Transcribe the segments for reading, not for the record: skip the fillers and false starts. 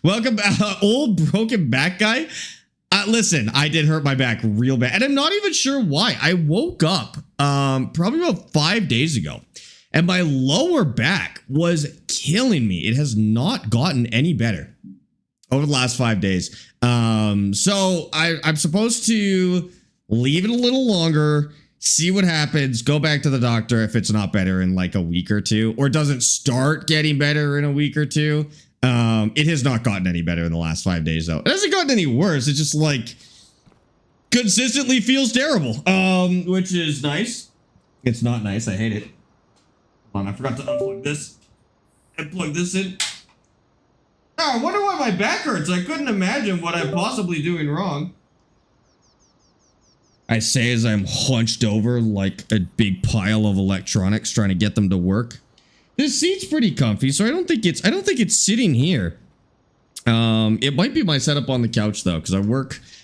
Welcome back, old broken back guy. Listen, I did hurt my back real bad, and I'm not even sure why. I woke up probably about 5 days ago, and my lower back was killing me. It has not gotten any better over the last 5 days. So I'm supposed to leave it a little longer, see what happens, go back to the doctor if it's not better in like a week or two, or doesn't start getting better in a week or two. It has not gotten any better in the last 5 days though. It hasn't gotten any worse. It's just like consistently feels terrible. Which is nice. It's not nice. I hate it. Hold on, I forgot to unplug this and plug this in. Oh, I wonder why my back hurts. I couldn't imagine what I'm possibly doing wrong. I say as I'm hunched over like a big pile of electronics trying to get them to work. This seat's pretty comfy, so I don't think it's sitting here. It might be my setup on the couch though, because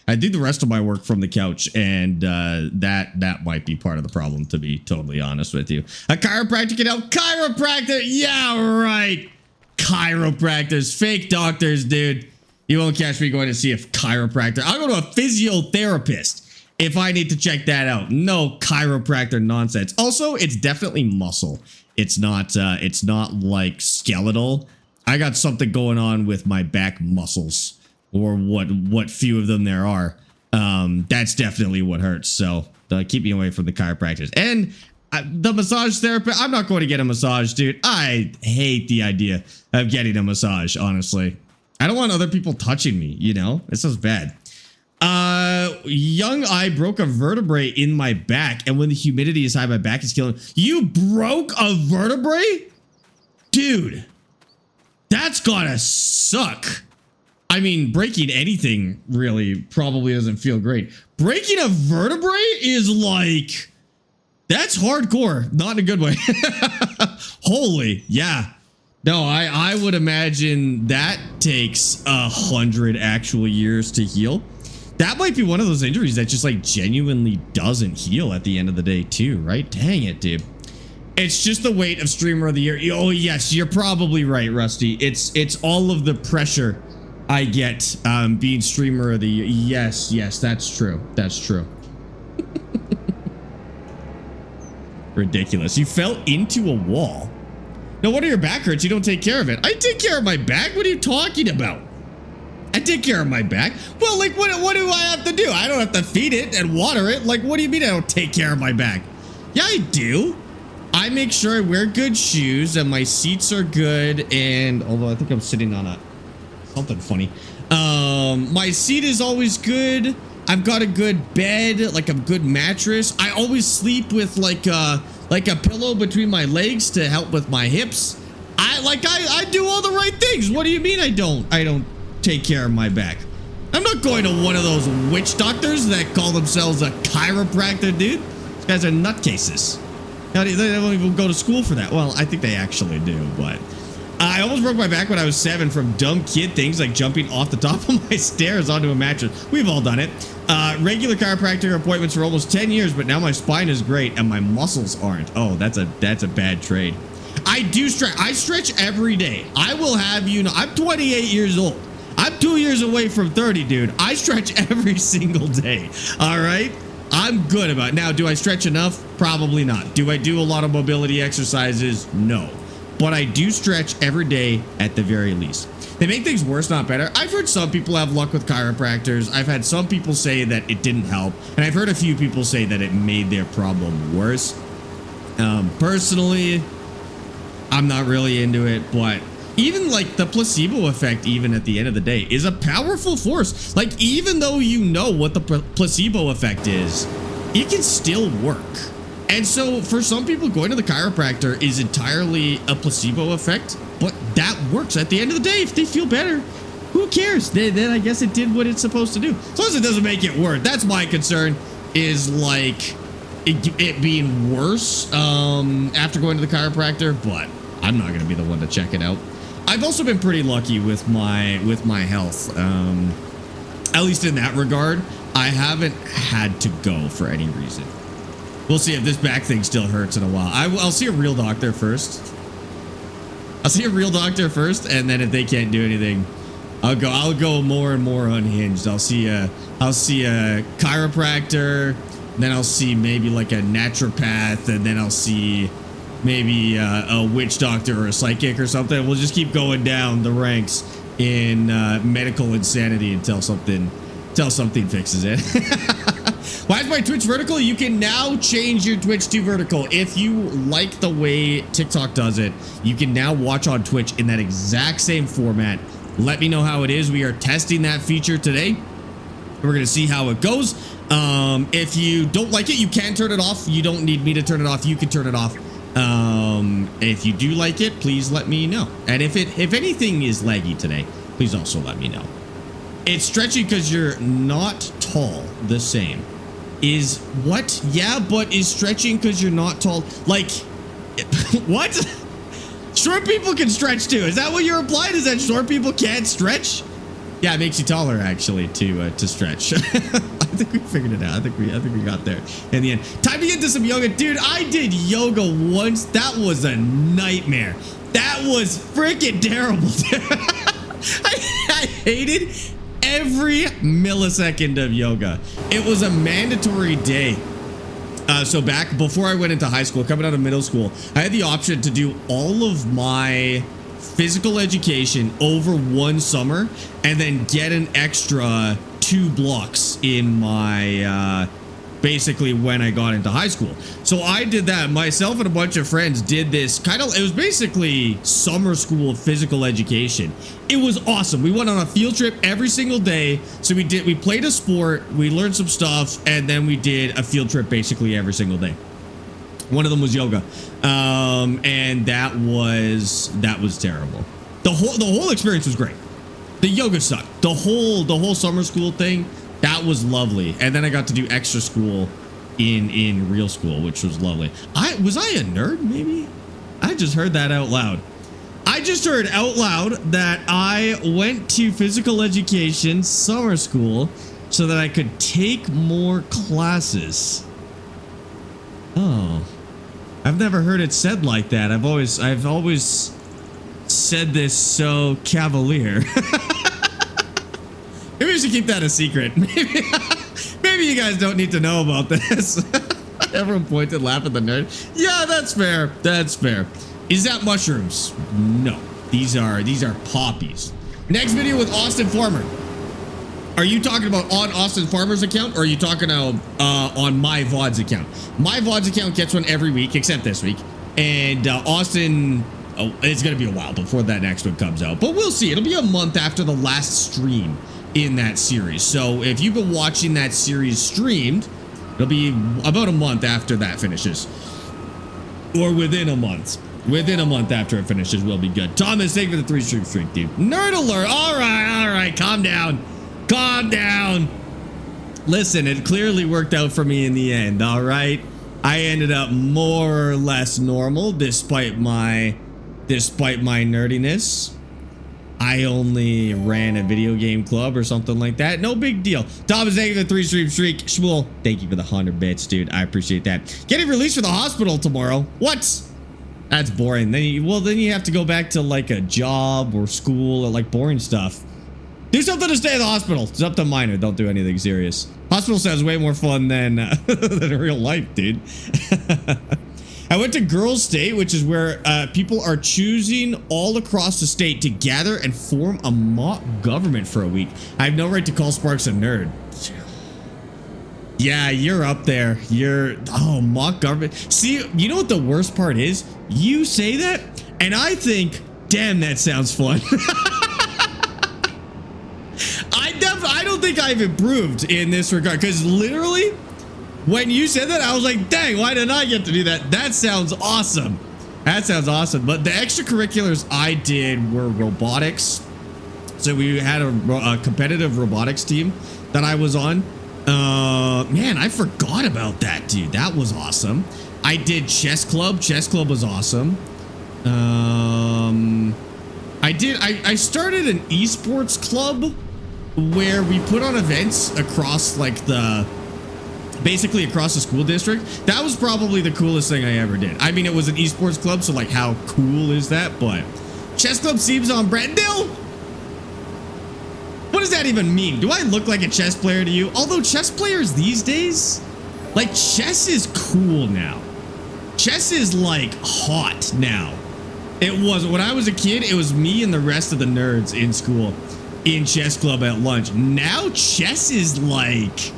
I do the rest of my work from the couch, and that might be part of the problem, to be totally honest with you. A chiropractor can help. Chiropractor, yeah, right. Chiropractors, fake doctors, dude. You won't catch me going to see a chiropractor. I'll go to a physiotherapist if I need to check that out. No chiropractor nonsense. Also, it's definitely muscle. It's not like skeletal. I got something going on with my back muscles, or what few of them there are. That's definitely what hurts. So keep me away from the chiropractors. And the massage therapist, I'm not going to get a massage, dude. I hate the idea of getting a massage, honestly. I don't want other people touching me, you know? It sounds bad. Young I broke a vertebrae in my back, and when the humidity is high, my back is killing. You broke a vertebrae? Dude, that's gotta suck. I mean, breaking anything really probably doesn't feel great. Breaking a vertebrae is like, that's hardcore, not in a good way. Holy, yeah. No, I would imagine that takes 100 actual years to heal. That might be one of those injuries that just like genuinely doesn't heal at the end of the day too, right? Dang it, dude. It's just the weight of streamer of the year. Oh yes, you're probably right, Rusty. It's all of the pressure I get being streamer of the year. Yes, that's true. That's true. Ridiculous. You fell into a wall. No wonder your back hurts. You don't take care of it. I take care of my back. What are you talking about? I take care of my back. Well, like, what do I have to do? I don't have to feed it and water it. Like, what do you mean I don't take care of my back? Yeah, I do. I make sure I wear good shoes and my seats are good. And although I think I'm sitting on something funny. My seat is always good. I've got a good bed, like a good mattress. I always sleep with like a pillow between my legs to help with my hips. I do all the right things. What do you mean I don't take care of my back? I'm not going to one of those witch doctors that call themselves a chiropractor, dude. These guys are nutcases. They don't even go to school for that. Well, I think they actually do, but I almost broke my back when I was 7 from dumb kid things like jumping off the top of my stairs onto a mattress. We've all done it. Regular chiropractor appointments for almost 10 years, but now my spine is great and my muscles aren't. Oh, that's a bad trade. I do stretch. I stretch every day. I will have you know, I'm 28 years old. I'm 2 years away from 30, dude. I stretch every single day. All right? I'm good about it. Now, do I stretch enough? Probably not. Do I do a lot of mobility exercises? No. But I do stretch every day at the very least. They make things worse, not better. I've heard some people have luck with chiropractors. I've had some people say that it didn't help. And I've heard a few people say that it made their problem worse. Personally, I'm not really into it, but even like the placebo effect, even at the end of the day, is a powerful force. Like, even though you know what the placebo effect is, it can still work. And so for some people, going to the chiropractor is entirely a placebo effect, but that works at the end of the day. If they feel better, who cares? Then I guess it did what it's supposed to do. As long as it doesn't make it worse. That's my concern, is like it being worse after going to the chiropractor, but I'm not going to be the one to check it out. I've also been pretty lucky with my health. At least in that regard, I haven't had to go for any reason. We'll see if this back thing still hurts in a while. I'll see a real doctor first. And then if they can't do anything, I'll go more and more unhinged. I'll see a chiropractor, then I'll see maybe like a naturopath, and then I'll see maybe a witch doctor or a psychic or something. We'll just keep going down the ranks in medical insanity until something fixes it. Why is my Twitch vertical? You can now change your Twitch to vertical. If you like the way TikTok does it, you can now watch on Twitch in that exact same format. Let me know how it is. We are testing that feature today. We're going to see how it goes. If you don't like it, you can turn it off. You don't need me to turn it off. You can turn it off. If you do like it, please let me know. And if anything is laggy today, please also let me know. It's stretchy because you're not tall the same. Is what? Yeah, but is stretching because you're not tall? Like, what? Short people can stretch too. Is that what you're implying? Is that short people can't stretch? Yeah, it makes you taller actually to stretch. I think we figured it out. I think we got there in the end. Time to get into some yoga, dude. I did yoga once. That was a nightmare. That was freaking terrible. I hated every millisecond of yoga. It was a mandatory day. So back before I went into high school, coming out of middle school, I had the option to do all of my physical education over one summer and then get an extra 2 blocks in my basically when I got into high school. So I did that. Myself and a bunch of friends did this it was basically summer school physical education. It was awesome. We went on a field trip every single day. So we played a sport, we learned some stuff, and then we did a field trip basically every single day. One of them was yoga. And that was terrible. The whole experience was great. The yoga sucked. The whole summer school thing, that was lovely. And then I got to do extra school in real school, which was lovely. Was I a nerd maybe? I just heard that out loud. I just heard out loud that I went to physical education summer school so that I could take more classes. Oh. I've never heard it said like that. I've always said this so cavalier. Maybe we should keep that a secret. Maybe you guys don't need to know about this. Everyone pointed, laugh at the nerd. Yeah, that's fair. That's fair. Is that mushrooms? No. These are poppies. Next video with Austin Farmer. Are you talking about on Austin Farmer's account, or are you talking on my VOD's account? My VOD's account gets one every week, except this week. And Austin, it's going to be a while before that next one comes out. But we'll see. It'll be a month after the last stream in that series. So if you've been watching that series streamed, it'll be about a month after that finishes. Or within a month. Within a month after it finishes, we'll be good. Thomas, thank you for the 3-stream streak, dude. Nerd alert. All right. Calm down. Calm down. Listen, it clearly worked out for me in the end, all right? I ended up more or less normal despite my nerdiness. I only ran a video game club or something like that. No big deal. Thomas, thank you for the 3-stream streak. Shmuel, thank you for the 100 bits, dude. I appreciate that. Getting released for the hospital tomorrow. What? That's boring. Then you have to go back to like a job or school or like boring stuff. Do something to stay in the hospital. It's up to minor. Don't do anything serious. Hospital sounds way more fun than real life, dude. I went to Girls State, which is where people are choosing all across the state to gather and form a mock government for a week. I have no right to call Sparx a nerd. Yeah, you're up there. Mock government. See, you know what the worst part is? You say that, and I think, damn, that sounds fun. I don't think I've improved in this regard, because literally, when you said that, I was like, dang, why didn't I get to do that? That sounds awesome. That sounds awesome. But the extracurriculars I did were robotics. So we had a competitive robotics team that I was on. Man, I forgot about that, dude. That was awesome. I did chess club. Chess club was awesome. I started an esports club where we put on events across basically across the school district. That was probably the coolest thing I ever did. I mean, it was an esports club, so like how cool is that? But chess club seems on brand. does that even mean? Do I look like a chess player to you? Although chess players these days, like chess is cool now. Chess is like hot now. It was when I was a kid, it was me and the rest of the nerds in school in chess club at lunch. Now chess is like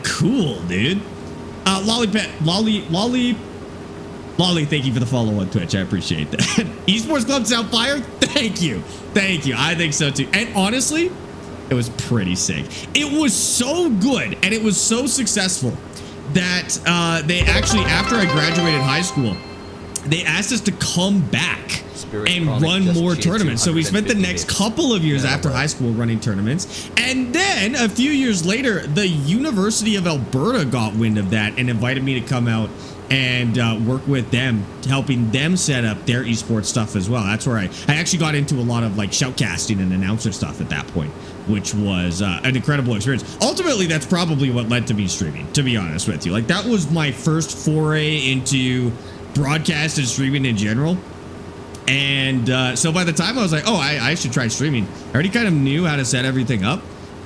cool, dude. Lolly, thank you for the follow on Twitch. I appreciate that. Esports Club sound fire? Thank you. Thank you. I think so too. And honestly, it was pretty sick. It was so good and it was so successful that they actually, after I graduated high school, they asked us to come back and run more tournaments. So we spent the next couple of years after high school running tournaments. And then a few years later, the University of Alberta got wind of that and invited me to come out and work with them, helping them set up their esports stuff as well. That's where I actually got into a lot of like shoutcasting and announcer stuff at that point, which was an incredible experience. Ultimately, that's probably what led to me streaming, to be honest with you. Like that was my first foray into broadcast and streaming in general. And so by the time I was like, oh, I should try streaming, I already kind of knew how to set everything up.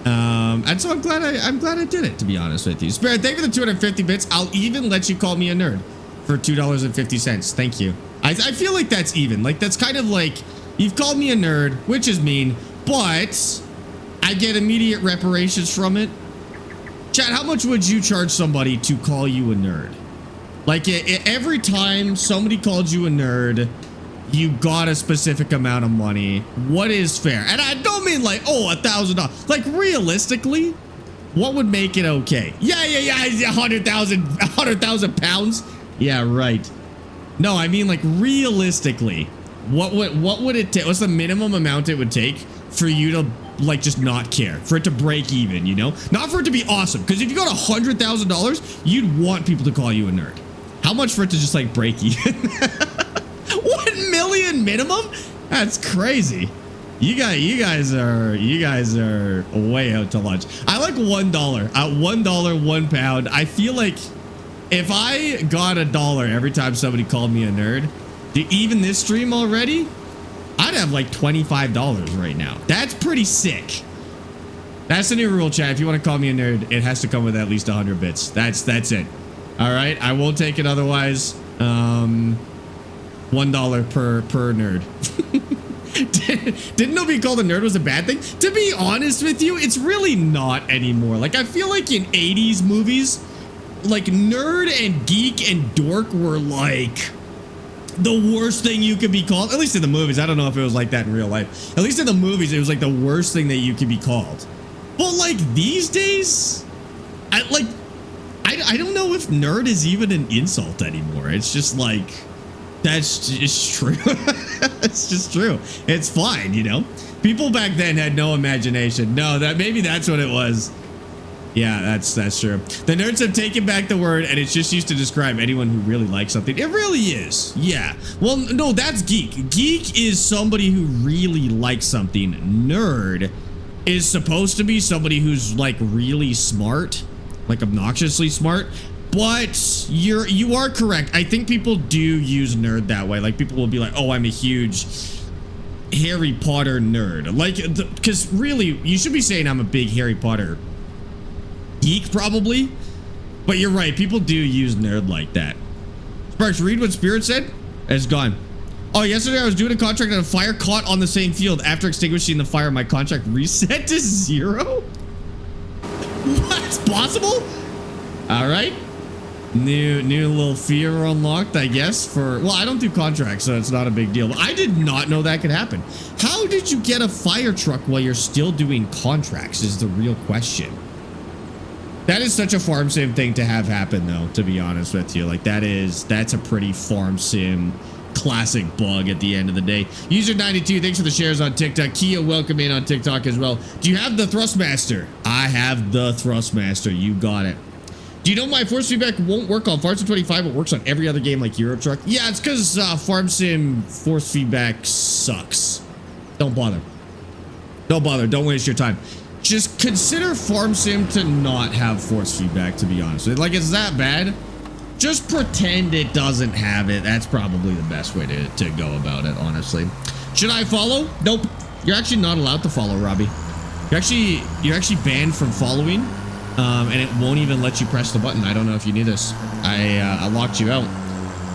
And so I'm glad I did it, to be honest with you. Spirit, thank you for the 250 bits. I'll even let you call me a nerd for $2.50. Thank you. I feel like that's even. Like that's kind of like you've called me a nerd, which is mean, but I get immediate reparations from it. Chat, how much would you charge somebody to call you a nerd? Like every time somebody called you a nerd, you got a specific amount of money. What is fair? And I don't mean like, oh, $1,000. Like realistically, what would make it okay? Yeah. 100,000 pounds. Yeah, right. No, I mean like realistically, what would it take? What's the minimum amount it would take for you to like just not care, for it to break even, you know? Not for it to be awesome. Because if you got $100,000, you'd want people to call you a nerd. How much for it to just like break even? 1 million minimum? That's crazy. You guys are way out to lunch. I like $1. At $1, 1 pound. I feel like if I got $1 every time somebody called me a nerd, even this stream already, I'd have like $25 right now. That's pretty sick. That's the new rule, chat. If you want to call me a nerd, it has to come with at least 100 bits. That's it. All right, I won't take it otherwise. $1 per nerd. Didn't know being called a nerd was a bad thing. To be honest with you, it's really not anymore. Like I feel like in 80s movies, like nerd and geek and dork were like the worst thing you could be called. At least in the movies. I don't know if it was like that in real life. At least in the movies, it was like the worst thing that you could be called. But like these days, I don't know if nerd is even an insult anymore. It's just like, that's just true. It's just true. It's fine, you know? People back then had no imagination. No, maybe that's what it was. Yeah, that's true. The nerds have taken back the word and it's just used to describe anyone who really likes something. It really is. Yeah. Well, no, that's geek. Geek is somebody who really likes something. Nerd is supposed to be somebody who's like really smart, like obnoxiously smart. But you are correct. I think people do use nerd that way. Like people will be like, oh, I'm a huge Harry Potter nerd. Like, because really, you should be saying I'm a big Harry Potter geek probably. But you're right. People do use nerd like that. Sparx, read what Spirit said. It's gone. Oh, yesterday I was doing a contract and a fire caught on the same field. After extinguishing the fire, my contract reset to 0? What's possible? All right. New little fear unlocked, I guess, for, well, I don't do contracts, so it's not a big deal. But I did not know that could happen. How did you get a fire truck while you're still doing contracts is the real question. That is such a farm sim thing to have happen, though, to be honest with you. Like, that's a pretty farm sim classic bug at the end of the day. User92, thanks for the shares on TikTok. Kia, welcome in on TikTok as well. Do you have the Thrustmaster? I have the Thrustmaster. You got it. Do you know my force feedback won't work on Farm Sim 25, but works on every other game like Euro Truck? Yeah, it's because Farm Sim force feedback sucks. Don't bother. Don't bother. Don't waste your time. Just consider Farm Sim to not have force feedback, to be honest with you. Like, it's that bad. Just pretend it doesn't have it. That's probably the best way to go about it, honestly. Should I follow? Nope. You're actually not allowed to follow, Robbie. You're You're actually banned from following, and it won't even let you press the button. I don't know if you knew this. I locked you out.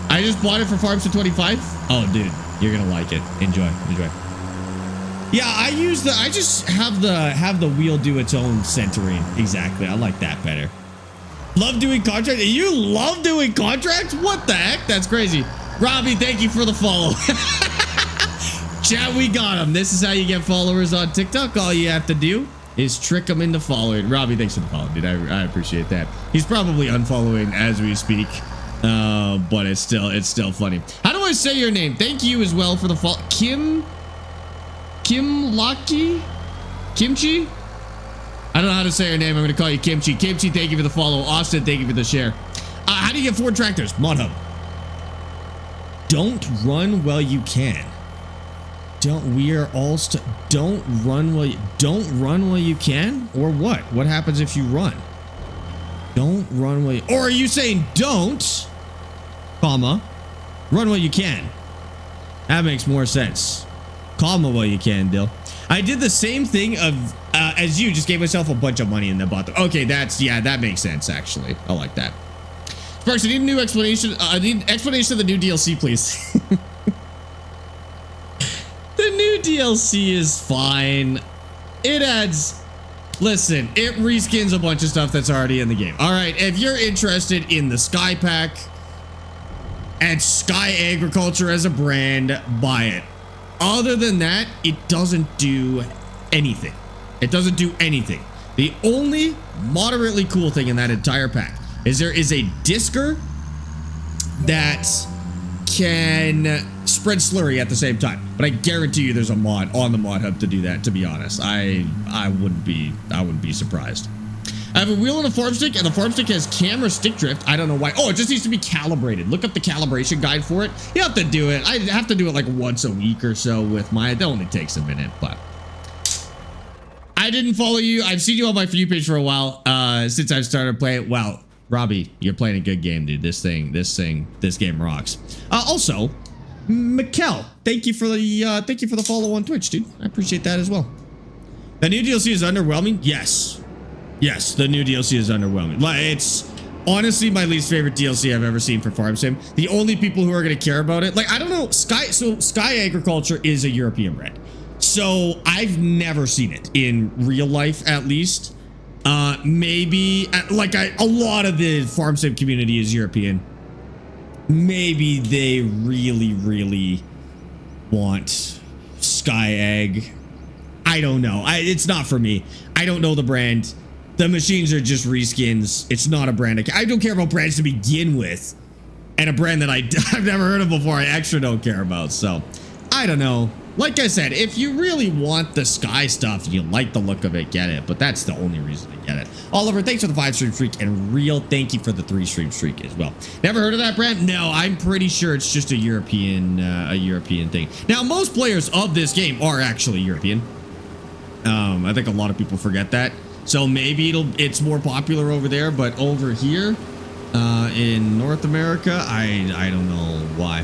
I just bought it for Farms to 25. Oh, dude, you're gonna like it. Enjoy. Yeah, I just have the wheel do its own centering. Exactly. I like that better. Love doing contracts. You love doing contracts? What the heck? That's crazy. Robbie, thank you for the follow. Chat, we got him. This is how you get followers on TikTok. All you have to do is trick them into following. Robbie, thanks for the follow, dude. I appreciate that. He's probably unfollowing as we speak, but it's still funny. How do I say your name? Thank you as well for the follow. Kimchi? I don't know how to say her name. I'm going to call you Kimchi. Kimchi, thank you for the follow. Austin, thank you for the share. How do you get 4 tractors? Mod Hub. Don't run while you can. Don't run while you can? Or what? What happens if you run? Don't run while you... Or are you saying don't, comma, run while you can? That makes more sense. Comma while you can, Dill. I did the same thing as you, just gave myself a bunch of money and then bought them. Okay, that makes sense, actually. I like that. Sparx, I need a new explanation. I need explanation of the new DLC, please. The new DLC is fine. It adds... Listen, it reskins a bunch of stuff that's already in the game. All right, if you're interested in the Sky Pack and Sky Agriculture as a brand, buy it. Other than that, it doesn't do anything. It doesn't do anything. The only moderately cool thing in that entire pack is there is a disker that can spread slurry at the same time. But I guarantee you there's a mod on the mod hub to do that, to be honest. I wouldn't be surprised. I have a wheel and a farm stick, and the farm stick has camera stick drift. I don't know why. Oh, it just needs to be calibrated. Look up the calibration guide for it. You have to do it. I have to do it like once a week or so with mine. It only takes a minute, but I didn't follow you. I've seen you on my For You page for a while since I've started playing. Wow, Robbie, you're playing a good game, dude. This game rocks. Also, Mikkel, thank you for the follow on Twitch, dude. I appreciate that as well. The new DLC is underwhelming. Yes, the new DLC is underwhelming. It's honestly my least favorite DLC I've ever seen for Farm Sim. The only people who are going to care about it, like, I don't know, Sky Agriculture is a European brand. So I've never seen it in real life, at least. Maybe, like, a lot of the Farm Sim community is European. Maybe they really want Sky Ag. I don't know. It's not for me. I don't know the brand. The machines are just reskins. It's not a brand. I don't care about brands to begin with. And a brand that I've never heard of before, I extra don't care about. So, I don't know. Like I said, if you really want the Sky stuff, you like the look of it, get it. But that's the only reason to get it. Oliver, thanks for the 5-stream streak. And Real, thank you for the 3-stream streak as well. Never heard of that brand? No, I'm pretty sure it's just a European thing. Now, most players of this game are actually European. I think a lot of people forget that. So maybe it's more popular over there, but over here in North America, I don't know why.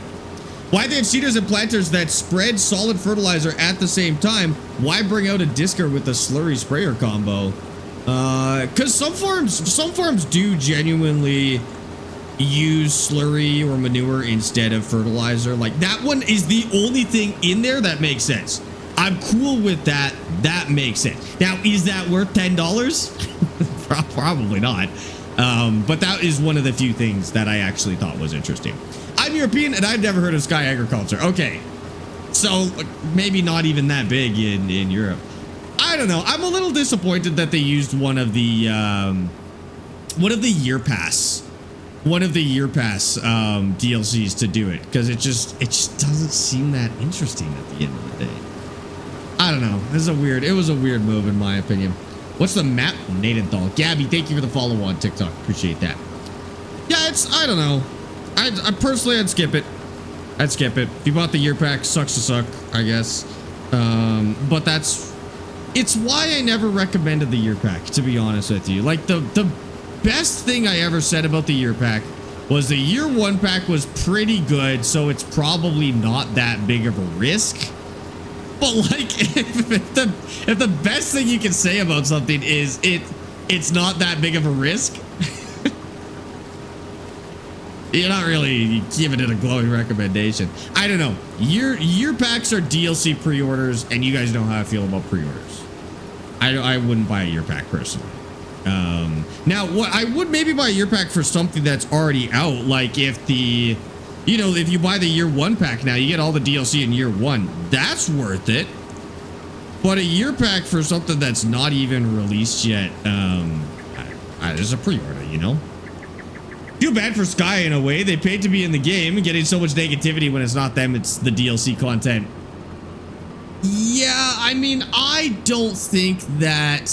Why they have seeders and planters that spread solid fertilizer at the same time? Why bring out a disker with a slurry sprayer combo? Because some farms do genuinely use slurry or manure instead of fertilizer. Like, that one is the only thing in there that makes sense. I'm cool with that. That makes sense. Now, is that worth $10? Probably not. But that is one of the few things that I actually thought was interesting. I'm European and I've never heard of Sky Agriculture. Okay. So maybe not even that big in Europe. I don't know. I'm a little disappointed that they used one of the year pass DLCs to do it, because it just doesn't seem that interesting at the end of the day. I don't know. It was a weird move in my opinion. What's the map? Nadenthal. Gabby, thank you for the follow on TikTok. Appreciate that. Yeah, I don't know. I personally, I'd skip it. If you bought the year pack, sucks to suck, I guess. But it's why I never recommended the year pack, to be honest with you. Like, the best thing I ever said about the year pack was the year 1 pack was pretty good, so it's probably not that big of a risk. But like, if the best thing you can say about something is it's not that big of a risk, you're not really giving it a glowing recommendation. I don't know. Year packs are DLC pre-orders, and you guys know how I feel about pre-orders. I wouldn't buy a year pack personally. Now, what I would maybe buy a year pack for something that's already out, like if the, you know, if you buy the year one pack now, you get all the DLC in year one. That's worth it. But a year pack for something that's not even released yet, it's a pre-order, you know? Feel bad for Sky in a way. They paid to be in the game and getting so much negativity when it's not them, it's the DLC content. Yeah, I mean, I don't think that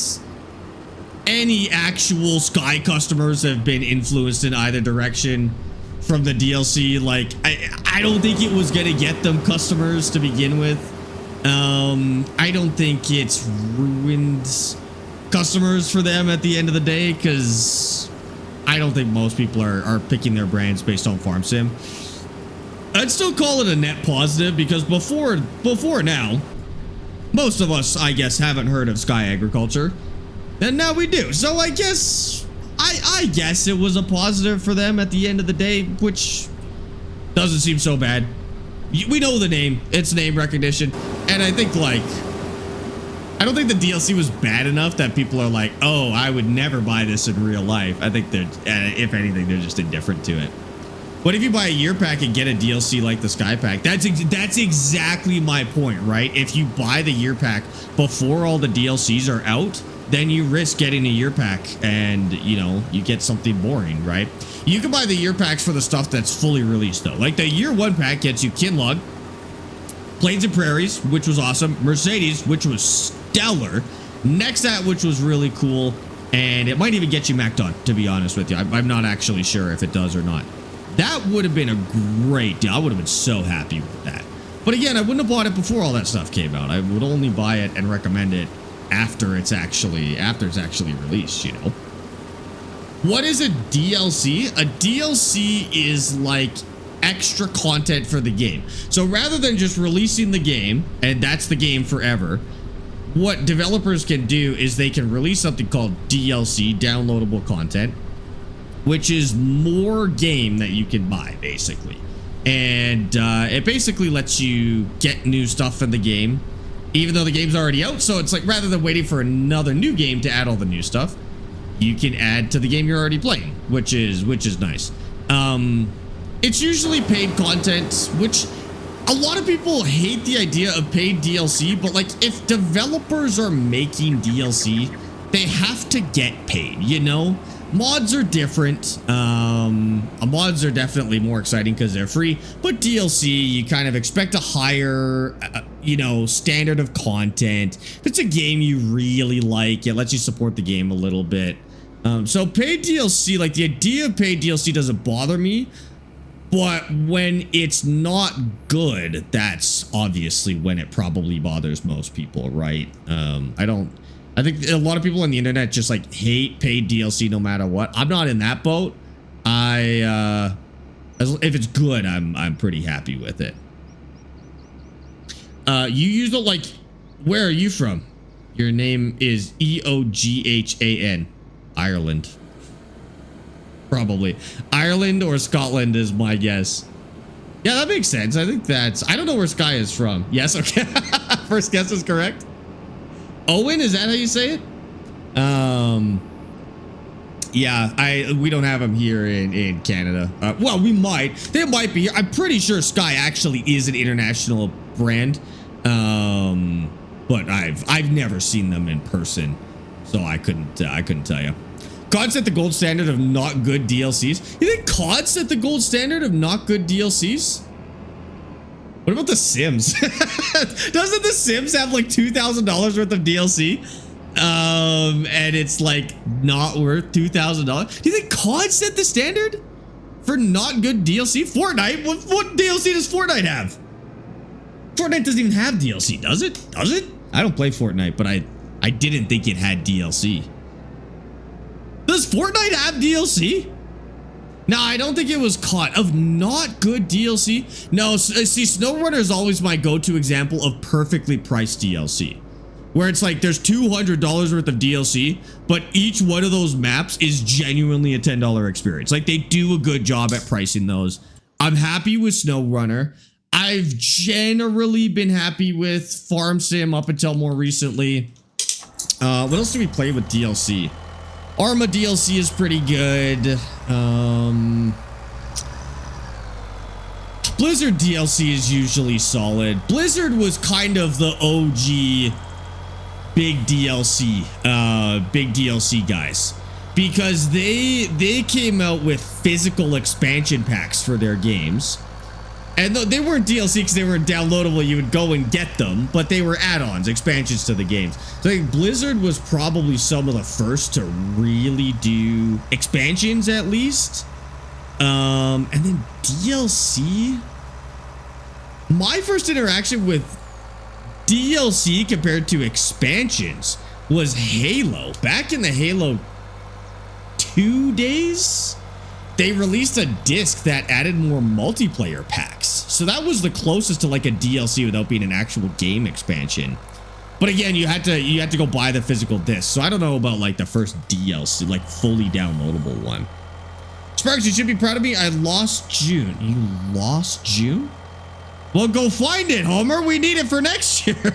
any actual Sky customers have been influenced in either direction from the DLC. Like, I don't think it was going to get them customers to begin with. I don't think it's ruined customers for them at the end of the day, because I don't think most people are picking their brands based on Farm Sim. I'd still call it a net positive, because before now, most of us, I guess, haven't heard of Sky Agriculture, and now we do. So I guess I guess it was a positive for them at the end of the day, which doesn't seem so bad. We know the name, it's name recognition, and I think, like, I don't think the DLC was bad enough that people are like, oh, I would never buy this in real life. I think they're, if anything, they're just indifferent to it. But if you buy a year pack and get a DLC like the Sky Pack, that's exactly my point, right? If you buy the year pack before all the DLCs are out, then you risk getting a year pack and, you know, you get something boring, right? You can buy the year packs for the stuff that's fully released, though. Like the year one pack gets you Kinlog, Plains and Prairies, which was awesome, Mercedes, which was stellar, Nexat, which was really cool, and it might even get you Macdon, to be honest with you. I'm not actually sure if it does or not. That would have been a great deal. I would have been so happy with that. But again, I wouldn't have bought it before all that stuff came out. I would only buy it and recommend it after it's actually released, you know. What is a DLC? A DLC is like extra content for the game. So rather than just releasing the game and that's the game forever, what developers can do is they can release something called DLC, downloadable content, which is more game that you can buy, basically. And it basically lets you get new stuff in the game, even though the game's already out. So it's like, rather than waiting for another new game to add all the new stuff, you can add to the game you're already playing, which is nice. It's usually paid content, which a lot of people hate the idea of paid DLC, but like, if developers are making DLC, they have to get paid, you know? Mods are different. Mods are definitely more exciting because they're free, but DLC, you kind of expect a higher, you know, standard of content. If it's a game you really like, it lets you support the game a little bit. So paid DLC, like the idea of paid DLC doesn't bother me, but when it's not good, that's obviously when it probably bothers most people, right? I think a lot of people on the internet just like hate paid DLC no matter what. I'm not in that boat. If it's good, I'm pretty happy with it. You use it like, where are you from? Your name is EOGHAN. Ireland. Probably. Ireland or Scotland is my guess. Yeah, that makes sense. I think that's, I don't know where Sky is from. Yes, okay. First guess is correct. Owen, is that how you say it? Yeah, we don't have them here in Canada. Well, we might. They might be here. I'm pretty sure Sky actually is an international brand. But I've never seen them in person, so I couldn't tell you. COD set the gold standard of not good DLCs. You think COD set the gold standard of not good DLCs? What about The Sims? Doesn't The Sims have like $2,000 worth of DLC? And it's like not worth $2,000. Do you think COD set the standard for not good DLC? Fortnite? What DLC does Fortnite have? Fortnite doesn't even have DLC, does it? Does it? I don't play Fortnite, but I didn't think it had DLC. Does Fortnite have DLC? No, I don't think it was caught. Of not good DLC? No, see, SnowRunner is always my go-to example of perfectly priced DLC. Where it's like there's $200 worth of DLC, but each one of those maps is genuinely a $10 experience. Like they do a good job at pricing those. I'm happy with SnowRunner. I've generally been happy with Farm Sim up until more recently. What else do we play with DLC? Arma DLC is pretty good. Blizzard DLC is usually solid. Blizzard was kind of the OG big DLC guys, because they came out with physical expansion packs for their games. And they weren't DLC because they were downloadable. You would go and get them, but they were add-ons, expansions to the games. So I think Blizzard was probably some of the first to really do expansions, at least. And then DLC. My first interaction with DLC compared to expansions was Halo. Back in the Halo 2 days, they released a disc that added more multiplayer packs. So that was the closest to like a DLC without being an actual game expansion. But again, you had to go buy the physical disc. So I don't know about like the first DLC, like fully downloadable one. Sparx, you should be proud of me. I lost June. You lost June? Well, go find it, Homer. We need it for next year.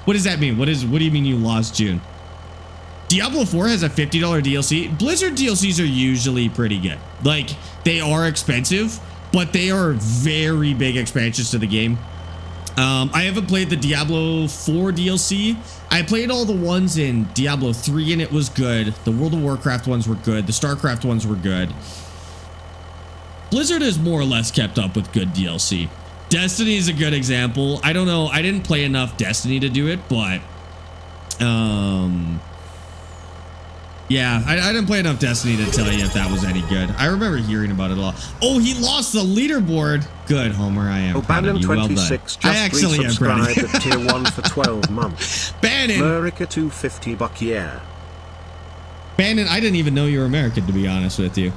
What does that mean? What do you mean you lost June? Diablo 4 has a $50 DLC. Blizzard DLCs are usually pretty good. Like, they are expensive, but they are very big expansions to the game. I haven't played the Diablo 4 DLC. I played all the ones in Diablo 3 and it was good. The World of Warcraft ones were good. The StarCraft ones were good. Blizzard has more or less kept up with good DLC. Destiny is a good example. I don't know. I didn't play enough Destiny to do it, but yeah, I didn't play enough Destiny to tell you if that was any good. I remember hearing about it a lot. Oh, he lost the leaderboard. Good, Homer. I am proud of you. Well done. I actually am proud of you. At tier 1 for 12 months. Bannon. America $250 yeah. Bannon, I didn't even know you were American, to be honest with you.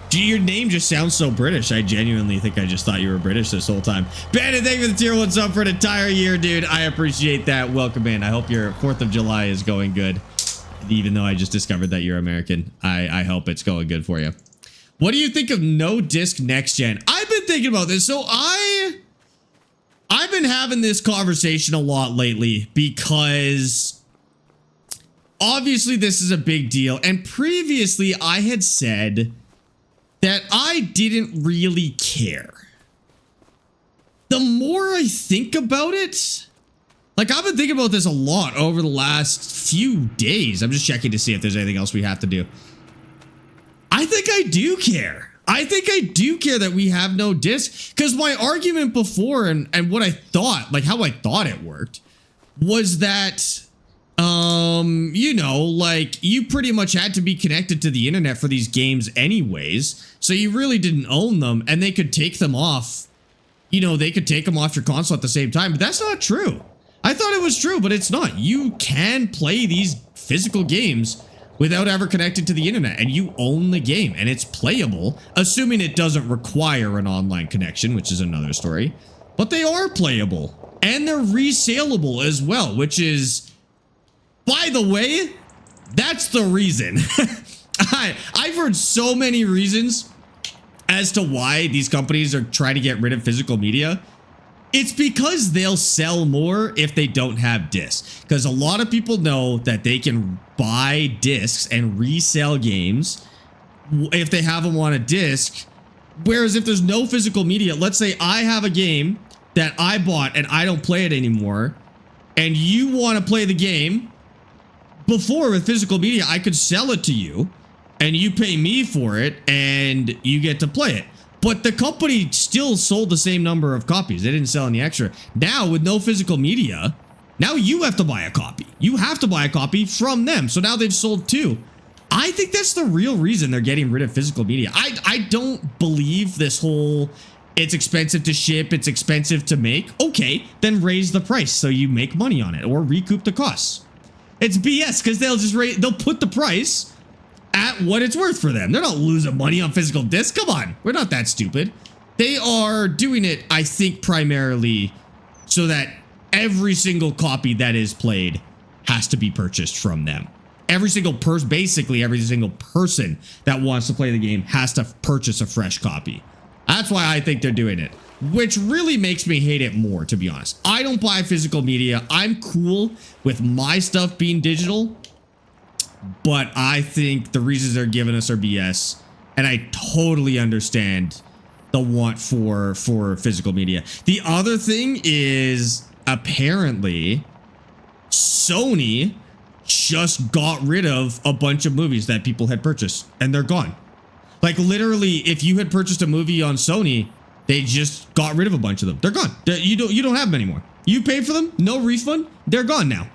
Gee, your name just sounds so British. I genuinely think I just thought you were British this whole time. Bannon, thank you for the tier 1 sub for an entire year, dude. I appreciate that. Welcome in. I hope your 4th of July is going good. Even though I just discovered that you're American, I hope it's going good for you. What do you think of no disc next gen? I've been thinking about this. So I've been having this conversation a lot lately because obviously this is a big deal. And previously I had said that I didn't really care. The more I think about it, like I've been thinking about this a lot over the last few days. I'm just checking to see if there's anything else we have to do. I think I do care. I think I do care that we have no disc, because my argument before and what I thought, like how I thought it worked, was that you know, like you pretty much had to be connected to the internet for these games anyways, so you really didn't own them, and they could take them off, you know, they could take them off your console at the same time. But that's not true. I thought it was true, but it's not. You can play these physical games without ever connecting to the internet, and you own the game, and it's playable, assuming it doesn't require an online connection, which is another story. But they are playable, and they're resaleable as well, which is, by the way, that's the reason. I've heard so many reasons as to why these companies are trying to get rid of physical media. It's because they'll sell more if they don't have discs. Because a lot of people know that they can buy discs and resell games if they have them on a disc. Whereas if there's no physical media, let's say I have a game that I bought and I don't play it anymore, and you want to play the game. Before, with physical media, I could sell it to you and you pay me for it and you get to play it. But the company still sold the same number of copies. They didn't sell any extra. Now, with no physical media, now you have to buy a copy. You have to buy a copy from them. So now they've sold two. I think that's the real reason they're getting rid of physical media. I don't believe this whole, it's expensive to ship, it's expensive to make. Okay, then raise the price so you make money on it or recoup the costs. It's BS because they'll just they'll put the price at what it's worth for them. They're not losing money on physical discs. Come on, we're not that stupid. They are doing it, I think, primarily so that every single copy that is played has to be purchased from them. Every single person, basically every single person that wants to play the game has to purchase a fresh copy. That's why I think they're doing it, which really makes me hate it more, to be honest. I don't buy physical media. I'm cool with my stuff being digital, but I think the reasons they're giving us are BS, and I totally understand the want for physical media. The other thing is, apparently, Sony just got rid of a bunch of movies that people had purchased, and they're gone. Like, literally, if you had purchased a movie on Sony, they just got rid of a bunch of them. They're gone. You don't have them anymore. You paid for them, no refund. They're gone now.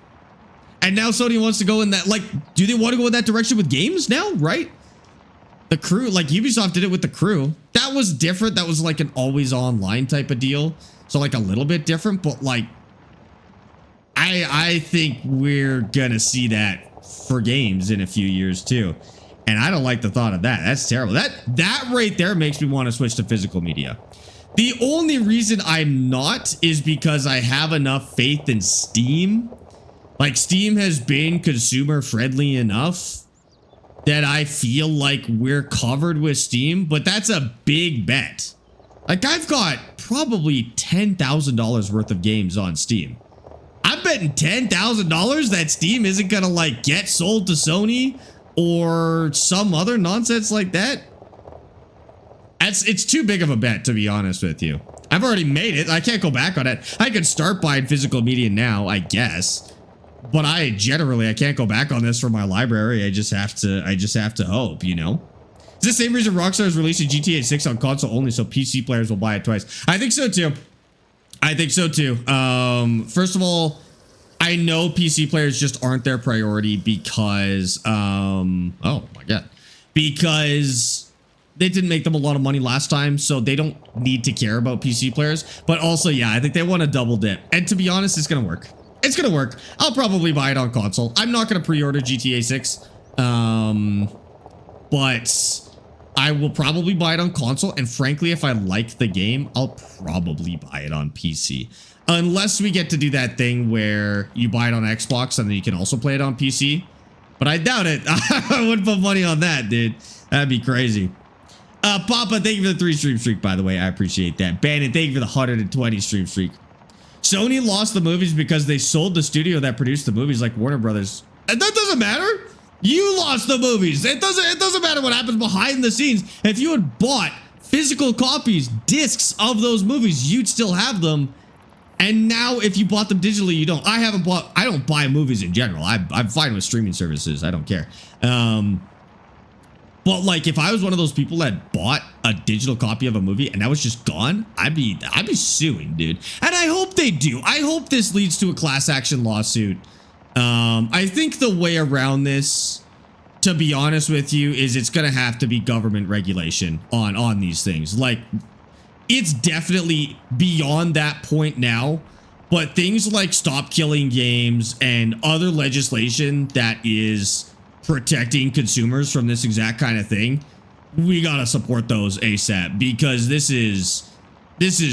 And now Sony wants to go in that, like, do they want to go in that direction with games now, right? The Crew, like Ubisoft did it with The Crew. That was different. That was like an always online type of deal. So like a little bit different, but like, I think we're gonna see that for games in a few years too. And I don't like the thought of that. That's terrible. That right there makes me want to switch to physical media. The only reason I'm not is because I have enough faith in Steam. Like, Steam has been consumer friendly enough that I feel like we're covered with Steam, but that's a big bet. Like, I've got probably $10,000 worth of games on Steam. I'm betting $10,000 that Steam isn't gonna like get sold to Sony or some other nonsense like that. It's too big of a bet, to be honest with you. I've already made it. I can't go back on it. I could start buying physical media now, I guess. But I can't go back on this for my library. I just have to hope, you know? It's the same reason Rockstar is releasing GTA 6 on console only, so PC players will buy it twice. I think so too. I think so too. First of all, I know PC players just aren't their priority because, oh my God, because they didn't make them a lot of money last time, so they don't need to care about PC players. But also, yeah, I think they want to double dip. And to be honest, it's going to work. It's going to work. I'll probably buy it on console. I'm not going to pre-order GTA 6. But I will probably buy it on console. And frankly, if I like the game, I'll probably buy it on PC. Unless we get to do that thing where you buy it on Xbox and then you can also play it on PC. But I doubt it. I wouldn't put money on that, dude. That'd be crazy. Papa, thank you for the 3 stream streak, by the way. I appreciate that. Bandit, thank you for the 120 stream streak. Sony lost the movies because they sold the studio that produced the movies, like Warner Brothers. And that doesn't matter. You lost the movies. It doesn't matter what happens behind the scenes. If you had bought physical copies, discs of those movies, you'd still have them. And now if you bought them digitally, you don't. I don't buy movies in general. I'm fine with streaming services. I don't care. But like, if I was one of those people that bought a digital copy of a movie and that was just gone, I'd be suing, dude. And I hope they do. I hope this leads to a class action lawsuit. I think the way around this, to be honest with you, is it's gonna have to be government regulation on these things. Like, it's definitely beyond that point now, but things like Stop Killing Games and other legislation that is protecting consumers from this exact kind of thing, we gotta support those ASAP, because this is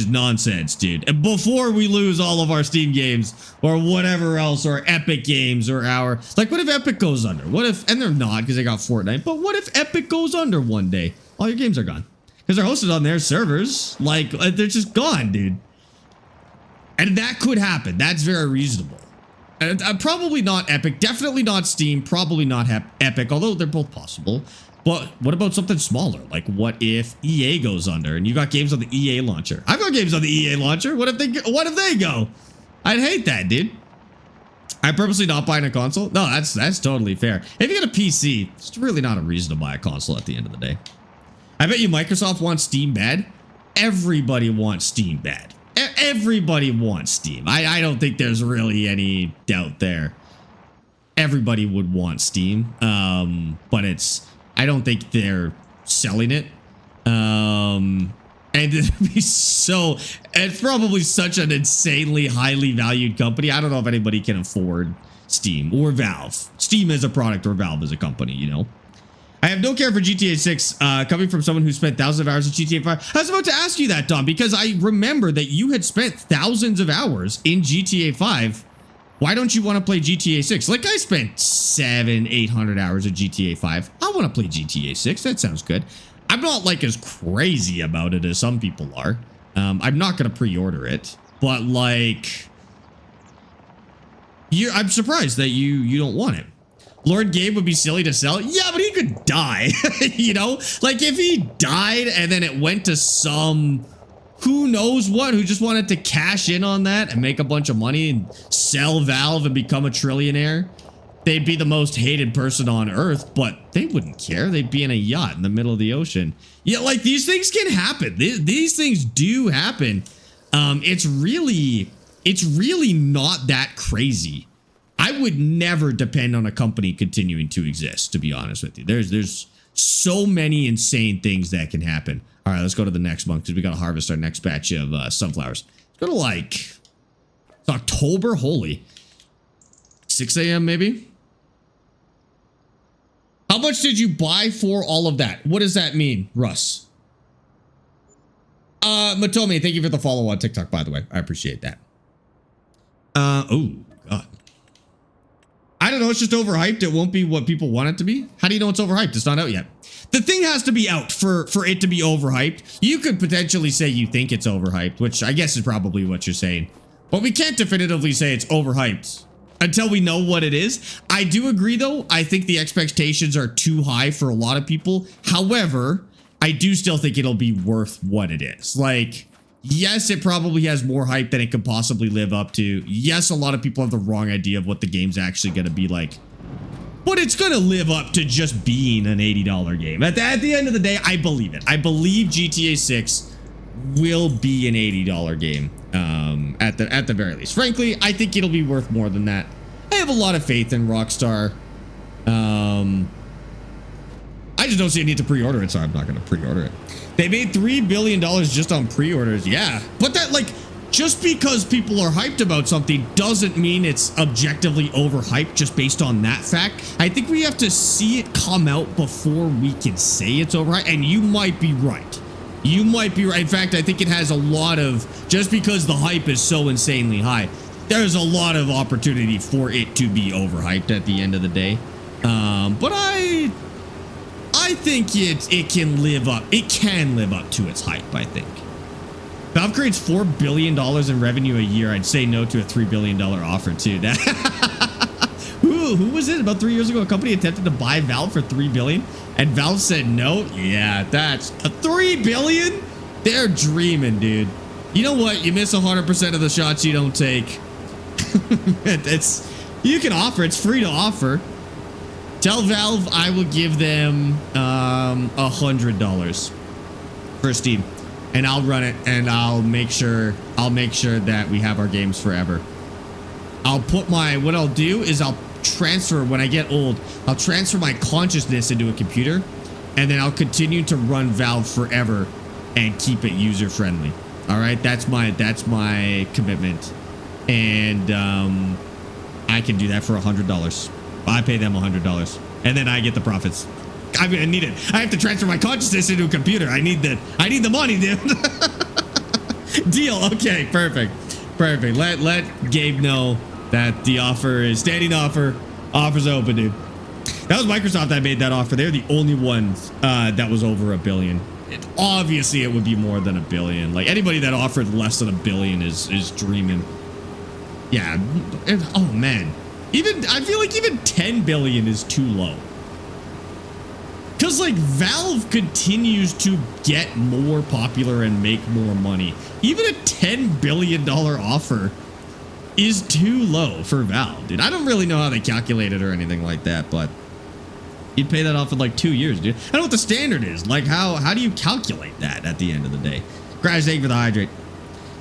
nonsense, dude. And before we lose all of our Steam games or whatever else, or Epic games, or like, what if Epic goes under? What if, and they're not because they got Fortnite, but what if Epic goes under one day? All your games are gone because they're hosted on their servers. Like, they're just gone, dude. And that could happen. That's very reasonable. And probably not Epic, definitely not Steam, probably not Epic, although they're both possible. But what about something smaller? Like, what if EA goes under and you got games on the EA launcher? I've got games on the EA launcher. What if they go? I'd hate that, dude. I'm purposely not buying a console. No, that's totally fair. If you get a PC, it's really not a reason to buy a console at the end of the day. I bet you Microsoft wants Steam bad. Everybody wants Steam bad. Everybody wants Steam. I don't think there's really any doubt there. Everybody would want Steam, but I don't think they're selling it. And it'd be it's probably such an insanely highly valued company. I don't know if anybody can afford Steam or Valve. Steam as a product or Valve as a company, you know? I have no care for GTA 6 coming from someone who spent thousands of hours in GTA 5. I was about to ask you that, Dom, because I remember that you had spent thousands of hours in GTA 5. Why don't you want to play GTA 6? Like, I spent 700-800 hours of GTA 5. I want to play GTA 6. That sounds good. I'm not like as crazy about it as some people are. I'm not going to pre-order it, but like, I'm surprised that you don't want it. Lord Gabe would be silly to sell. Yeah, but he could die, you know? Like, if he died and then it went to some who knows what, who just wanted to cash in on that and make a bunch of money and sell Valve and become a trillionaire, they'd be the most hated person on earth, but they wouldn't care. They'd be in a yacht in the middle of the ocean. Yeah, like, these things can happen. These things do happen. It's really not that crazy. I would never depend on a company continuing to exist, to be honest with you. There's so many insane things that can happen. All right, let's go to the next month because we got to harvest our next batch of sunflowers. Let's go to like, it's October, holy. 6 a.m. maybe? How much did you buy for all of that? What does that mean, Russ? Matomi, thank you for the follow on TikTok, by the way. I appreciate that. Oh, God. I don't know. It's just overhyped. It won't be what people want it to be. How do you know it's overhyped? It's not out yet. The thing has to be out for it to be overhyped. You could potentially say you think it's overhyped, which I guess is probably what you're saying. But we can't definitively say it's overhyped until we know what it is. I do agree, though. I think the expectations are too high for a lot of people. However, I do still think it'll be worth what it is. Like, yes, it probably has more hype than it could possibly live up to. Yes, a lot of people have the wrong idea of what the game's actually going to be like. But it's going to live up to just being an $80 game. At the end of the day, I believe it. I believe GTA 6 will be an $80 game at the very least. Frankly, I think it'll be worth more than that. I have a lot of faith in Rockstar. I just don't see a need to pre-order it, so I'm not going to pre-order it. They made $3 billion just on pre-orders. Yeah, but that, like, just because people are hyped about something doesn't mean it's objectively overhyped just based on that fact. I think we have to see it come out before we can say it's overhyped, and you might be right. You might be right. In fact, I think it has a lot of, just because the hype is so insanely high, there's a lot of opportunity for it to be overhyped at the end of the day. But I think it can live up. It can live up to its hype, I think. Valve creates $4 billion in revenue a year. I'd say no to a $3 billion offer too. Who was it? About 3 years ago, a company attempted to buy Valve for $3 billion, and Valve said no. Yeah, that's a $3 billion. They're dreaming, dude. You know what? You miss 100% of the shots you don't take. You can offer. It's free to offer. Tell Valve I will give them $100 for Steam. And I'll run it, and I'll make sure that we have our games forever. What I'll do is I'll transfer, when I get old, I'll transfer my consciousness into a computer, and then I'll continue to run Valve forever and keep it user friendly. All right, that's my commitment, and I can do that for $100. I pay them $100, and then I get the profits. I mean, I need it. I have to transfer my consciousness into a computer. I need the money, dude. Deal. Okay, perfect. Let Gabe know that the offer is standing offer. Offer's open, dude. That was Microsoft that made that offer. They're the only ones that was over $1 billion. Obviously, it would be more than $1 billion. Like, anybody that offered less than $1 billion is dreaming. Yeah. Oh man. I feel like even 10 billion is too low. Because, like, Valve continues to get more popular and make more money. Even a $10 billion offer is too low for Valve, dude. I don't really know how they calculate it or anything like that, but you'd pay that off in, like, 2 years, dude. I don't know what the standard is. Like, how do you calculate that at the end of the day? Crash, thank you for the hydrate.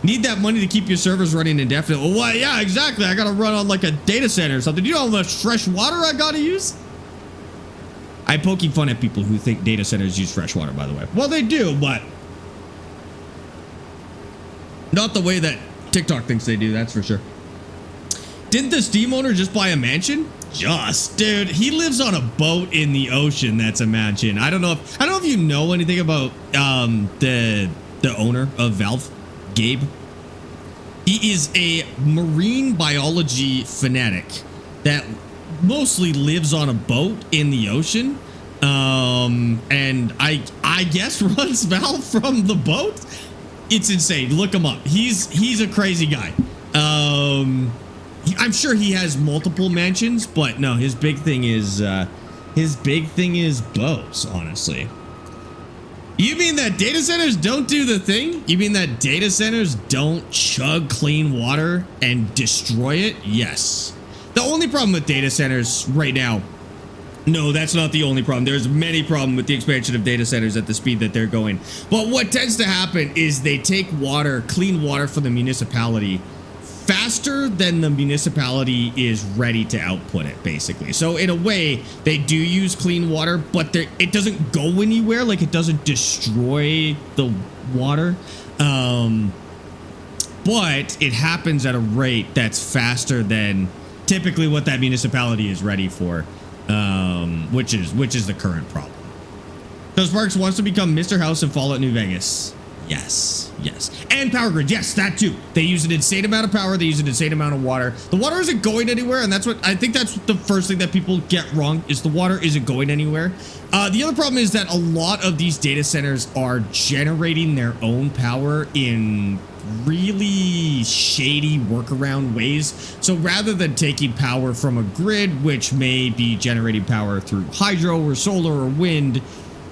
Need that money to keep your servers running indefinitely. Well, why? Yeah, exactly. I got to run on, like, a data center or something. Do you know how much fresh water I got to use? I'm poking fun at people who think data centers use fresh water, by the way. Well, they do, but not the way that TikTok thinks they do, that's for sure. Didn't the Steam owner just buy a mansion? Dude, he lives on a boat in the ocean. That's a mansion. I don't know if you know anything about the owner of Valve, Gabe. He is a marine biology fanatic that mostly lives on a boat in the ocean. And I guess runs Valve from the boat. It's insane. Look him up. He's a crazy guy. I'm sure he has multiple mansions, but no, his big thing is boats, honestly. You mean that data centers don't do the thing? You mean that data centers don't chug clean water and destroy it? Yes. The only problem with data centers right now, no, that's not the only problem. There's many problems with the expansion of data centers at the speed that they're going. But what tends to happen is they take water, clean water from the municipality faster than the municipality is ready to output it, basically. So in a way, they do use clean water, but it doesn't go anywhere. Like, it doesn't destroy the water. But it happens at a rate that's faster than typically what that municipality is ready for, which is the current problem. So Sparx wants to become Mr. House in Fallout New Vegas. Yes. And power grid. Yes, that too. They use an insane amount of power. They use an insane amount of water. The water isn't going anywhere, and that's the first thing that people get wrong is the water isn't going anywhere. The other problem is that a lot of these data centers are generating their own power in really shady workaround ways. So rather than taking power from a grid, which may be generating power through hydro or solar or wind,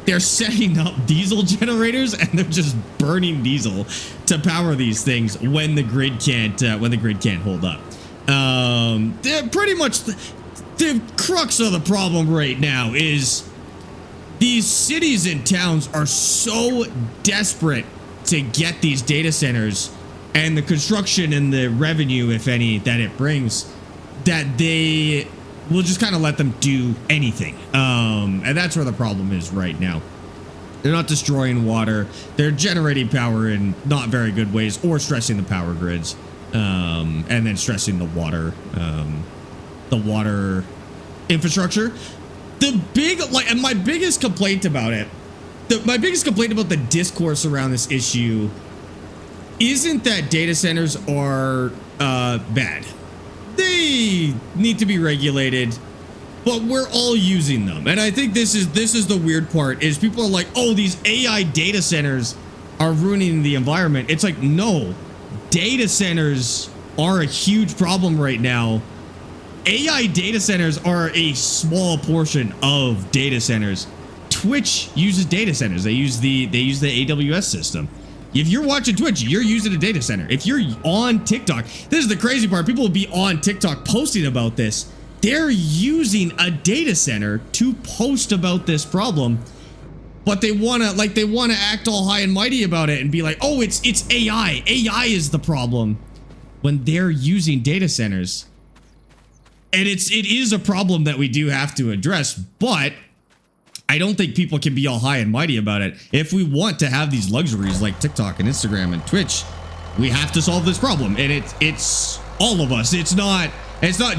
they're setting up diesel generators and they're just burning diesel to power these things when the grid can't hold up. They're pretty much the crux of the problem right now is these cities and towns are so desperate to get these data centers and the construction and the revenue, if any, that it brings, that they will just kind of let them do anything. And that's where the problem is right now. They're not destroying water. They're generating power in not very good ways or stressing the power grids, and then stressing the water infrastructure. And my biggest complaint about it, my biggest complaint about the discourse around this issue isn't that data centers are bad. They need to be regulated, but we're all using them. And I think this is the weird part is people are like, oh, these AI data centers are ruining the environment. It's like, no, data centers are a huge problem right now. AI data centers are a small portion of data centers. Twitch uses data centers. They use the AWS system. If you're watching Twitch, you're using a data center. If you're on TikTok, this is the crazy part. People will be on TikTok posting about this. They're using a data center to post about this problem, but they want to act all high and mighty about it and be like, oh, it's AI. AI is the problem when they're using data centers. And it is a problem that we do have to address, but I don't think people can be all high and mighty about it. If we want to have these luxuries like TikTok and Instagram and Twitch, we have to solve this problem. And it's all of us. It's not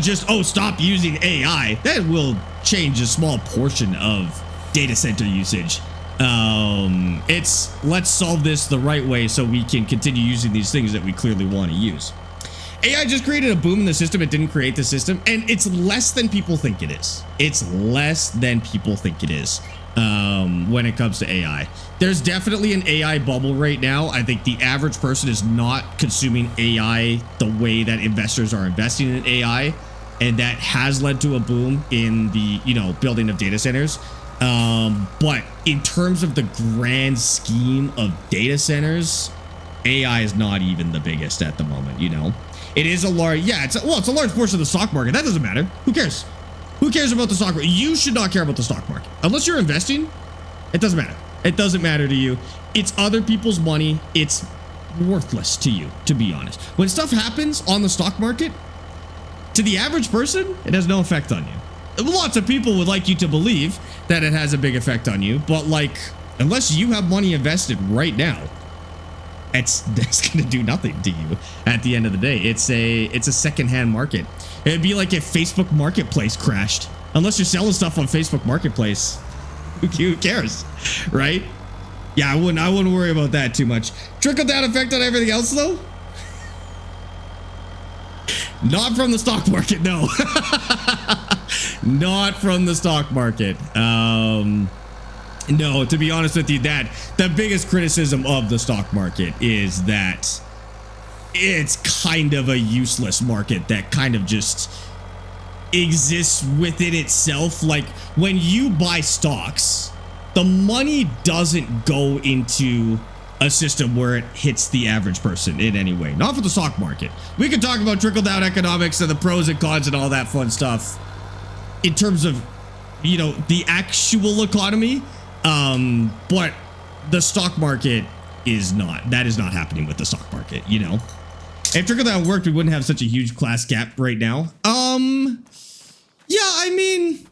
just, oh, stop using AI. That will change a small portion of data center usage. It's let's solve this the right way so we can continue using these things that we clearly want to use. AI just created a boom in the system. It didn't create the system, and it's less than people think it is. It's less than people think it is when it comes to AI. There's definitely an AI bubble right now. I think the average person is not consuming AI the way that investors are investing in AI, and that has led to a boom in the building of data centers. But in terms of the grand scheme of data centers, AI is not even the biggest at the moment. It is a large, it's a large portion of the stock market. That doesn't matter. Who cares? Who cares about the stock market? You should not care about the stock market. Unless you're investing, it doesn't matter. It doesn't matter to you. It's other people's money. It's worthless to you, to be honest. When stuff happens on the stock market, to the average person, it has no effect on you. Lots of people would like you to believe that it has a big effect on you, but unless you have money invested right now, that's going to do nothing to you at the end of the day. It's a secondhand market. It'd be like if Facebook Marketplace crashed. Unless you're selling stuff on Facebook Marketplace, who cares, right? Yeah, I wouldn't worry about that too much. Trickle down effect on everything else though? Not from the stock market, no. Not from the stock market. No, to be honest with you, the biggest criticism of the stock market is that it's kind of a useless market that kind of just exists within itself. Like when you buy stocks, the money doesn't go into a system where it hits the average person in any way. Not for the stock market. We can talk about trickle down economics and the pros and cons and all that fun stuff in terms of, you know, the actual economy. But the stock market is not. That is not happening with the stock market, you know. If trickle down worked, we wouldn't have such a huge class gap right now. Yeah, I mean,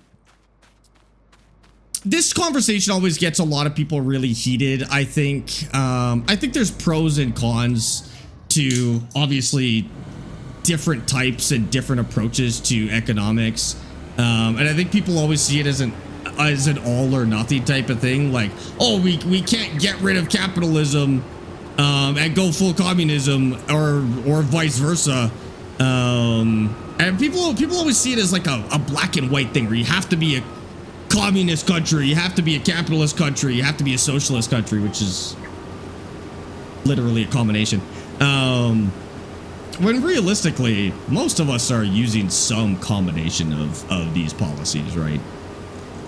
this conversation always gets a lot of people really heated. I think there's pros and cons to obviously different types and different approaches to economics. And I think people always see it as an all or nothing type of thing. Like, oh, we can't get rid of capitalism and go full communism or vice versa. And people always see it as like a black and white thing where you have to be a communist country, you have to be a capitalist country, you have to be a socialist country, which is literally a combination. When realistically, most of us are using some combination of these policies, right?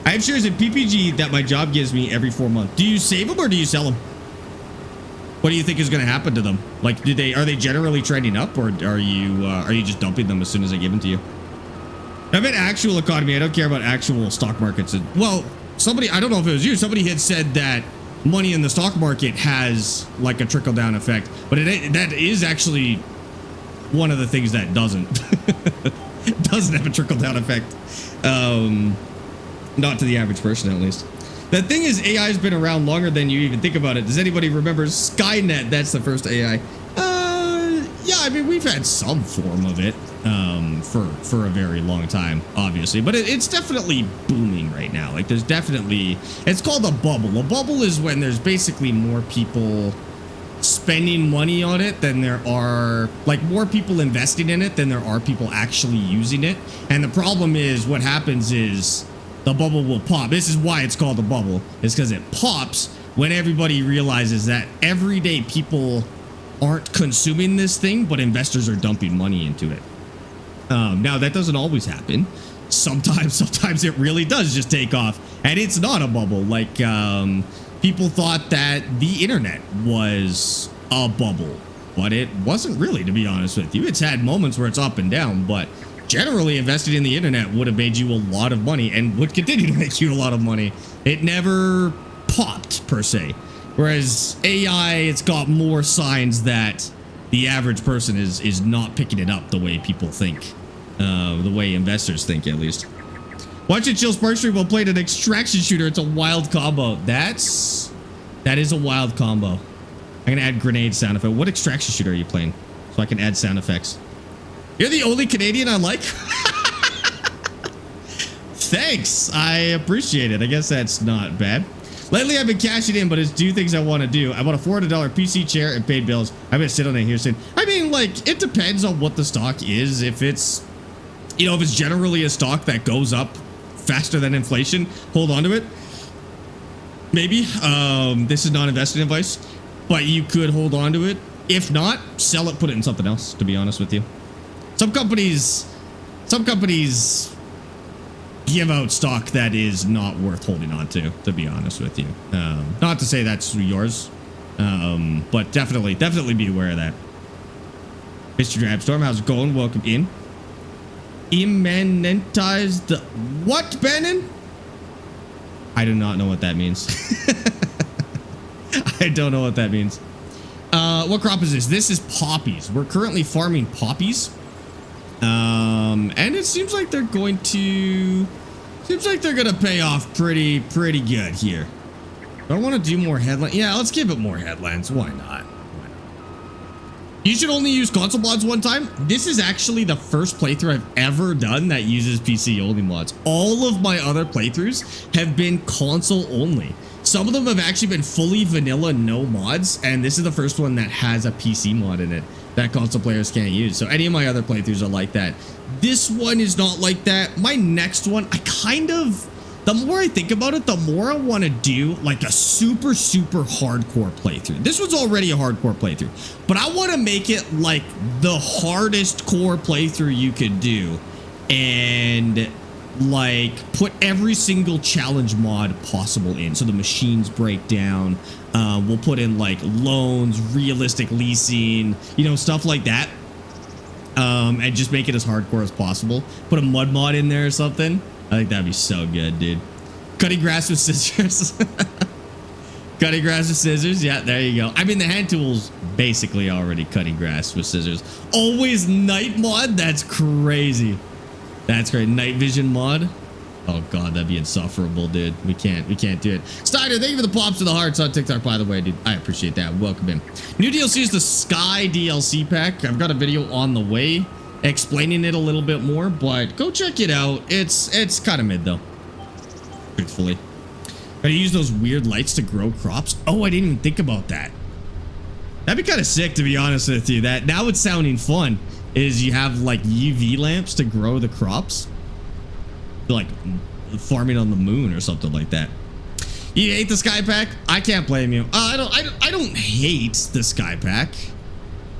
I have shares in PPG that my job gives me every 4 months. Do you save them or do you sell them? What do you think is going to happen to them? Like, are they generally trending up, or are you just dumping them as soon as I give them to you? I meant actual economy. I don't care about actual stock markets. Well, I don't know if it was you. Somebody had said that money in the stock market has like a trickle down effect, but that is actually one of the things that doesn't have a trickle down effect. Not to the average person, at least. The thing is, AI has been around longer than you even think about it. Does anybody remember Skynet? That's the first AI. Yeah, I mean, we've had some form of it for a very long time, obviously. But it's definitely booming right now. Like, there's definitely... It's called a bubble. A bubble is when there's basically more people spending money on it than there are... Like, more people investing in it than there are people actually using it. And the problem is, what happens is... The bubble will pop. This is why it's called a bubble. It's because it pops when everybody realizes that everyday people aren't consuming this thing, but investors are dumping money into it. Now, that doesn't always happen. Sometimes it really does just take off. And it's not a bubble. Like, people thought that the internet was a bubble, but it wasn't really, to be honest with you. It's had moments where it's up and down, but... Generally, investing in the internet would have made you a lot of money and would continue to make you a lot of money. It never popped, per se. Whereas AI, it's got more signs that the average person is not picking it up the way people think. The way investors think, at least. Watch it chill Sparx stream while playing an extraction shooter. It's a wild combo. That is a wild combo. I'm going to add grenade sound effect. What extraction shooter are you playing? So I can add sound effects. You're the only Canadian I like? Thanks. I appreciate it. I guess that's not bad. Lately, I've been cashing in, but it's do things I want to do. I bought a $400 PC chair and paid bills. I'm going to sit on it here soon. I mean, like, it depends on what the stock is. If it's, you know, if it's generally a stock that goes up faster than inflation, hold on to it. Maybe. This is not investing advice, but you could hold on to it. If not, sell it, put it in something else, to be honest with you. Some companies give out stock that is not worth holding on to be honest with you. Not to say that's yours, but definitely be aware of that. Mr. Drabstorm, how's it going? Welcome in. Immanentize the... What, Bannon? I do not know what that means. I don't know what that means. What crop is this? This is poppies. We're currently farming poppies. And it seems like they're going to pay off pretty good here. Do I want to do more headlines? Yeah, let's give it more headlines. Why not? You should only use console mods one time. This is actually the first playthrough I've ever done that uses PC only mods. All of my other playthroughs have been console only. Some of them have actually been fully vanilla, no mods, and this is the first one that has a PC mod in it that console players can't use. So any of my other playthroughs are like that. This one is not like that. My next one, the more I think about it, the more I want to do like a super hardcore playthrough. This one's already a hardcore playthrough, but I want to make it like the hardest core playthrough you could do and like put every single challenge mod possible in. So the machines break down. We'll put in like loans, realistic leasing, you know, stuff like that. And just make it as hardcore as possible. Put a mud mod in there or something. I think that'd be so good, dude. Cutting grass with scissors. Cutting grass with scissors. Yeah, there you go. I mean, the hand tool's basically already cutting grass with scissors. Always night mod. That's crazy. That's great. Night vision mod. Oh god, that'd be insufferable, dude. We can't do it. Steiner, thank you for the pops to the hearts on TikTok, by the way, dude. I appreciate that. Welcome in. New DLC is the Sky DLC pack. I've got a video on the way explaining it a little bit more, but go check it out. It's kind of mid though, truthfully. Gotta use those weird lights to grow crops. Oh, I didn't even think about that. That'd be kind of sick, to be honest with you. That now it's sounding fun is you have like UV lamps to grow the crops, like farming on the moon or something like that. You hate the sky pack? I can't blame you. I don't hate the sky pack.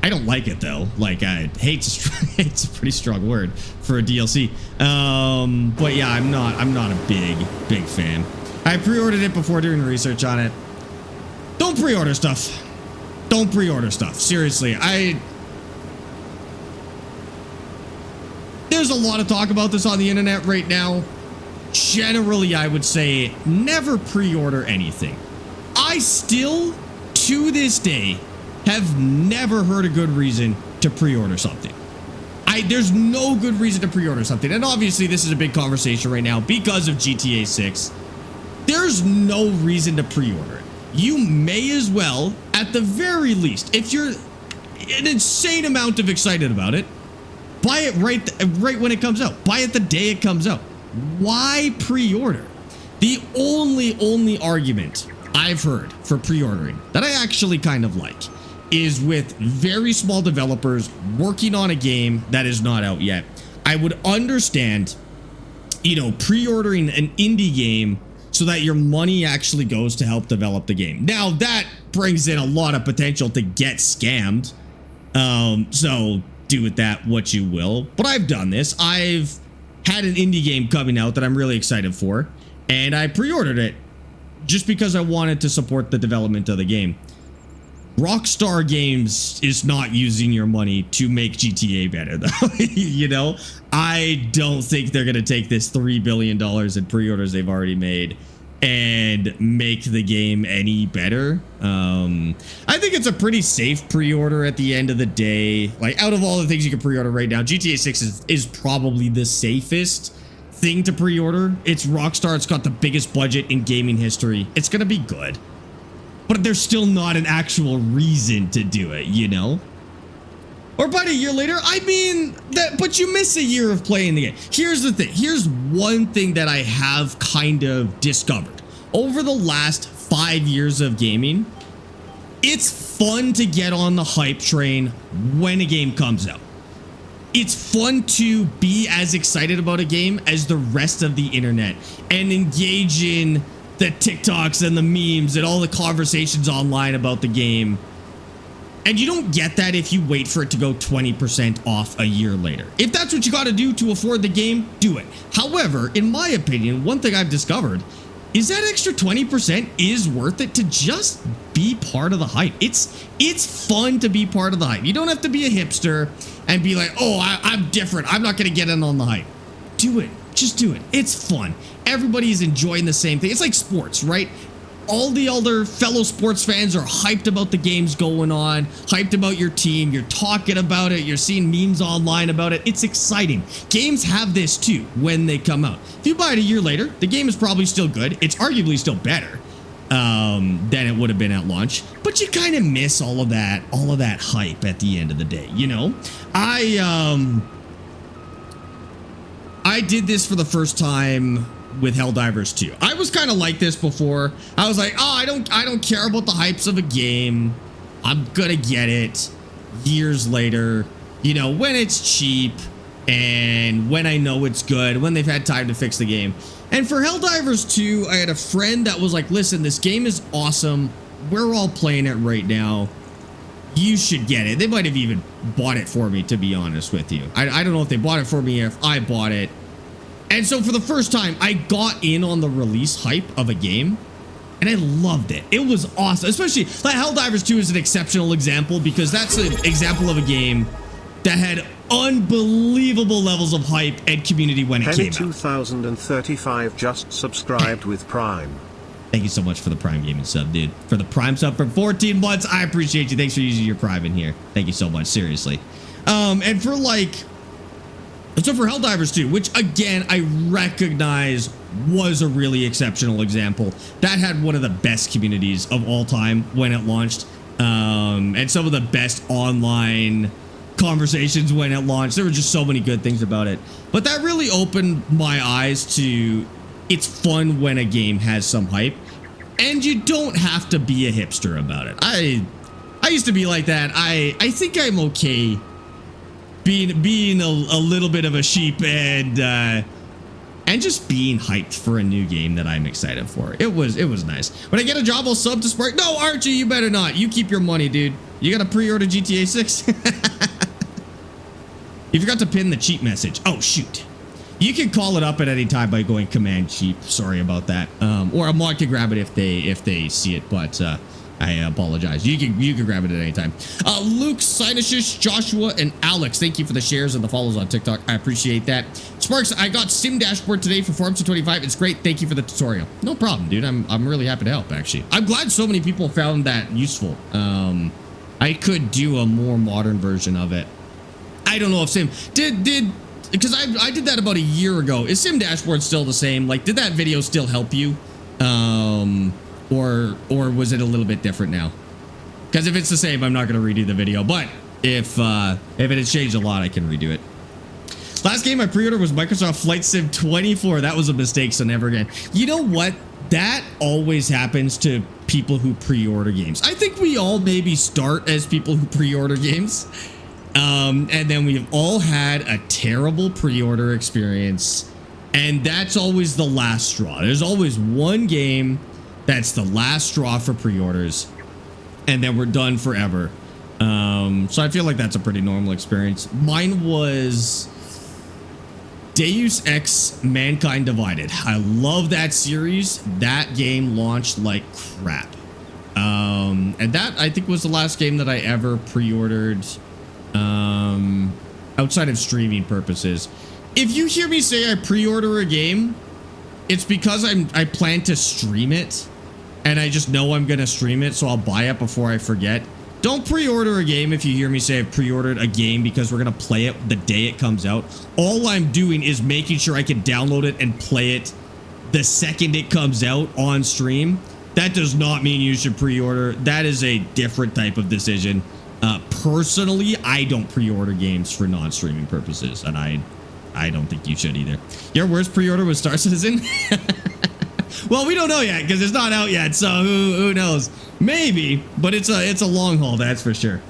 I don't like it though. Like, hate's a pretty strong word for a DLC. But yeah, I'm not a big fan. I pre-ordered it before doing research on it. Don't pre-order stuff. Don't pre-order stuff. Seriously, there's a lot of talk about this on the internet right now. Generally, I would say never pre-order anything. I still, to this day, have never heard a good reason to pre-order something. There's no good reason to pre-order something. And obviously this is a big conversation right now because of GTA 6. There's no reason to pre-order it. You may as well, at the very least, if you're an insane amount of excited about it, buy it right when it comes out. Buy it the day it comes out. Why pre-order? The only argument I've heard for pre-ordering that I actually kind of like is with very small developers working on a game that is not out yet. I would understand, you know, pre-ordering an indie game so that your money actually goes to help develop the game. Now that brings in a lot of potential to get scammed. So do with that what you will. But I've done this. I've had an indie game coming out that I'm really excited for, and I pre-ordered it just because I wanted to support the development of the game. Rockstar Games is not using your money to make GTA better, though. You know, I don't think they're going to take this $3 billion in pre-orders they've already made and make the game any better. I think it's a pretty safe pre-order at the end of the day. Like, out of all the things you can pre-order right now, GTA 6 is probably the safest thing to pre-order. It's Rockstar. It's got the biggest budget in gaming history. It's going to be good. But there's still not an actual reason to do it, you know? Or about a year later, I mean, but you miss a year of playing the game. Here's the thing. Here's one thing that I have kind of discovered. Over the last 5 years of gaming, it's fun to get on the hype train when a game comes out. It's fun to be as excited about a game as the rest of the internet and engage in the TikToks and the memes and all the conversations online about the game. And you don't get that if you wait for it to go 20% off a year later. If that's what you got to do to afford the game, do it. However, in my opinion, one thing I've discovered is that extra 20% is worth it to just be part of the hype. It's fun to be part of the hype. You don't have to be a hipster and be like, oh, I'm different. I'm not going to get in on the hype. Do it. Just do it. It's fun. Everybody's enjoying the same thing. It's like sports, right? All the other fellow sports fans are hyped about the games going on, hyped about your team. You're talking about it. You're seeing memes online about it. It's exciting. Games have this too when they come out. If you buy it a year later, the game is probably still good. It's arguably still better. than it would have been at launch. But you kind of miss all of that hype at the end of the day, you know? I did this for the first time with Helldivers 2. I was kind of like this before. I was like, oh, I don't care about the hypes of a game. I'm gonna get it years later, you know, when it's cheap and when I know it's good, when they've had time to fix the game. And for Helldivers 2, I had a friend that was like, listen, this game is awesome. We're all playing it right now. You should get it. They might have even bought it for me, to be honest with you. I don't know if they bought it for me or if I bought it. And so for the first time, I got in on the release hype of a game, and I loved it. It was awesome. Especially, like, Helldivers 2 is an exceptional example because that's an example of a game that had unbelievable levels of hype and community when it came out. 2035 just subscribed with Prime. Thank you so much for the Prime Gaming sub, dude. For the Prime sub for 14 months, I appreciate you. Thanks for using your Prime in here. Thank you so much, seriously. And for like, so for Helldivers 2, which again, I recognize was a really exceptional example. That had one of the best communities of all time when it launched. And some of the best online conversations when it launched. There were just so many good things about it. But that really opened my eyes to it's fun when a game has some hype, and you don't have to be a hipster about it. I used to be like that. I think I'm okay being a little bit of a sheep and just being hyped for a new game that I'm excited for. It was nice. When I get a job, I'll sub to Sparx. No, Archie, you better not. You keep your money, dude. You got to pre-order GTA 6. You forgot to pin the cheap message. Oh, shoot. You can call it up at any time by going command cheap. Sorry about that. Or a mod can grab it if they see it, but I apologize. You can grab it at any time. Luke, Sinushish, Joshua, and Alex, thank you for the shares and the follows on TikTok. I appreciate that. Sparx, I got Sim Dashboard today for Farm 25. It's great. Thank you for the tutorial. No problem, dude. I'm really happy to help, actually. I'm glad so many people found that useful. I could do a more modern version of it. I don't know if Sim did because I did that about a year ago. Is Sim Dashboard still the same? Like, did that video still help you? Or was it a little bit different now? Because if it's the same, I'm not going to redo the video. But if it has changed a lot, I can redo it. Last game I pre-ordered was Microsoft Flight Sim 24. That was a mistake, so never again. You know what? That always happens to people who pre-order games. I think we all maybe start as people who pre-order games. And then we've all had a terrible pre-order experience, and that's always the last straw. There's always one game that's the last straw for pre-orders, and then we're done forever. So I feel like that's a pretty normal experience. Mine was Deus Ex Mankind Divided. I love that series. That game launched like crap. And that, I think, was the last game that I ever pre-ordered outside of streaming purposes. If you hear me say I pre-order a game, it's because I plan to stream it, and I just know I'm gonna stream it, so I'll buy it before I forget. Don't pre-order a game if you hear me say I've pre-ordered a game because we're gonna play it the day it comes out. All I'm doing is making sure I can download it and play it the second it comes out on stream. That does not mean you should pre-order. That is a different type of decision. Personally, I don't pre-order games for non-streaming purposes, and I don't think you should either. Your worst pre-order was Star Citizen? Well, we don't know yet because it's not out yet, so who knows? Maybe, but it's a long haul, that's for sure.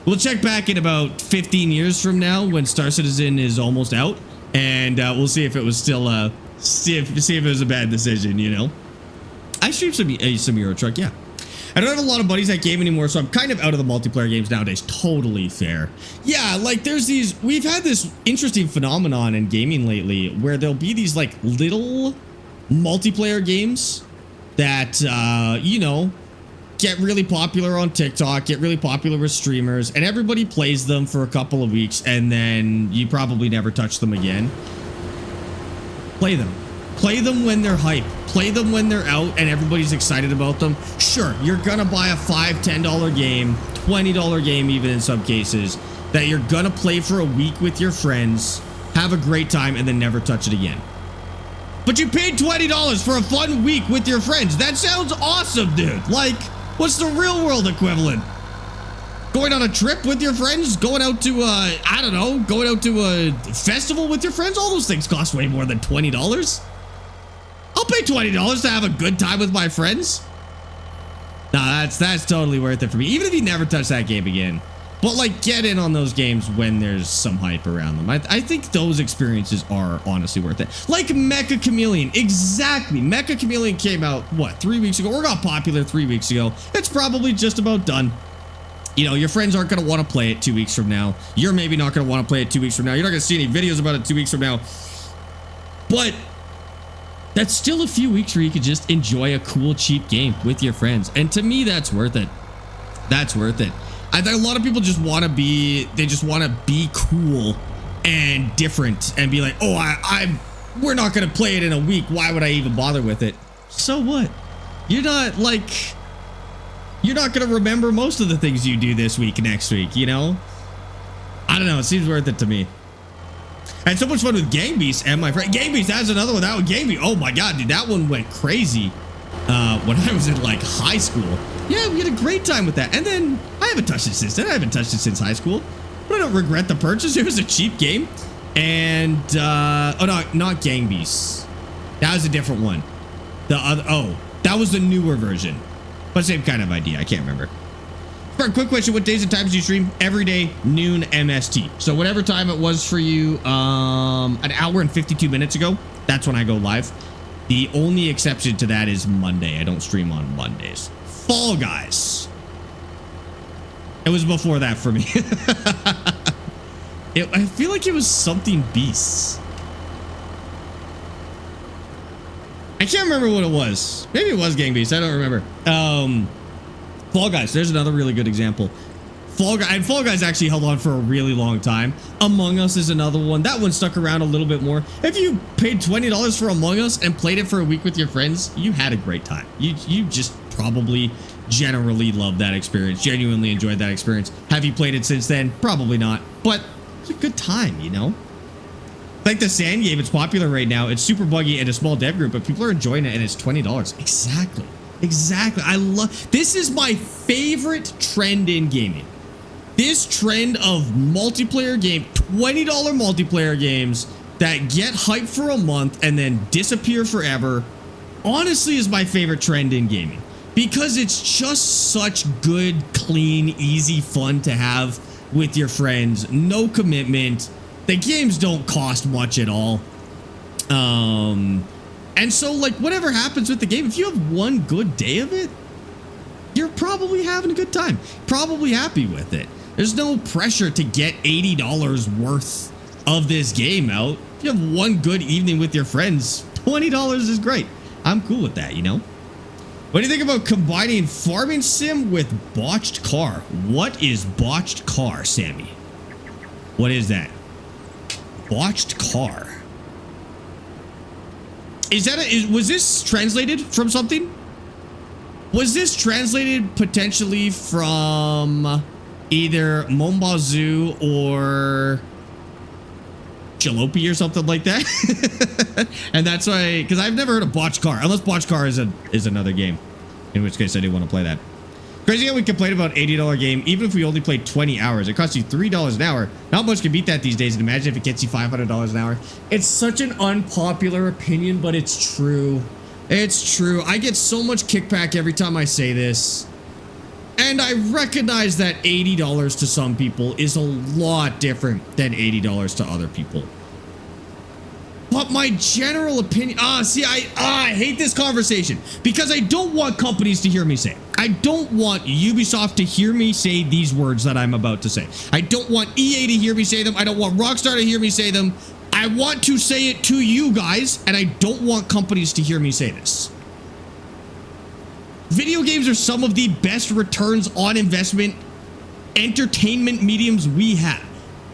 We'll check back in about 15 years from now when Star Citizen is almost out, and we'll see if it was still see if it was a bad decision, you know. I streamed some Euro Truck, yeah. I don't have a lot of buddies that game anymore, so I'm kind of out of the multiplayer games nowadays. Totally fair. Yeah, like we've had this interesting phenomenon in gaming lately where there'll be these like little multiplayer games that, you know, get really popular on TikTok, get really popular with streamers, and everybody plays them for a couple of weeks, and then you probably never touch them again. Play them. Play them when they're hype. Play them when they're out and everybody's excited about them. Sure, you're gonna buy a $5, $10 game, $20 game even in some cases, that you're gonna play for a week with your friends, have a great time, and then never touch it again. But you paid $20 for a fun week with your friends. That sounds awesome, dude. Like, what's the real world equivalent? Going on a trip with your friends? Going out to, I don't know, going out to a festival with your friends? All those things cost way more than $20. I'll pay $20 to have a good time with my friends. Nah, that's totally worth it for me. Even if you never touch that game again. But like, get in on those games when there's some hype around them. I think those experiences are honestly worth it. Like Mecha Chameleon, exactly. Mecha Chameleon came out, what, 3 weeks ago? Or got popular 3 weeks ago. It's probably just about done. You know, your friends aren't going to want to play it 2 weeks from now. You're maybe not going to want to play it 2 weeks from now. You're not going to see any videos about it 2 weeks from now. But that's still a few weeks where you could just enjoy a cool, cheap game with your friends. And to me, that's worth it. That's worth it. I think a lot of people just want to be, they just want to be cool and different and be like, oh, we're not going to play it in a week. Why would I even bother with it? So what? You're not going to remember most of the things you do this week, next week, you know? I don't know. It seems worth it to me. I had so much fun with Gang Beasts and my friend. Gang Beasts, that's another one. That one, Gang Beasts. Oh my God, dude, that one went crazy when I was in like high school. Yeah, we had a great time with that. And then I haven't touched it since then. I haven't touched it since high school. But I don't regret the purchase. It was a cheap game. And, oh no, not Gang Beasts. That was a different one. The other, oh, that was the newer version. But same kind of idea. I can't remember. For a quick question, what days and times do you stream? Every day, noon MST. So whatever time it was for you, an hour and 52 minutes ago, that's when I go live. The only exception to that is Monday. I don't stream on Mondays. Fall Guys. It was before that for me. I feel like it was something Beasts. I can't remember what it was. Maybe it was Gang Beasts. I don't remember. Fall Guys. There's another really good example. Fall Guys actually held on for a really long time. Among Us is another one. That one stuck around a little bit more. If you paid $20 for Among Us and played it for a week with your friends, you had a great time. You just probably generally loved that experience. Genuinely enjoyed that experience. Have you played it since then? Probably not. But it's a good time, you know? Like the Sand game, it's popular right now. It's super buggy and a small dev group, but people are enjoying it and it's $20. Exactly. Exactly. I love, this is my favorite trend in gaming. This trend of multiplayer game, $20 multiplayer games that get hyped for a month and then disappear forever, honestly is my favorite trend in gaming. Because it's just such good, clean, easy fun to have with your friends. No commitment. The games don't cost much at all. And so, like, whatever happens with the game, if you have one good day of it, you're probably having a good time. Probably happy with it. There's no pressure to get $80 worth of this game out. If you have one good evening with your friends, $20 is great. I'm cool with that, you know? What do you think about combining farming sim with botched car? What is botched car, Sammy? What is that? Botched car. Is that was this translated from something? Was this translated potentially from either Mombazu or Jalopy or something like that? And that's why, because I've never heard of botched car, unless botched car is another game, in which case I do want to play that. Crazy how we complain about $80 game, even if we only played 20 hours. It costs you $3 an hour. Not much can beat that these days, and imagine if it gets you $500 an hour. It's such an unpopular opinion, but it's true. It's true. I get so much kickback every time I say this. And I recognize that $80 to some people is a lot different than $80 to other people. But my general opinion, I hate this conversation because I don't want companies to hear me say it. I don't want Ubisoft to hear me say these words that I'm about to say. I don't want EA to hear me say them. I don't want Rockstar to hear me say them. I want to say it to you guys, and I don't want companies to hear me say this. Video games are some of the best returns on investment entertainment mediums we have.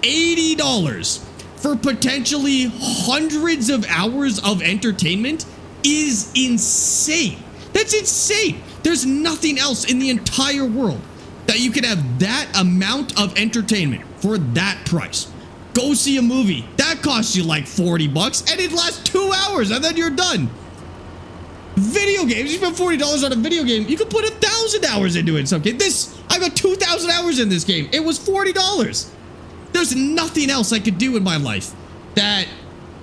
$80 for potentially hundreds of hours of entertainment is insane. That's insane. There's nothing else in the entire world that you could have that amount of entertainment for that price. Go see a movie. That costs you like 40 bucks and it lasts 2 hours and then you're done. Video games, you spend $40 on a video game, you could put 1,000 hours into it in some case. I got 2,000 hours in this game. It was $40. There's nothing else I could do in my life that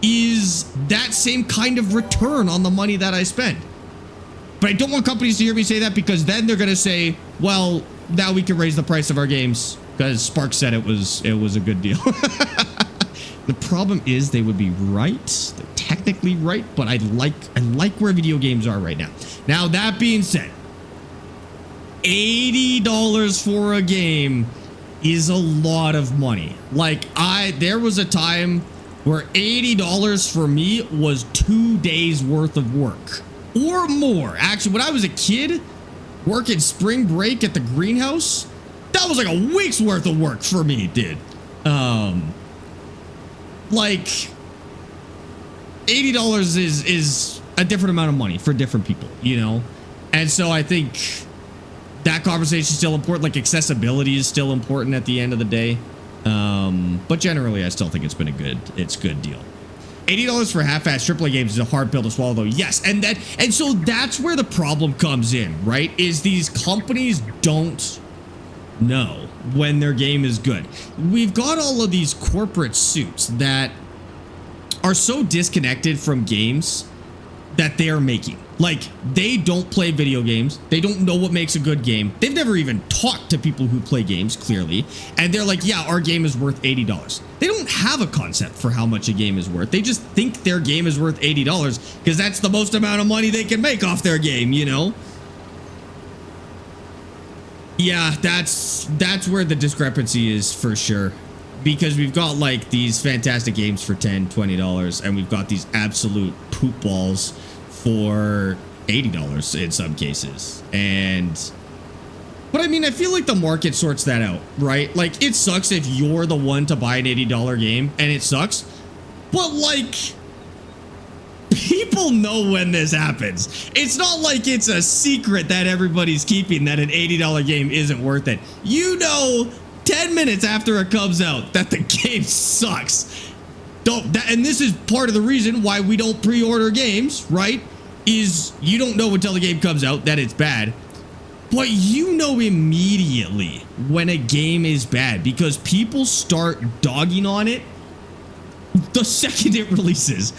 is that same kind of return on the money that I spend. But I don't want companies to hear me say that, because then they're going to say, well, now we can raise the price of our games because Sparx said it was a good deal. The problem is they would be right. They're technically right, but I like where video games are right now. Now, that being said, $80 for a game is a lot of money. Like, there was a time where $80 for me was 2 days worth of work or more. Actually, when I was a kid working spring break at the greenhouse, that was like a week's worth of work for me, dude. Like, $80 is a different amount of money for different people, you know? And so I think that conversation is still important. Like, accessibility is still important at the end of the day. But generally, I still think it's been a good deal. $80 for half-assed AAA games is a hard pill to swallow, though. Yes, and so that's where the problem comes in, right? Is these companies don't know when their game is good. We've got all of these corporate suits that are so disconnected from games that they are making. Like, they don't play video games. They don't know what makes a good game. They've never even talked to people who play games, clearly. And they're like, yeah, our game is worth $80. They don't have a concept for how much a game is worth. They just think their game is worth $80 because that's the most amount of money they can make off their game, you know? Yeah, that's where the discrepancy is for sure. Because we've got like these fantastic games for $10, $20, and we've got these absolute poop balls for $80 in some cases. But I mean, I feel like the market sorts that out, right? Like, it sucks if you're the one to buy an $80 game, and it sucks. But like, people know when this happens. It's not like it's a secret that everybody's keeping that an $80 game isn't worth it. You know, 10 minutes after it comes out that the game sucks. And this is part of the reason why we don't pre-order games, right? Is you don't know until the game comes out that it's bad. But you know immediately when a game is bad because people start dogging on it the second it releases.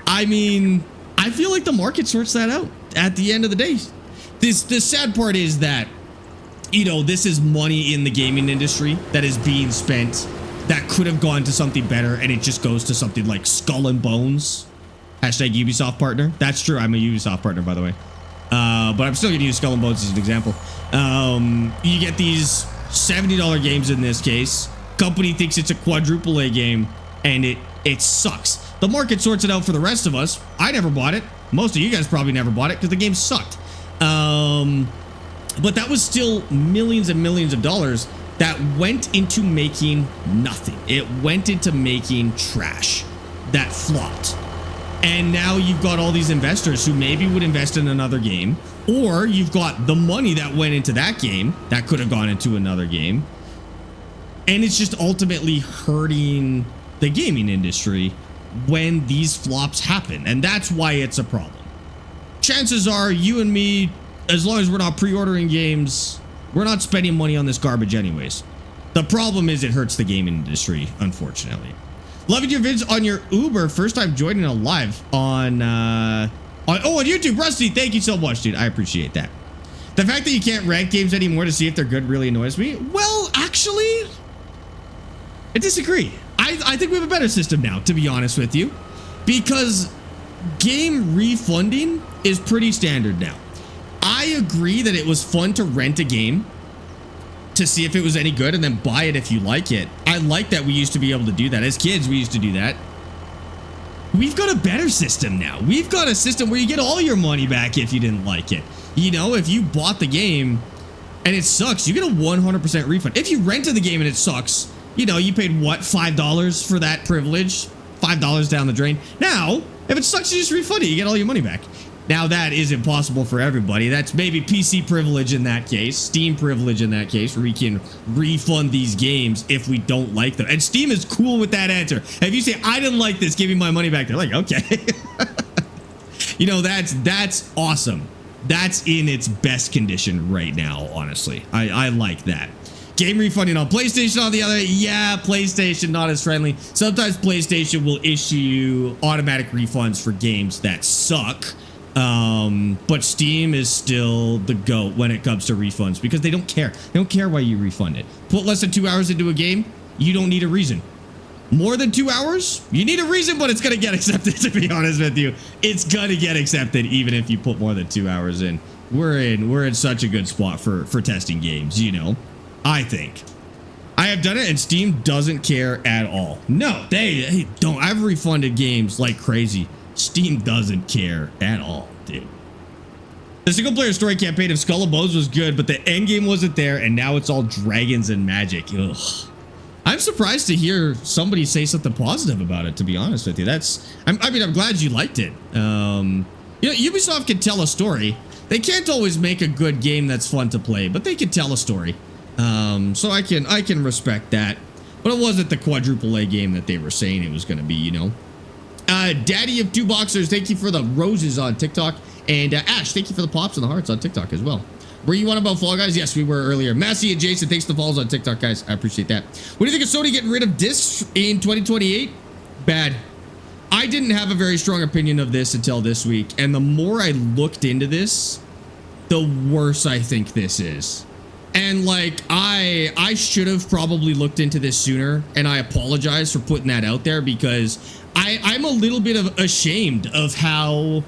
I mean, I feel like the market sorts that out at the end of the day. The sad part is that, you know, this is money in the gaming industry that is being spent that could have gone to something better, and it just goes to something like Skull and Bones. Hashtag Ubisoft partner. That's true. I'm a Ubisoft partner, by the way. But I'm still going to use Skull and Bones as an example. You get these $70 games in this case. Company thinks it's a quadruple A game, and it sucks. The market sorts it out for the rest of us. I never bought it. Most of you guys probably never bought it because the game sucked. But that was still millions and millions of dollars that went into making nothing. It went into making trash that flopped. And now you've got all these investors who maybe would invest in another game, or you've got the money that went into that game that could have gone into another game. And it's just ultimately hurting the gaming industry when these flops happen. And that's why it's a problem. Chances are you and me, as long as we're not pre-ordering games, we're not spending money on this garbage anyways. The problem is it hurts the gaming industry, unfortunately. Loving your vids on your Uber. First time joining a live on YouTube. Rusty, thank you so much, dude. I appreciate that. The fact that you can't rank games anymore to see if they're good really annoys me. Well, actually, I disagree. I think we have a better system now, to be honest with you, because game refunding is pretty standard now. I agree that it was fun to rent a game to see if it was any good and then buy it if you like it. I like that we used to be able to do that. As kids, we used to do that. We've got a better system now. We've got a system where you get all your money back if you didn't like it. You know, if you bought the game and it sucks, you get a 100% refund. If you rented the game and it sucks, you know, you paid what, $5 for that privilege? $5 down the drain. Now, if it sucks, you just refund it. You get all your money back. Now that is impossible for everybody. That's maybe PC privilege in that case, Steam privilege in that case, where we can refund these games if we don't like them. And Steam is cool with that answer. If you say, I didn't like this, give me my money back, they're like, okay. You know, that's awesome. That's in its best condition right now, honestly. I like that. Game refunding on PlayStation on the other, yeah, PlayStation not as friendly. Sometimes PlayStation will issue automatic refunds for games that suck. But Steam is still the GOAT when it comes to refunds because they don't care. They don't care why you refund it. Put less than 2 hours into a game, you don't need a reason. More than 2 hours, you need a reason, but it's gonna get accepted, to be honest with you. It's gonna get accepted even if you put more than 2 hours in. We're in such a good spot for testing games, you know. I think. I have done it and Steam doesn't care at all. No, they don't. I've refunded games like crazy. Steam doesn't care at all, dude. The single player story campaign of Skull and Bones was good, but the end game wasn't there, and now it's all dragons and magic. Ugh. I'm surprised to hear somebody say something positive about it, to be honest with you. I mean, I'm glad you liked it. You know, Ubisoft can tell a story. They can't always make a good game that's fun to play, but they can tell a story. So I can respect that. But it wasn't the quadruple A game that they were saying it was going to be, you know. Daddy of Two Boxers, thank you for the roses on TikTok. And Ash, thank you for the pops and the hearts on TikTok as well. Were you on about Fall Guys? Yes, we were earlier. Massey and Jason, thanks for the follows on TikTok, guys. I appreciate that. What do you think of Sony getting rid of discs in 2028? Bad. I didn't have a very strong opinion of this until this week. And the more I looked into this, the worse I think this is. And like, I should have probably looked into this sooner. And I apologize for putting that out there because I'm a little bit ashamed of how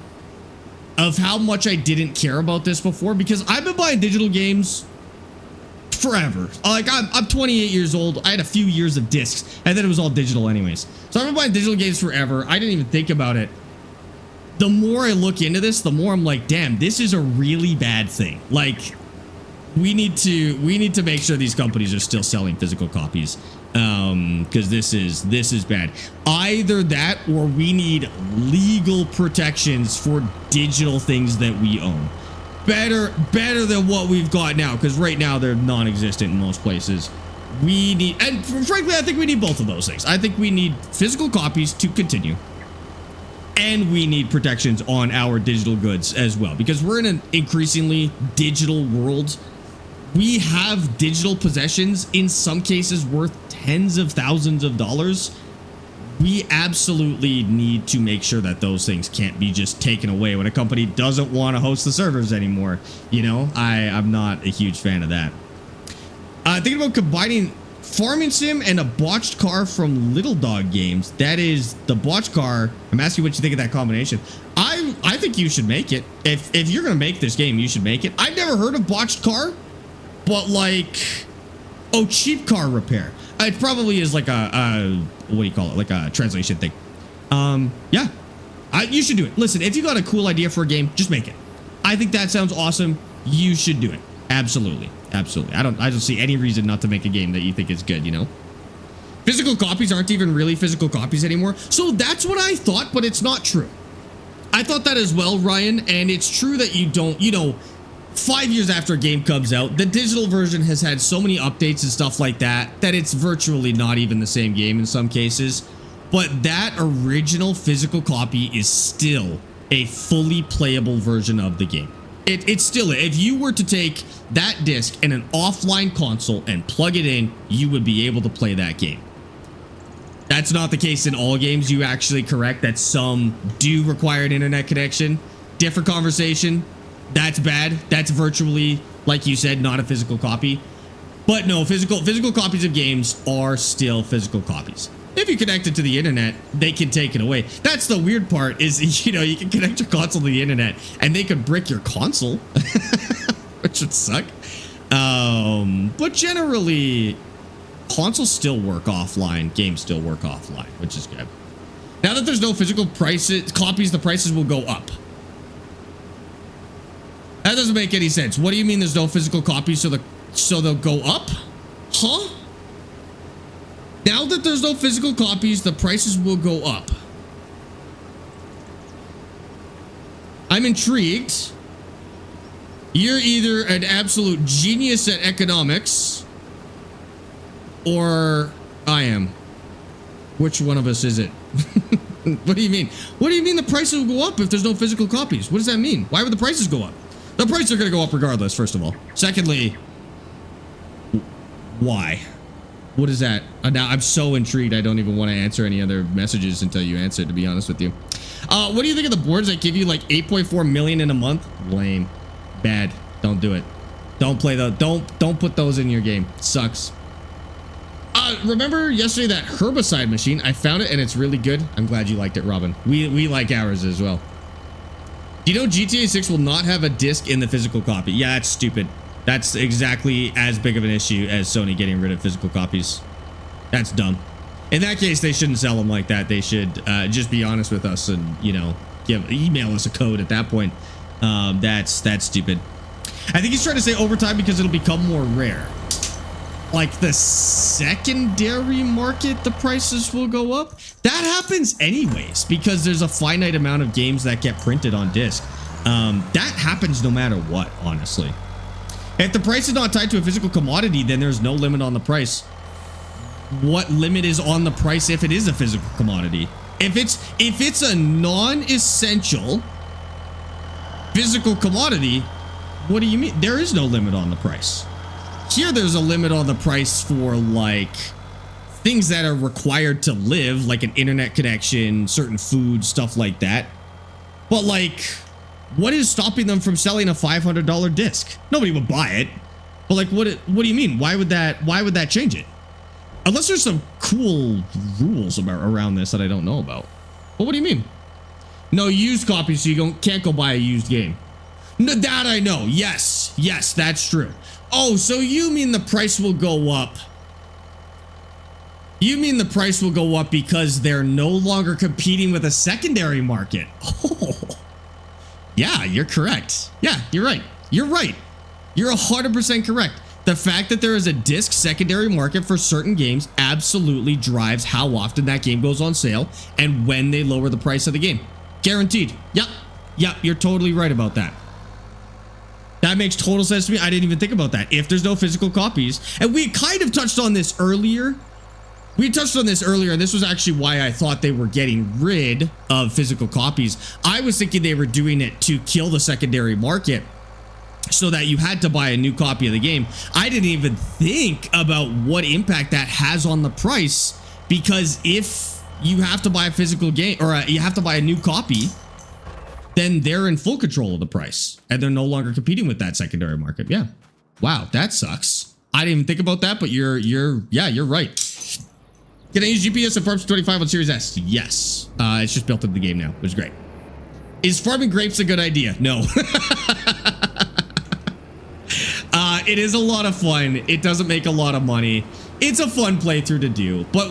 much I didn't care about this before, because I've been buying digital games forever. Like I'm 28 years old. I had a few years of discs and then it was all digital anyways. So I've been buying digital games forever. I didn't even think about it. The more I look into this, the more I'm like, damn, this is a really bad thing. Like we need to make sure these companies are still selling physical copies. Because this is bad. Either that or we need legal protections for digital things that we own. Better than what we've got now, because right now they're non-existent in most places. We need, and frankly, I think we need both of those things. I think we need physical copies to continue, and we need protections on our digital goods as well, because we're in an increasingly digital world. We have digital possessions, in some cases worth tens of thousands of dollars. We absolutely need to make sure that those things can't be just taken away when a company doesn't want to host the servers anymore. You know, I'm not a huge fan of that. Thinking about combining Farming Sim and a botched car from Little Dog Games. That is the botched car. I'm asking what you think of that combination. I think you should make it. If you're going to make this game, you should make it. I've never heard of botched car. But like, oh, cheap car repair. It probably is like a what do you call it? Like a translation thing. Yeah, you should do it. Listen, if you got a cool idea for a game, just make it. I think that sounds awesome. You should do it. Absolutely, absolutely. I don't see any reason not to make a game that you think is good. You know, physical copies aren't even really physical copies anymore. So that's what I thought, but it's not true. I thought that as well, Ryan, and it's true that you don't. You know. 5 years after a game comes out, the digital version has had so many updates and stuff like that it's virtually not even the same game in some cases. But that original physical copy is still a fully playable version of the game. It's still, if you were to take that disc and an offline console and plug it in, you would be able to play that game. That's not the case in all games. You actually correct that some do require an internet connection. Different conversation. That's bad. That's virtually, like you said, not a physical copy. But no, physical copies of games are still physical copies. If you connect it to the internet, they can take it away. That's the weird part is, you know, you can connect your console to the internet and they could brick your console, which would suck. But generally, consoles still work offline. Games still work offline, which is good. Now that there's no physical copies, the prices will go up. That doesn't make any sense. What do you mean there's no physical copies, so they'll go up? Huh? Now that there's no physical copies, the prices will go up. I'm intrigued. You're either an absolute genius at economics, or I am. Which one of us is it? What do you mean? What do you mean the prices will go up if there's no physical copies? What does that mean? Why would the prices go up? The prices are going to go up regardless, first of all. Secondly, why? What is that? Now, I'm so intrigued, I don't even want to answer any other messages until you answer, to be honest with you. What do you think of the boards that give you like 8.4 million in a month? Lame. Bad. Don't do it. Don't play those. Don't put those in your game. Sucks. Remember yesterday that herbicide machine? I found it and it's really good. I'm glad you liked it, Robin. We like ours as well. Do you know GTA 6 will not have a disc in the physical copy? Yeah, that's stupid. That's exactly as big of an issue as Sony getting rid of physical copies. That's dumb. In that case, they shouldn't sell them like that. They should just be honest with us and, you know, email us a code at that point. That's stupid. I think he's trying to say overtime because it'll become more rare. Like the secondary market, the prices will go up. That happens anyways because there's a finite amount of games that get printed on disc. That happens no matter what, honestly. If the price is not tied to a physical commodity, then there's no limit on the price. What limit is on the price if it is a physical commodity? If it's a non-essential physical commodity, what do you mean? There is no limit on the price. Here, there's a limit on the price for like things that are required to live, like an internet connection, certain food, stuff like that. But like, what is stopping them from selling a $500 disc? Nobody would buy it. But like, what do you mean? Why would that change it? Unless there's some cool rules around this that I don't know about. But what do you mean? No used copies, so you can't go buy a used game. No, that I know. Yes, that's true. Oh, so you mean the price will go up? You mean the price will go up because they're no longer competing with a secondary market? Oh, yeah, you're correct. Yeah, you're right. You're right. You're 100% correct. The fact that there is a disc secondary market for certain games absolutely drives how often that game goes on sale and when they lower the price of the game. Guaranteed. Yep, you're totally right about that. That makes total sense to me. I didn't even think about that. If there's no physical copies, and we kind of touched on this earlier. And this was actually why I thought they were getting rid of physical copies. I was thinking they were doing it to kill the secondary market so that you had to buy a new copy of the game. I didn't even think about what impact that has on the price, because if you have to buy a physical game or you have to buy a new copy, then they're in full control of the price and they're no longer competing with that secondary market. Yeah. Wow, that sucks. I didn't even think about that, but you're right. Can I use GPS at Farms 25 on Series S? Yes. It's just built into the game now, which is great. Is farming grapes a good idea? No. It is a lot of fun. It doesn't make a lot of money. It's a fun playthrough to do, but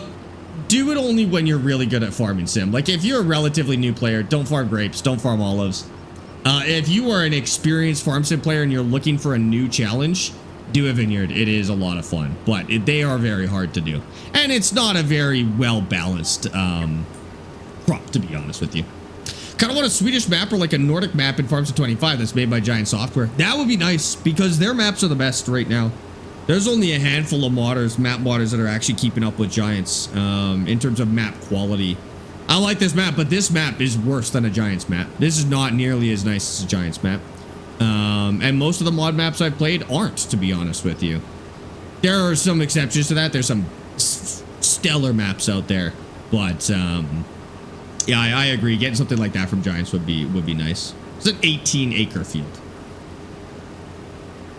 do it only when you're really good at farming sim. Like if you're a relatively new player, don't farm grapes, don't farm olives. If you are an experienced farm sim player and you're looking for a new challenge, do a vineyard. It is a lot of fun, but they are very hard to do. And it's not a very well-balanced crop, to be honest with you. Kind of want a Swedish map or like a Nordic map in Farms 25 that's made by Giant Software. That would be nice because their maps are the best right now. There's only a handful of map modders that are actually keeping up with Giants in terms of map quality. I like this map, but this map is worse than a Giants map. This is not nearly as nice as a Giants map. And most of the mod maps I've played aren't, to be honest with you. There are some exceptions to that. There's some stellar maps out there, but yeah, I agree. Getting something like that from Giants would be nice. It's an 18-acre field.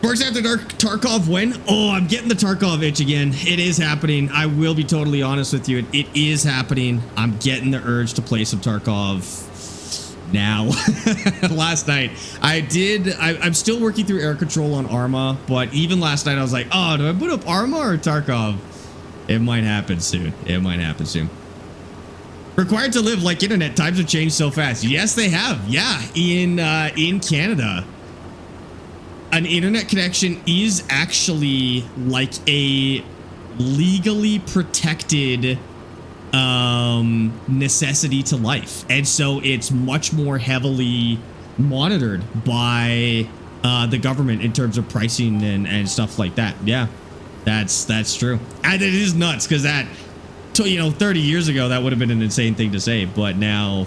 Sparx after Dark Tarkov when? Oh, I'm getting the Tarkov itch again. It is happening. I will be totally honest with you. It is happening. I'm getting the urge to play some Tarkov now. Last night I'm still working through air control on Arma, but even last night I was like, oh, do I boot up Arma or Tarkov? It might happen soon. It might happen soon. Required to live like internet. Times have changed so fast. Yes, they have. Yeah, in Canada, an internet connection is actually like a legally protected necessity to life, and so it's much more heavily monitored by the government in terms of pricing and stuff like that. Yeah, that's true. And it is nuts because that, 30 years ago, that would have been an insane thing to say. But now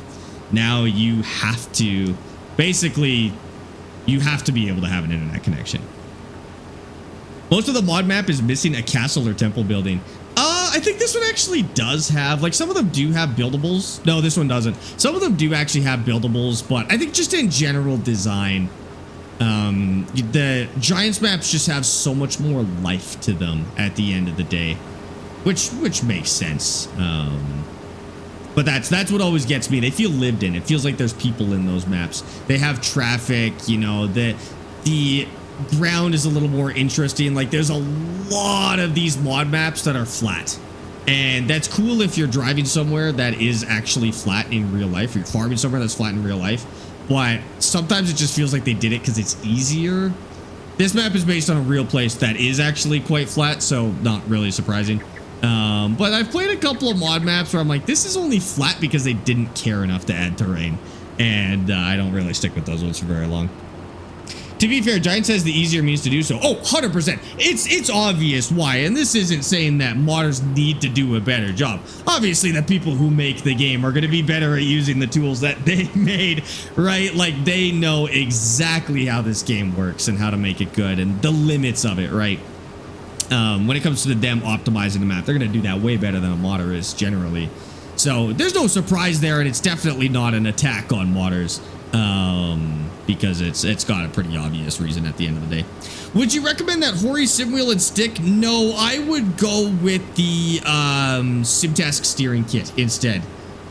you have to, basically, you have to be able to have an internet connection. Most of the mod map is missing a castle or temple building. I think this one actually does have, like, some of them do have buildables. No, this one doesn't. Some of them do actually have buildables, but I think just in general design, the Giants maps just have so much more life to them at the end of the day, which makes sense. But that's what always gets me. They feel lived in. It feels like there's people in those maps. They have traffic, the ground is a little more interesting. Like, there's a lot of these mod maps that are flat, and that's cool if you're driving somewhere that is actually flat in real life, or you're farming somewhere that's flat in real life. But sometimes it just feels like they did it because it's easier. This map is based on a real place that is actually quite flat, so not really surprising. But I've played a couple of mod maps where I'm like, this is only flat because they didn't care enough to add terrain, and I don't really stick with those ones for very long. To be fair, Giant says the easier means to do so. Oh, 100%. It's obvious why. And this isn't saying that modders need to do a better job. Obviously, the people who make the game are going to be better at using the tools that they made, right? Like, they know exactly how this game works and how to make it good and the limits of it, right? When it comes to them optimizing the map, they're going to do that way better than a modder is generally. So there's no surprise there, and it's definitely not an attack on modders. Because it's got a pretty obvious reason at the end of the day. Would you recommend that Hori sim wheel and stick? No, I would go with the Simtask steering kit instead.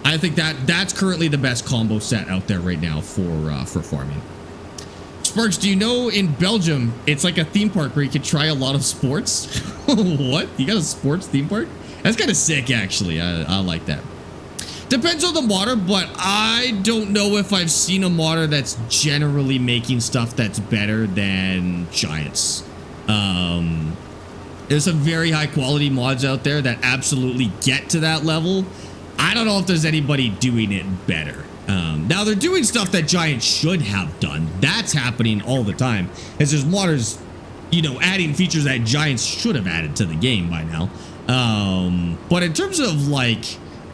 I think that's currently the best combo set out there right now for farming. Sparx, do you know in Belgium it's like a theme park where you can try a lot of sports? What? You got a sports theme park? That's kind of sick, actually. I like that. Depends on the modder, but I don't know if I've seen a modder that's generally making stuff that's better than Giants. There's some very high quality mods out there that absolutely get to that level. I don't know if there's anybody doing it better. Now they're doing stuff that Giants should have done. That's happening all the time. As there's modders, adding features that Giants should have added to the game by now. But in terms of like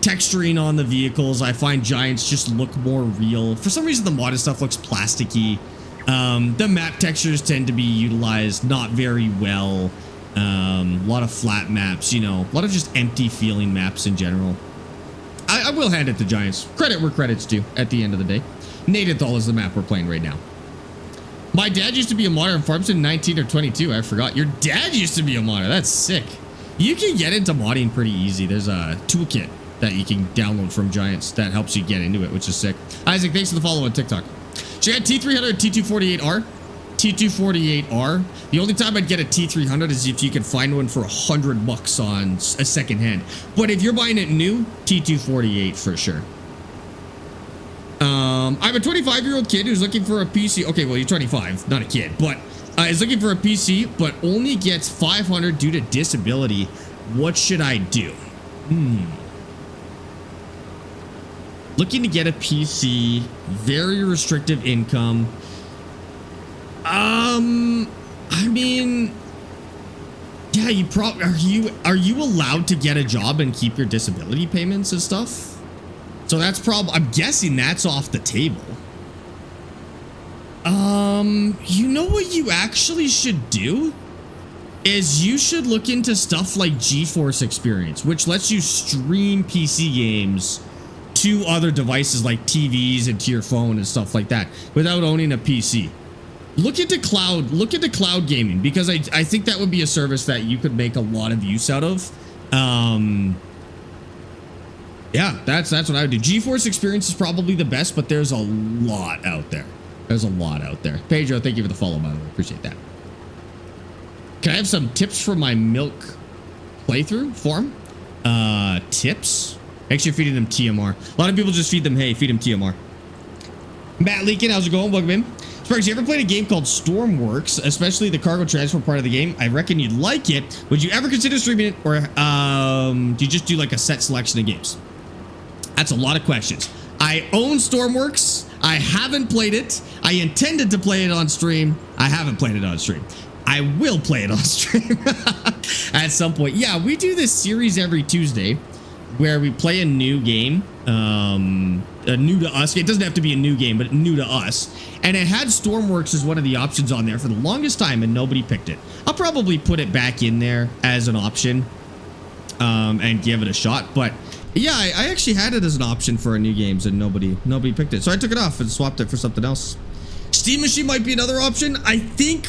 texturing on the vehicles, I find Giants just look more real. For some reason, the modded stuff looks plasticky. The map textures tend to be utilized not very well. A lot of flat maps, a lot of just empty feeling maps in general. I will hand it to Giants. Credit where credit's due at the end of the day. Nadenthal is the map we're playing right now. My dad used to be a modder in Farmson 19 or 22. I forgot. Your dad used to be a modder. That's sick. You can get into modding pretty easy. There's a toolkit that you can download from Giants that helps you get into it, which is sick. Isaac, thanks for the follow on TikTok. So I got T300, T248R. T248R. The only time I'd get a T300 is if you could find one for $100 on a second hand. But if you're buying it new, T248 for sure. I'm a 25-year-old kid who's looking for a PC. Okay, well, you're 25, not a kid, but is looking for a PC, but only gets 500 due to disability. What should I do? Looking to get a PC, very restrictive income. I mean, yeah, are you allowed to get a job and keep your disability payments and stuff? So that's I'm guessing that's off the table. You know what you actually should do is you should look into stuff like GeForce Experience, which lets you stream PC games to other devices like TVs and to your phone and stuff like that without owning a PC. Look into cloud gaming, because I think that would be a service that you could make a lot of use out of. Yeah, that's what I would do. GeForce Experience is probably the best, but there's a lot out there. Pedro, thank you for the follow, by the way. Appreciate that. Can I have some tips for my milk playthrough form? Tips? Make sure you're feeding them TMR. A lot of people just feed them, hey, feed them TMR. Matt Leakin, how's it going? Welcome in. Sparx, you ever played a game called Stormworks, especially the cargo transfer part of the game? I reckon you'd like it. Would you ever consider streaming it, or do you just do like a set selection of games? That's a lot of questions. I own Stormworks. I haven't played it. I intended to play it on stream. I haven't played it on stream. I will play it on stream at some point. Yeah, we do this series every Tuesday where we play a new game, new to us. It doesn't have to be a new game, but new to us. And it had Stormworks as one of the options on there for the longest time, and nobody picked it. I'll probably put it back in there as an option and give it a shot. But yeah, I actually had it as an option for our new games, and nobody picked it. So I took it off and swapped it for something else. Steam Machine might be another option. I think,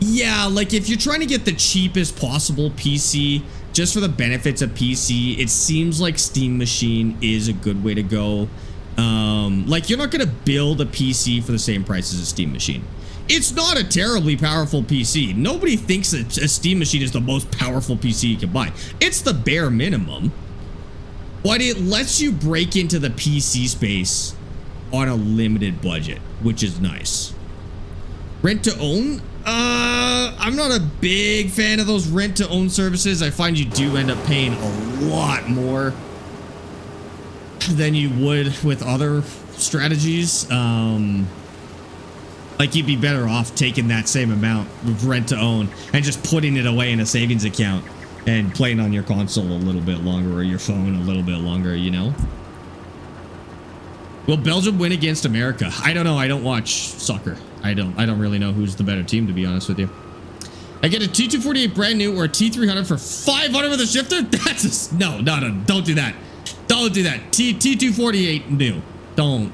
yeah, like if you're trying to get the cheapest possible PC, just for the benefits of PC, it seems like Steam Machine is a good way to go. Like you're not going to build a PC for the same price as a Steam Machine. It's not a terribly powerful PC. Nobody thinks that a Steam Machine is the most powerful PC you can buy. It's the bare minimum, but it lets you break into the PC space on a limited budget, which is nice. Rent to own? I'm not a big fan of those rent to own services. I find you do end up paying a lot more than you would with other strategies. Like you'd be better off taking that same amount of rent to own and just putting it away in a savings account and playing on your console a little bit longer or your phone a little bit longer, you know? Will Belgium win against America? I don't know. I don't watch soccer. I don't really know who's the better team, to be honest with you. I get a T248 brand new or a T300 for 500 with a shifter? That's a, no, don't do that. Don't do that. T248 new. Don't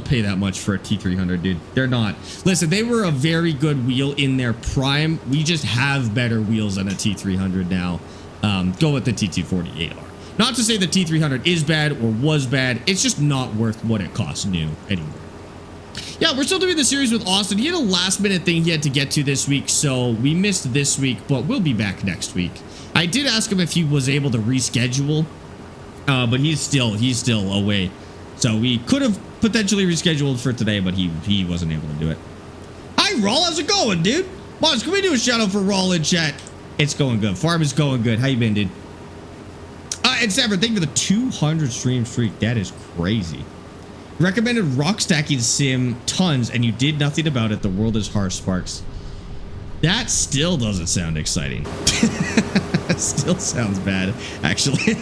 pay that much for a T300, dude. They're not. Listen, they were a very good wheel in their prime. We just have better wheels than a T300 now. Go with the T248R. Not to say the T300 is bad or was bad. It's just not worth what it costs new anymore. Yeah, we're still doing the series with Austin. He had a last minute thing he had to get to this week, so we missed this week, but we'll be back next week. I did ask him if he was able to reschedule, but he's still away. So we could have potentially rescheduled for today, but he wasn't able to do it. Hi, Rawl. How's it going, dude? Mods, can we do a shout out for Rawl in chat? It's going good. Farm is going good. How you been, dude? And Sanford, thank you for the 200 stream streak. That is crazy. Recommended rock stacking sim tons, and you did nothing about it. The world is harsh, Sparx. That still doesn't sound exciting. Still sounds bad, actually.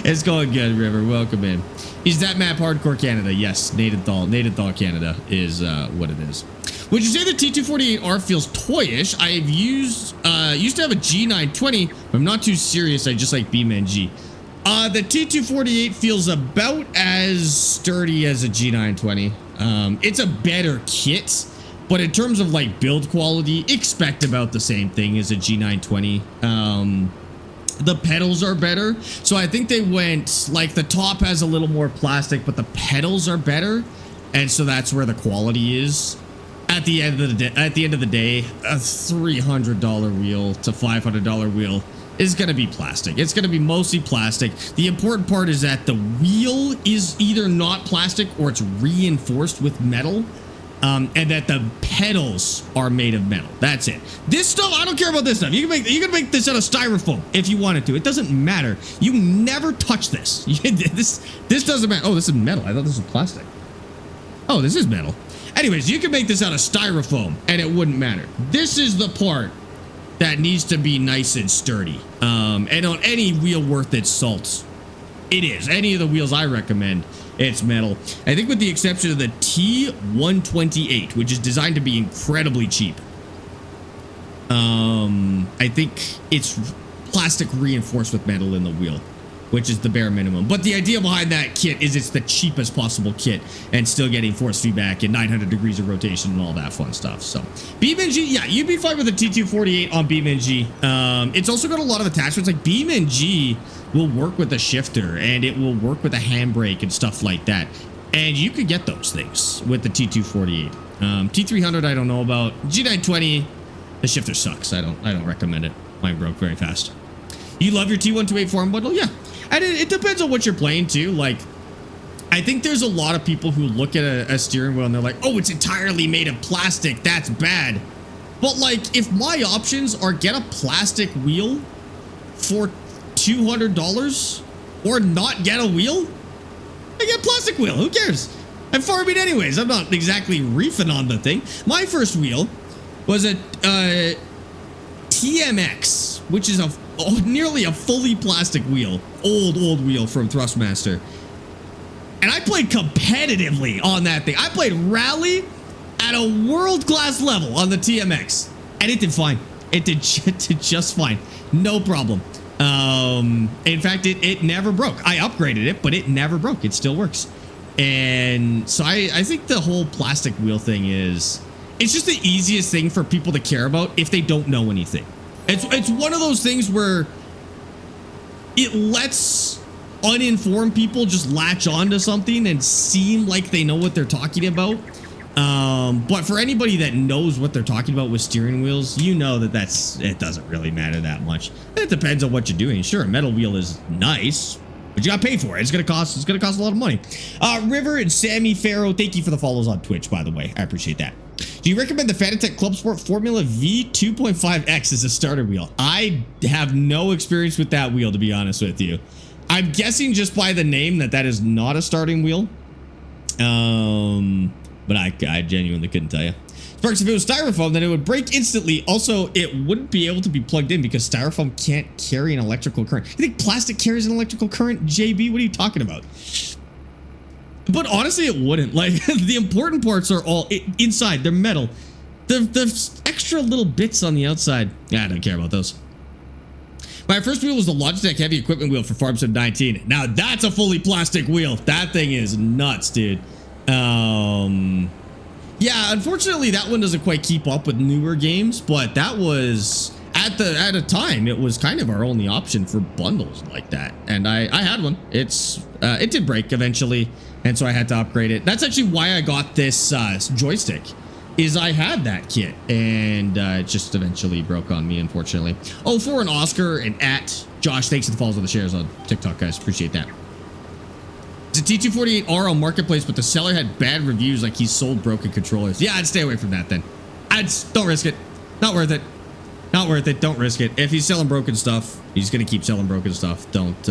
It's going good, River. Welcome in. Is that map Hardcore Canada? Yes, Native Thal Canada is what it is. Would you say the T248R feels toyish? I've used to have a G920, but I'm not too serious. I just like BeamNG. The T248 feels about as sturdy as a G920. It's a better kit, but in terms of like build quality, expect about the same thing as a G920. The pedals are better, so I think they went like the top has a little more plastic, but the pedals are better, and so that's where the quality is. At the end of the day, a $300 wheel to $500 wheel is going to be plastic. It's going to be mostly plastic. The important part is that the wheel is either not plastic or it's reinforced with metal, and that the pedals are made of metal. That's it. This stuff, I don't care about this stuff. You can make this out of styrofoam if you wanted to. It doesn't matter. You never touch this. This doesn't matter. Oh, this is metal. I thought this was plastic. Oh, this is metal. Anyways, you can make this out of styrofoam and it wouldn't matter. This is the part that needs to be nice and sturdy. And on any wheel worth its salt, it is. Any of the wheels I recommend, it's metal. I think with the exception of the T128, which is designed to be incredibly cheap. I think it's plastic reinforced with metal in the wheel, which is the bare minimum. But the idea behind that kit is it's the cheapest possible kit and still getting force feedback and 900 degrees of rotation and all that fun stuff. So BeamNG, yeah, you'd be fine with the T248 on BeamNG. It's also got a lot of attachments. Like BeamNG will work with a shifter and it will work with a handbrake and stuff like that. And you could get those things with the T248. T300, I don't know about. G920, the shifter sucks. I don't recommend it. Mine broke very fast. You love your T128 farm bundle? Yeah. And it depends on what you're playing too. Like, I think there's a lot of people who look at a steering wheel and they're like, oh, it's entirely made of plastic. That's bad. But like, if my options are get a plastic wheel for $200 or not get a wheel? I get a plastic wheel. Who cares? I'm farming anyways. I'm not exactly reefing on the thing. My first wheel was a TMX, which is nearly a fully plastic wheel. Old wheel from Thrustmaster. And I played competitively on that thing. I played rally at a world-class level on the TMX. And it did fine. It did just fine. No problem. In fact, it never broke. I upgraded it, but it never broke. It still works. And so I think the whole plastic wheel thing it's just the easiest thing for people to care about if they don't know anything. It's one of those things where it lets uninformed people just latch onto something and seem like they know what they're talking about. But for anybody that knows what they're talking about with steering wheels, you know that it doesn't really matter that much. It depends on what you're doing. Sure, a metal wheel is nice, but you gotta pay for it. It's gonna cost a lot of money. River and Sammy Farrow, thank you for the follows on Twitch, by the way. I appreciate that. Do you recommend the Fanatec Club Sport Formula V 2.5X as a starter wheel? I have no experience with that wheel, to be honest with you. I'm guessing just by the name that is not a starting wheel. But I genuinely couldn't tell you. Sparx, if it was styrofoam, then it would break instantly. Also, it wouldn't be able to be plugged in because styrofoam can't carry an electrical current. You think plastic carries an electrical current, JB? What are you talking about? But honestly, it wouldn't. Like, the important parts are all inside. They're metal. The extra little bits on the outside, I don't care about those. My first wheel was the Logitech heavy equipment wheel for Farm Sim 19. Now, that's a fully plastic wheel. That thing is nuts, dude. Yeah, unfortunately that one doesn't quite keep up with newer games, but that was at a time it was kind of our only option for bundles like that. And I had one. It did break eventually, and so I had to upgrade it. That's actually why I got this joystick, is I had that kit, and it just eventually broke on me, unfortunately. Oh, for an Oscar and at Josh, thanks for the follows on the shares on TikTok, guys. Appreciate that. It's a T248R on Marketplace, but the seller had bad reviews, like he sold broken controllers. Yeah, I'd stay away from that then. Don't risk it. Not worth it. Not worth it. Don't risk it. If he's selling broken stuff, he's gonna keep selling broken stuff. Don't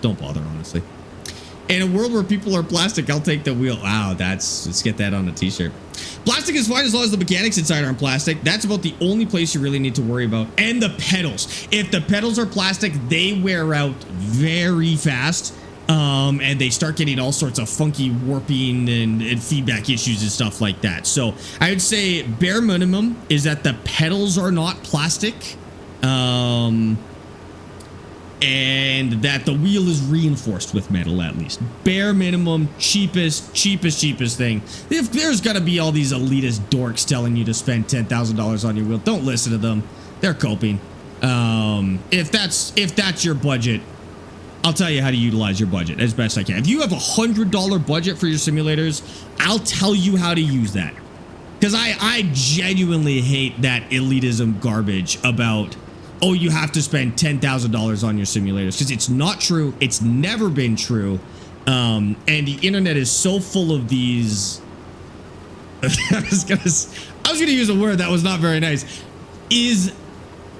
bother, honestly. In a world where people are plastic, I'll take the wheel. Wow, let's get that on a t-shirt. Plastic is fine as long as the mechanics inside aren't plastic. That's about the only place you really need to worry about. And the pedals. If the pedals are plastic, they wear out very fast. And they start getting all sorts of funky warping and feedback issues and stuff like that. So I would say bare minimum is that the pedals are not plastic. And that the wheel is reinforced with metal, at least. Bare minimum, cheapest thing. If there's got to be all these elitist dorks telling you to spend $10,000 on your wheel, don't listen to them. They're coping. If that's your budget, I'll tell you how to utilize your budget as best I can. If you have $100 budget for your simulators, I'll tell you how to use that. Because I genuinely hate that elitism garbage about, oh, you have to spend $10,000 on your simulators. Because it's not true. It's never been true. And the internet is so full of these... I was gonna use a word that was not very nice. Is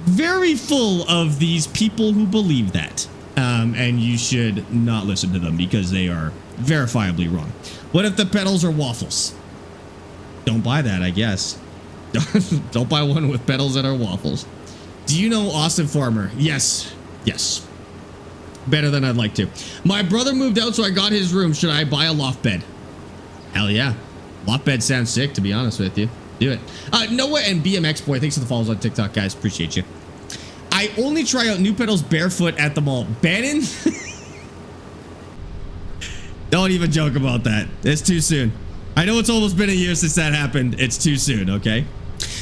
very full of these people who believe that. And you should not listen to them because they are verifiably wrong. What if the pedals are waffles? Don't buy that, I guess. Don't buy one with pedals that are waffles. Do you know Austin Farmer? Yes. Yes. Better than I'd like to. My brother moved out, so I got his room. Should I buy a loft bed? Hell yeah. Loft bed sounds sick, to be honest with you. Do it. Noah and BMX Boy, thanks for the follows on TikTok, guys. Appreciate you. I only try out new pedals barefoot at the mall. Bannon? Don't even joke about that. It's too soon. I know it's almost been a year since that happened. It's too soon, okay?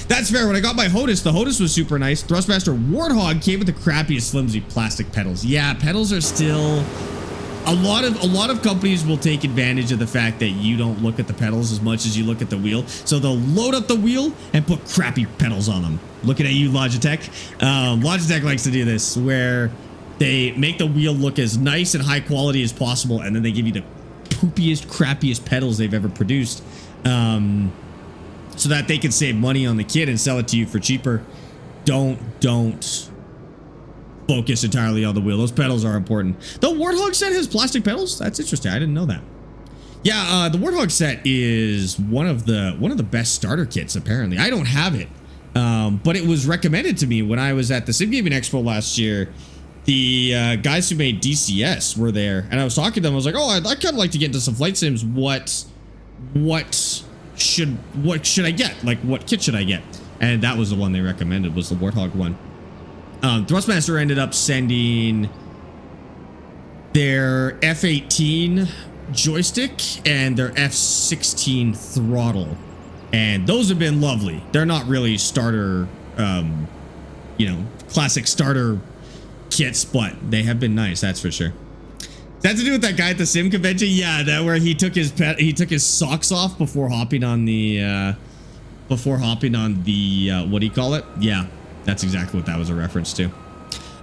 That's fair. When I got my HOTUS, the HOTUS was super nice. Thrustmaster Warthog came with the crappiest flimsy plastic pedals. Yeah, pedals are still... A lot of companies will take advantage of the fact that you don't look at the pedals as much as you look at the wheel. So they'll load up the wheel and put crappy pedals on them. Looking at you, Logitech. Logitech likes to do this, where they make the wheel look as nice and high quality as possible, and then they give you the poopiest, crappiest pedals they've ever produced, so that they can save money on the kit and sell it to you for cheaper. Don't focus entirely on the wheel. Those pedals are important. The Warthog set has plastic pedals. That's interesting. I didn't know that. Yeah, the Warthog set is one of the best starter kits, apparently. I don't have it, but it was recommended to me when I was at the Sim Gaming Expo last year. The guys who made DCS were there, and I was talking to them. I was like, "Oh, I'd kind of like to get into some flight sims. What should I get? Like, what kit should I get?" And that was the one they recommended, was the Warthog one. Thrustmaster ended up sending their F-18 joystick and their F-16 throttle, and those have been lovely. They're not really starter, you know, classic starter kits, but they have been nice, that's for sure. That to do with that guy at the sim convention? Yeah, that where he took his socks off before hopping on the what do you call it? Yeah, that's exactly what that was a reference to.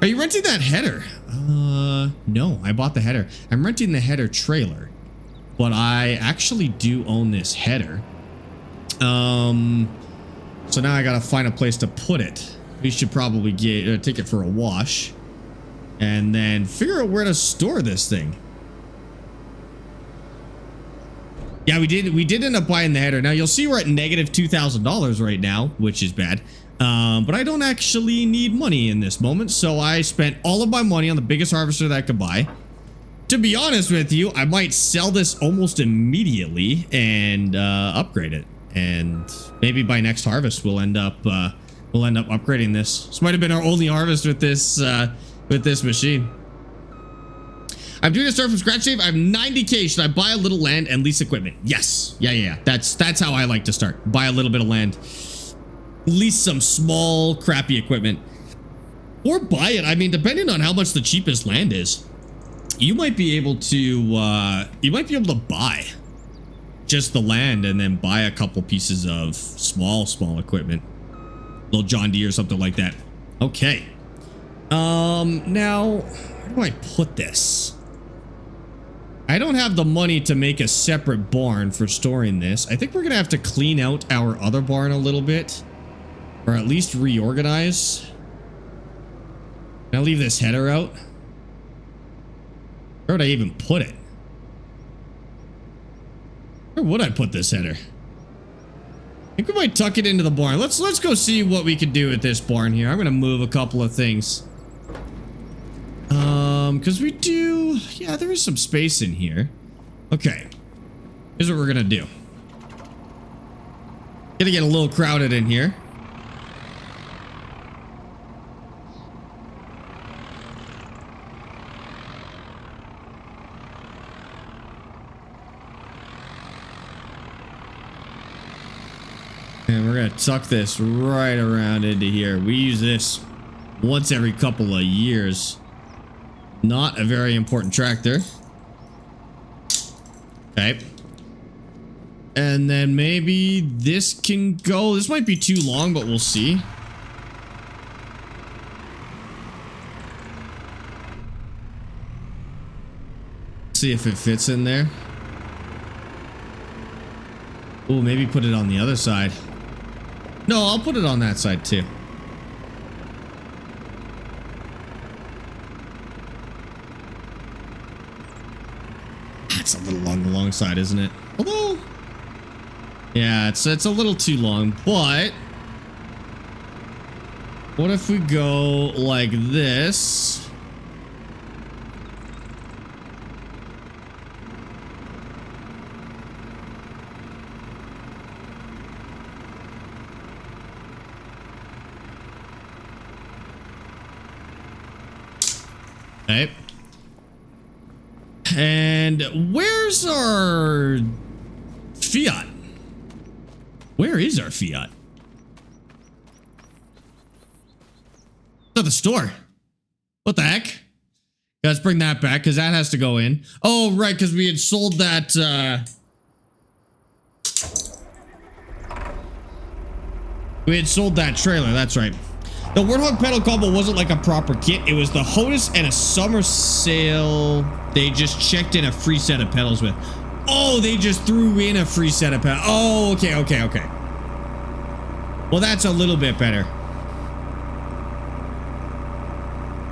Are you renting that header? No, I bought the header. I'm renting the header trailer, but I actually do own this header. So now I gotta find a place to put it. We should probably take it for a wash, and then figure out where to store this thing. Yeah, we did end up buying the header. Now you'll see we're at negative $2,000 right now, which is bad. But I don't actually need money in this moment, so I spent all of my money on the biggest harvester that I could buy. To be honest with you, I might sell this almost immediately and upgrade it, and maybe by next harvest we'll end up upgrading this. This might have been our only harvest with this machine. I'm doing a start from scratch save. I have 90K. Should I buy a little land and lease equipment? Yes. Yeah. That's how I like to start. Buy a little bit of land, lease some small crappy equipment, or buy it. I mean, depending on how much the cheapest land is, you might be able to buy just the land and then buy a couple pieces of small equipment, little John Deere or something like that. Okay. Now where do I put this? I don't have the money to make a separate barn for storing this. I think we're gonna have to clean out our other barn a little bit, or at least reorganize. Can I leave this header out? Where would I even put it? Where would I put this header? I think we might tuck it into the barn. Let's go see what we can do with this barn here. I'm gonna move a couple of things. Because we do, yeah, there is some space in here. Okay, here's what we're gonna do. Gonna get a little crowded in here. And we're gonna tuck this right around into here. We use this once every couple of years. Not a very important tractor. Okay. And then maybe this can go. This might be too long, but we'll see. See if it fits in there. Oh, maybe put it on the other side. No, I'll put it on that side too. That's a little on the long side, isn't it? Although, yeah, it's a little too long, but what if we go like this? Okay. And where's our Fiat? Where is our Fiat? It's at the store. What the heck? Let's bring that back, because that has to go in. Oh, right, because we had sold that, we had sold that trailer, that's right. The Warthog pedal combo wasn't like a proper kit. It was the HOTUS and a summer sale. They just checked in a free set of pedals with. Oh, they just threw in a free set of pedals. Oh, okay. Well, that's a little bit better.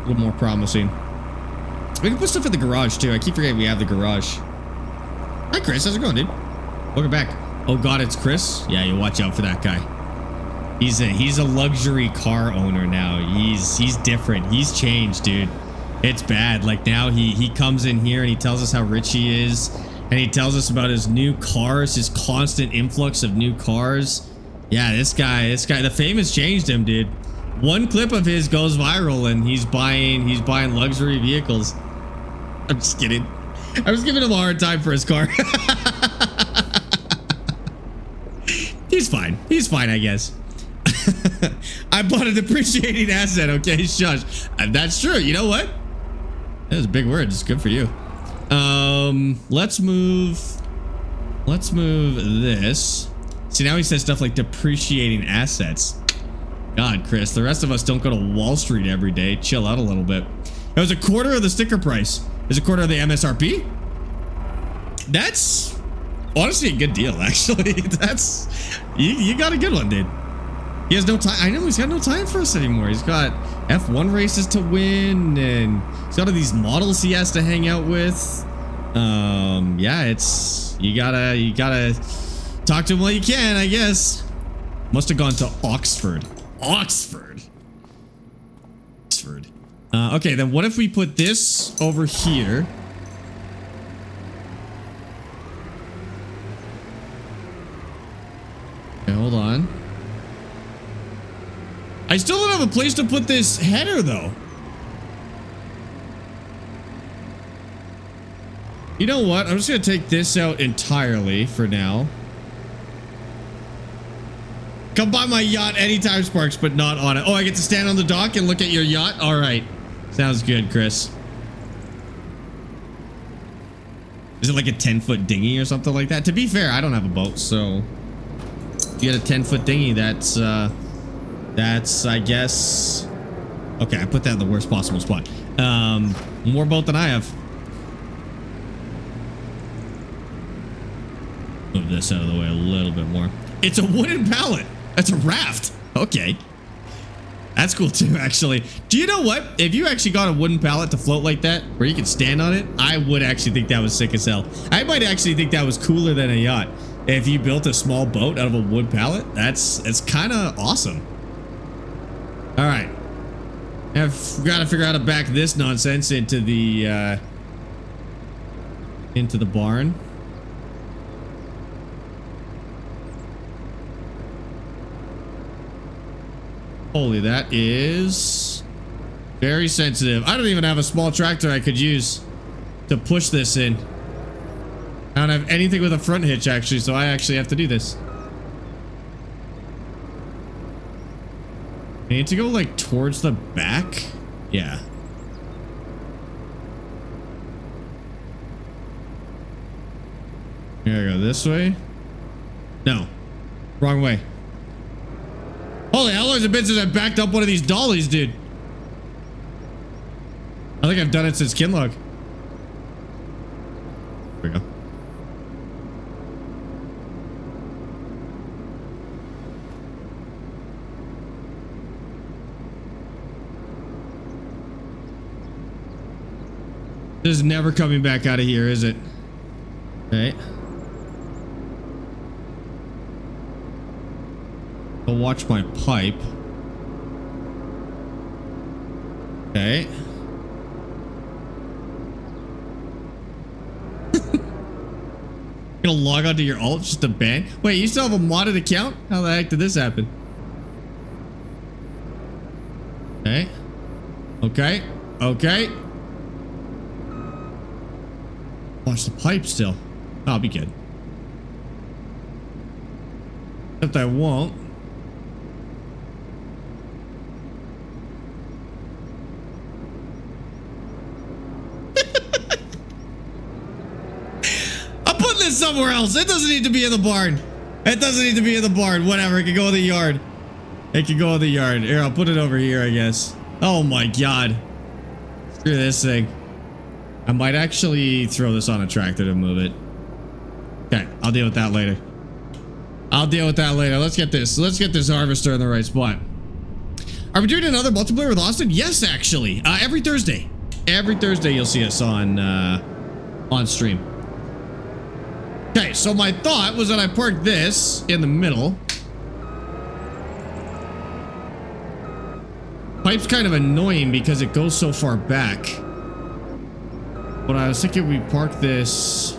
little more promising. We can put stuff in the garage too. I keep forgetting we have the garage. Hi Chris, how's it going, dude? Welcome back. Oh god, it's Chris? Yeah, you watch out for that guy. He's a luxury car owner now. He's different. He's changed, dude. It's bad. Like now he comes in here and he tells us how rich he is, and he tells us about his new cars, his constant influx of new cars. Yeah, this guy, the fame has changed him, dude. One clip of his goes viral and he's buying luxury vehicles. I'm just kidding. I was giving him a hard time for his car. He's fine. He's fine, I guess. I bought a depreciating asset. Okay, shush. That's true. You know what? That was a big word. It's good for you. Let's move this. See, now he says stuff like depreciating assets. God, Chris, the rest of us don't go to Wall Street every day. Chill out a little bit. It was a quarter of the sticker price. It's a quarter of the MSRP. That's honestly a good deal, actually. That's you got a good one, dude. He has no time. I know he's got no time for us anymore. He's got F1 races to win, and he's got all these models he has to hang out with. Yeah, it's you gotta talk to him while you can, I guess. Must have gone to Oxford. Oxford. Okay, then what if we put this over here? Okay, hold on. I still don't have a place to put this header, though. You know what? I'm just going to take this out entirely for now. Come buy my yacht anytime, Sparx, but not on it. Oh, I get to stand on the dock and look at your yacht? All right. Sounds good, Chris. Is it like a 10-foot dinghy or something like that? To be fair, I don't have a boat, so... If you get a 10-foot dinghy, that's, I guess... Okay, I put that in the worst possible spot. More boat than I have. Move this out of the way a little bit more. It's a wooden pallet. That's a raft. Okay. That's cool too, actually. Do you know what? If you actually got a wooden pallet to float like that, where you can stand on it, I would actually think that was sick as hell. I might actually think that was cooler than a yacht. If you built a small boat out of a wood pallet, it's kind of awesome. All right. I've got to figure out how to back this nonsense into the barn. Holy, that is very sensitive. I don't even have a small tractor I could use to push this in. I don't have anything with a front hitch, actually, so I actually have to do this. I need to go, like, towards the back? Yeah. Here I go, this way? No. Wrong way. Holy, how long has it been since I backed up one of these dollies, dude? I think I've done it since Kinlog. There we go. This is never coming back out of here, is it? Okay. I'll watch my pipe. Okay. Gonna log onto your alt just to ban? Wait, you still have a modded account? How the heck did this happen? Okay. Okay. Okay. Watch the pipe still. I'll be good. Except I won't. Somewhere else. It doesn't need to be in the barn. It doesn't need to be in the barn. Whatever. It can go in the yard. It can go in the yard. Here, I'll put it over here, I guess. Oh my god. Screw this thing. I might actually throw this on a tractor to move it. Okay, I'll deal with that later. I'll deal with that later. Let's get this harvester in the right spot. Are we doing another multiplayer with Austin? Yes, actually. Every Thursday. Every Thursday you'll see us on stream. Okay, so my thought was that I parked this in the middle. Pipe's kind of annoying because it goes so far back. But I was thinking we park this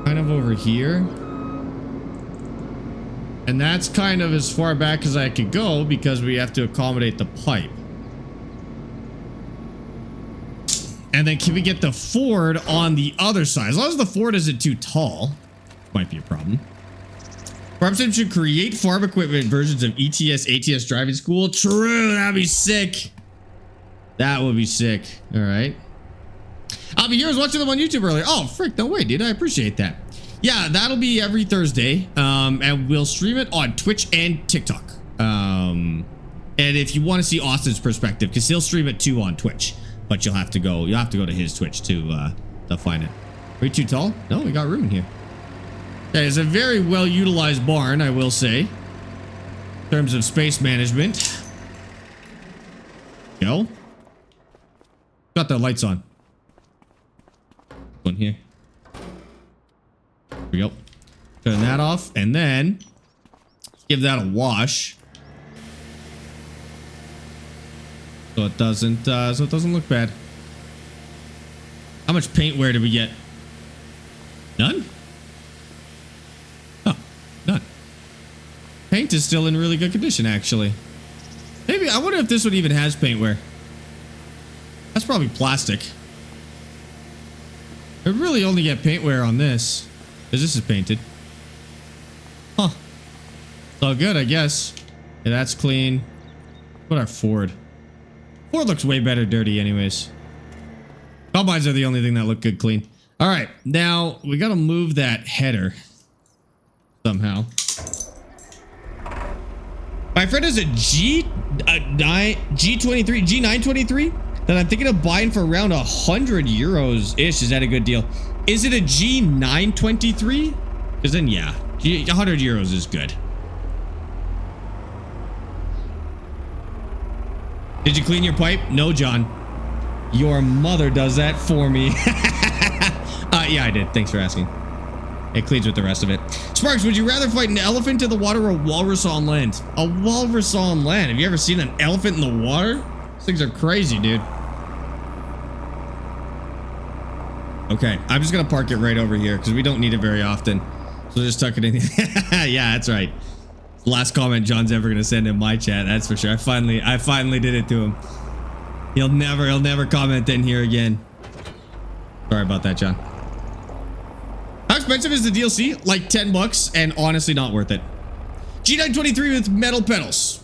kind of over here. And that's kind of as far back as I could go because we have to accommodate the pipe. And then can we get the Ford on the other side? As long as the Ford isn't too tall, might be a problem. Farm Sim should create farm equipment versions of ETS, ATS driving school. True, that'd be sick. That would be sick. All right. I'll be here. I was watching them on YouTube earlier. Oh, frick, no way, dude. I appreciate that. Yeah, that'll be every Thursday. And we'll stream it on Twitch and TikTok. And if you want to see Austin's perspective, because he'll stream it too on Twitch. But you'll have to go to his Twitch to find it. Are we too tall? No, we got room in here. Okay, it's a very well utilized barn, I will say. In terms of space management. Go. Got the lights on. One here. There we go. Turn that off, and then give that a wash. So it doesn't look bad. How much paint wear did we get? None? Oh, none. Paint is still in really good condition, actually. Maybe, I wonder if this one even has paint wear. That's probably plastic. I really only get paint wear on this, because this is painted. Huh. It's all good, I guess. Yeah, that's clean. What our Ford? Ford looks way better dirty anyways. Combines are the only thing that look good clean. All right, now we got to move that header somehow. My friend has a G923 that I'm thinking of buying for around 100 euros ish. Is that a good deal? Is it a G923? Because then yeah, 100 euros is good. Did you clean your pipe? No, John. Your mother does that for me. Yeah, I did. Thanks for asking. It cleans with the rest of it. Sparx, would you rather fight an elephant in the water or a walrus on land? A walrus on land. Have you ever seen an elephant in the water? These things are crazy, dude. Okay, I'm just gonna park it right over here because we don't need it very often. So just tuck it in. Yeah, that's right. Last comment John's ever gonna send in my chat, that's for sure. I finally did it to him. He'll never comment in here again. Sorry about that, John. How expensive is the DLC? Like 10 bucks and honestly not worth it. G923 with metal pedals.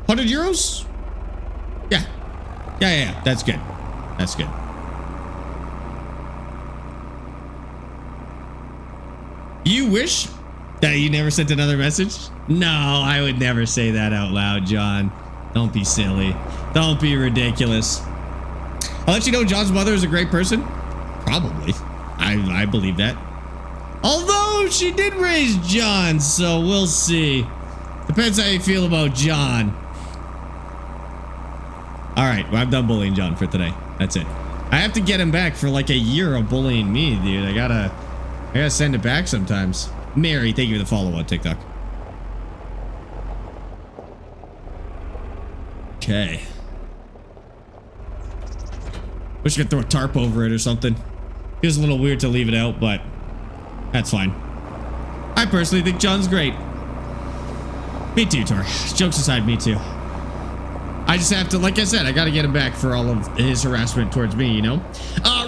100 euros? Yeah. Yeah. That's good. That's good. You wish that you never sent another message? No, I would never say that out loud, John. Don't be silly. Don't be ridiculous. I'll let you know John's mother is a great person. Probably. I believe that. Although she did raise John, so we'll see. Depends how you feel about John. All right, well, I'm done bullying John for today. That's it. I have to get him back for like a year of bullying me, dude. I gotta send it back sometimes. Mary, thank you for the follow on TikTok. Okay. Wish I could throw a tarp over it or something. Feels a little weird to leave it out, but that's fine. I personally think John's great. Me too, Tor. Jokes aside, me too. I just have to, like I said, I gotta get him back for all of his harassment towards me, you know?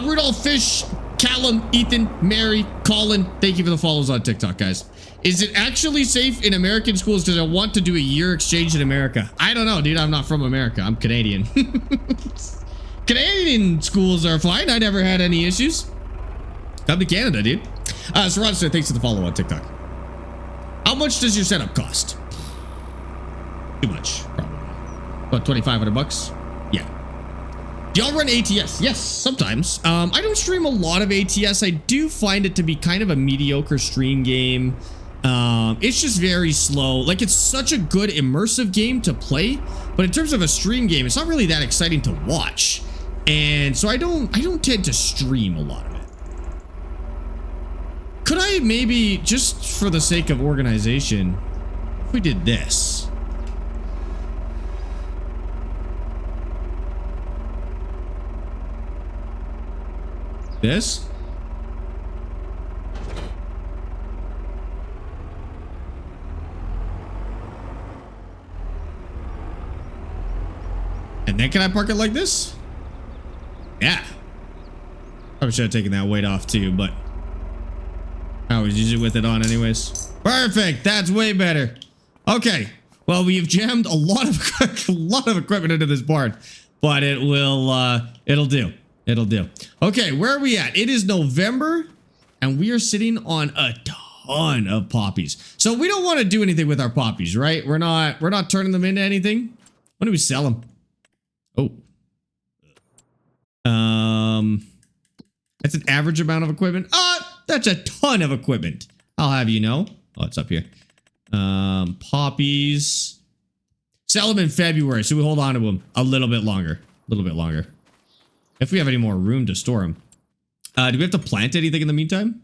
Rudolph Fish, Callum, Ethan, Mary, Colin, thank you for the follows on TikTok, guys. Is it actually safe in American schools? Because I want to do a year exchange in America. I don't know, dude. I'm not from America. I'm Canadian. Canadian schools are fine. I never had any issues. Come to Canada, dude. So Ronster, thanks for the follow on TikTok. How much does your setup cost? Too much, probably. About 2,500 bucks? Yeah. Do y'all run ATS? Yes, sometimes. I don't stream a lot of ATS. I do find it to be kind of a mediocre stream game. It's just very slow. Like, it's such a good immersive game to play, but in terms of a stream game, it's not really that exciting to watch. And so I don't tend to stream a lot of it. Could I maybe, just for the sake of organization, if we did this? This? And then can I park it like this? Yeah. Probably should have taken that weight off too, but I always use it with it on anyways. Perfect. That's way better. Okay. Well, we've jammed a lot of equipment into this barn, but it will, it'll do. It'll do. Okay. Where are we at? It is November and we are sitting on a ton of poppies. So we don't want to do anything with our poppies, right? We're not turning them into anything. When do we sell them? Oh. That's an average amount of equipment. That's a ton of equipment. I'll have you know. Oh, it's up here. Poppies. Sell them in February, so we hold on to them a little bit longer. A little bit longer. If we have any more room to store them. Do we have to plant anything in the meantime?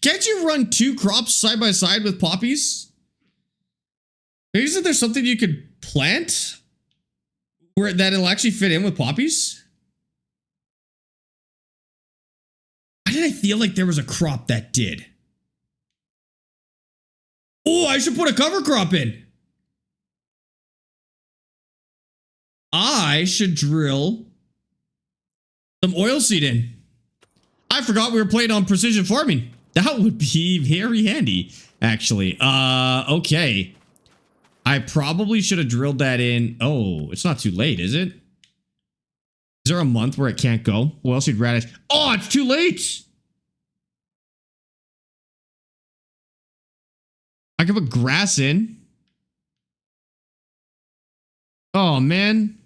Can't you run 2 crops side by side with poppies? Isn't there something you could plant where that'll actually fit in with poppies? Why did I feel like there was a crop that did? Oh, I should put a cover crop in. I should drill some oilseed in. I forgot we were playing on precision farming. That would be very handy, actually. Okay. I probably should have drilled that in. Oh, it's not too late, is it? Is there a month where it can't go? Oilseed radish. Oh, it's too late. I can put grass in. Oh, man.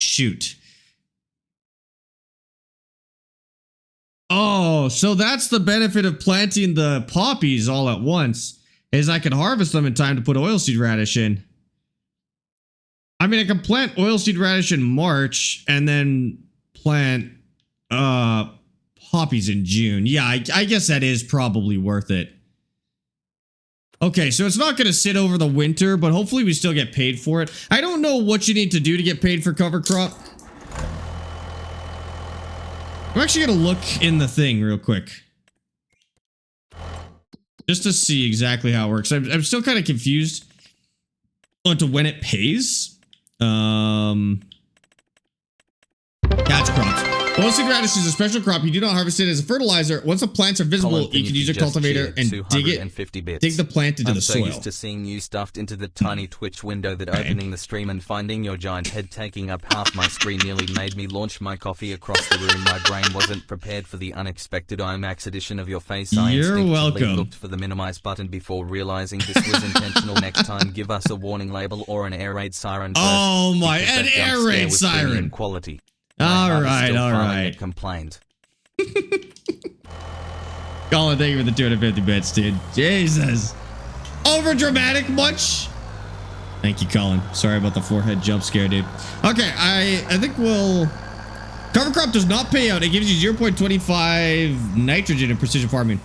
Shoot. Oh, so that's the benefit of planting the poppies all at once, is I can harvest them in time to put oilseed radish in. I mean, I can plant oilseed radish in March and then plant poppies in June. Yeah, I guess that is probably worth it. Okay, so it's not going to sit over the winter, but hopefully we still get paid for it. I don't know what you need to do to get paid for cover crop. I'm actually going to look in the thing real quick. Just to see exactly how it works. I'm still kind of confused onto when it pays. Catch crops. Oilseed radish is a special crop. You do not harvest it as a fertilizer. Once the plants are visible, you can use your cultivator and dig the plant into the soil. I'm so used to seeing you stuffed into the tiny Twitch window that opening the stream and finding your giant head taking up half my screen nearly made me launch my coffee across the room. My brain wasn't prepared for the unexpected IMAX edition of your face. I instinctively looked for the minimize button before realizing this was intentional. Next time, give us a warning label or an air raid siren. Oh my, an air raid siren. Quality. All right. Complained. Colin, thank you for the 250 bits, dude. Jesus. Over dramatic much? Thank you, Colin. Sorry about the forehead jump scare, dude. Okay, I think we'll... Cover crop does not pay out. It gives you 0.25 nitrogen in precision farming.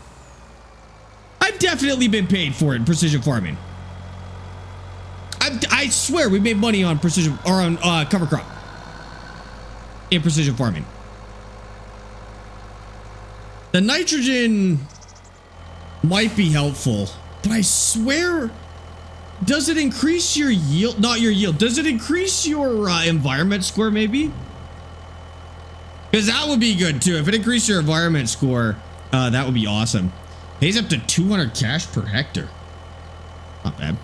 I've definitely been paid for it in precision farming. I swear we made money on precision or on cover crop. In precision farming. The nitrogen might be helpful, but I swear, does it increase your yield? Not your yield. Does it increase your environment score maybe? Because that would be good too. If it increased your environment score, that would be awesome. Pays up to 200 cash per hectare. Not bad.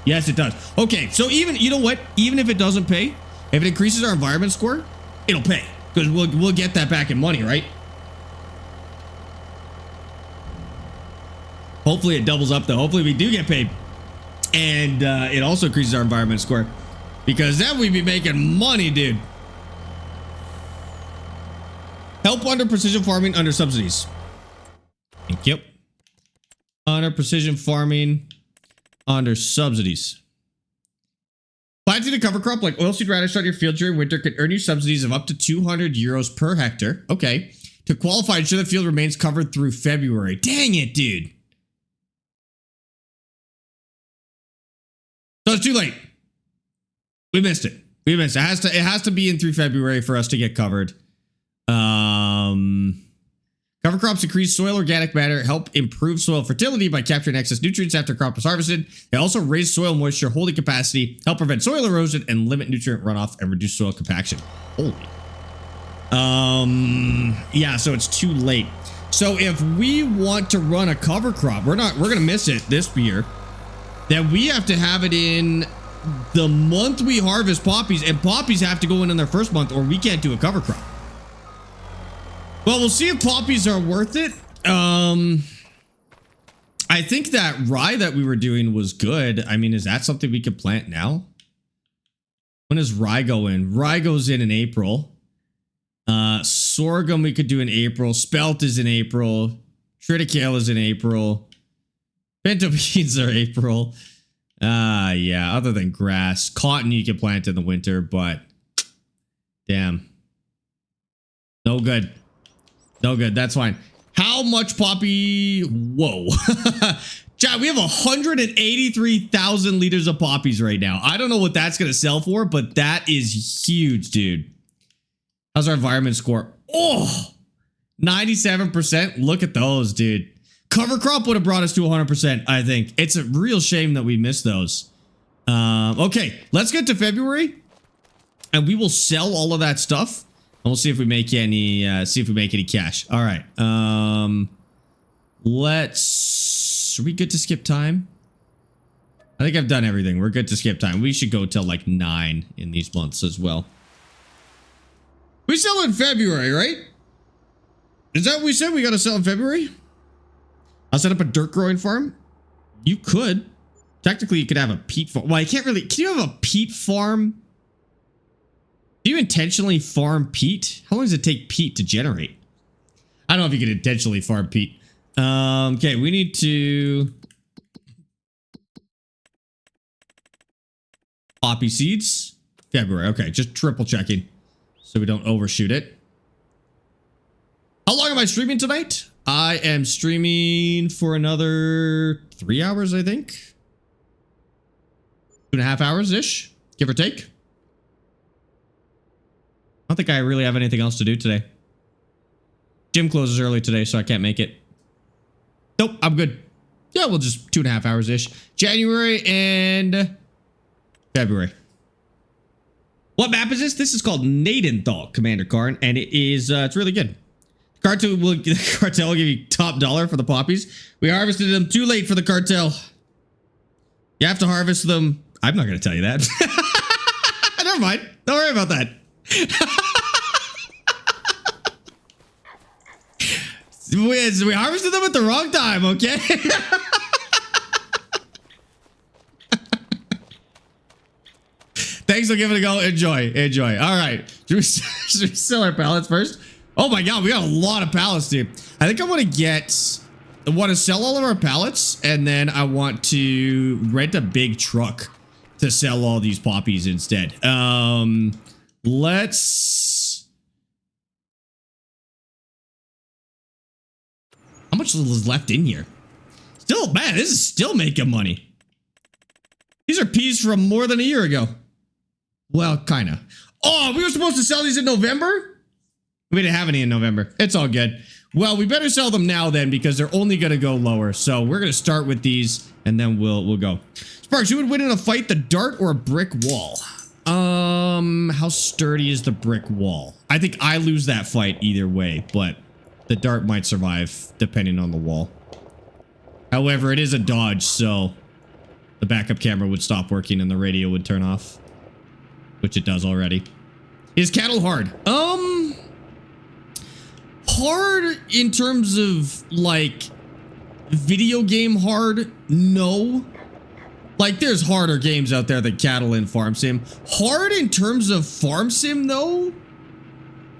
Yes, it does. Okay, so even, you know what? Even if it doesn't pay, if it increases our environment score, it'll pay because we'll get that back in money, right? Hopefully it doubles up though. Hopefully we do get paid, and it also increases our environment score because then we'd be making money, dude. Help under precision farming under subsidies. Thank you. Under precision farming, under subsidies. Planting a cover crop like oilseed radish on your field during winter can earn you subsidies of up to 200 euros per hectare. Okay. To qualify, ensure the field remains covered through February. Dang it, dude. So it's too late. We missed it. We missed it. It has to be in through February for us to get covered. Cover crops increase soil organic matter, help improve soil fertility by capturing excess nutrients after crop is harvested. They also raise soil moisture holding capacity, help prevent soil erosion, and limit nutrient runoff and reduce soil compaction. Holy. Yeah, so it's too late. So if we want to run a cover crop, we're gonna miss it this year. Then we have to have it in the month we harvest poppies, and poppies have to go in their first month, or we can't do a cover crop. Well, we'll see if poppies are worth it. I think that rye that we were doing was good. I mean, is that something we could plant now? When does rye go in? Rye goes in April. Sorghum we could do in April. Spelt is in April. Triticale is in April. Pinto beans are April. Yeah, other than grass. Cotton you can plant in the winter, but damn. No good. No good. That's fine. How much poppy? Whoa. Chat, we have 183,000 liters of poppies right now. I don't know what that's going to sell for, but that is huge, dude. How's our environment score? Oh, 97%. Look at those, dude. Cover crop would have brought us to 100%, I think. It's a real shame that we missed those. Okay, let's get to February, and we will sell all of that stuff. We'll see if we make any cash. All right. Are we good to skip time? I think I've done everything. We're good to skip time. We should go till like 9 in these months as well. We sell in February, right? Is that what we said? We got to sell in February? I'll set up a dirt growing farm. You could. Technically, you could have a peat farm. Well, I can't really. Can you have a peat farm? Do you intentionally farm peat? How long does it take peat to generate? I don't know if you can intentionally farm peat. Okay, we need to... Poppy seeds. February. Okay, just triple checking so we don't overshoot it. How long am I streaming tonight? I am streaming for another 3 hours, I think. 2.5 hours-ish, give or take. I don't think I really have anything else to do today. Gym closes early today, so I can't make it. Nope, I'm good. Yeah, we'll just 2.5 hours-ish. January and February. What map is this? This is called Nadenthal, Commander Karn, and it is, it's really good. Cartel will give you top dollar for the poppies. We harvested them too late for the cartel. You have to harvest them. I'm not going to tell you that. Never mind. Don't worry about that. We harvested them at the wrong time, okay? Thanks for giving it a go. Enjoy. All right. Should we sell our pallets first? Oh my god, we got a lot of pallets, dude. I think I want to sell all of our pallets, and then I want to rent a big truck to sell all these poppies instead. Let's... How much is left in here? Still, man, this is still making money. These are peas from more than a year ago. Well, kind of. Oh, we were supposed to sell these in November? We didn't have any in November. It's all good. Well, we better sell them now then, because they're only going to go lower. So we're going to start with these, and then we'll go. Sparx, you would win in a fight, the dart or a brick wall? How sturdy is the brick wall? I think I lose that fight either way, but the dart might survive depending on the wall. However, it is a dodge, so the backup camera would stop working and the radio would turn off, which it does already. Is cattle hard? Hard in terms of, like, video game hard? No. Like, there's harder games out there than cattle in Farm Sim. Hard in terms of Farm Sim, though?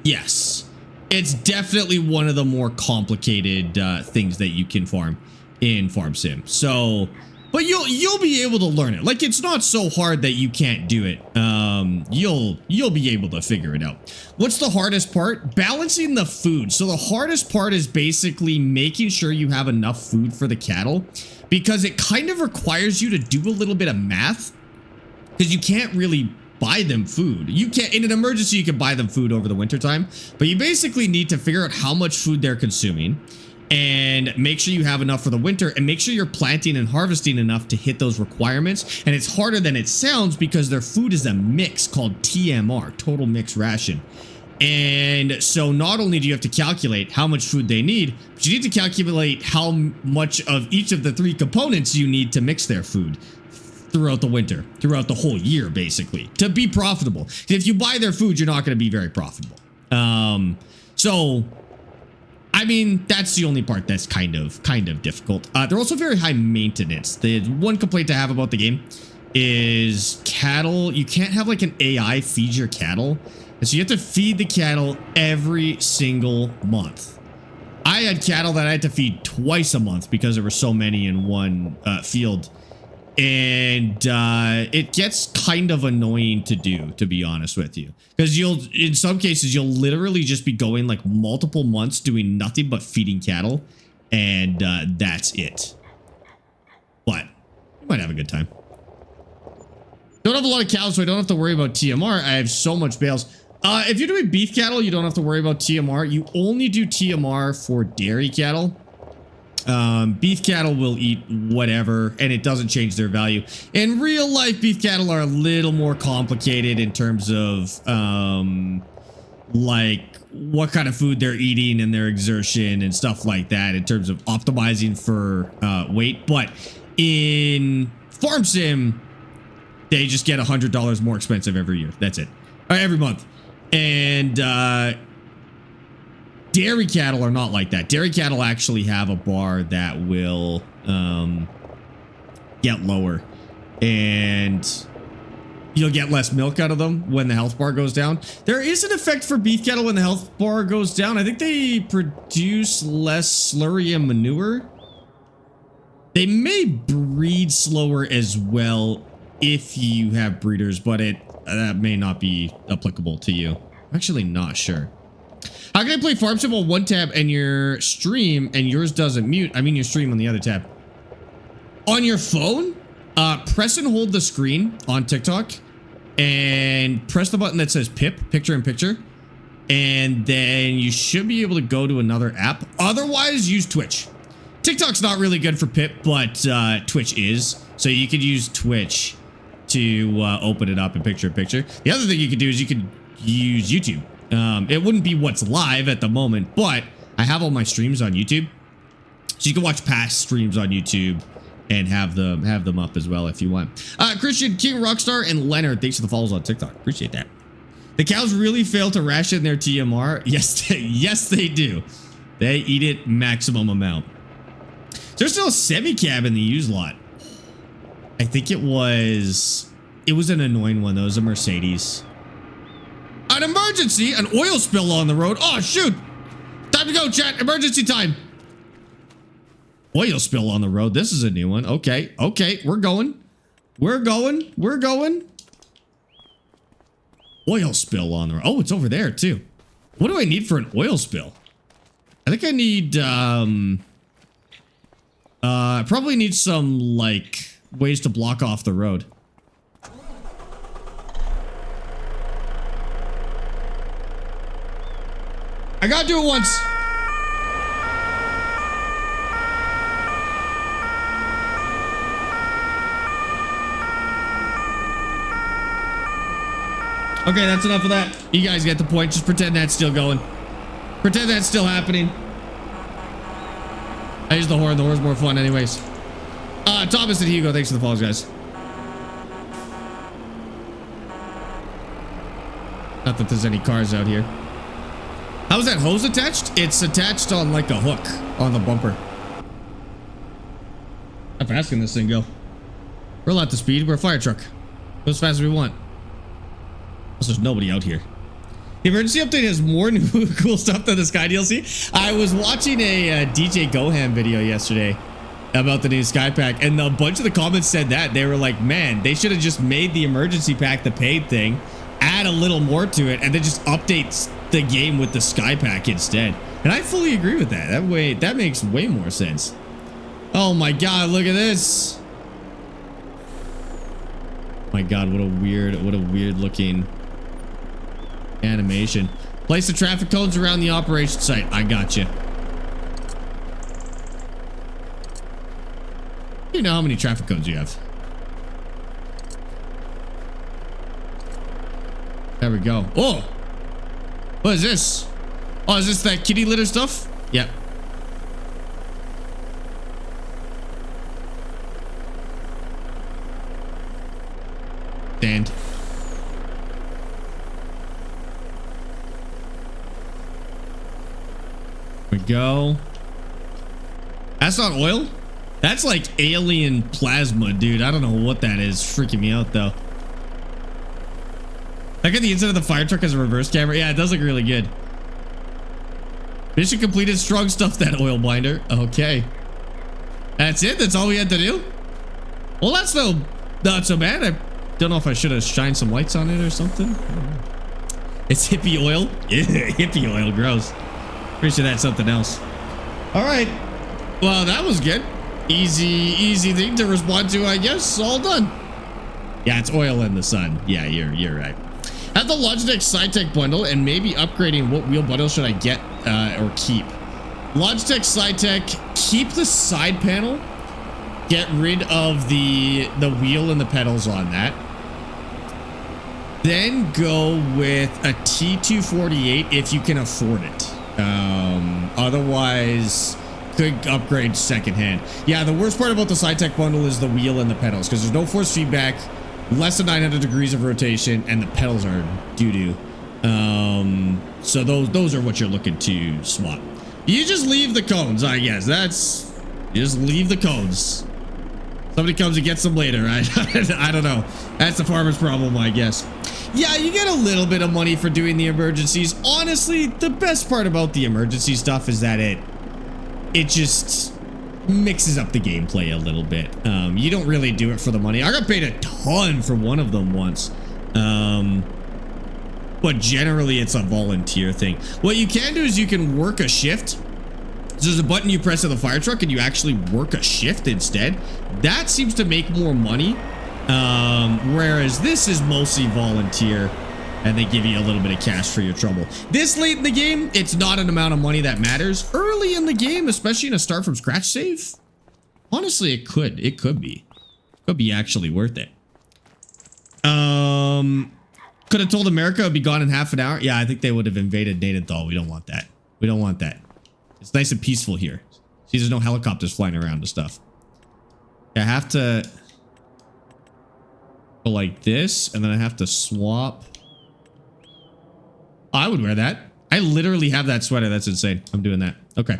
Yes. It's definitely one of the more complicated things that you can farm in Farm Sim. So, but you'll be able to learn it. Like, it's not so hard that you can't do it. You'll be able to figure it out. What's the hardest part? Balancing the food. So the hardest part is basically making sure you have enough food for the cattle, because it kind of requires you to do a little bit of math, because you can't really buy them food. You can't, in an emergency, you can buy them food over the winter time, but you basically need to figure out how much food they're consuming and make sure you have enough for the winter, and make sure you're planting and harvesting enough to hit those requirements. And it's harder than it sounds because their food is a mix called TMR, total mixed ration. And so not only do you have to calculate how much food they need, but you need to calculate how much of each of the 3 components you need to mix their food throughout the winter, throughout the whole year, basically, to be profitable. If you buy their food, you're not going to be very profitable. So, I mean, that's the only part that's kind of difficult. They're also very high maintenance. The one complaint I have about the game is cattle. You can't have like an AI feed your cattle. And so you have to feed the cattle every single month. I had cattle that I had to feed twice a month because there were so many in one field. And it gets kind of annoying to do, to be honest with you, because in some cases, you'll literally just be going like multiple months doing nothing but feeding cattle, and that's it. But you might have a good time. Don't have a lot of cows, so I don't have to worry about TMR. I have so much bales. If you're doing beef cattle, you don't have to worry about TMR. You only do TMR for dairy cattle. Beef cattle will eat whatever, and it doesn't change their value. In real life, beef cattle are a little more complicated in terms of, like what kind of food they're eating and their exertion and stuff like that in terms of optimizing for, weight. But in Farm Sim, they just get $100 more expensive every year. That's it. Every month. And, dairy cattle are not like that. Dairy cattle actually have a bar that will get lower, and you'll get less milk out of them when the health bar goes down. There is an effect for beef cattle when the health bar goes down. I think they produce less slurry and manure. They may breed slower as well if you have breeders, but that may not be applicable to you. I'm actually not sure. How can I play Farm Sim on one tab and your stream and yours doesn't mute? I mean your stream on the other tab. On your phone, press and hold the screen on TikTok and press the button that says PIP, picture in picture. And then you should be able to go to another app. Otherwise, use Twitch. TikTok's not really good for PIP, but Twitch is. So you could use Twitch to open it up in picture in picture. The other thing you could do is you could use YouTube. It wouldn't be what's live at the moment, but I have all my streams on YouTube, so you can watch past streams on YouTube and have them up as well if you want. Christian, King Rockstar, and Leonard, thanks for the follows on TikTok. Appreciate that. The cows really fail to ration their TMR. Yes, they do. They eat it maximum amount. There's still a semi-cab in the used lot. I think it was an annoying one. That was a Mercedes. An emergency, an oil spill on the road. Oh, shoot. Time to go, chat. Emergency time. Oil spill on the road. This is a new one. Okay. We're going. Oil spill on the road. Oh, it's over there, too. What do I need for an oil spill? I think I need, probably need some, like, ways to block off the road. I gotta do it once. Okay, that's enough of that. You guys get the point. Just pretend that's still going. Pretend that's still happening. I use the horn. The horn's more fun anyways. Thomas and Hugo, thanks for the follows, guys. Not that there's any cars out here. How's that hose attached? It's attached on like a hook on the bumper. How fast can this thing go? We're allowed to speed. We're a fire truck. Go as fast as we want. Plus, there's nobody out here. The emergency update has more new cool stuff than the Sky DLC. I was watching a DJ Goham video yesterday about the new Sky Pack, and a bunch of the comments said that. They were like, man, they should have just made the emergency pack the paid thing, add a little more to it, and then just update the game with the Sky Pack instead. And I fully agree with that. That makes way more sense. Oh my god, look at this. My god, what a weird looking animation. Place the traffic cones around the operation site. I got you. You know how many traffic cones you have. There we go. Oh, what is this? Oh, is this that kitty litter stuff? Yep. Stand. We go. That's not oil. That's like alien plasma, dude. I don't know what that is. Freaking me out though. I got the inside of the fire truck as a reverse camera. Yeah, it does look really good. Mission completed. Strong stuff, that oil binder. Okay. That's it? That's all we had to do? Well, that's not so bad. I don't know if I should have shined some lights on it or something. It's hippie oil. Yeah, hippie oil. Gross. Pretty sure that's something else. All right. Well, that was good. Easy thing to respond to, I guess. All done. Yeah, it's oil in the sun. Yeah, you're right. Have the Logitech SideTech bundle and maybe upgrading. What wheel bundle should I get or keep? Logitech SideTech, keep the side panel. Get rid of the wheel and the pedals on that. Then go with a T248 if you can afford it. Otherwise, could upgrade secondhand. Yeah, the worst part about the SideTech bundle is the wheel and the pedals, because there's no force feedback, less than 900 degrees of rotation, and the pedals are doo-doo. So those are what you're looking to swap. You just leave the cones, I guess. You just leave the cones. Somebody comes and gets them later. I don't know. That's the farmer's problem, I guess. Yeah, you get a little bit of money for doing the emergencies. Honestly, the best part about the emergency stuff is that it just mixes up the gameplay a little bit. You don't really do it for the money. I got paid a ton for one of them once. But generally it's a volunteer thing. What you can do is you can work a shift. So there's a button you press on the fire truck and you actually work a shift instead. That seems to make more money. Whereas this is mostly volunteer and they give you a little bit of cash for your trouble. This late in the game, it's not an amount of money that matters. Early in the game, especially in a start from scratch save, honestly, it could be actually worth it. Could have told America it'd be gone in half an hour. Yeah, I think they would have invaded Nadenthal. We don't want that. We don't want that. It's nice and peaceful here. See, there's no helicopters flying around and stuff. I have to go like this, and then I have to swap. I would wear that. I literally have that sweater. That's insane. I'm doing that. Okay.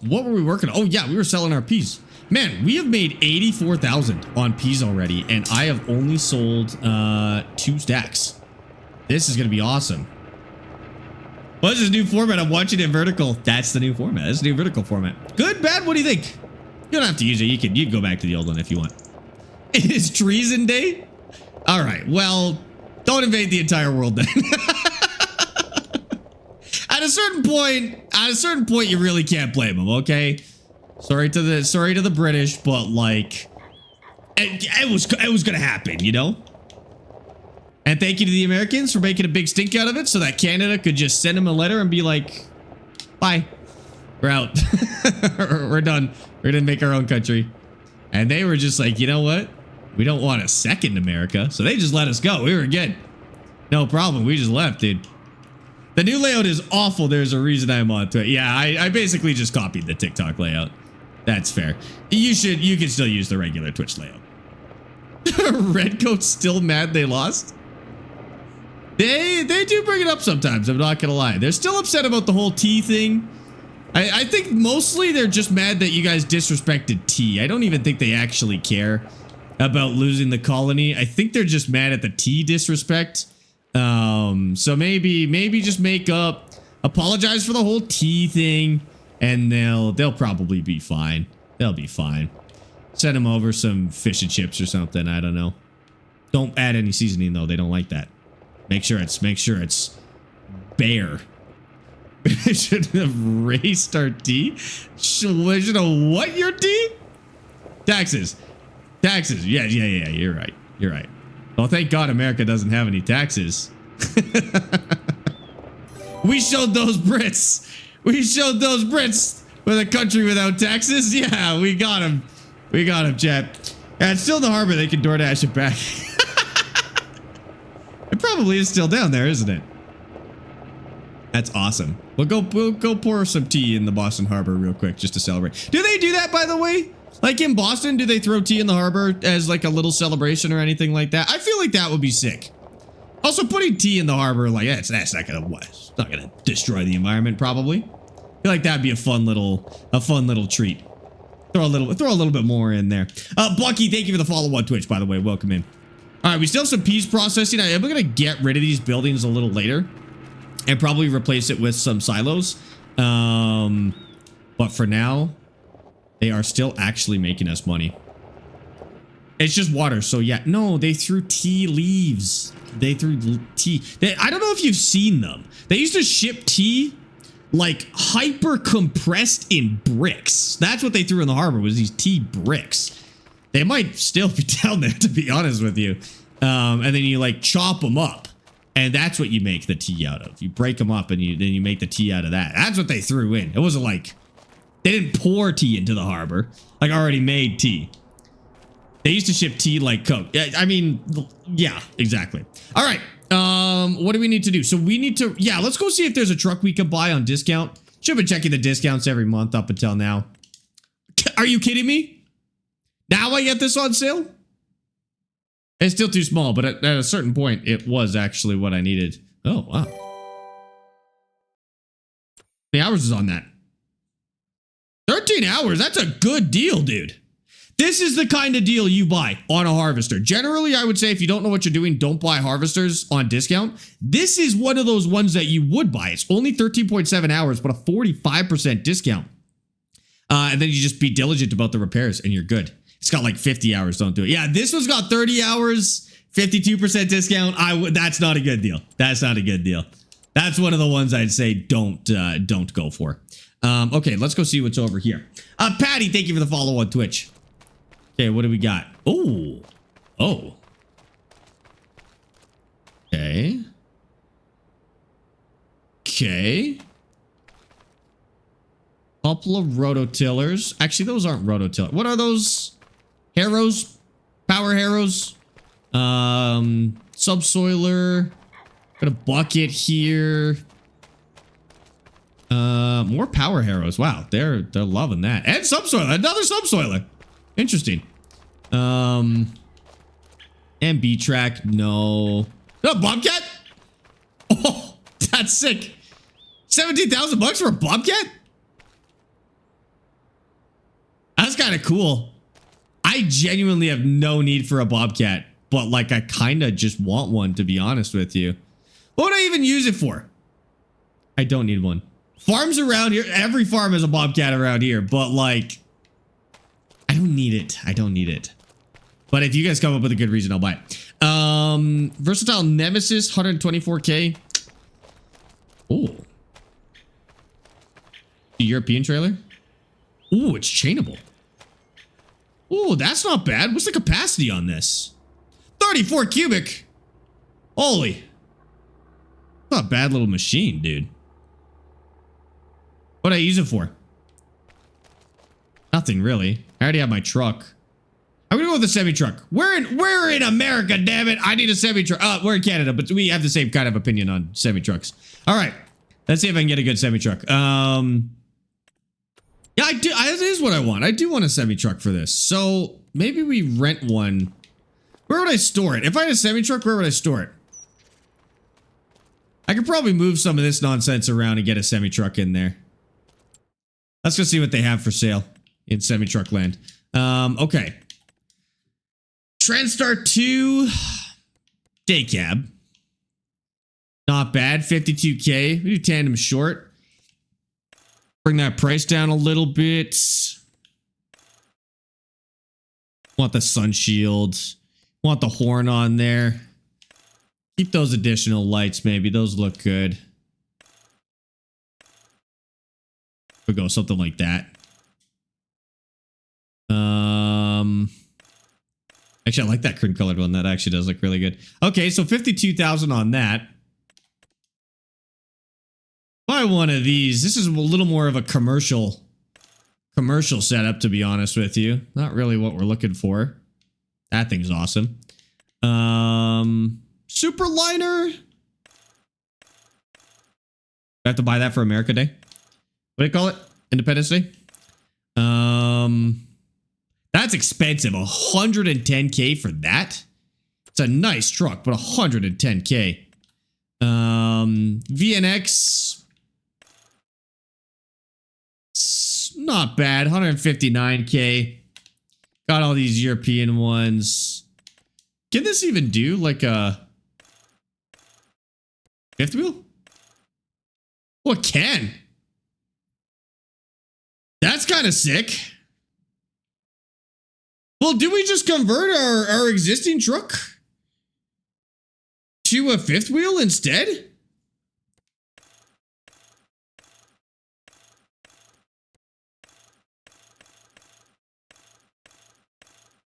What were we working on? Oh, yeah, we were selling our peas. Man, we have made 84,000 on peas already, and I have only sold 2 stacks. This is going to be awesome. What is this new format? I'm watching it vertical. That's the new format. That's the new vertical format. Good, bad? What do you think? You don't have to use it. You can go back to the old one if you want. It is treason day? All right. Well, don't invade the entire world then. At a certain point, you really can't blame them, okay? Sorry to the British, but like, it was gonna happen, you know? And thank you to the Americans for making a big stink out of it so that Canada could just send them a letter and be like, bye, we're out. We're done. We're gonna make our own country. And they were just like, you know what? We don't want a second America. So they just let us go. We were good. No problem. We just left, dude. The new layout is awful. There's a reason I'm onto it. Yeah, I basically just copied the TikTok layout. That's fair. You can still use the regular Twitch layout. Redcoat's still mad they lost. They do bring it up sometimes. I'm not gonna lie. They're still upset about the whole tea thing. I think mostly they're just mad that you guys disrespected tea. I don't even think they actually care about losing the colony. I think they're just mad at the tea disrespect. So maybe just make up, apologize for the whole tea thing, and they'll probably be fine. They'll be fine. Send them over some fish and chips or something. I don't know. Don't add any seasoning though. They don't like that. Make sure it's bare. Should have raised our tea. Should have what your tea? Taxes. Taxes. Yeah. You're right. You're right. Well, thank God America doesn't have any taxes. We showed those Brits. We showed those Brits with a country without taxes. Yeah, we got them. We got them, chat. And it's still in the harbor. They can DoorDash it back. It probably is still down there, isn't it? That's awesome. We'll go pour some tea in the Boston Harbor real quick just to celebrate. Do they do that, by the way? Like in Boston, do they throw tea in the harbor as like a little celebration or anything like that? I feel like that would be sick. Also, putting tea in the harbor, like that's not gonna what? It's not gonna destroy the environment, probably. I feel like that'd be a fun little treat. Throw a little bit more in there. Bucky, thank you for the follow on Twitch, by the way. Welcome in. All right, we still have some peas processing. I am gonna get rid of these buildings a little later and probably replace it with some silos. But for now, they are still actually making us money. It's just water, so yeah. No, they threw tea leaves. They threw tea. I don't know if you've seen them. They used to ship tea like hyper compressed in bricks. That's what they threw in the harbor, was these tea bricks. They might still be down there, to be honest with you. And then you like chop them up, and that's what you make the tea out of. You break them up, and then you make the tea out of that. That's what they threw in. It wasn't like they didn't pour tea into the harbor, like already made tea. They used to ship tea like Coke. I mean, yeah, exactly. All right. What do we need to do? So we need to, yeah, let's go see if there's a truck we can buy on discount. Should have been checking the discounts every month up until now. Are you kidding me? Now I get this on sale? It's still too small, but at a certain point, it was actually what I needed. Oh, wow. How many hours is on that? 13 hours. That's a good deal, dude. This is the kind of deal you buy on a harvester. Generally, I would say if you don't know what you're doing, don't buy harvesters on discount. This is one of those ones that you would buy. It's only 13.7 hours, but a 45% discount. And then you just be diligent about the repairs and you're good. It's got like 50 hours. Don't do it. Yeah, this one's got 30 hours, 52% discount. That's not a good deal. That's not a good deal. That's one of the ones I'd say don't go for. Okay, let's go see what's over here. Patty, thank you for the follow on Twitch. Okay, what do we got? Oh. Okay. Couple of rototillers. Actually, those aren't rototillers. What are those? Harrows? Power harrows? Subsoiler. Got a bucket here. More power harrows. Wow, they're loving that. And subsoiler. Another subsoiler. Interesting. And B-track, no. No, Bobcat? Oh, that's sick. 17,000 bucks for a Bobcat? That's kind of cool. I genuinely have no need for a Bobcat, but like I kind of just want one, to be honest with you. What would I even use it for? I don't need one. Farms around here, every farm has a Bobcat around here, but like I don't need it. I don't need it. But if you guys come up with a good reason, I'll buy it. Versatile Nemesis, 124K. Oh. The European trailer. Oh, it's chainable. Oh, that's not bad. What's the capacity on this? 34 cubic. Holy. Not a bad little machine, dude. What'd I use it for? Nothing really. I already have my truck. I'm gonna go with a semi-truck. We're in America, damn it. I need a semi-truck. We're in Canada, but we have the same kind of opinion on semi-trucks. All right. Let's see if I can get a good semi-truck. Yeah, I do. That is what I want. I do want a semi-truck for this. So maybe we rent one. Where would I store it? If I had a semi-truck, where would I store it? I could probably move some of this nonsense around and get a semi-truck in there. Let's go see what they have for sale in semi-truck land. Okay. Transstar 2 day cab. Not bad. 52K. We do tandem short. Bring that price down a little bit. Want the sun shield. Want the horn on there. Keep those additional lights maybe. Those look good. We'll go something like that. Actually, I like that cream colored one. That actually does look really good. Okay, so 52,000 on that. Buy one of these. This is a little more of a commercial setup, to be honest with you. Not really what we're looking for. That thing's awesome. Super liner. I have to buy that for America Day. What do you call it? Independence Day? That's expensive. 110K for that? It's a nice truck, but 110K. VNX. Not bad. 159K. Got all these European ones. Can this even do like a fifth wheel? Oh, it can. That's kind of sick. Well, do we just convert our existing truck to a fifth wheel instead?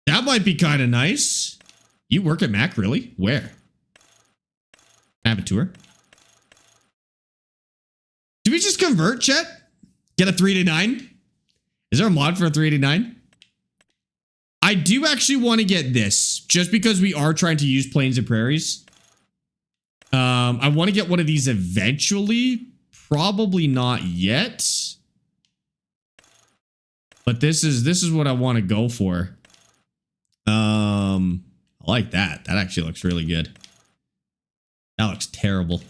That might be kind of nice. You work at Mac, really? Where? Have a tour. Do we just convert, Chet? Get a 389? Is there a mod for a 389? I do actually want to get this, just because we are trying to use plains and prairies. I want to get one of these eventually. Probably not yet. But this is what I want to go for. I like that. That actually looks really good. That looks terrible.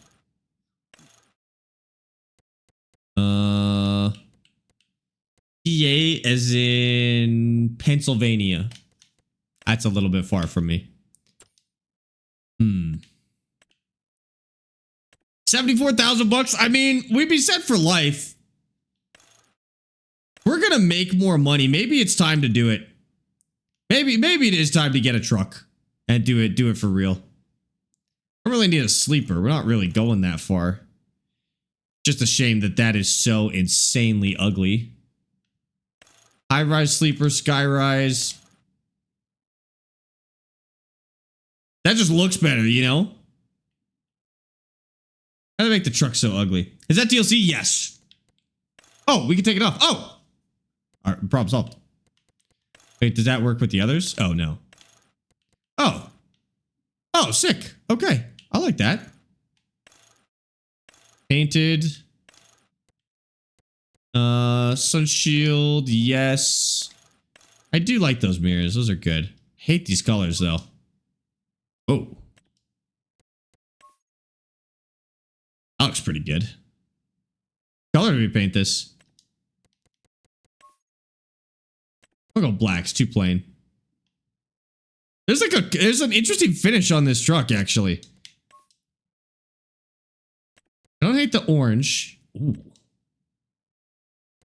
PA as in Pennsylvania. That's a little bit far from me. 74,000 bucks. I mean, we'd be set for life. We're gonna make more money. Maybe it's time to do it. Maybe it is time to get a truck and do it for real. I really need a sleeper. We're not really going that far. Just a shame that is so insanely ugly. High-rise sleeper, sky-rise. That just looks better, you know? How do they make the truck so ugly? Is that DLC? Yes. Oh, we can take it off. Oh! Alright, problem solved. Wait, does that work with the others? Oh, no. Oh. Oh, sick. Okay. I like that. Painted. Sun shield. Yes. I do like those mirrors. Those are good. Hate these colors, though. Oh. That looks pretty good. What color do we paint this? I'll go blacks, too plain. There's an interesting finish on this truck, actually. I don't hate the orange. Ooh.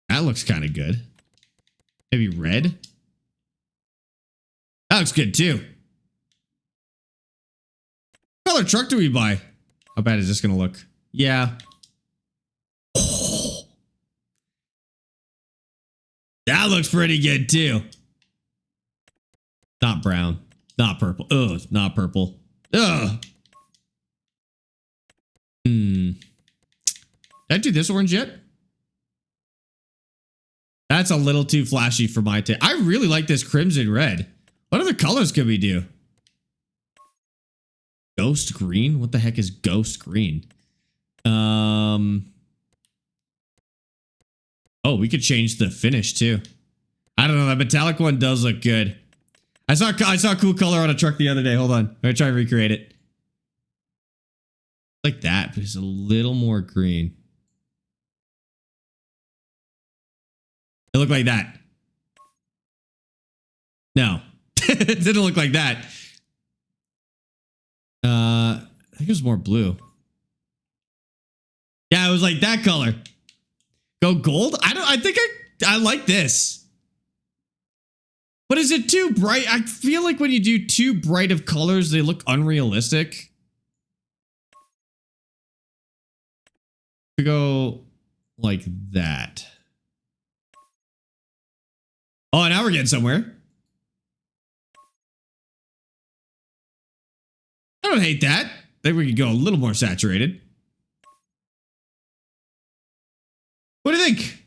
That looks kind of good. Maybe red. That looks good, too. What color truck do we buy? How bad is this going to look? Yeah. Oh. That looks pretty good, too. Not brown. Not purple. Ugh, not purple. Ugh. Did I do this orange yet? That's a little too flashy for my taste. I really like this crimson red. What other colors could we do? Ghost green? What the heck is ghost green? Oh, we could change the finish too. I don't know. That metallic one does look good. I saw a cool color on a truck the other day. Hold on. I'm gonna try and recreate it. Like that, but it's a little more green. It looked like that. No. It didn't look like that. I think it was more blue. I was like, that color. Go gold? I think I like this. But is it too bright? I feel like when you do too bright of colors, they look unrealistic. We go like that. Oh, now we're getting somewhere. I don't hate that. I think we could go a little more saturated. What do you think?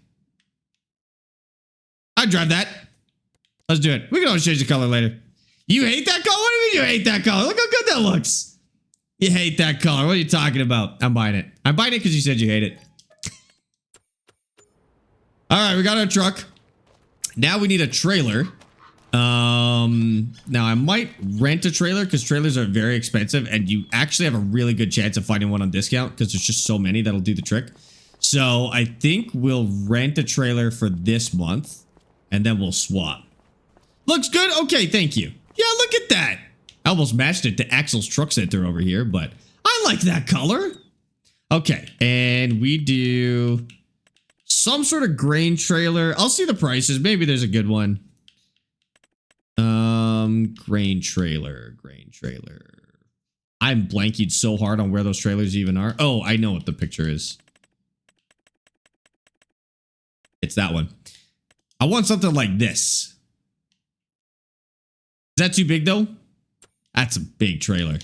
I'd drive that. Let's do it. We can always change the color later. You hate that color? What do you mean you hate that color? Look how good that looks. You hate that color. What are you talking about? I'm buying it. I'm buying it because you said you hate it. All right, we got our truck. Now we need a trailer. Now I might rent a trailer because trailers are very expensive and you actually have a really good chance of finding one on discount because there's just so many that'll do the trick. So I think we'll rent a trailer for this month and then we'll swap. Looks good? Okay, thank you. Yeah, look at that. I almost matched it to Axel's Truck Center over here, but I like that color. Okay, and we do some sort of grain trailer. I'll see the prices. Maybe there's a good one. Grain trailer. I'm blanking so hard on where those trailers even are. Oh, I know what the picture is. It's that one. I want something like this. Is that too big though? That's a big trailer.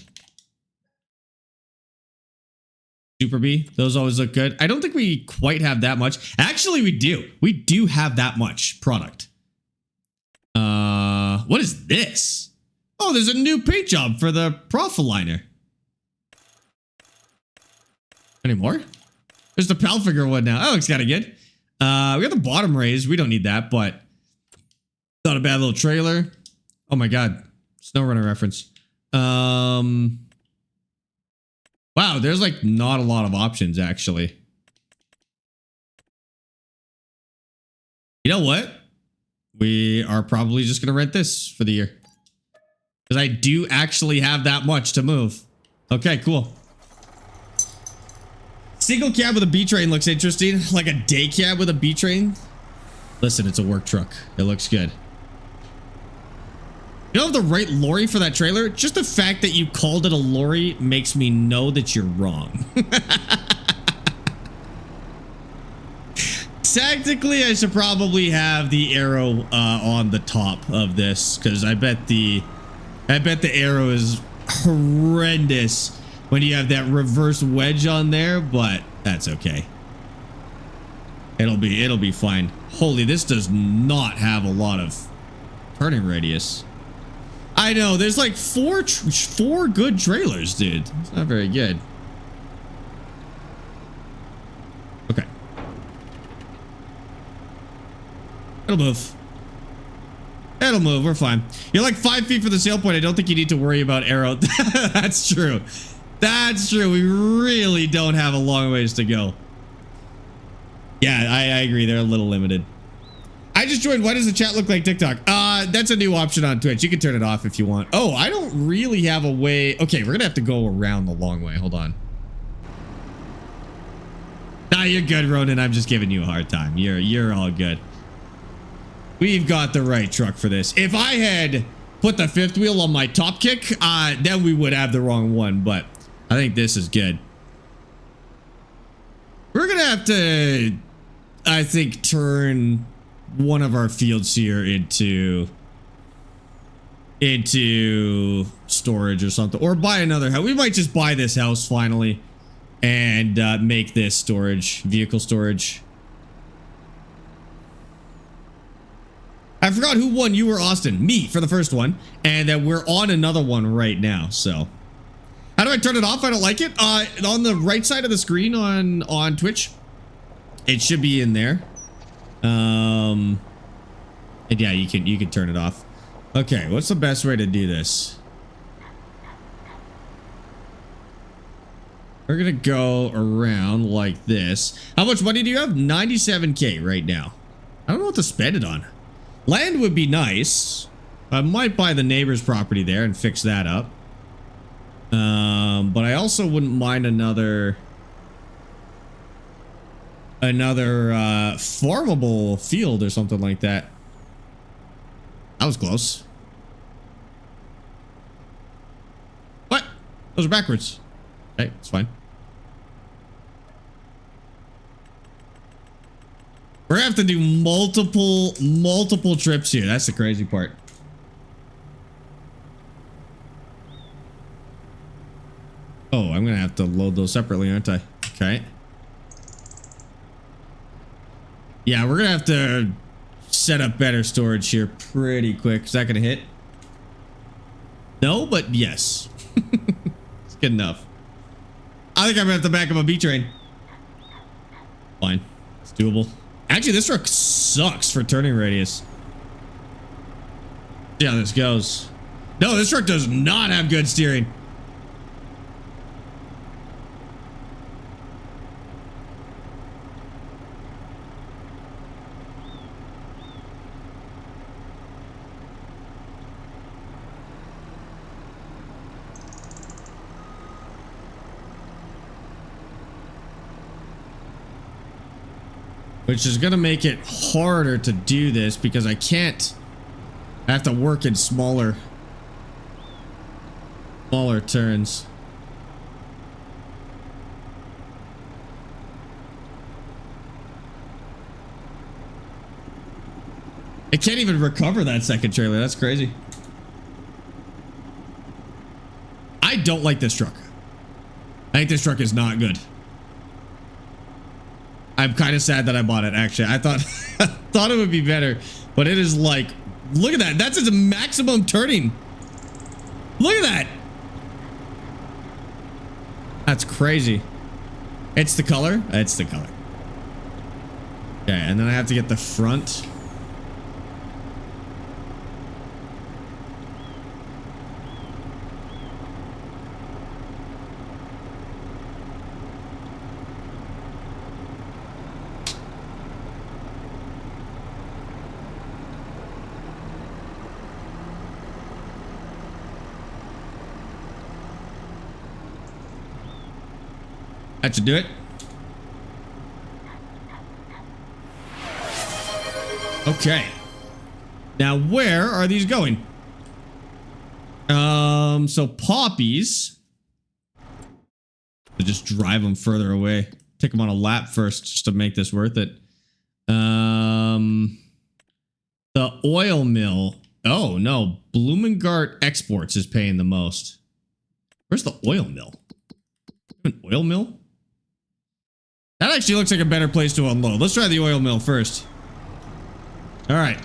Super B, those always look good. I don't think we quite have that much. Actually, we do. We do have that much product. What is this? Oh, there's a new paint job for the Profiliner. Any more? There's the pal figure one now. That looks kind of good. We got the bottom raised. We don't need that, but not a bad little trailer. Oh my god. SnowRunner reference. Wow, there's like not a lot of options actually. You know what? We are probably just going to rent this for the year. Because I do actually have that much to move. Okay, cool. Single cab with a B train looks interesting. Like a day cab with a B train. Listen, it's a work truck. It looks good. You don't have the right lorry for that trailer. Just the fact that you called it a lorry makes me know that you're wrong. Technically, I should probably have the arrow on the top of this because I bet the arrow is horrendous when you have that reverse wedge on there, but that's okay. It'll be fine. Holy, this does not have a lot of turning radius. I know, there's like four good trailers, dude. It's not very good. Okay. It'll move. It'll move. We're fine. You're like 5 feet from the sail point. I don't think you need to worry about arrow. That's true. That's true. We really don't have a long ways to go. Yeah, I agree. They're a little limited. I just joined. Why does the chat look like TikTok? That's a new option on Twitch. You can turn it off if you want. Oh, I don't really have a way. Okay, we're gonna have to go around the long way. Hold on. Nah, you're good, Ronan. I'm just giving you a hard time. You're all good. We've got the right truck for this. If I had put the fifth wheel on my top kick, then we would have the wrong one. But I think this is good. We're gonna have to, I think, turn one of our fields here into storage or something, or buy another house. We might just buy this house finally and make this storage, vehicle storage. I forgot who won. You or Austin? Me for the first one, and that we're on another one right now. So how do I turn it off? I don't like it. On the right side of the screen on Twitch, it should be in there. And yeah, you can turn it off. Okay, what's the best way to do this? We're gonna go around like this. How much money do you have? 97K right now. I don't know what to spend it on. Land would be nice. I might buy the neighbor's property there and fix that up. But I also wouldn't mind another another farmable field or something like that. That was close. What? Those are backwards. Okay, it's fine. We're gonna have to do multiple trips here. That's the crazy part. Oh, I'm gonna have to load those separately, aren't I? Okay. Yeah, we're gonna have to set up better storage here pretty quick. Is that gonna hit? No, but yes. It's good enough. I think I'm gonna have to back up a B train. Fine. It's doable. Actually, this truck sucks for turning radius. See how this goes. No, this truck does not have good steering. Which is gonna make it harder to do this because I have to work in smaller turns. It can't even recover that second trailer. That's crazy. I don't like this truck. I think this truck is not good. I'm kind of sad that I bought it, actually. I thought I thought it would be better, but it is like, look at that. That's its maximum turning. Look at that. That's crazy. It's the color. It's the color. Okay, and then I have to get the front. That should do it. Okay. Now, where are these going? So poppies. So just drive them further away. Take them on a lap first, just to make this worth it. The oil mill. Oh no, Bloomingart Exports is paying the most. Where's the oil mill? An oil mill? That actually looks like a better place to unload. Let's try the oil mill first. All right.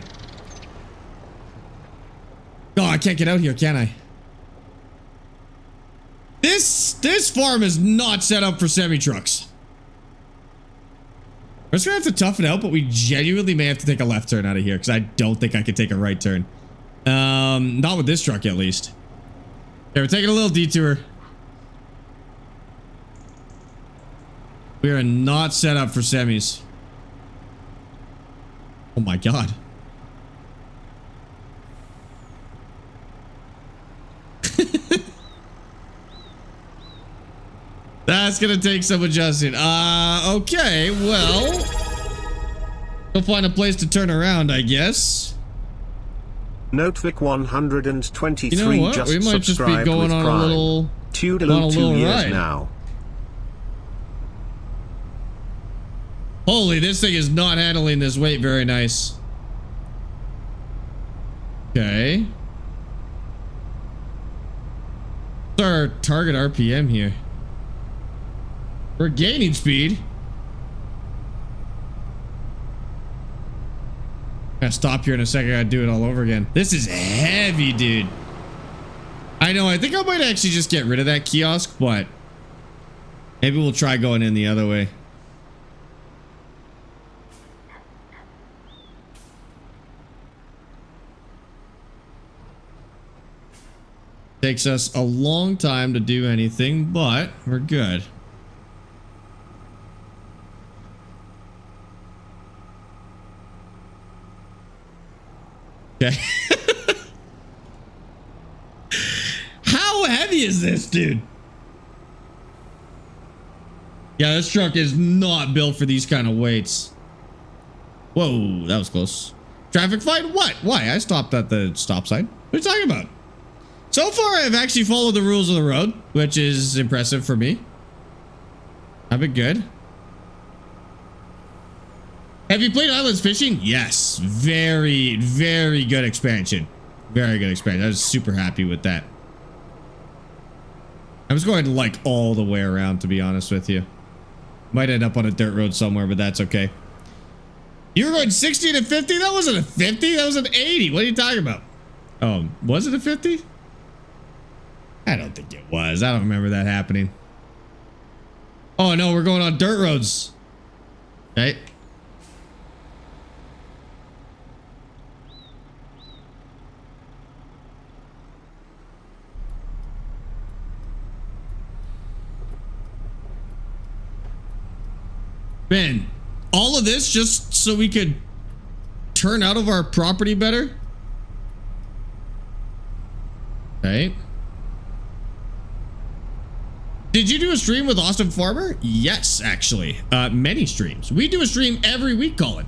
Oh, I can't get out here, can I? This farm is not set up for semi-trucks. We're just gonna have to tough it out, but we genuinely may have to take a left turn out of here because I don't think I can take a right turn. Not with this truck, at least. Okay, we're taking a little detour. We are not set up for semis. Oh my god. That's gonna take some adjusting. Okay, well, we'll find a place to turn around, I guess. Notevic 123 You know what? just We might just be subscribed going with on Prime. a little Toodaloo 2 years ride. now. Holy, this thing is not handling this weight very nice. Okay. What's our target RPM here? We're gaining speed. Gotta stop here in a second. I gotta do it all over again. This is heavy, dude. I know. I think I might actually just get rid of that kiosk, but maybe we'll try going in the other way. Takes us a long time to do anything, but we're good. Okay. How heavy is this, dude? Yeah, this truck is not built for these kind of weights. Whoa, that was close. Traffic fine? What? Why? I stopped at the stop sign. What are you talking about? So far, I've actually followed the rules of the road, which is impressive for me. I've been good. Have you played Islands Fishing? Yes. Very, very good expansion. Very good expansion. I was super happy with that. I was going like all the way around, to be honest with you. Might end up on a dirt road somewhere, but that's okay. You were going 60 to 50? That wasn't a 50. That was an 80. What are you talking about? Oh, was it a 50? I don't think it was. I don't remember that happening. Oh, no, we're going on dirt roads. Right? Man, all of this just so we could turn out of our property better? Right? Did you do a stream with Austin Farmer? Yes, actually. Many streams. We do a stream every week, Colin.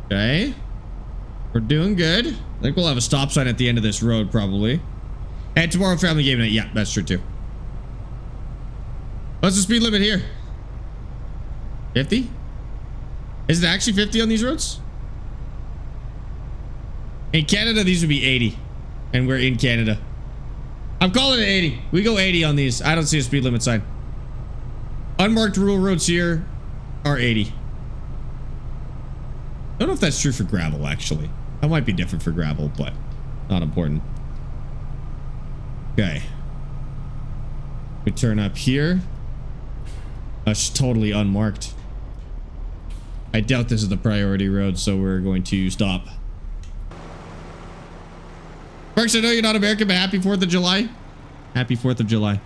Okay. We're doing good. I think we'll have a stop sign at the end of this road, probably. And tomorrow, family game night. Yeah, that's true, too. What's the speed limit here? 50? Is it actually 50 on these roads? In Canada, these would be 80. And we're in Canada. I'm calling it 80. We go 80 on these. I don't see a speed limit sign. Unmarked rural roads here are 80. I don't know if that's true for gravel, actually. That might be different for gravel, but not important. Okay. We turn up here. That's totally unmarked. I doubt this is the priority road, so we're going to stop. Sparx, I know you're not American, but happy 4th of July. Happy 4th of July.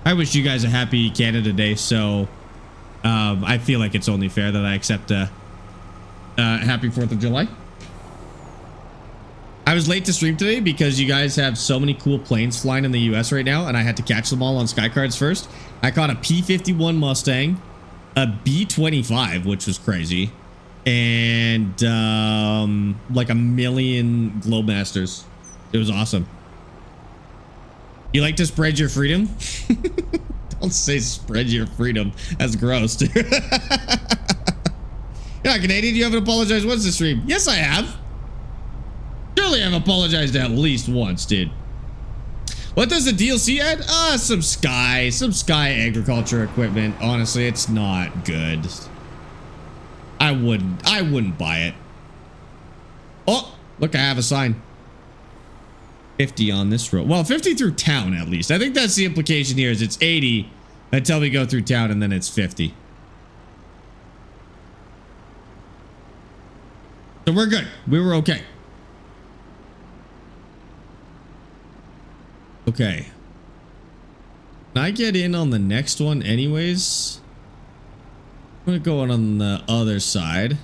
I wish you guys a happy Canada Day, so I feel like it's only fair that I accept a happy 4th of July. I was late to stream today because you guys have so many cool planes flying in the US right now, and I had to catch them all on Skycards first. I caught a P-51 Mustang, a B-25, which was crazy, and like a million Globemasters. It was awesome. You like to spread your freedom? Don't say spread your freedom. That's gross, dude. You're not Canadian. You haven't apologized once this stream. Yes, I have. Surely I've apologized at least once, dude. What does the DLC add? Some Sky agriculture equipment. Honestly, it's not good. I wouldn't buy it. Oh, look, I have a sign. 50 on this road. Well, 50 through town, at least. I think that's the implication here, is it's 80 until we go through town, and then it's 50. So we're good. We were okay. Okay. Can I get in on the next one anyways? I'm gonna go on the other side.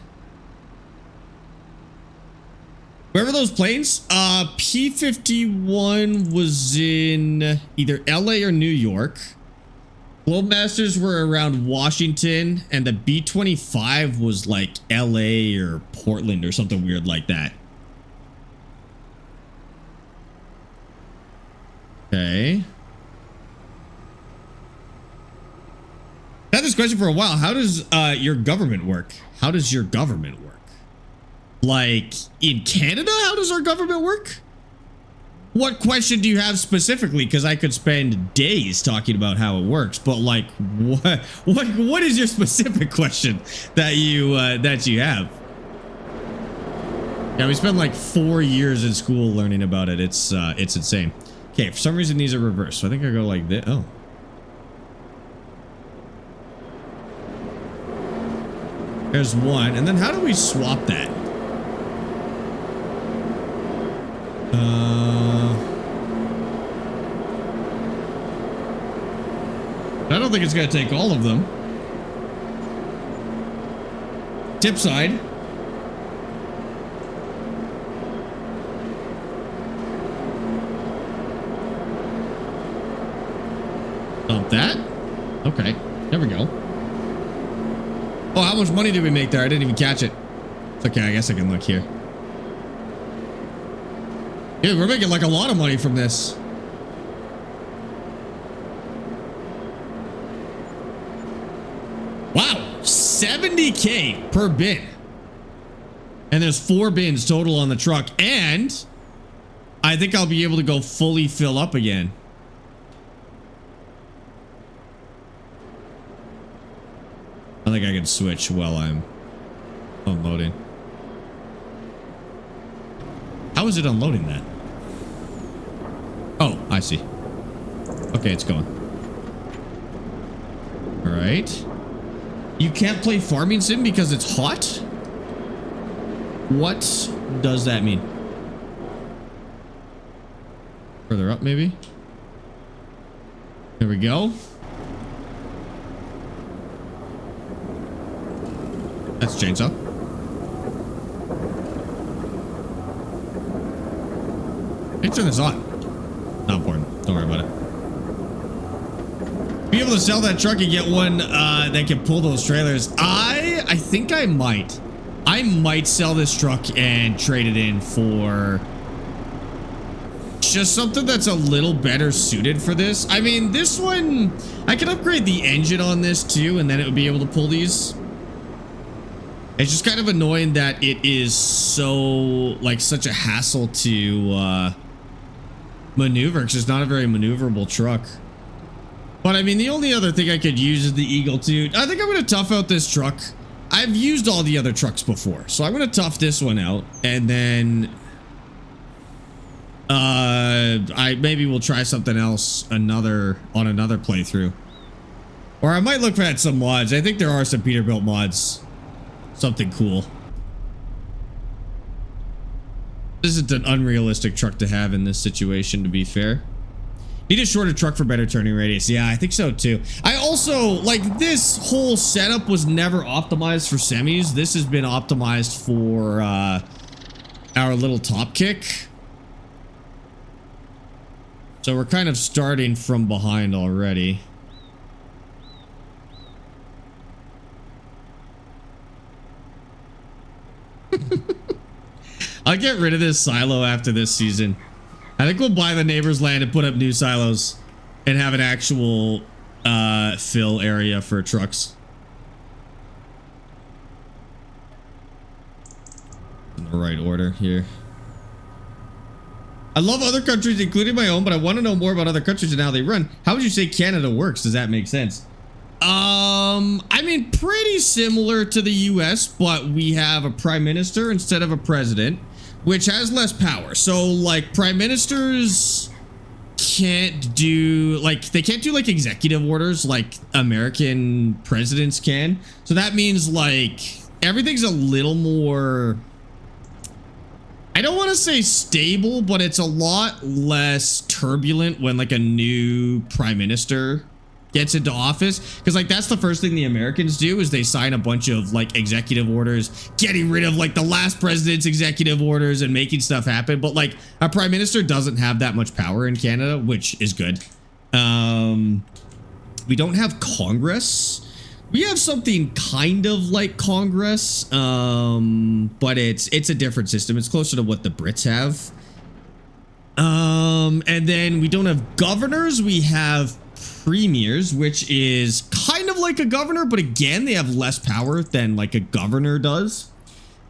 Where were those planes? P-51 was in either LA or New York. Globemasters were around Washington, and the B-25 was like LA or Portland or something weird like that. Okay. I've had this question for a while. How does your government work? How does your government work? Like, in Canada, how does our government work? What question do you have specifically? Because I could spend days talking about how it works, but like, what is your specific question that you have? Yeah, we spent like 4 years in school learning about it. It's insane. Okay, for some reason these are reversed, so I think I go like this. Oh. There's one, and then how do we swap that? I don't think it's gonna take all of them. Tip side. Dump that. Okay, there we go. Oh, how much money did we make there? I didn't even catch it. It's okay, I guess I can look here. Yeah, we're making like a lot of money from this. Wow, 70K per bin. And there's 4 bins total on the truck. And I think I'll be able to go fully fill up again. I think I can switch while I'm unloading. How is it unloading that? Oh, I see. Okay, it's going. All right. You can't play Farming Sim because it's hot? What does that mean? Further up, maybe? There we go. That's chainsaw. Hey, turn this on. Not important. Don't worry about it. Be able to sell that truck and get one that can pull those trailers. I think I might. I might sell this truck and trade it in for just something that's a little better suited for this. I mean, this one, I can upgrade the engine on this too, and then it would be able to pull these. It's just kind of annoying that it is so, like, such a hassle to maneuver, because it's not a very maneuverable truck. But I mean, the only other thing I could use is the Eagle too. I think I'm going to tough out this truck. I've used all the other trucks before, so I'm going to tough this one out, and then I maybe we'll try something else on another playthrough. Or I might look at some mods. I think there are some Peterbilt mods. Something cool. This isn't an unrealistic truck to have in this situation, to be fair. Need a shorter truck for better turning radius. Yeah, I think so too. I also, like, this whole setup was never optimized for semis. This has been optimized for our little top kick. So we're kind of starting from behind already. I'll get rid of this silo after this season. I think we'll buy the neighbor's land and put up new silos and have an actual fill area for trucks. In the right order here. I love other countries, including my own, but I want to know more about other countries and how they run. How would you say Canada works? Does that make sense? I mean, pretty similar to the US, but we have a prime minister instead of a president, which has less power. So, like, prime ministers can't do, like, they can't do, like, executive orders like American presidents can. So that means, like, everything's a little more, I don't want to say stable, but it's a lot less turbulent when, like, a new prime minister gets into office, because, like, that's the first thing the Americans do is they sign a bunch of, like, executive orders, getting rid of, like, the last president's executive orders and making stuff happen. But, like, a prime minister doesn't have that much power in Canada, which is good. We don't have Congress. We have something kind of like Congress, but it's a different system. It's closer to what the Brits have. And then we don't have governors. We have premiers, which is kind of like a governor, but again, they have less power than like a governor does.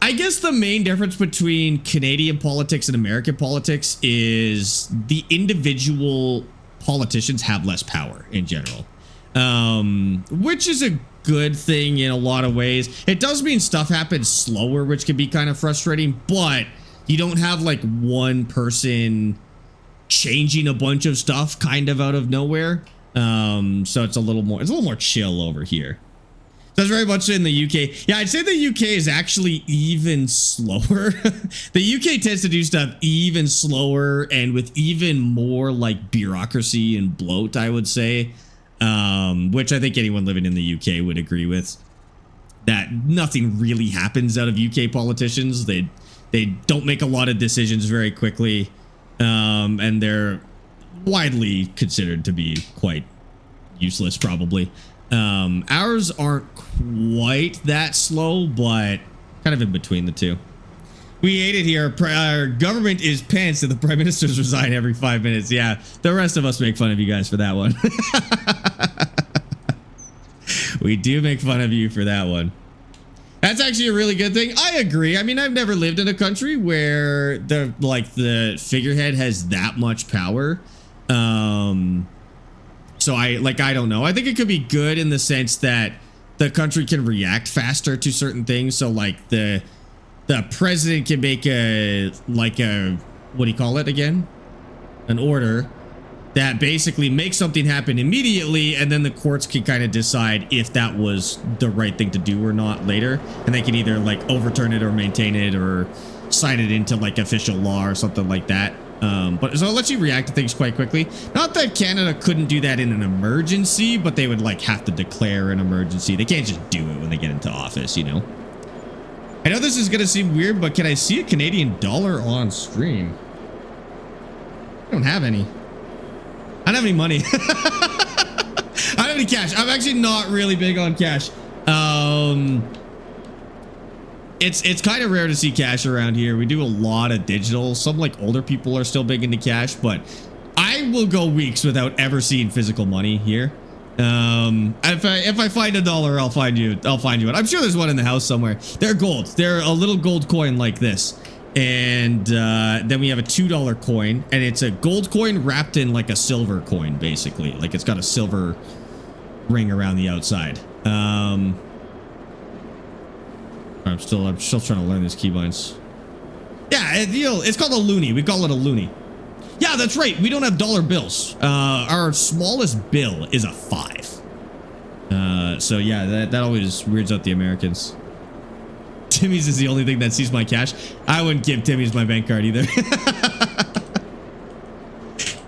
I guess the main difference between Canadian politics and American politics is the individual politicians have less power in general, which is a good thing in a lot of ways. It does mean stuff happens slower, which can be kind of frustrating, but you don't have like one person changing a bunch of stuff kind of out of nowhere. So it's a little more chill over here. So it's very much in the UK. Yeah, I'd say the UK is actually even slower. The UK tends to do stuff even slower and with even more like bureaucracy and bloat, I would say. Which I think anyone living in the UK would agree with. That nothing really happens out of UK politicians. They don't make a lot of decisions very quickly. And they're widely considered to be quite useless probably. Ours aren't quite that slow, but kind of in between the two. We hate it here. Our government is pants and the prime ministers resign every 5 minutes. Yeah, the rest of us make fun of you guys for that one. We do make fun of you for that one. That's actually a really good thing. I agree. I mean, I've never lived in a country where the figurehead has that much power. So I don't know. I think it could be good in the sense that the country can react faster to certain things. So like the president can make what do you call it again? An order that basically makes something happen immediately, and then the courts can kind of decide if that was the right thing to do or not later, and they can either like overturn it or maintain it or sign it into like official law or something like that. But so it lets you react to things quite quickly. Not that Canada couldn't do that in an emergency, but they would like have to declare an emergency. They can't just do it when they get into office, you know. I know this is gonna seem weird, but can I see a Canadian dollar on stream? I don't have any. I don't have any money. I don't have any cash. I'm actually not really big on cash. It's kind of rare to see cash around here. We do a lot of digital. Some like older people are still big into cash, but I will go weeks without ever seeing physical money here. If I find a dollar, I'll find you one. I'm sure there's one in the house somewhere. They're gold. They're a little gold coin like this. And then we have a $2 coin, and it's a gold coin wrapped in like a silver coin, basically. Like it's got a silver ring around the outside. I'm still trying to learn these keybinds. Yeah, it's called a loonie. We call it a loonie. Yeah, that's right. We don't have dollar bills. Our smallest bill is a 5. So yeah, that always weirds out the Americans. Timmy's is the only thing that sees my cash. I wouldn't give Timmy's my bank card either.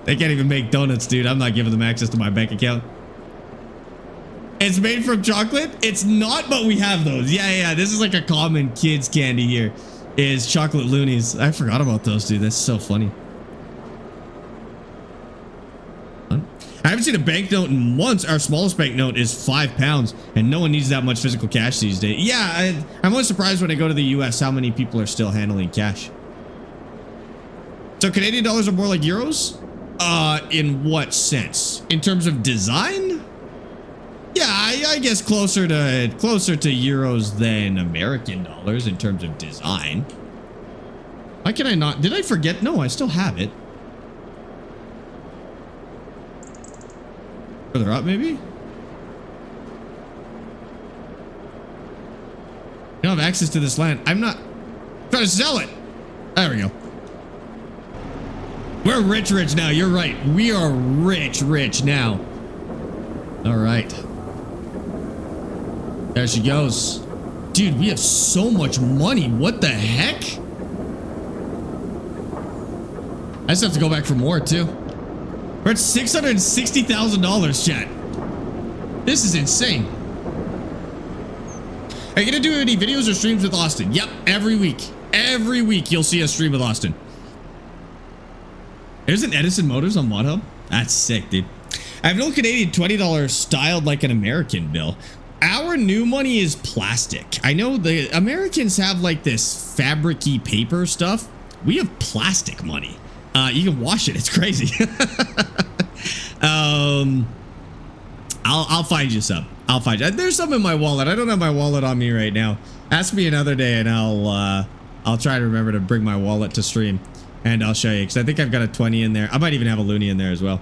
They can't even make donuts, dude. I'm not giving them access to my bank account. It's made from chocolate? It's not, but we have those. Yeah. This is like a common kids candy here. Is chocolate loonies. I forgot about those, dude. That's so funny. I haven't seen a banknote in months. Our smallest banknote is £5, and no one needs that much physical cash these days. Yeah, I'm always surprised when I go to the US how many people are still handling cash. So Canadian dollars are more like euros? In what sense? In terms of design? Yeah, I guess closer to euros than American dollars in terms of design. Why can I not? Did I forget? No, I still have it. Further up, maybe? You don't have access to this land. I'm not trying to sell it. There we go. We're rich now. You're right. We are rich now. All right. There she goes. Dude, we have so much money. What the heck? I just have to go back for more, too. We're at $660,000, chat. This is insane. Are you going to do any videos or streams with Austin? Yep, every week. Every week you'll see us stream with Austin. There's an Edison Motors on ModHub. That's sick, dude. I have no Canadian $20 styled like an American bill. Our new money is plastic. I know the Americans have like this fabric-y paper stuff. We have plastic money. You can wash it. It's crazy. I'll find you some. I'll find you. There's some in my wallet. I don't have my wallet on me right now. Ask me another day, and I'll try to remember to bring my wallet to stream, and I'll show you because I think I've got a 20 in there. I might even have a loonie in there as well.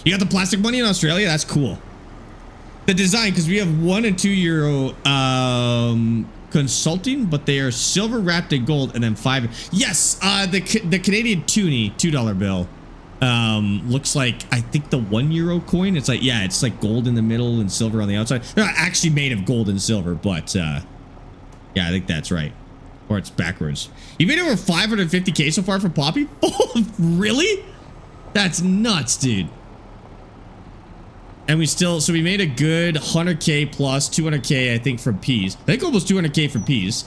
You got the plastic money in Australia? That's cool. The design, because we have €1 and €2 consulting, but they are silver wrapped in gold, and then 5. Yes, the Canadian toonie $2 bill looks like, I think, the €1 coin. It's like, yeah, it's like gold in the middle and silver on the outside. They're not actually made of gold and silver, but yeah, I think that's right. Or it's backwards. You made over 550K so far for Poppy? Oh, really? That's nuts, dude. And so we made a good 100K plus 200K, I think, from peas. I think almost 200K for peas.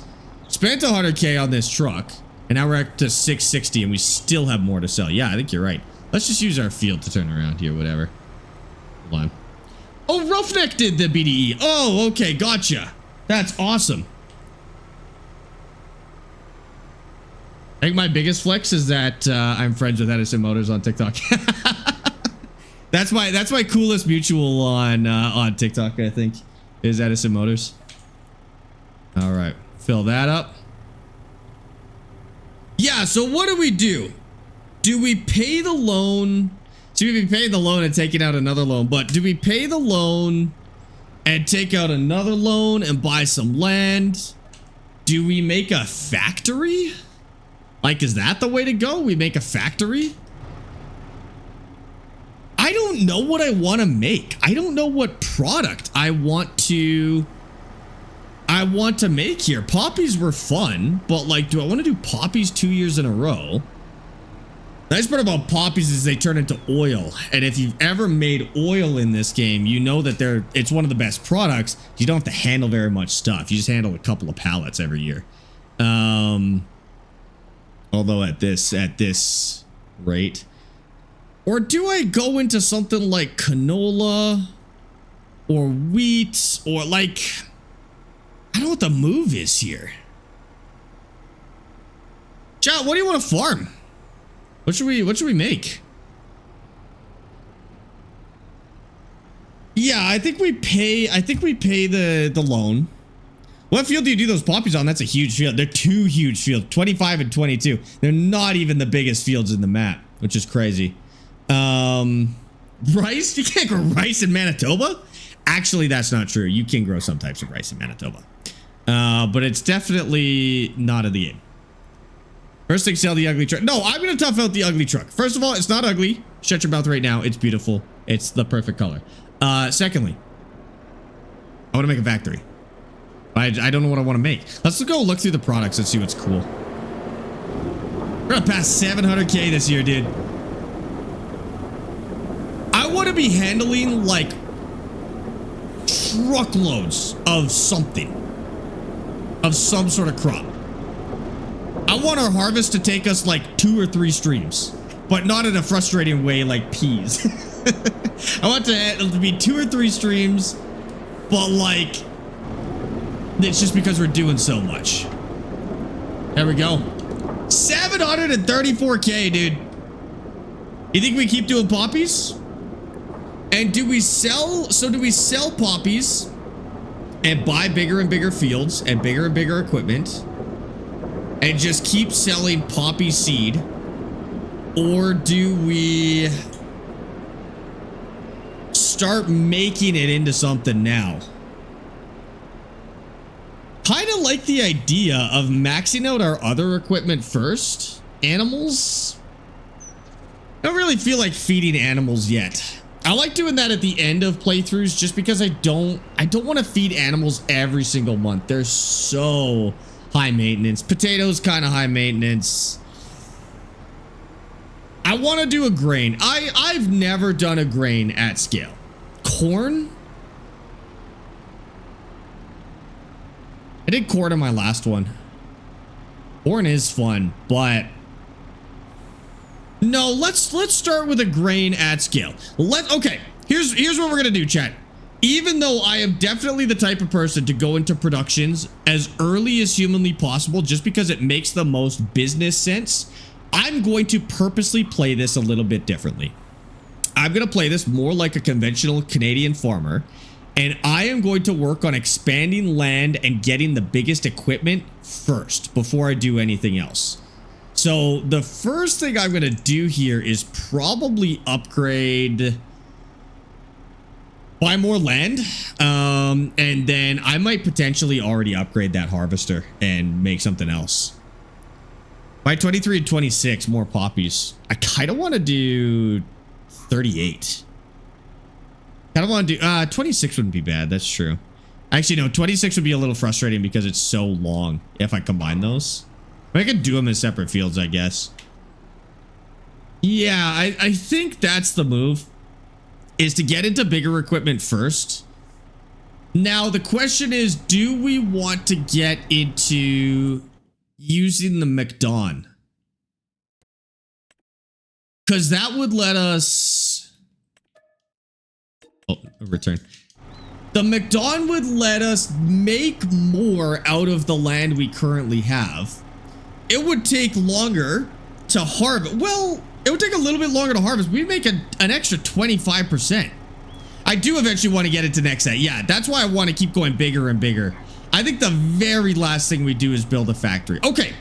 Spent 100K on this truck, and now we're up to 660, and we still have more to sell. Yeah, I think you're right. Let's just use our field to turn around here, whatever. Hold on. Oh, Roughneck did the BDE. Oh, okay, gotcha. That's awesome. I think my biggest flex is that I'm friends with Edison Motors on TikTok. That's my coolest mutual on TikTok, I think, is Edison Motors. All right, fill that up. Yeah, so what do? Do we pay the loan? So we pay the loan and taking out another loan, but do we pay the loan and take out another loan and buy some land? Do we make a factory? Like, is that the way to go? We make a factory? I don't know what I want to make. I don't know what product I want to make here. Poppies were fun, but like, do I want to do poppies 2 years in a row? The nice part about poppies is they turn into oil. And if you've ever made oil in this game, you know that it's one of the best products. You don't have to handle very much stuff. You just handle a couple of pallets every year. Although at this rate. Or do I go into something like canola or wheat or like, I don't know what the move is here. Chat, what do you want to farm? What should we make? Yeah, I think we pay the loan. What field do you do those poppies on? That's a huge field. They're two huge fields, 25 and 22. They're not even the biggest fields in the map, which is crazy. Rice? You can't grow rice in Manitoba? Actually, that's not true. You can grow some types of rice in Manitoba. But it's definitely not in the game. First thing, sell the ugly truck. No, I'm going to tough out the ugly truck. First of all, it's not ugly. Shut your mouth right now. It's beautiful. It's the perfect color. Secondly, I want to make a factory. I don't know what I want to make. Let's go look through the products and see what's cool. We're going to pass 700K this year, dude. I want to be handling like truckloads of something. Of some sort of crop. I want our harvest to take us like 2 or 3 streams, but not in a frustrating way like peas. I want it to be 2 or 3 streams, but like, it's just because we're doing so much. There we go. 734K, dude. You think we keep doing poppies? And do we sell poppies and buy bigger and bigger fields and bigger equipment and just keep selling poppy seed? Or do we start making it into something now? Kind of like the idea of maxing out our other equipment first. Animals? I don't really feel like feeding animals yet. I like doing that at the end of playthroughs just because I don't want to feed animals every single month. They're so high maintenance. Potatoes kind of high maintenance. I want to do a grain. I've never done a grain at scale. Corn? I did corn in my last one. Corn is fun, but no, let's start with a grain at scale. Okay, here's what we're gonna do, chat. Even though I am definitely the type of person to go into productions as early as humanly possible just because it makes the most business sense, I'm going to purposely play this a little bit differently. I'm gonna play this more like a conventional Canadian farmer, and I am going to work on expanding land and getting the biggest equipment first before I do anything else. So the first thing I'm going to do here is probably upgrade, buy more land. And then I might potentially already upgrade that harvester and make something else. By 23 and 26, more poppies. I kind of want to do 38. I don't want to do 26 wouldn't be bad. That's true. Actually, no, 26 would be a little frustrating because it's so long if I combine those. But I could do them in separate fields, I guess. Yeah, I think that's the move, is to get into bigger equipment first. Now, the question is, do we want to get into using the McDon? Because that would let us Oh, return. The McDon would let us make more out of the land we currently have. It would take longer to harvest. Well, it would take a little bit longer to harvest. We'd make an extra 25%. I do eventually want to get into next set. Yeah, that's why I want to keep going bigger and bigger. I think the very last thing we do is build a factory. Okay,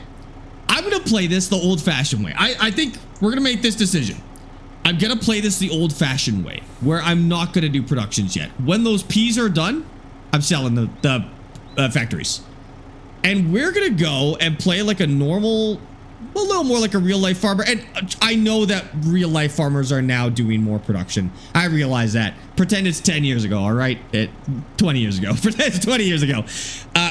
I'm going to play this the old-fashioned way. I think we're going to make this decision. I'm going to play this the old-fashioned way, where I'm not going to do productions yet. When those peas are done, I'm selling the factories. And we're going to go and play like a normal, a little more like a real-life farmer. And I know that real-life farmers are now doing more production. I realize that. Pretend it's 10 years ago, all right? 20 years ago. Pretend it's 20 years ago.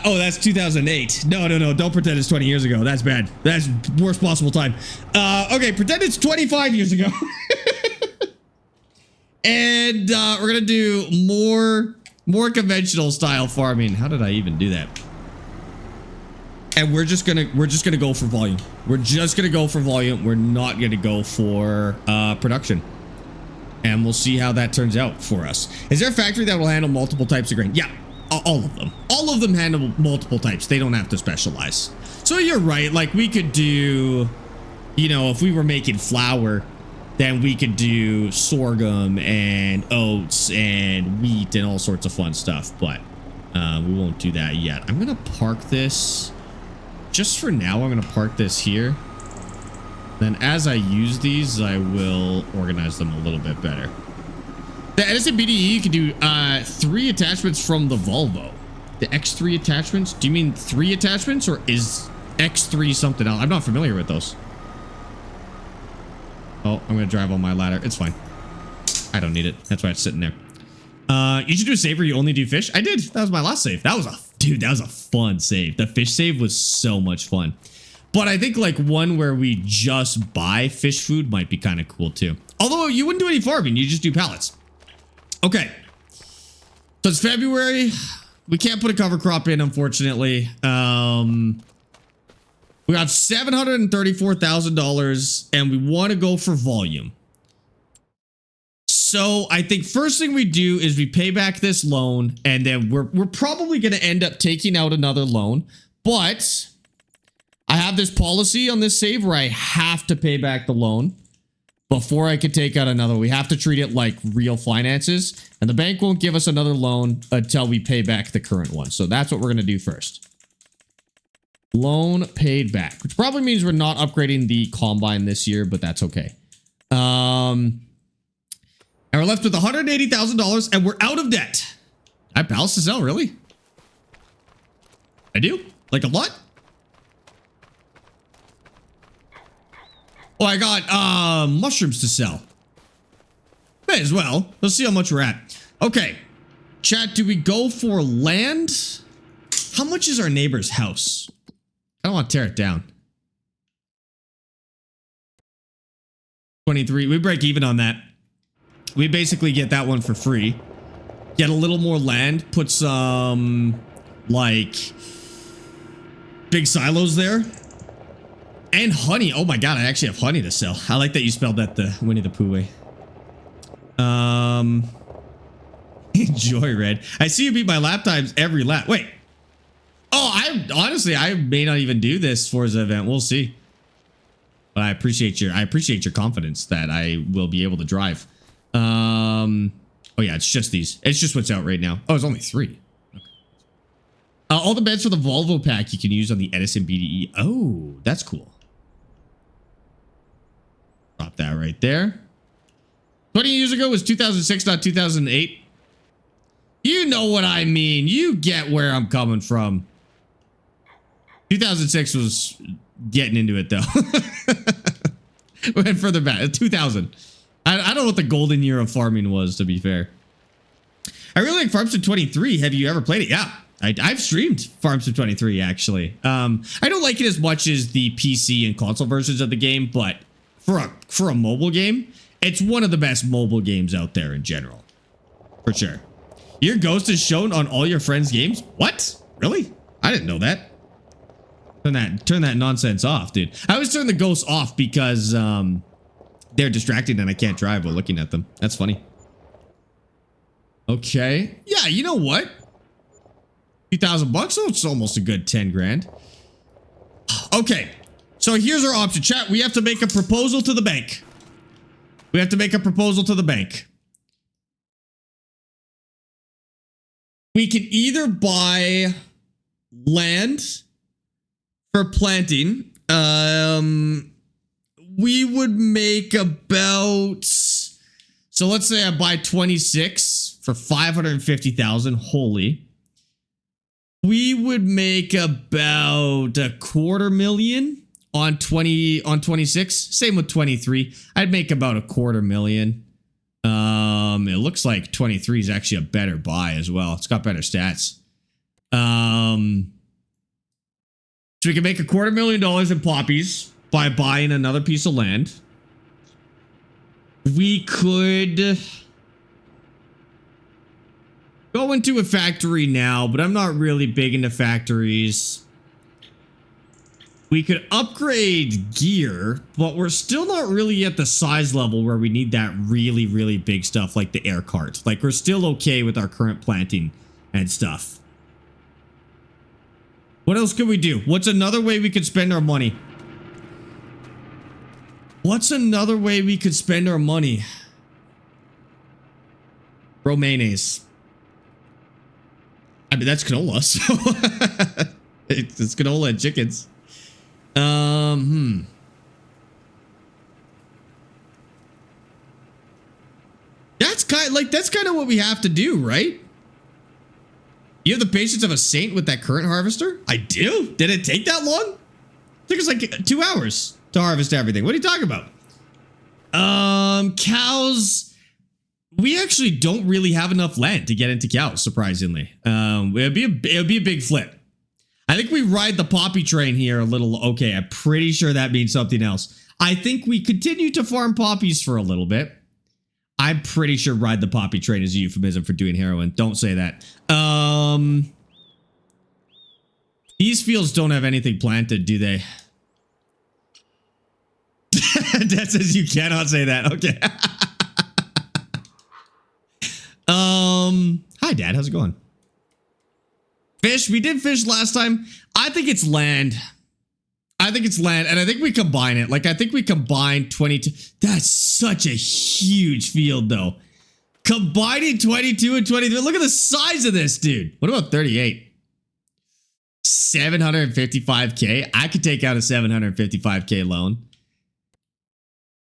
Oh, that's 2008. No. Don't pretend it's 20 years ago. That's bad. That's worst possible time. Okay, pretend it's 25 years ago. And we're going to do more conventional style farming. How did I even do that? And we're just gonna go for volume. We're just gonna go for volume. We're not gonna go for production. And we'll see how that turns out for us. Is there a factory that will handle multiple types of grain? Yeah, all of them. All of them handle multiple types. They don't have to specialize. So you're right. Like we could do, you know, if we were making flour, then we could do sorghum and oats and wheat and all sorts of fun stuff. But we won't do that yet. I'm gonna park this. Just for now, I'm going to park this here. Then as I use these, I will organize them a little bit better. The Edison BDE, you can do 3 attachments from the Volvo. The X3 attachments? Do you mean 3 attachments or is X3 something else? I'm not familiar with those. Oh, I'm going to drive on my ladder. It's fine. I don't need it. That's why it's sitting there. You should do a save where you only do fish. I did. That was my last save. That was a fun save. The fish save was so much fun. But I think like one where we just buy fish food might be kind of cool too. Although you wouldn't do any farming. You just do pallets. Okay. So it's February. We can't put a cover crop in, unfortunately. We have $734,000 and we want to go for volume. So I think first thing we do is we pay back this loan, and then we're probably going to end up taking out another loan. But I have this policy on this save where I have to pay back the loan before I can take out another. We have to treat it like real finances, and the bank won't give us another loan until we pay back the current one. So that's what we're going to do first. Loan paid back, which probably means we're not upgrading the combine this year, but that's okay. And we're left with $180,000 and we're out of debt. I have pallets to sell, really? I do? Like a lot? Oh, I got mushrooms to sell. May as well. Let's see how much we're at. Okay. Chat, do we go for land? How much is our neighbor's house? I don't want to tear it down. 23. We break even on that. We basically get that one for free. Get a little more land. Put some, like, big silos there. And honey. Oh my god, I actually have honey to sell. I like that you spelled that the Winnie the Pooh way. Enjoy, Red. I see you beat my lap times every lap. Wait. Oh, I may not even do this Forza event. We'll see. But I appreciate your confidence that I will be able to drive. Oh yeah, it's just these. It's just what's out right now. Oh, it's only 3. Okay. All the beds for the Volvo pack you can use on the Edison BDE. Oh, that's cool. Drop that right there. 20 years ago was 2006, not 2008. You know what I mean. You get where I'm coming from. 2006 was getting into it, though. We went further back. 2000. I don't know what the golden year of farming was, to be fair. I really like Farm Sim 23. Have you ever played it? Yeah. I've streamed Farm Sim 23, actually. I don't like it as much as the PC and console versions of the game, but for a mobile game, it's one of the best mobile games out there in general. For sure. Your ghost is shown on all your friends' games? What? Really? I didn't know that. Turn that nonsense off, dude. I always turn the ghosts off because they're distracting and I can't drive while looking at them. That's funny. Okay. Yeah, you know what? 2,000 bucks? Oh, it's almost a good 10 grand. Okay. So here's our option. Chat, we have to make a proposal to the bank. We have to make a proposal to the bank. We can either buy land for planting. We would make about... So let's say I buy 26 for 550,000. Holy. We would make about $250,000 on 26. Same with 23. I'd make about $250,000. It looks like 23 is actually a better buy as well. It's got better stats. So we can make $250,000 in poppies by buying another piece of land. We could go into a factory now, but I'm not really big into factories. We could upgrade gear, but we're still not really at the size level where we need that really, really big stuff like the air cart. Like, we're still okay with our current planting and stuff. What else could we do? What's another way we could spend our money? What's another way we could spend our money? Bro, mayonnaise. I mean, that's canola, so it's canola and chickens. That's kind of what we have to do, right? You have the patience of a saint with that current harvester? I do? Did it take that long? It took us like 2 hours to harvest everything. What are you talking about? Cows. We actually don't really have enough land to get into cows, surprisingly. It would be a big flip. I think we ride the poppy train here a little. Okay, I'm pretty sure that means something else. I think we continue to farm poppies for a little bit. I'm pretty sure ride the poppy train is a euphemism for doing heroin. Don't say that. These fields don't have anything planted, do they? Dad says you cannot say that. Okay. Hi, Dad. How's it going? Fish. We did fish last time. I think it's land. I think it's land, and I think we combine it. Like, I think we combine 22. That's such a huge field, though. Combining 22 and 23. Look at the size of this, dude. What about 38? 755K. I could take out a 755K loan.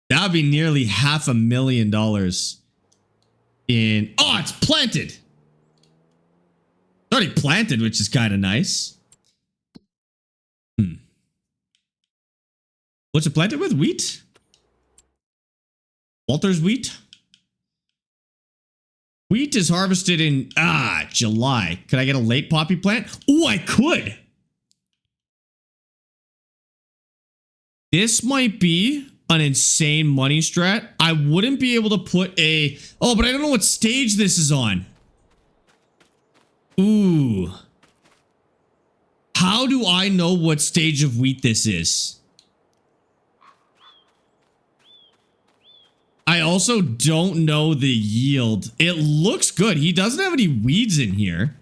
That would be nearly $500,000 in... Oh, it's planted. It's already planted, which is kind of nice. What's it planted with? Wheat? Walter's wheat? Wheat is harvested in... July. Could I get a late poppy plant? Oh, I could. This might be an insane money strat. I wouldn't be able to put a... Oh, but I don't know what stage this is on. Ooh. How do I know what stage of wheat this is? I also don't know the yield. It looks good. He doesn't have any weeds in here.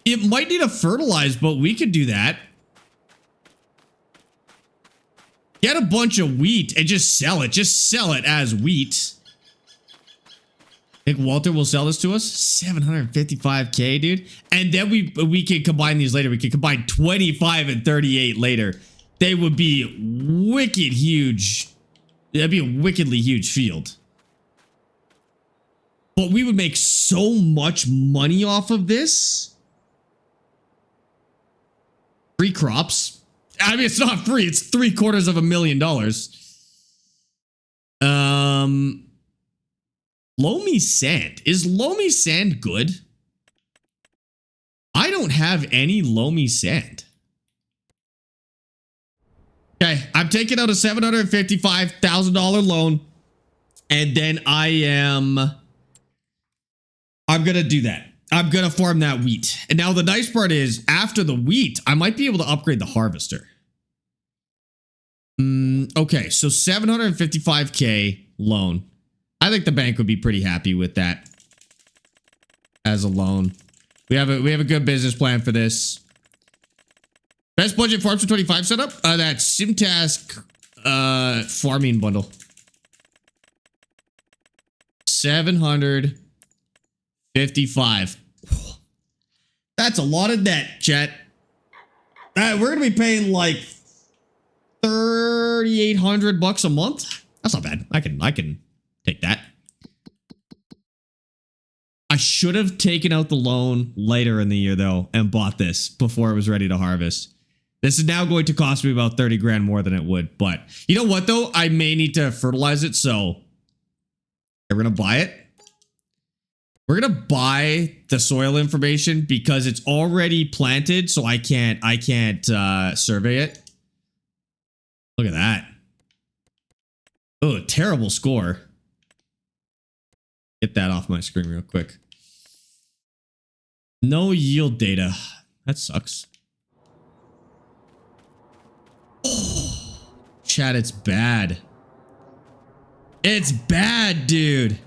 It might need a fertilize, but we could do that. Get a bunch of wheat and just sell it. Just sell it as wheat. Think Walter will sell this to us? 755K, dude. And then we can combine these later. We can combine 25 and 38 later. They would be wicked huge. That'd be a wickedly huge field. But we would make so much money off of this. Free crops. I mean, it's not free. It's $750,000. Loamy sand. Is loamy sand good? I don't have any loamy sand. Okay, I'm taking out a $755,000 loan, and then I'm gonna do that. I'm gonna farm that wheat. And now the nice part is, after the wheat, I might be able to upgrade the harvester. Okay, so 755K loan. I think the bank would be pretty happy with that. as a loan. We have a good business plan for this. Best budget farms for 25 setup? That Simtask farming bundle. 755. That's a lot of net, chat. We're gonna be paying like 3,800 bucks a month. That's not bad. I can take that. I should have taken out the loan later in the year though and bought this before it was ready to harvest. This is now going to cost me about 30 grand more than it would, but you know what though? I may need to fertilize it, so we're gonna buy it. We're gonna buy the soil information because it's already planted, so I can't survey it. Look at that. Oh, terrible score. Get that off my screen real quick. No yield data. That sucks. Oh, chat, it's bad. It's bad, dude.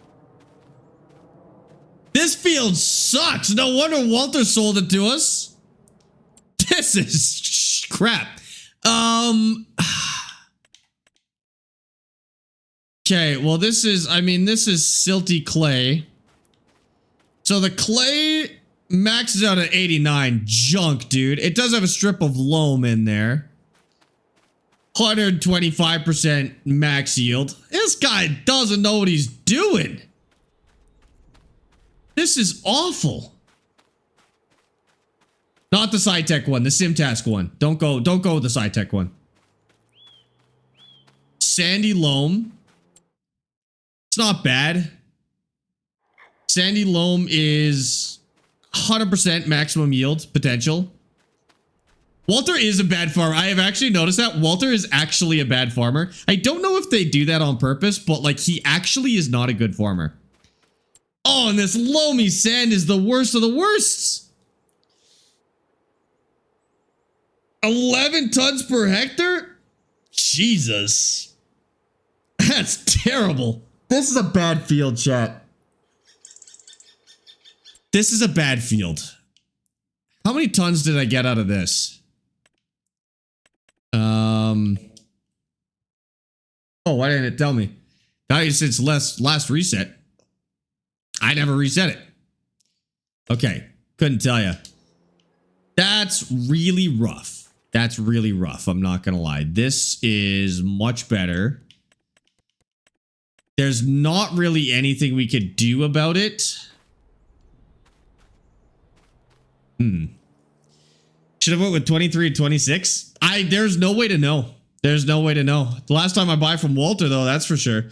This field sucks. No wonder Walter sold it to us. This is crap. Okay, well this is silty clay. So the clay maxes out at 89. Junk, dude. It does have a strip of loam in there. 125% max yield. This guy doesn't know what he's doing. This is awful. Not the SciTech one, the Simtask one. Don't go with the SciTech one. Sandy loam. It's not bad. Sandy loam is 100% maximum yield potential. Walter is a bad farmer. I have actually noticed that. Walter is actually a bad farmer. I don't know if they do that on purpose, but like he actually is not a good farmer. Oh, and this loamy sand is the worst of the worst. 11 tons per hectare? Jesus. That's terrible. This is a bad field, chat. This is a bad field. How many tons did I get out of this? Oh, why didn't it tell me? Now since last reset. I never reset it. Okay, couldn't tell you. That's really rough. That's really rough. I'm not gonna lie. This is much better. There's not really anything we could do about it. Should have went with 23 and 26. There's no way to know. There's no way to know. The last time I buy from Walter though, that's for sure.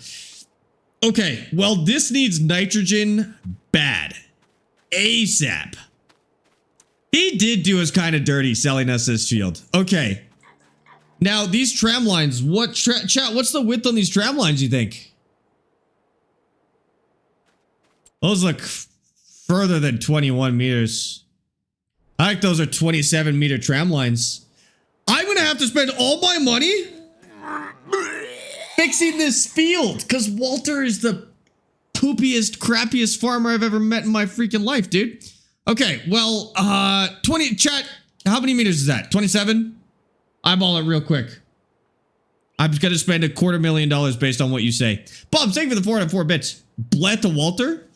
Okay, well, this needs nitrogen bad. ASAP. He did do us kind of dirty selling us this field. Okay. Now, these tram lines, chat, what's the width on these tram lines, you think? Those look further than 21 meters. I think those are 27 meter tram lines. I'm going to have to spend all my money fixing this field because Walter is the poopiest, crappiest farmer I've ever met in my freaking life, dude. Okay, well, 20, chat, how many meters is that? 27? Eyeball it real quick. I'm just going to spend $250,000 based on what you say. Bob, thank you for the 404 bits. Bled to Walter?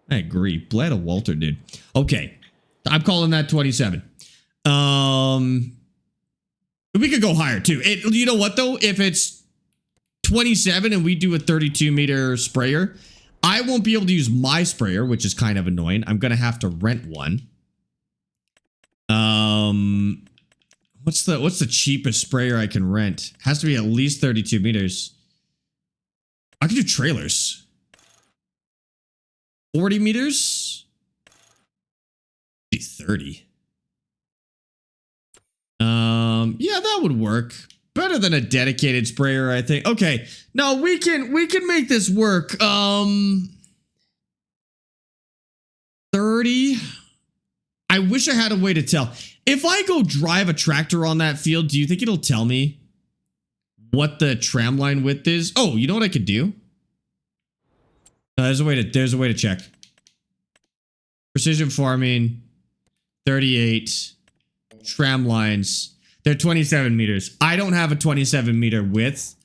I agree. Bled to Walter, dude. Okay, I'm calling that 27. We could go higher too. You know what though? If it's 27 and we do a 32 meter sprayer, I won't be able to use my sprayer, which is kind of annoying. I'm gonna have to rent one. What's the cheapest sprayer I can rent? Has to be at least 32 meters. I can do trailers. 40 meters? 30. Yeah, that would work. Better than a dedicated sprayer, I think. Okay, no, we can make this work. 30. I wish I had a way to tell. If I go drive a tractor on that field, do you think it'll tell me what the tram line width is? Oh, you know what I could do? There's a way to check. Precision farming, 38. Tram lines. They're 27 meters. I don't have a 27 meter width,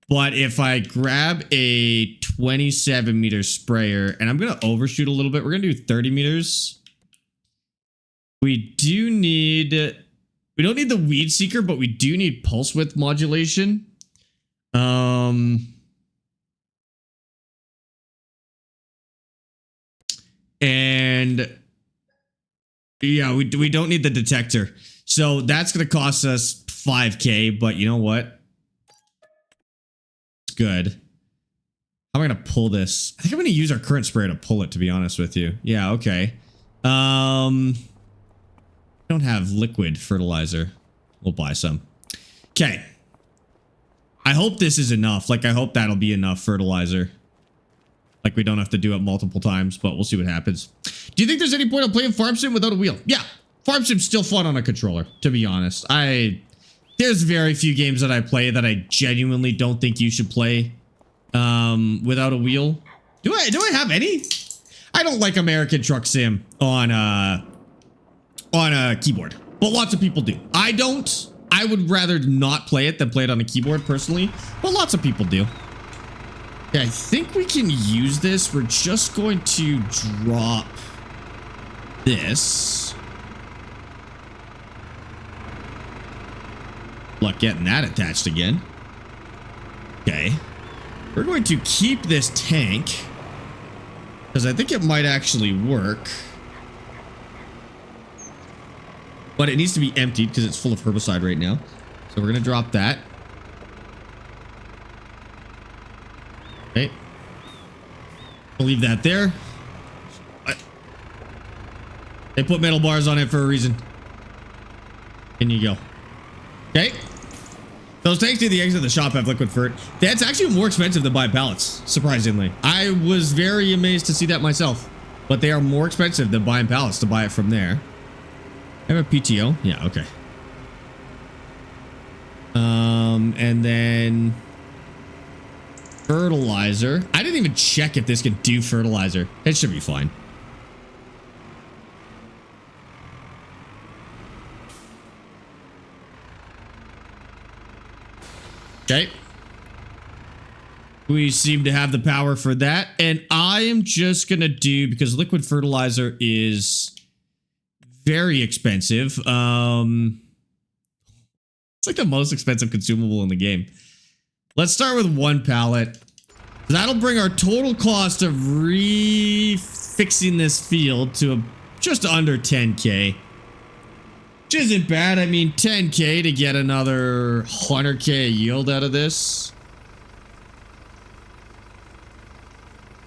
but if I grab a 27 meter sprayer, and I'm going to overshoot a little bit, we're going to do 30 meters. We don't need the weed seeker, but we do need pulse width modulation. And yeah, we don't need the detector. So that's going to cost us 5K, but you know what? It's good. How am I going to pull this? I think I'm going to use our current sprayer to pull it, to be honest with you. Yeah, okay. I don't have liquid fertilizer. We'll buy some. Okay. I hope this is enough. Like, I hope that'll be enough fertilizer. Like, we don't have to do it multiple times, but we'll see what happens. Do you think there's any point of playing Farm Sim without a wheel? Yeah. Farm Sim's still fun on a controller, to be honest. There's very few games that I play that I genuinely don't think you should play without a wheel. Do I have any? I don't like American Truck Sim on a keyboard, but lots of people do. I don't. I would rather not play it than play it on a keyboard personally, but lots of people do. Okay, I think we can use this. We're just going to drop this. Luck getting that attached again. Okay. We're going to keep this tank because I think it might actually work. But it needs to be emptied because it's full of herbicide right now. So we're going to drop that. Okay. We'll leave that there. They put metal bars on it for a reason. In you go. Okay. Those tanks near the exit of the shop have liquid fert. That's actually more expensive than buying pallets, surprisingly. I was very amazed to see that myself. But they are more expensive than buying pallets to buy it from there. I have a PTO? Yeah, okay. And then fertilizer. I didn't even check if this could do fertilizer. It should be fine. Okay. We seem to have the power for that. And I am just going to do, because liquid fertilizer is very expensive. It's like the most expensive consumable in the game. Let's start with one pallet. That'll bring our total cost of refixing this field to just under 10K. Which isn't bad. I mean, 10K to get another 100K yield out of this.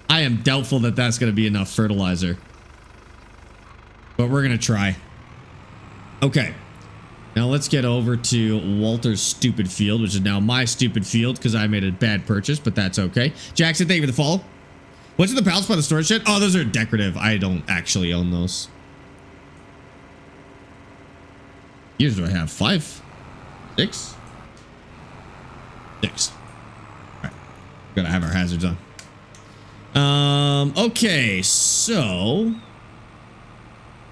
I am doubtful that that's going to be enough fertilizer. But we're going to try. Okay. Now let's get over to Walter's stupid field, which is now my stupid field because I made a bad purchase, but that's okay. Jackson, thank you for the follow. What's in the pallets by the storage shed? Oh, those are decorative. I don't actually own those. Here's what I have. 5? 6? 6. All right. Gotta have our hazards on. Okay, so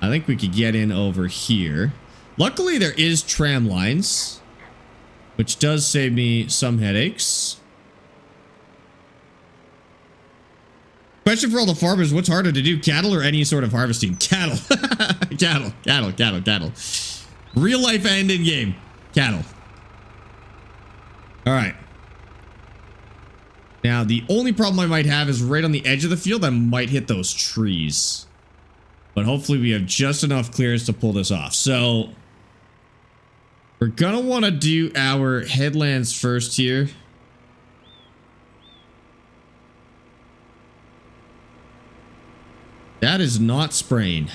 I think we could get in over here. Luckily, there is tram lines, which does save me some headaches. Question for all the farmers: what's harder to do, cattle or any sort of harvesting? Cattle. Cattle. Real life and in game. Cattle. All right. Now, the only problem I might have is right on the edge of the field, I might hit those trees. But hopefully we have just enough clearance to pull this off. So we're going to want to do our headlands first here. That is not spraying.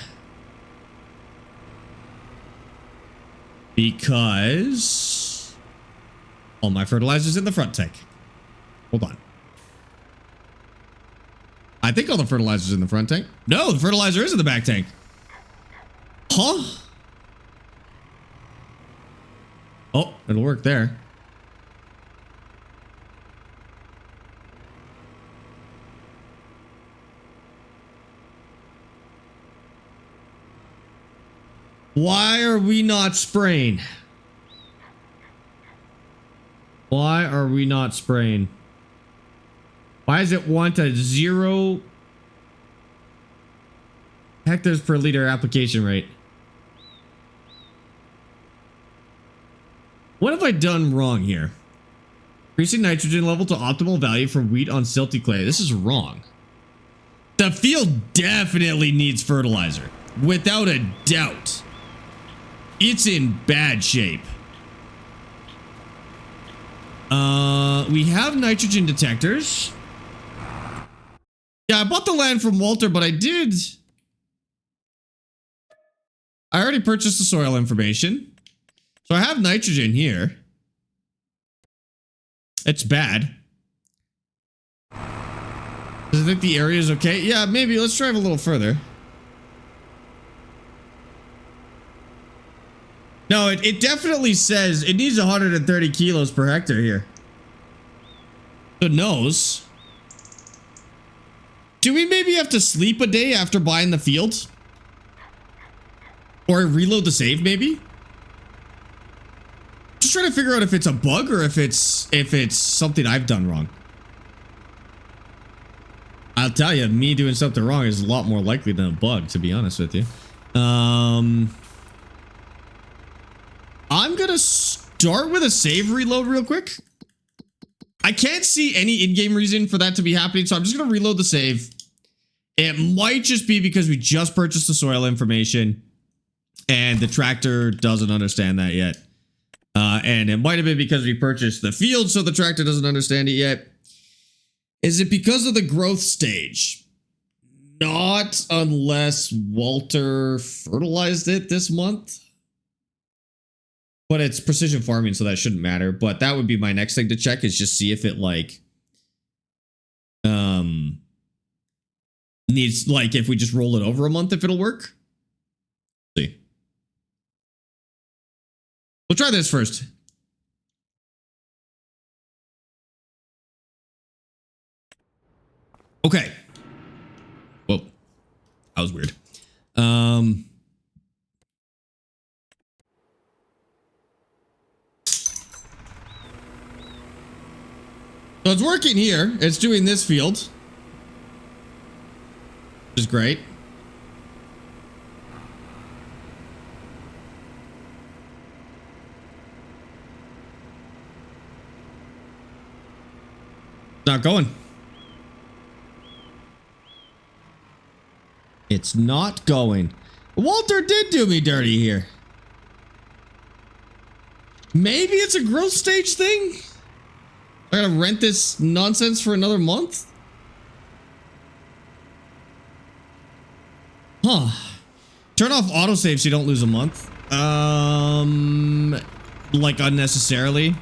Because all my fertilizer's in the front tank. Hold on. I think all the fertilizer's in the front tank. No, the fertilizer is in the back tank. Huh? Oh, it'll work there. Why are we not spraying? Why are we not spraying? Why does it want a 0 hectares per liter application rate? What have I done wrong here? Increasing nitrogen level to optimal value for wheat on silty clay. This is wrong. The field definitely needs fertilizer. Without a doubt. It's in bad shape. We have nitrogen detectors. Yeah, I bought the land from Walter, but I already purchased the soil information. So I have nitrogen here. It's bad. Does it think the area is okay? Yeah, maybe. Let's drive a little further. No, it definitely says it needs 130 kilos per hectare here. So it knows. Do we maybe have to sleep a day after buying the field? Or reload the save, maybe? Just trying to figure out if it's a bug or if it's something I've done wrong. I'll tell you, me doing something wrong is a lot more likely than a bug, to be honest with you. I'm gonna start with a save reload real quick. I can't see any in-game reason for that to be happening, so I'm just gonna reload the save. It might just be because we just purchased the soil information and the tractor doesn't understand that yet. And it might have been because we purchased the field, so the tractor doesn't understand it yet. Is it because of the growth stage? Not unless Walter fertilized it this month. But it's precision farming, so that shouldn't matter. But that would be my next thing to check, is just see if it like needs, like, if we just roll it over a month, if it'll work. Let's see. We'll try this first. Okay. Whoa. That was weird. So it's working here. It's doing this field, which is great. Not going. It's not going. Walter did do me dirty here. Maybe it's a growth stage thing? I gotta rent this nonsense for another month? Huh. Turn off autosave so you don't lose a month. Like unnecessarily.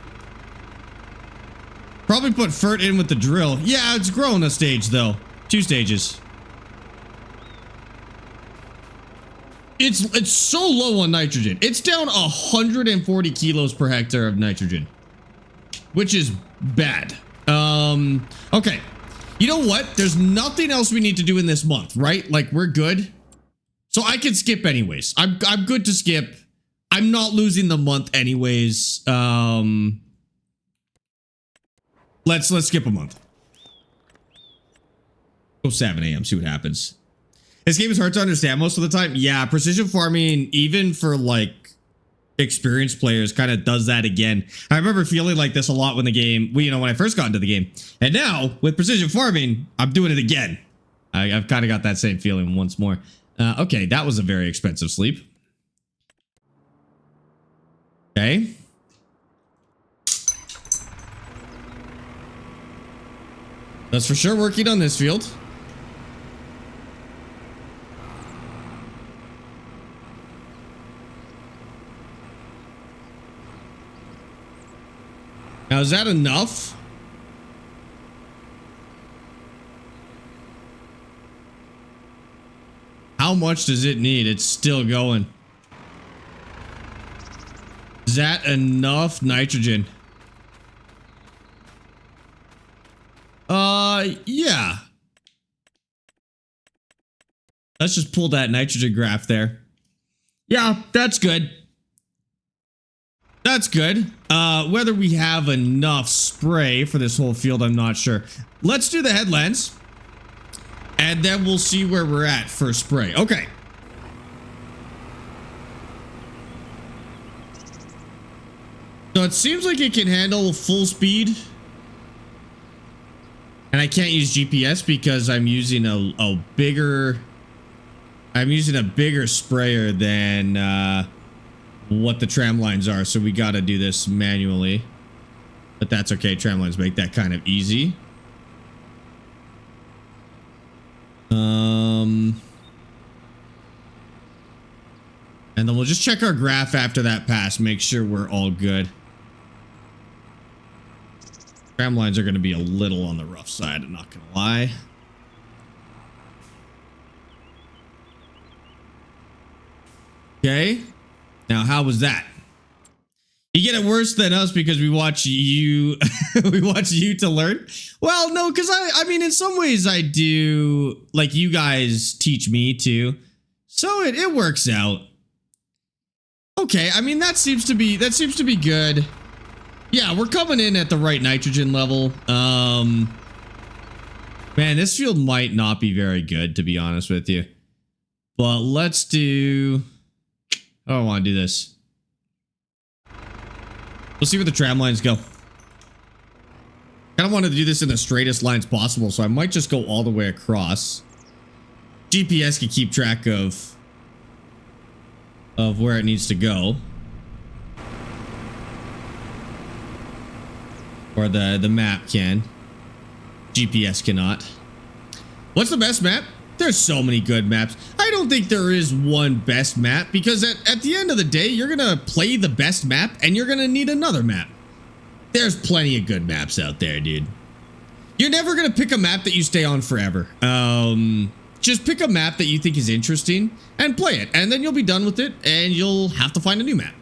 Probably put Fert in with the drill. Yeah, it's growing a stage though. 2 stages. It's so low on nitrogen. It's down 140 kilos per hectare of nitrogen, which is bad. Okay. You know what? There's nothing else we need to do in this month, right? Like, we're good. So I can skip anyways. I'm good to skip. I'm not losing the month anyways. Let's skip a month. Go 7 a.m. See what happens. This game is hard to understand most of the time. Yeah, precision farming, even for like experienced players, kind of does that again. I remember feeling like this a lot when the game, you know, when I first got into the game. And now with precision farming, I'm doing it again. I've kind of got that same feeling once more. Okay, that was a very expensive sleep. Okay. That's for sure working on this field. Now, is that enough? How much does it need? It's still going. Is that enough nitrogen? Yeah. Let's just pull that nitrogen graph there. Yeah, that's good. That's good. Whether we have enough spray for this whole field, I'm not sure. Let's do the headlands. And then we'll see where we're at for spray. Okay. So it seems like it can handle full speed. And I can't use GPS because I'm using a bigger sprayer than what the tram lines are. So we got to do this manually. But that's okay. Tram lines make that kind of easy. And then we'll just check our graph after that pass, make sure we're all good. Tram lines are going to be a little on the rough side, I'm not going to lie. Okay. Now, how was that? You get it worse than us because we watch you we watch you to learn. Well, no, because I mean in some ways I do, like you guys teach me to. So it works out. Okay, I mean that seems to be good. Yeah, we're coming in at the right nitrogen level. Man, this field might not be very good, to be honest with you. But let's do, I don't want to do this. We'll see where the tram lines go. Kind of wanted to do this in the straightest lines possible, so I might just go all the way across. GPS can keep track of where it needs to go. Or the map can. GPS cannot. What's the best map? There's so many good maps. I don't think there is one best map because at the end of the day, you're going to play the best map and you're going to need another map. There's plenty of good maps out there, dude. You're never going to pick a map that you stay on forever. Just pick a map that you think is interesting and play it. And then you'll be done with it and you'll have to find a new map.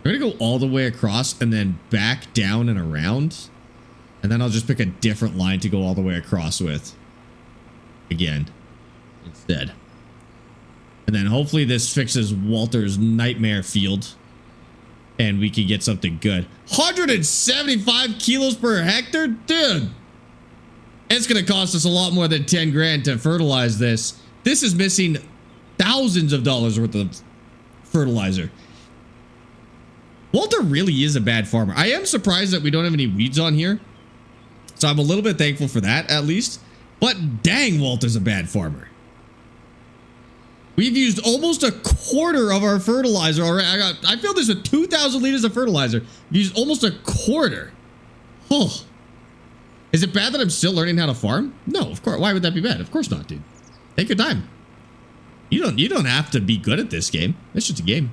We're going to go all the way across and then back down and around. And then I'll just pick a different line to go all the way across with. Again, instead. And then hopefully this fixes Walter's nightmare field. And we can get something good. 175 kilos per hectare? Dude. It's going to cost us a lot more than 10 grand to fertilize this. This is missing thousands of dollars worth of fertilizer. Walter really is a bad farmer. I am surprised that we don't have any weeds on here. So I'm a little bit thankful for that, at least. But dang, Walter's a bad farmer. We've used almost a quarter of our fertilizer already. I filled this with 2,000 liters of fertilizer. We've used almost a quarter. Oh. Is it bad that I'm still learning how to farm? No, of course. Why would that be bad? Of course not, dude. Take your time. You don't have to be good at this game. It's just a game.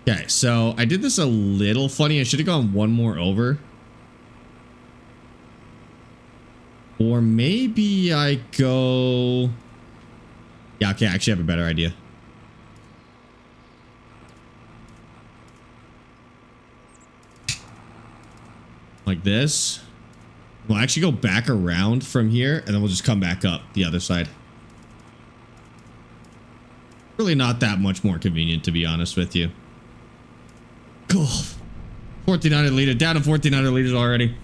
Okay, so I did this a little funny. I should have gone one more over. Or maybe I go... Yeah, okay, I actually have a better idea. Like this. We'll actually go back around from here, and then we'll just come back up the other side. Really not that much more convenient, to be honest with you. Cool. 1,400 liters. Down to 1,400 liters already.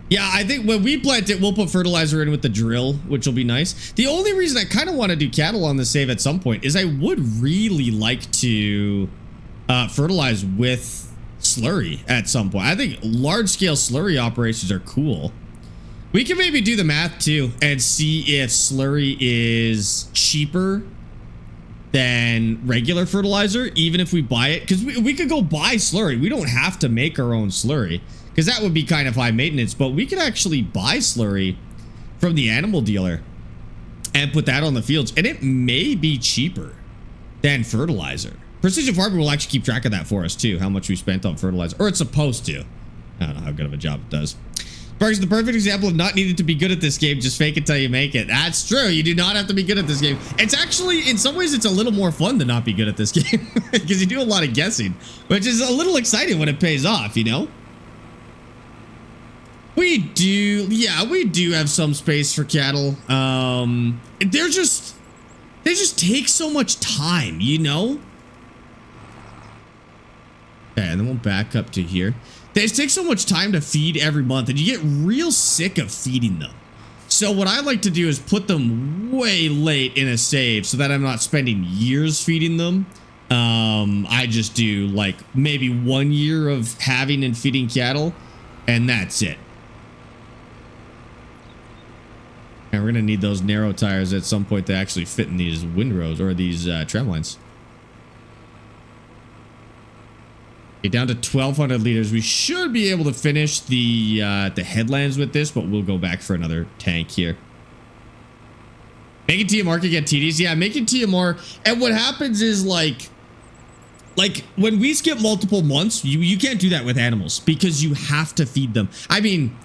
Yeah, I think when we plant it, we'll put fertilizer in with the drill, which will be nice. The only reason I kind of want to do cattle on the save at some point is I would really like to fertilize with slurry at some point. I think large-scale slurry operations are cool. We can maybe do the math, too, and see if slurry is cheaper than regular fertilizer, even if we buy it. Because we could go buy slurry. We don't have to make our own slurry. Because that would be kind of high maintenance, but we could actually buy slurry from the animal dealer and put that on the fields, and it may be cheaper than fertilizer. Precision Farming will actually keep track of that for us too, how much we spent on fertilizer, or it's supposed to. I don't know how good of a job it does. Sparx is the perfect example of not needing to be good at this game, just fake it till you make it. That's true, you do not have to be good at this game. It's actually, in some ways, it's a little more fun to not be good at this game, because you do a lot of guessing, which is a little exciting when it pays off, you know? We do, yeah, we do have some space for cattle. They're just, they just take so much time, you know? Okay, and then we'll back up to here. They just take so much time to feed every month, and you get real sick of feeding them. So what I like to do is put them way late in a save so that I'm not spending years feeding them. I just do like maybe 1 year of having and feeding cattle, and that's it. And we're gonna need those narrow tires at some point to actually fit in these windrows or these tram lines. Okay, down to 1,200 liters. We should be able to finish the headlands with this, but we'll go back for another tank here. Making TMR can get tedious. Yeah, making TMR, and what happens is like when we skip multiple months, you can't do that with animals because you have to feed them. I mean,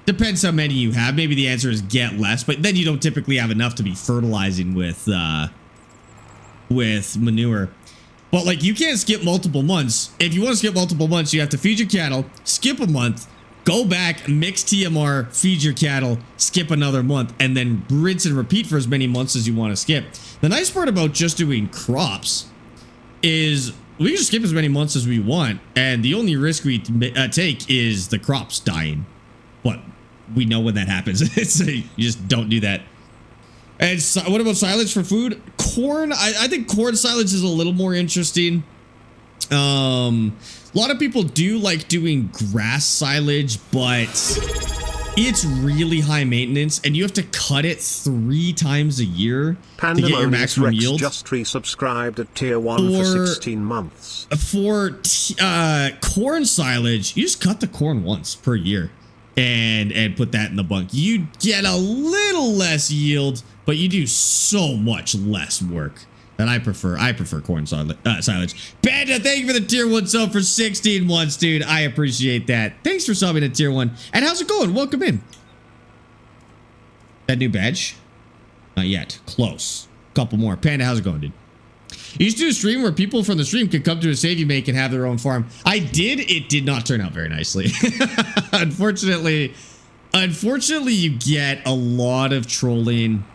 depends how many you have. Maybe the answer is get less, but then you don't typically have enough to be fertilizing with manure. But like you can't skip multiple months. If you want to skip multiple months, you have to feed your cattle, skip a month, go back, mix TMR, feed your cattle, skip another month, and then rinse and repeat for as many months as you want to skip. The nice part about just doing crops is we can just skip as many months as we want, and the only risk we take is the crops dying. But we know when that happens. So you just don't do that. And so, what about silage for food? Corn, I think corn silage is a little more interesting. A lot of people do like doing grass silage, but it's really high maintenance, and you have to cut it 3 times a year to get your maximum yield. Just resubscribed at tier 1 for 16 months. For corn silage, you just cut the corn once per year and put that in the bunk. You get a little less yield, but you do so much less work. And I prefer corn silage. Panda, thank you for the tier 1 sub for 16 months, dude. I appreciate that. Thanks for subbing at tier 1. And how's it going? Welcome in. That new badge? Not yet. Close. Couple more. Panda, how's it going, dude? You used to do a stream where people from the stream could come to a save you make and have their own farm. I did. It did not turn out very nicely. Unfortunately, you get a lot of trolling.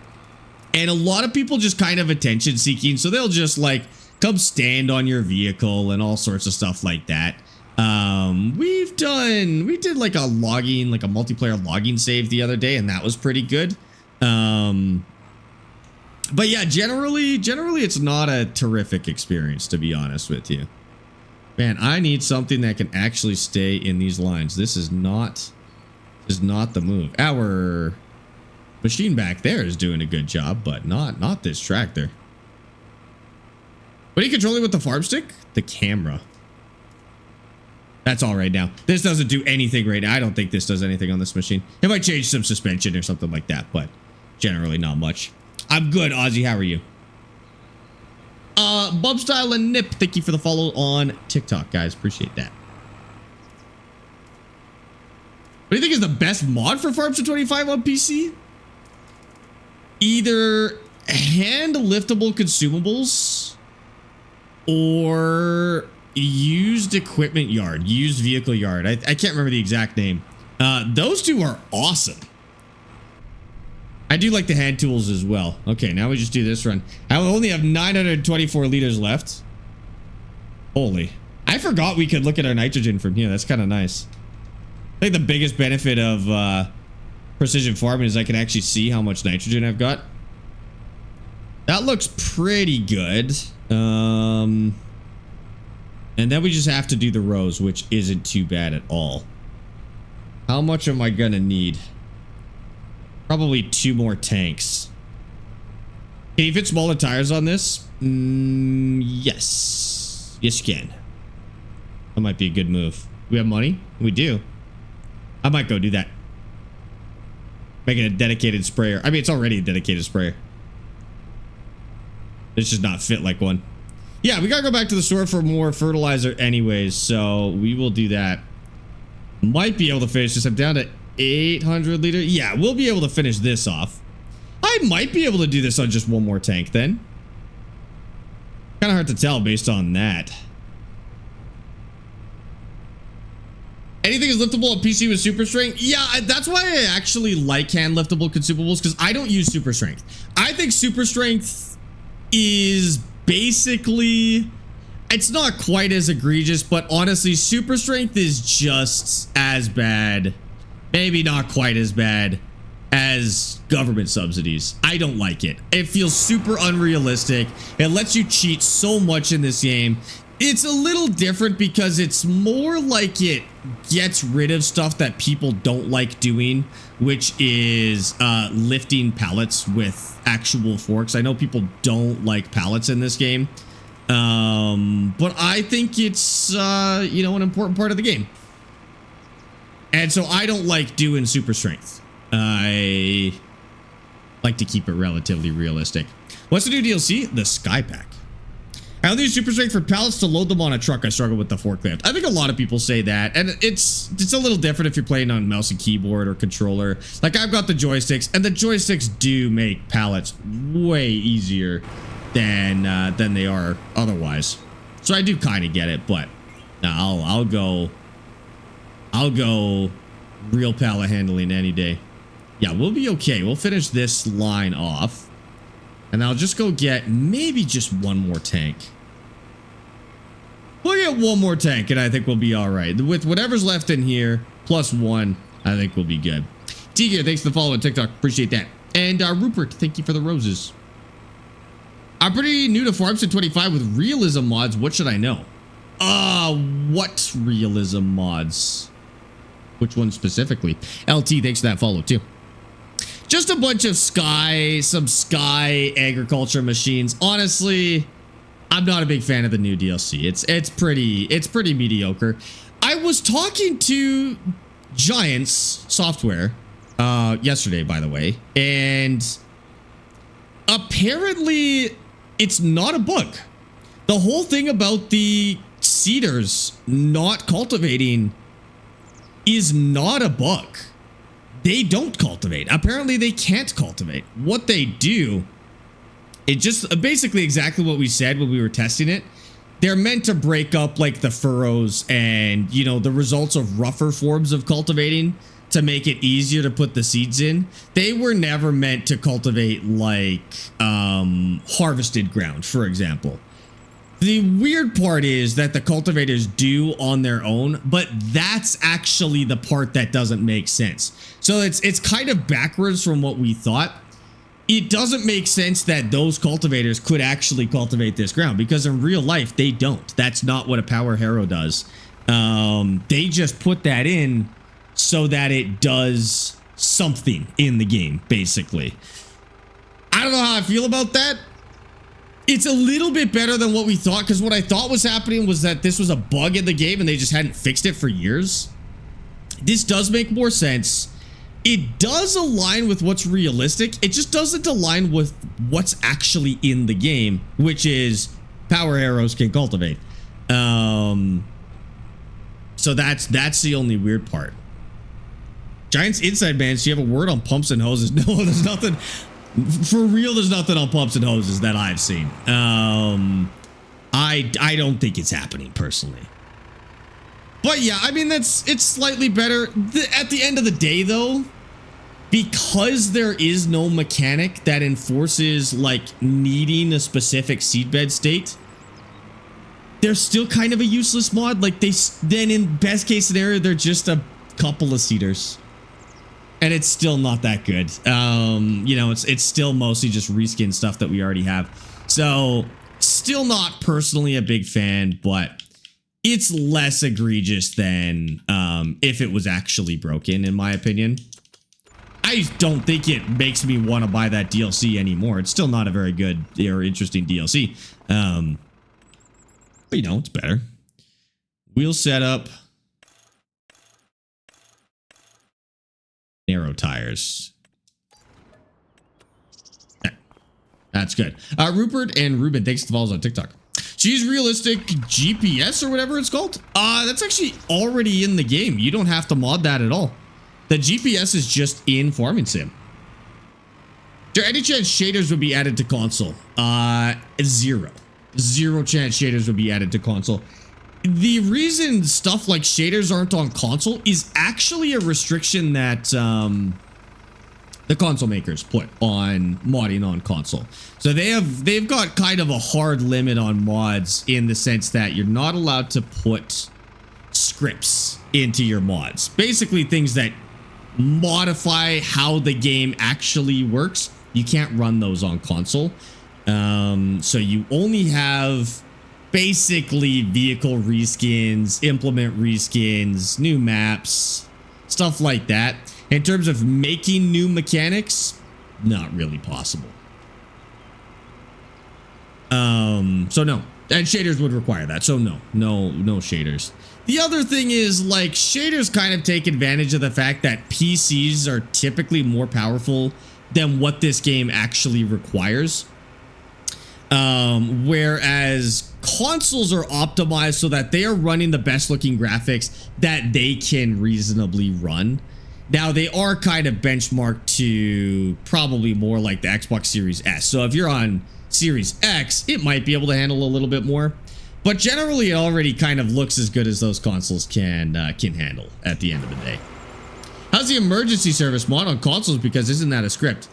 And a lot of people just kind of attention seeking. So they'll just like come stand on your vehicle and all sorts of stuff like that. We did like a multiplayer logging save the other day, and that was pretty good. But yeah, generally it's not a terrific experience, to be honest with you. Man, I need something that can actually stay in these lines. This is not the move. Our machine back there is doing a good job, but not this tractor. What are you controlling with the farm stick? The camera. That's all right now. This doesn't do anything right now. I don't think this does anything on this machine. It might change some suspension or something like that, but generally not much. I'm good, Ozzy. How are you? Bubstyle and Nip, thank you for the follow on TikTok, guys. Appreciate that. What do you think is the best mod for Farmster 25 on PC? Either hand liftable consumables or used equipment yard, used vehicle yard. I can't remember the exact name. Those two are awesome. I do like the hand tools as well. Okay, now we just do this run. I only have 924 liters left. Holy. I forgot we could look at our nitrogen from here. That's kind of nice. I think the biggest benefit of precision farming is I can actually see how much nitrogen I've got. That looks pretty good. And then we just have to do the rows, which isn't too bad at all. How much am I gonna need? Probably 2 more tanks. Can you fit smaller tires on this? Yes. Yes, you can. That might be a good move. We have money? We do. I might go do that. Make it a dedicated sprayer. I mean, it's already a dedicated sprayer. It's just not fit like one. Yeah, we gotta go back to the store for more fertilizer anyways, so we will do that. Might be able to finish this. I'm down to 800 liter. Yeah, we'll be able to finish this off. I might be able to do this on just 1 more tank then. Kind of hard to tell based on that. Anything is liftable on PC with super strength? Yeah, that's why I actually like hand liftable consumables, because I don't use super strength. I think super strength is basically, it's not quite as egregious, but honestly, super strength is just as bad, maybe not quite as bad as government subsidies. I don't like it. It feels super unrealistic. It lets you cheat so much in this game. It's a little different because it's more like it gets rid of stuff that people don't like doing, which is lifting pallets with actual forks. I know people don't like pallets in this game, but I think it's, you know, an important part of the game. And so I don't like doing super strength. I like to keep it relatively realistic. What's the new DLC? The Sky Pack. I only use super strength for pallets to load them on a truck. I struggle with the forklift. I think a lot of people say that, and it's a little different if you're playing on mouse and keyboard or controller. Like, I've got the joysticks, and the joysticks do make pallets way easier than they are otherwise. So I do kind of get it, but I'll go real pallet handling any day. Yeah, we'll be okay. We'll finish this line off. And I'll just go get maybe just one more tank. We'll get one more tank and I think we'll be all right. With whatever's left in here, plus one, I think we'll be good. T-Gear, thanks for the follow on TikTok. Appreciate that. And Rupert, thank you for the roses. I'm pretty new to Farmstead 25 with realism mods. What should I know? What realism mods? Which one specifically? LT, thanks for that follow too. Just a bunch of some sky agriculture machines. Honestly, I'm not a big fan of the new DLC. It's pretty mediocre. I was talking to Giants Software yesterday, by the way, and apparently it's not a bug. The whole thing about the seeders not cultivating is not a bug. They don't cultivate. Apparently they can't cultivate. What they do, it just basically exactly what we said when we were testing it. They're meant to break up like the furrows and, you know, the results of rougher forms of cultivating to make it easier to put the seeds in. They were never meant to cultivate like harvested ground, for example. The weird part is that the cultivators do on their own, but that's actually the part that doesn't make sense. So it's kind of backwards from what we thought. It doesn't make sense that those cultivators could actually cultivate this ground because in real life, they don't. That's not what a power harrow does. They just put that in so that it does something in the game, basically. I don't know how I feel about that. It's a little bit better than what we thought, because what I thought was happening was that this was a bug in the game and they just hadn't fixed it for years. This does make more sense. It does align with what's realistic. It just doesn't align with what's actually in the game, which is power arrows can cultivate. So that's the only weird part. Giants Inside Man, do you have a word on pumps and hoses? No, there's nothing. For real, there's nothing on pumps and hoses that I've seen. I don't think it's happening personally. But yeah, I mean, it's slightly better. At the end of the day, though, because there is no mechanic that enforces like needing a specific seedbed state, they're still kind of a useless mod. Like then in best case scenario, they're just a couple of seeders. And it's still not that good. You know, it's still mostly just reskin stuff that we already have. So still not personally a big fan, but it's less egregious than if it was actually broken, in my opinion. I don't think it makes me want to buy that DLC anymore. It's still not a very good or interesting DLC. But you know, it's better. Wheel setup. Narrow tires. That's good. Rupert and Ruben, thanks for the follows on TikTok. She's realistic GPS or whatever it's called. That's actually already in the game. You don't have to mod that at all. The GPS is just in Farming Sim. Is there any chance shaders would be added to console? Zero. Zero chance shaders would be added to console. The reason stuff like shaders aren't on console is actually a restriction that the console makers put on modding on console. So they've got kind of a hard limit on mods in the sense that you're not allowed to put scripts into your mods. Basically things that modify how the game actually works. You can't run those on console. So you only have basically vehicle reskins, implement reskins, new maps, stuff like that. In terms of making new mechanics, not really possible. So no, and shaders would require that. So no shaders. The other thing is, like, shaders kind of take advantage of the fact that PCs are typically more powerful than what this game actually requires. Whereas consoles are optimized so that they are running the best looking graphics that they can reasonably run. Now, they are kind of benchmarked to probably more like the Xbox Series S. So if you're on Series X, it might be able to handle a little bit more. But generally, it already kind of looks as good as those consoles can handle at the end of the day. How's the emergency service mod on consoles? Because isn't that a script?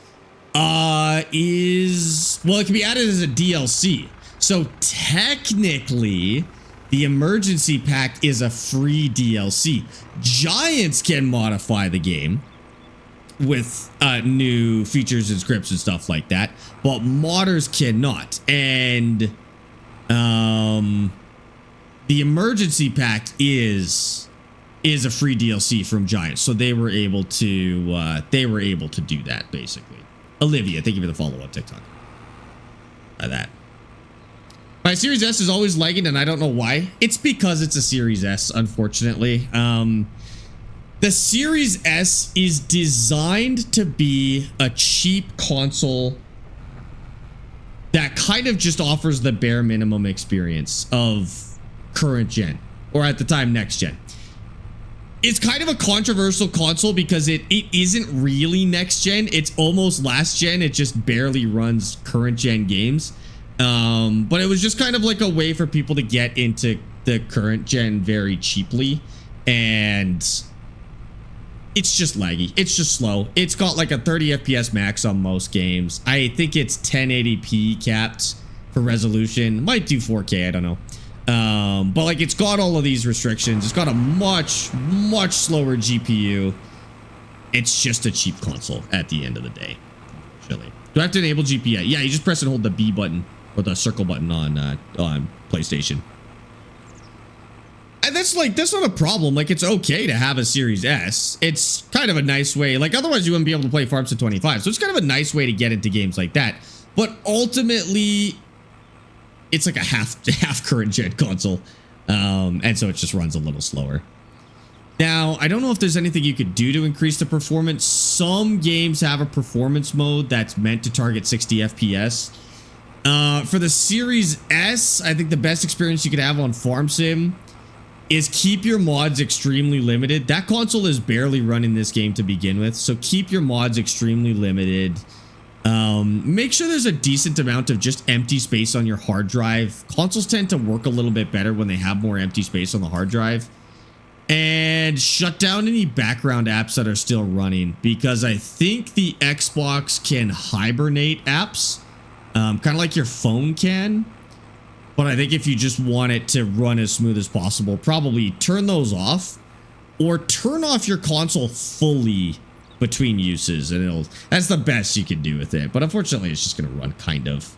Well, it can be added as a DLC. So technically, the emergency pack is a free DLC. Giants can modify the game with new features and scripts and stuff like that, but modders cannot. And the emergency pack is a free DLC from Giants, so they were able to do that basically. Olivia, thank you for the follow on TikTok. That. My Series S is always lagging, and I don't know why. It's because it's a Series S, unfortunately. The Series S is designed to be a cheap console that kind of just offers the bare minimum experience of current gen, or at the time, next gen. It's kind of a controversial console because it isn't really next gen. It's almost last gen. It just barely runs current gen games. But it was just kind of like a way for people to get into the current gen very cheaply. And it's just laggy. It's just slow. It's got like a 30 FPS max on most games. I think it's 1080p capped for resolution. Might do 4K, I don't know. But like, it's got all of these restrictions. It's got a much slower GPU. It's just a cheap console at the end of the day. Unfortunately. Do I have to enable GPU? Yeah, you just press and hold the B button or the circle button on PlayStation. And that's not a problem. Like, it's okay to have a Series S. It's kind of a nice way. Like, otherwise you wouldn't be able to play Farm Sim 25. So it's kind of a nice way to get into games like that. But ultimately, it's like a half current gen console. And so it just runs a little slower. Now, I don't know if there's anything you could do to increase the performance. Some games have a performance mode that's meant to target 60 FPS. For the Series S, I think the best experience you could have on Farm Sim is keep your mods extremely limited. That console is barely running this game to begin with, so keep your mods extremely limited. Make sure there's a decent amount of just empty space on your hard drive. Consoles tend to work a little bit better when they have more empty space on the hard drive. And shut down any background apps that are still running, because I think the Xbox can hibernate apps, kind of like your phone can. But I think if you just want it to run as smooth as possible, probably turn those off or turn off your console fully between uses, and that's the best you can do with it. But unfortunately, it's just going to run kind of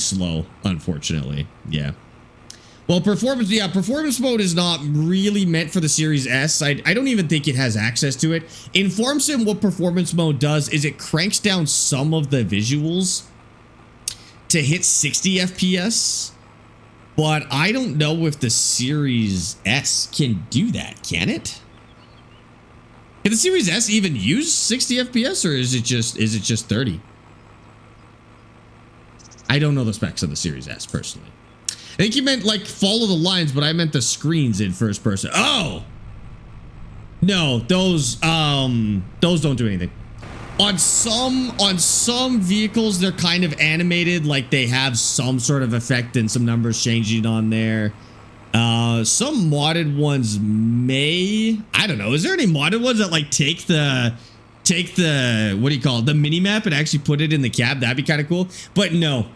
slow, unfortunately. Yeah. Well, performance mode is not really meant for the Series S. I don't even think it has access to it. In Farm Sim, what performance mode does is it cranks down some of the visuals to hit 60 FPS. But I don't know if the Series S can do that, can it? Can the Series S even use 60 FPS, or is it just 30? I don't know the specs of the Series S personally. I think you meant like follow the lines, but I meant the screens in first person. Oh! No, those don't do anything. On some vehicles, they're kind of animated, like they have some sort of effect and some numbers changing on there. Some modded ones may, I don't know. Is there any modded ones that like take take the, what do you call it, the mini map and actually put it in the cab. That'd be kind of cool. But no,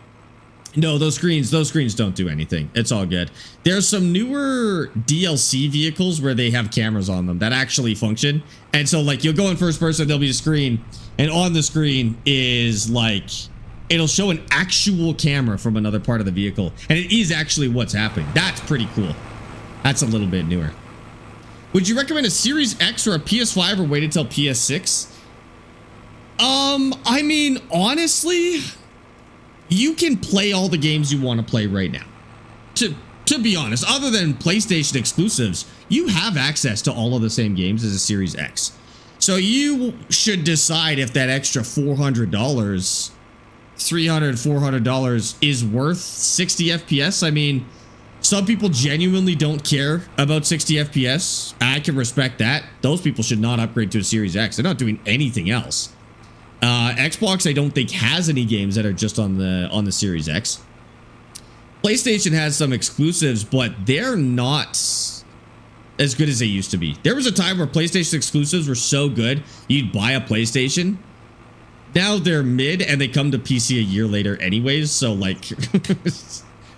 those screens don't do anything. It's all good. There's some newer DLC vehicles where they have cameras on them that actually function. And so like you'll go in first person, there'll be a screen, and on the screen is like, it'll show an actual camera from another part of the vehicle. And it is actually what's happening. That's pretty cool. That's a little bit newer. Would you recommend a Series X or a PS5 or wait until PS6? I mean, honestly, you can play all the games you want to play right now. To be honest, other than PlayStation exclusives, you have access to all of the same games as a Series X. So you should decide if that extra $400, $400 is worth 60 FPS. I mean, some people genuinely don't care about 60 FPS. I can respect that. Those people should not upgrade to a Series X. They're not doing anything else. Xbox, I don't think has any games that are just on the Series X. PlayStation has some exclusives, but they're not as good as they used to be. There was a time where PlayStation exclusives were so good, you'd buy a PlayStation. Now they're mid and they come to PC a year later anyways. So like,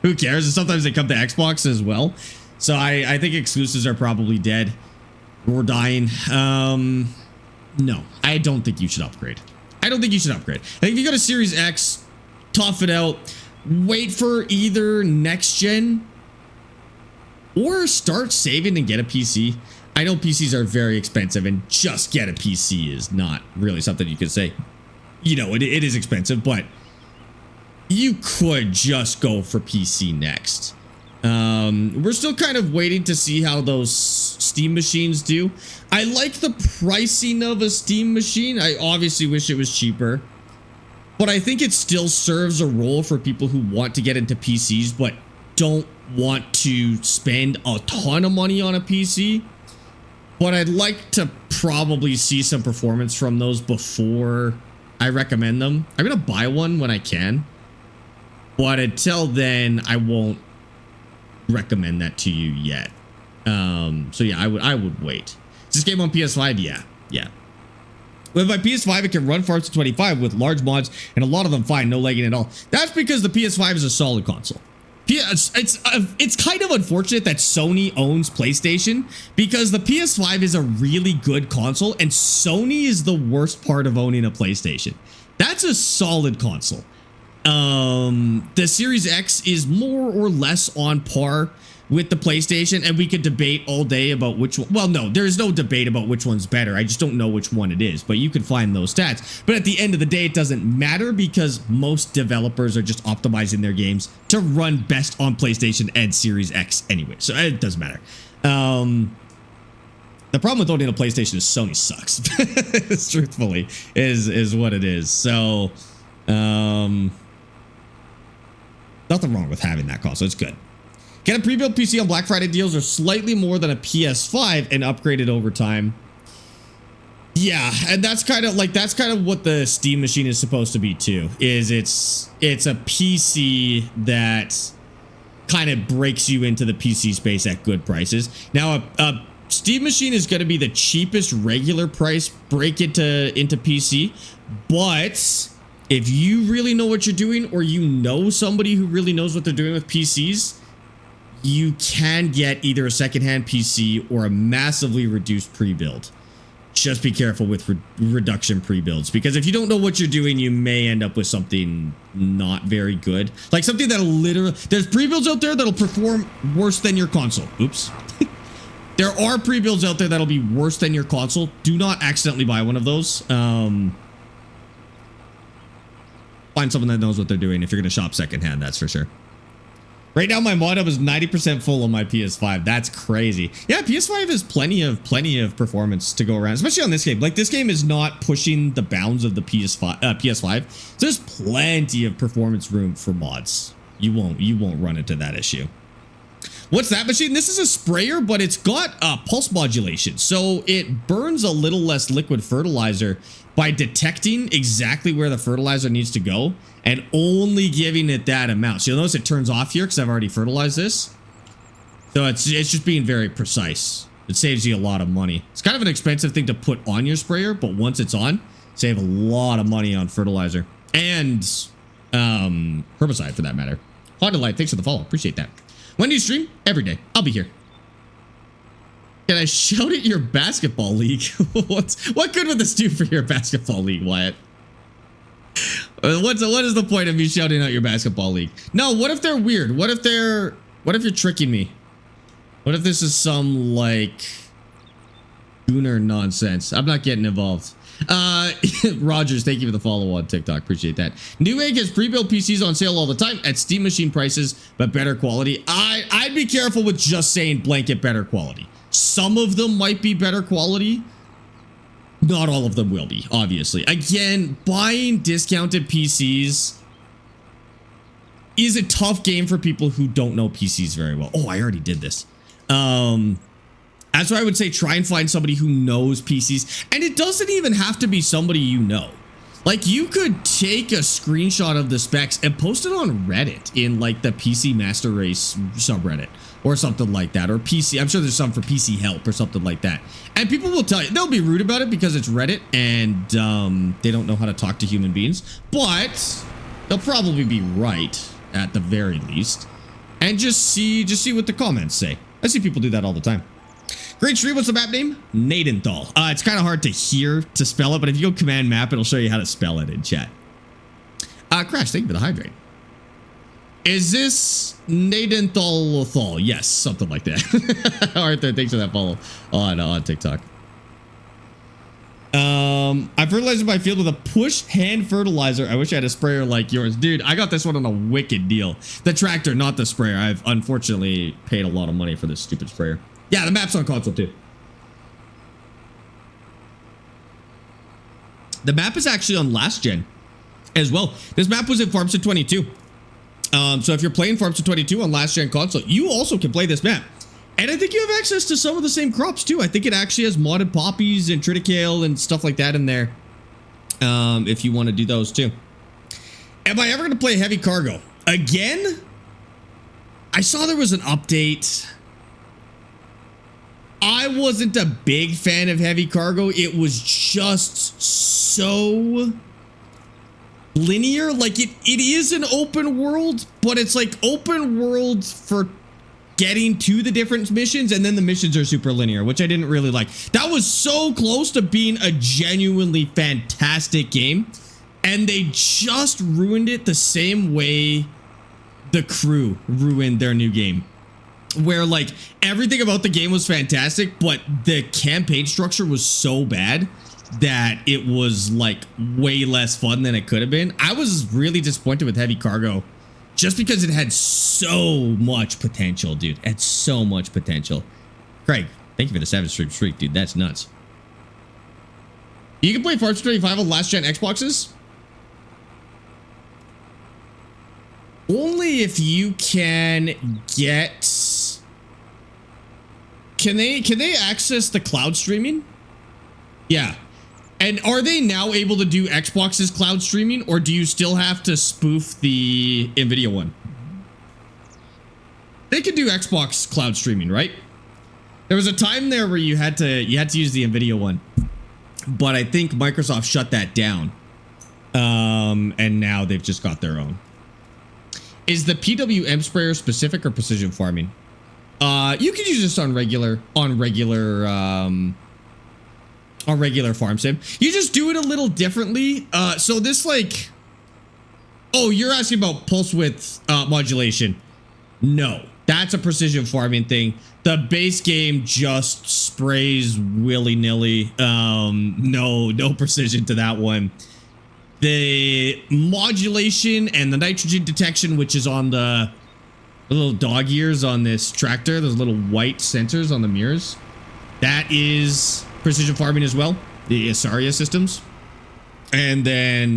who cares? And sometimes they come to Xbox as well. So I think exclusives are probably dead or dying. No, I don't think you should upgrade. I don't think you should upgrade. I think if you go to Series X, tough it out, wait for either next gen or start saving and get a PC. I know PCs are very expensive and just get a PC is not really something you could say. You know, it is expensive, but you could just go for PC next. We're still kind of waiting to see how those Steam machines do. I like the pricing of a Steam machine. I obviously wish it was cheaper, but I think it still serves a role for people who want to get into PCs but don't want to spend a ton of money on a PC. But I'd like to probably see some performance from those before I recommend them. I'm gonna buy one when I can, but until then I won't recommend that to you yet. So yeah, I would wait. Is this game on PS5? Yeah. With my PS5, it can run Farts 25 with large mods, and a lot of them fine, no lagging at all. That's because the PS5 is a solid console. It's kind of unfortunate that Sony owns PlayStation, because the PS5 is a really good console, and Sony is the worst part of owning a PlayStation. That's a solid console. The Series X is more or less on par with the PlayStation, and we could debate all day about which one. Well, no, there's no debate about which one's better. I just don't know which one it is, but you can find those stats. But at the end of the day, it doesn't matter because most developers are just optimizing their games to run best on PlayStation and Series X anyway, so it doesn't matter. The problem with owning a PlayStation is Sony sucks. Truthfully, is what it is. So, nothing wrong with having that console. It's good. Get a pre-built PC on Black Friday deals or slightly more than a PS5 and upgrade it over time. Yeah, and that's kind of what the Steam machine is supposed to be too. Is it's a PC that kind of breaks you into the PC space at good prices. Now a Steam machine is going to be the cheapest regular price break into PC, but if you really know what you're doing, or you know somebody who really knows what they're doing with PCs, you can get either a secondhand PC or a massively reduced pre-build. Just be careful with reduction pre-builds, because if you don't know what you're doing, you may end up with something not very good. Like something that'll literally... There's pre-builds out there that'll perform worse than your console. Oops. There are pre-builds out there that'll be worse than your console. Do not accidentally buy one of those. Find someone that knows what they're doing if you're going to shop secondhand, that's for sure. Right now, my mod up is 90% full on my PS5. That's crazy. Yeah, PS5 has plenty of performance to go around, especially on this game. Like, this game is not pushing the bounds of the PS5. So there's plenty of performance room for mods. You won't run into that issue. What's that machine? This is a sprayer, but it's got pulse modulation, so it burns a little less liquid fertilizer by detecting exactly where the fertilizer needs to go and only giving it that amount. So you'll notice it turns off here because I've already fertilized this. So it's just being very precise It saves you a lot of money. It's kind of an expensive thing to put on your sprayer, but once it's on, save a lot of money on fertilizer and herbicide for that matter. Honda Light, thanks for the follow. Appreciate that. When do you stream? Every day. I'll be here. Can I shout at your basketball league? What good would this do for your basketball league, Wyatt? What is the point of me shouting out your basketball league? No, what if they're weird? What if you're tricking me? What if this is some like gooner nonsense? I'm not getting involved. Rogers, thank you for the follow on TikTok. Appreciate that. Newegg has pre-built PCs on sale all the time at Steam machine prices, but better quality. I'd be careful with just saying blanket better quality. Some of them might be better quality. Not all of them will be, obviously. Again, buying discounted PCs is a tough game for people who don't know PCs very well. Oh, I already did this. That's why I would say try and find somebody who knows PCs. And it doesn't even have to be somebody you know. Like, you could take a screenshot of the specs and post it on Reddit in, like, the PC Master Race subreddit or something like that. Or PC, I'm sure there's some for PC Help or something like that. And people will tell you, they'll be rude about it because it's Reddit and they don't know how to talk to human beings. But they'll probably be right at the very least. And just see what the comments say. I see people do that all the time. Great stream. What's the map name? Nadenthal. It's kind of hard to hear to spell it, but if you go command map, it'll show you how to spell it in chat. Crash, thank you for the hydrate. Is this Nadenthal? Yes, something like that. Arthur, thanks for that follow on TikTok. I fertilized my field with a push hand fertilizer. I wish I had a sprayer like yours. Dude, I got this one on a wicked deal. The tractor, not the sprayer. I've unfortunately paid a lot of money for this stupid sprayer. Yeah, the map's on console too. The map is actually on last gen as well. This map was in Farmstead 22. So if you're playing Farmstead 22 on last gen console, you also can play this map. And I think you have access to some of the same crops too. I think it actually has modded poppies and triticale and stuff like that in there. If you want to do those too. Am I ever going to play heavy cargo? Again? I saw there was an update. I wasn't a big fan of heavy cargo. It was just so linear. Like it is an open world, but it's like open world for getting to the different missions, and then the missions are super linear, which I didn't really like. That was so close to being a genuinely fantastic game, and they just ruined it the same way The Crew ruined their new game. Where like everything about the game was fantastic, but the campaign structure was so bad that it was like way less fun than it could have been. I was really disappointed with Heavy Cargo just because it had so much potential, dude. It had so much potential. Craig, thank you for the 7 streak, dude. That's nuts. You can play Farmstead 25 on last gen Xboxes? Only if you can get... Can they access the cloud streaming? Yeah. And are they now able to do Xbox's cloud streaming, or do you still have to spoof the Nvidia one? They could do Xbox cloud streaming, right? There was a time there where you had to use the Nvidia one, but I think Microsoft shut that down. And now they've just got their own. Is the PWM sprayer specific or precision farming? You could use this on regular farm sim. You just do it a little differently. So this like, oh, you're asking about pulse width modulation. No, that's a precision farming thing. The base game just sprays willy-nilly. No precision to that one. The modulation and the nitrogen detection, which is on the little dog ears on this tractor, those little white sensors on the mirrors, that is precision farming as well. The Asaria systems. And then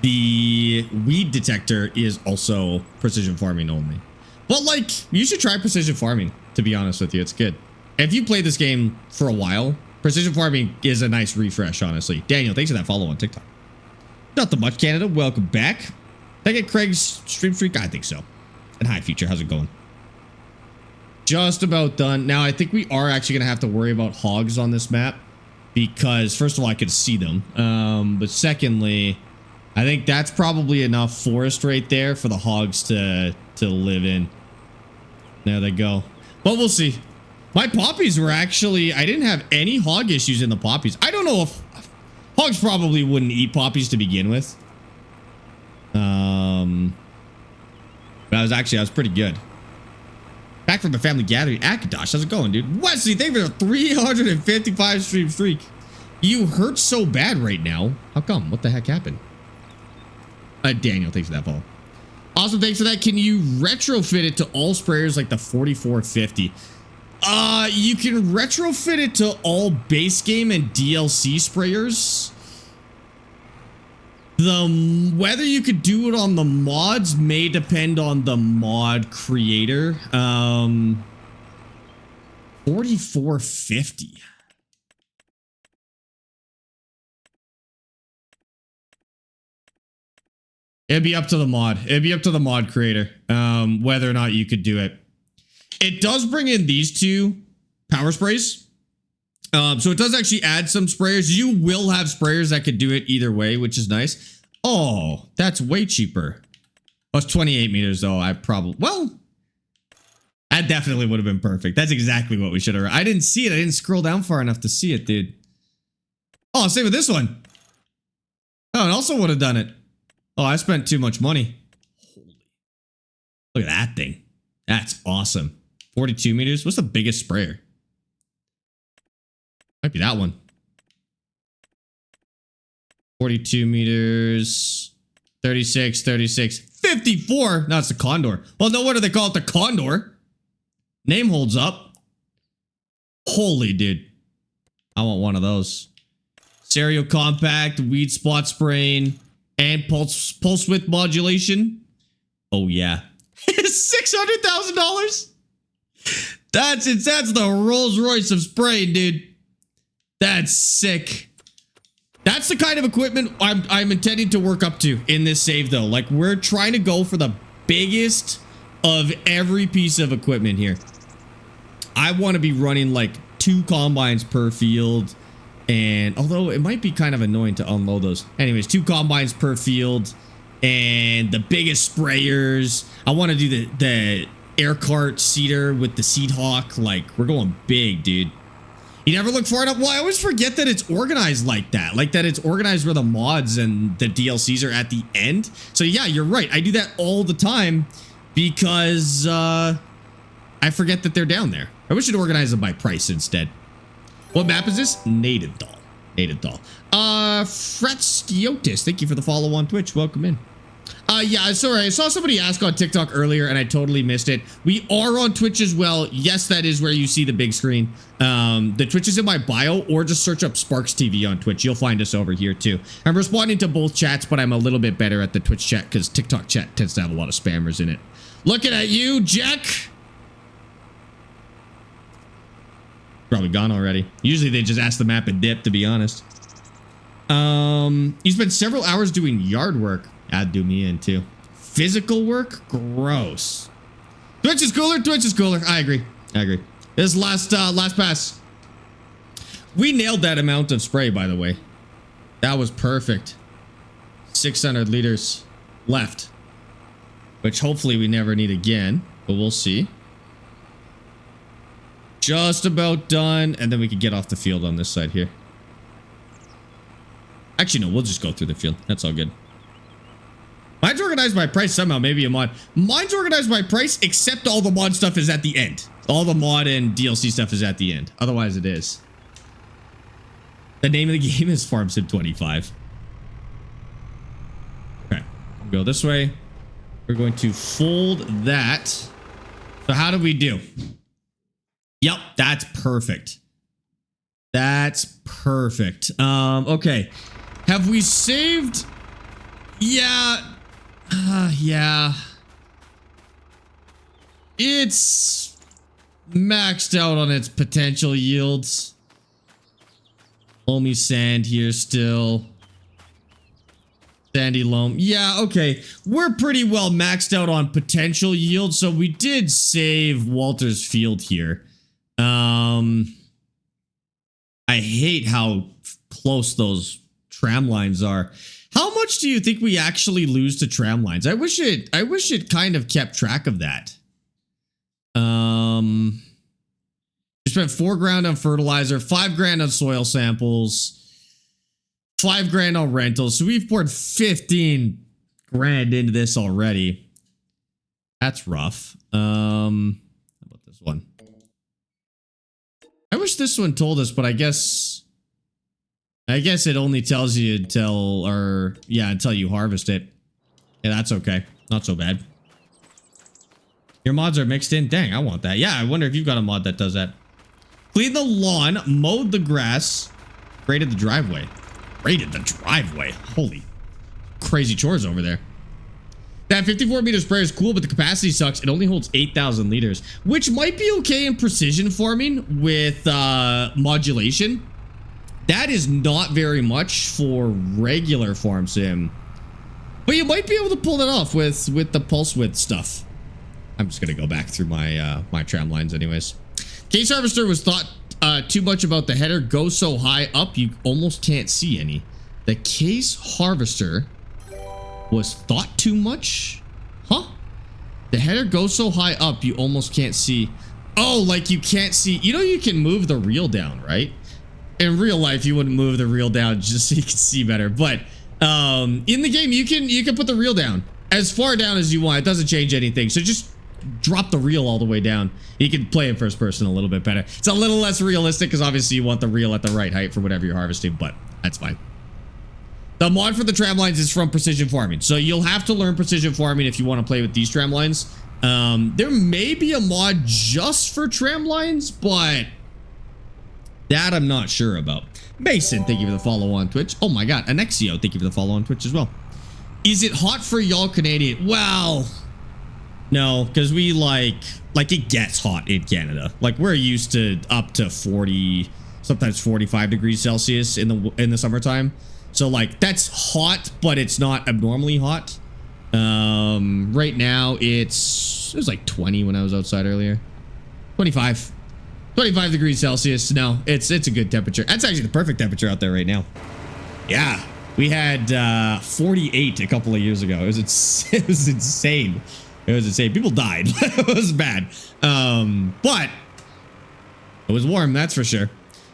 the weed detector is also precision farming only. But like, you should try precision farming, to be honest with you. It's good. If you play this game for a while, precision farming is a nice refresh, honestly. Daniel, thanks for that follow on TikTok. Nothing much, Canada. Welcome back. Did I get Craig's stream streak? I think so. And hi, Future. How's it going? Just about done. Now, I think we are actually going to have to worry about hogs on this map because, first of all, I could see them. But secondly, I think that's probably enough forest right there for the hogs to live in. There they go. But we'll see. My poppies were actually... I didn't have any hog issues in the poppies. I don't know if... Hogs probably wouldn't eat poppies to begin with. But I was pretty good. Back from the family gathering. Akadosh, how's it going, dude? Wesley, thank you for a 355 stream streak. You hurt so bad right now. How come? What the heck happened? Daniel, thanks for that follow. Awesome, thanks for that. Can you retrofit it to all sprayers like the 4450? You can retrofit it to all base game and DLC sprayers. Whether you could do it on the mods may depend on the mod creator. 4450. It'd be up to the mod. It'd be up to the mod creator, whether or not you could do it. It does bring in these two power sprays. So it does actually add some sprayers. You will have sprayers that could do it either way, which is nice. Oh, that's way cheaper. Oh, it's 28 meters though. Well, that definitely would have been perfect. That's exactly what we should have. I didn't see it. I didn't scroll down far enough to see it, dude. Oh, same with this one. Oh, it also would have done it. Oh, I spent too much money. Holy. Look at that thing. That's awesome. 42 meters. What's the biggest sprayer? Might be that one. 42 meters. 36, 36, 54. No, it's the Condor. Well, no wonder they call it the Condor. Name holds up. Holy dude. I want one of those. Stereo compact, weed spot spraying, and pulse width modulation. Oh yeah. $600,000. That's the Rolls Royce of spraying, dude. That's sick. That's the kind of equipment I'm intending to work up to in this save though. Like we're trying to go for the biggest of every piece of equipment here. I want to be running like 2 combines per field. And although it might be kind of annoying to unload those. Anyways, 2 combines per field and the biggest sprayers. I want to do the air cart seeder with the Seed Hawk. Like we're going big, dude. You never look far enough. Well, I always forget that it's organized like that. Like that it's organized where the mods and the DLCs are at the end. So yeah, you're right. I do that all the time because I forget that they're down there. I wish it'd organize them by price instead. What map is this? Native Doll. Native Doll. Fretstiotis, thank you for the follow on Twitch. Welcome in. Yeah, sorry. I saw somebody ask on TikTok earlier and I totally missed it. We are on Twitch as well. Yes, that is where you see the big screen. The Twitch is in my bio or just search up Sparx TV on Twitch. You'll find us over here too. I'm responding to both chats, but I'm a little bit better at the Twitch chat because TikTok chat tends to have a lot of spammers in it. Looking at you, Jack. Probably gone already. Usually they just ask the map and dip, to be honest. You spent several hours doing yard work. That'd do me in too. Physical work? Gross. Twitch is cooler. Twitch is cooler. I agree. I agree. This last pass. We nailed that amount of spray, by the way. That was perfect. 600 liters left. Which hopefully we never need again. But we'll see. Just about done. And then we can get off the field on this side here. Actually, no. We'll just go through the field. That's all good. Mine's organized by price somehow. Maybe a mod. Mine's organized by price, except all the mod stuff is at the end. All the mod and DLC stuff is at the end. Otherwise, it is. The name of the game is Farm Sim 25. Okay. We'll go this way. We're going to fold that. So how do we do? Yep, that's perfect. That's perfect. Okay. Have we saved? Yeah. Yeah. It's maxed out on its potential yields. Loamy sand here still. Sandy loam. Yeah, okay. We're pretty well maxed out on potential yield, so we did save Walter's Field here. I hate how close those tram lines are. How much do you think we actually lose to tram lines? I wish it kind of kept track of that. We spent $4,000 on fertilizer, $5,000 on soil samples, $5,000 on rentals. So we've poured $15,000 into this already. That's rough. How about this one? I wish this one told us, but I guess it only tells you until you harvest it. Yeah, that's okay. Not so bad. Your mods are mixed in. Dang, I want that. Yeah, I wonder if you've got a mod that does that. Cleaned the lawn, mowed the grass, graded the driveway. Graded the driveway. Holy crazy chores over there. That 54-meter sprayer is cool, but the capacity sucks. It only holds 8,000 liters, which might be okay in precision farming with modulation. That is not very much for regular farm sim, but you might be able to pull that off with the pulse width stuff. I'm just gonna go back through my my tram lines anyways. Case harvester was thought too much about the header. Go so high up you almost can't see any. The case harvester was thought too much? Huh? The header goes so high up you almost can't see. Oh, like you can't see. You know you can move the reel down, right? In real life you wouldn't move the reel down just so you can see better, but in the game you can put the reel down as far down as you want. It doesn't change anything, so just drop the reel all the way down. You can play in first person a little bit better. It's a little less realistic because obviously you want the reel at the right height for whatever you're harvesting, but that's fine. The mod for the tram lines is from Precision Farming, so you'll have to learn Precision Farming if you want to play with these tram lines. There may be a mod just for tram lines, but that I'm not sure about. Mason, thank you for the follow on Twitch. Oh my god, Anexio, thank you for the follow on Twitch as well. Is it hot for y'all Canadian? Well, no, because we like it gets hot in Canada. Like we're used to up to 40, sometimes 45 degrees Celsius in the summertime. So like that's hot, but it's not abnormally hot. Right now it was like 20 when I was outside earlier. 25 degrees Celsius. No, it's a good temperature. That's actually the perfect temperature out there right now. Yeah, we had 48 a couple of years ago. It was insane. It was insane. People died. It was bad. But it was warm, that's for sure.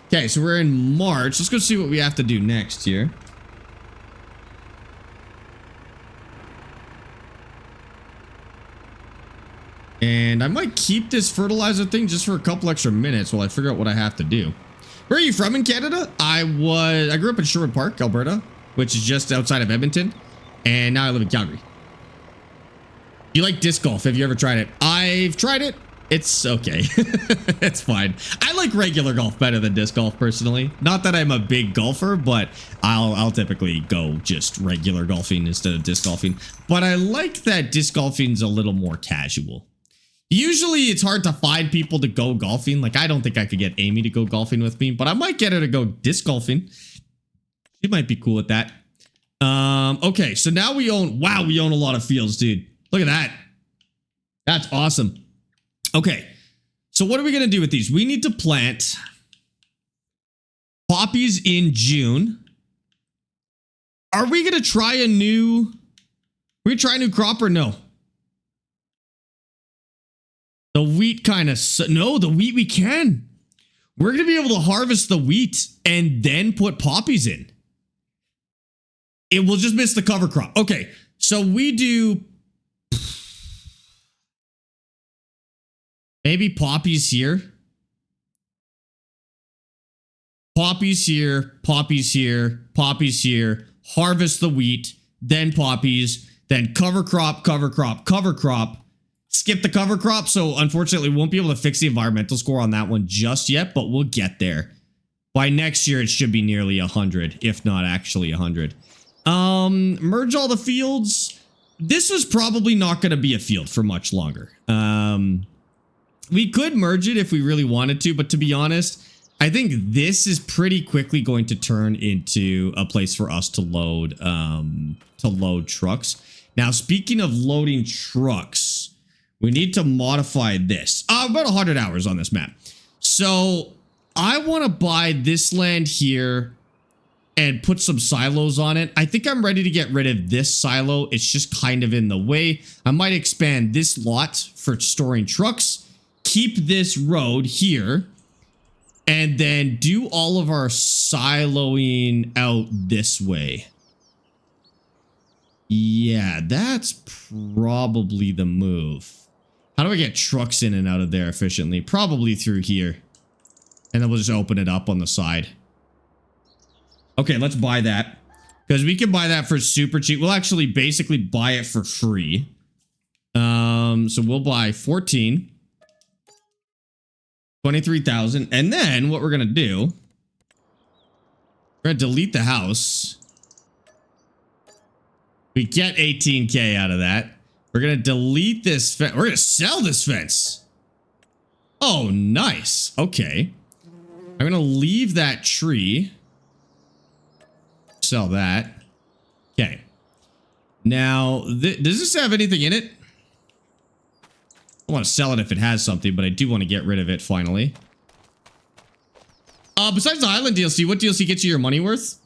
Okay, so we're in March. Let's go see what we have to do next here. And I might keep this fertilizer thing just for a couple extra minutes while I figure out what I have to do. Where are you from in Canada? I grew up in Sherwood Park, Alberta, which is just outside of Edmonton. And now I live in Calgary. Do you like disc golf? Have you ever tried it? I've tried it. It's okay. It's fine. I like regular golf better than disc golf personally. Not that I'm a big golfer, but I'll typically go just regular golfing instead of disc golfing. But I like that disc golfing's a little more casual. Usually it's hard to find people to go golfing. Like I don't think I could get Amy to go golfing with me, but I might get her to go disc golfing. She might be cool with that. Okay, so now we own a lot of fields, dude. Look at that. That's awesome. Okay, so what are we going to do with these? We need to plant poppies in June. Are we going to try a new crop or no? The wheat kind of, no, the wheat we can. We're going to be able to harvest the wheat and then put poppies in. It will just miss the cover crop. Okay, so we do maybe poppies here. Poppies here, poppies here, poppies here. Harvest the wheat, then poppies, then cover crop, cover crop, cover crop. Skip the cover crop, so unfortunately we won't be able to fix the environmental score on that one just yet, but we'll get there. By next year, it should be nearly 100, if not actually 100. Merge all the fields. This is probably not going to be a field for much longer. We could merge it if we really wanted to, but to be honest, I think this is pretty quickly going to turn into a place for us to load trucks. Now, speaking of loading trucks, we need to modify this. About 100 hours on this map. So I want to buy this land here and put some silos on it. I think I'm ready to get rid of this silo. It's just kind of in the way. I might expand this lot for storing trucks, keep this road here, and then do all of our siloing out this way. Yeah, that's probably the move. How do I get trucks in and out of there efficiently? Probably through here. And then we'll just open it up on the side. Okay, let's buy that. Because we can buy that for super cheap. We'll actually basically buy it for free. So we'll buy 14. 23,000. And then what we're going to do, we're going to delete the house. We get 18K out of that. We're going to delete this fence. We're going to sell this fence. Oh, nice. Okay. I'm going to leave that tree. Sell that. Okay. Now, does this have anything in it? I want to sell it if it has something, but I do want to get rid of it finally. Besides the Island DLC, what DLC gets you your money worth?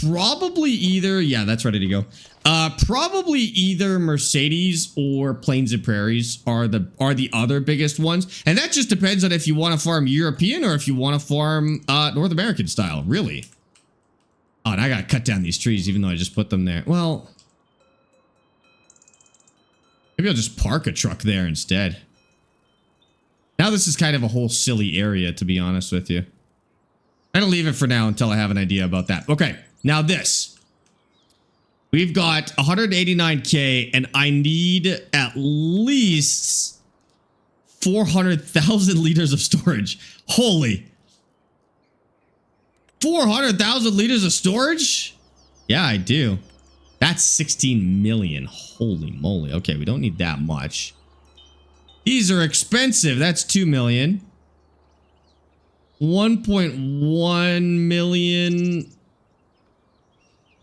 Probably either, yeah, that's ready to go. Probably either Mercedes or Plains and Prairies are the other biggest ones. And that just depends on if you want to farm European or if you want to farm North American style, really. Oh, and I gotta cut down these trees even though I just put them there. Well, maybe I'll just park a truck there instead. Now this is kind of a whole silly area, to be honest with you. I'm gonna leave it for now until I have an idea about that. Okay, now this. We've got 189K and I need at least 400,000 liters of storage. Holy. 400,000 liters of storage? Yeah, I do. That's 16 million. Holy moly. Okay, we don't need that much. These are expensive. That's 2 million. 1.1 million.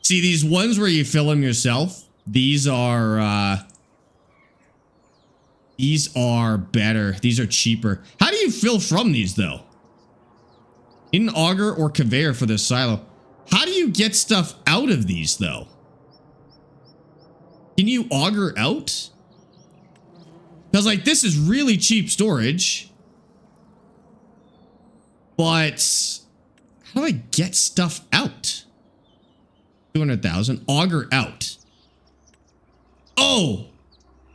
See, these ones where you fill them yourself, these are better. These are cheaper. How do you fill from these, though? In an auger or conveyor for this silo. How do you get stuff out of these, though? Can you auger out? Because, like, this is really cheap storage. But how do I get stuff out? 200,000. Auger out. Oh!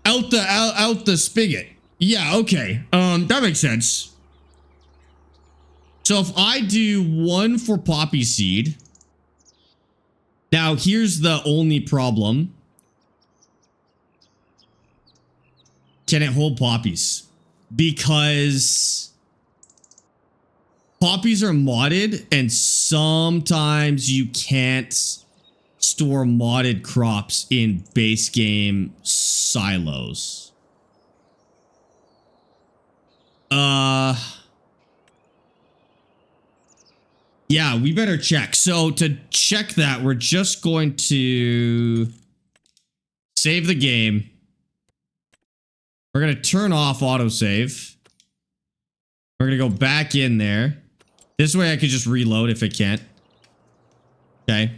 Out the spigot. Yeah, okay. That makes sense. So if I do one for poppy seed. Now, here's the only problem. Can it hold poppies? Because poppies are modded and sometimes you can't store modded crops in base game silos. Yeah, we better check. So to check that, we're just going to save the game. We're going to turn off autosave. We're going to go back in there. This way I could just reload if it can't. Okay. And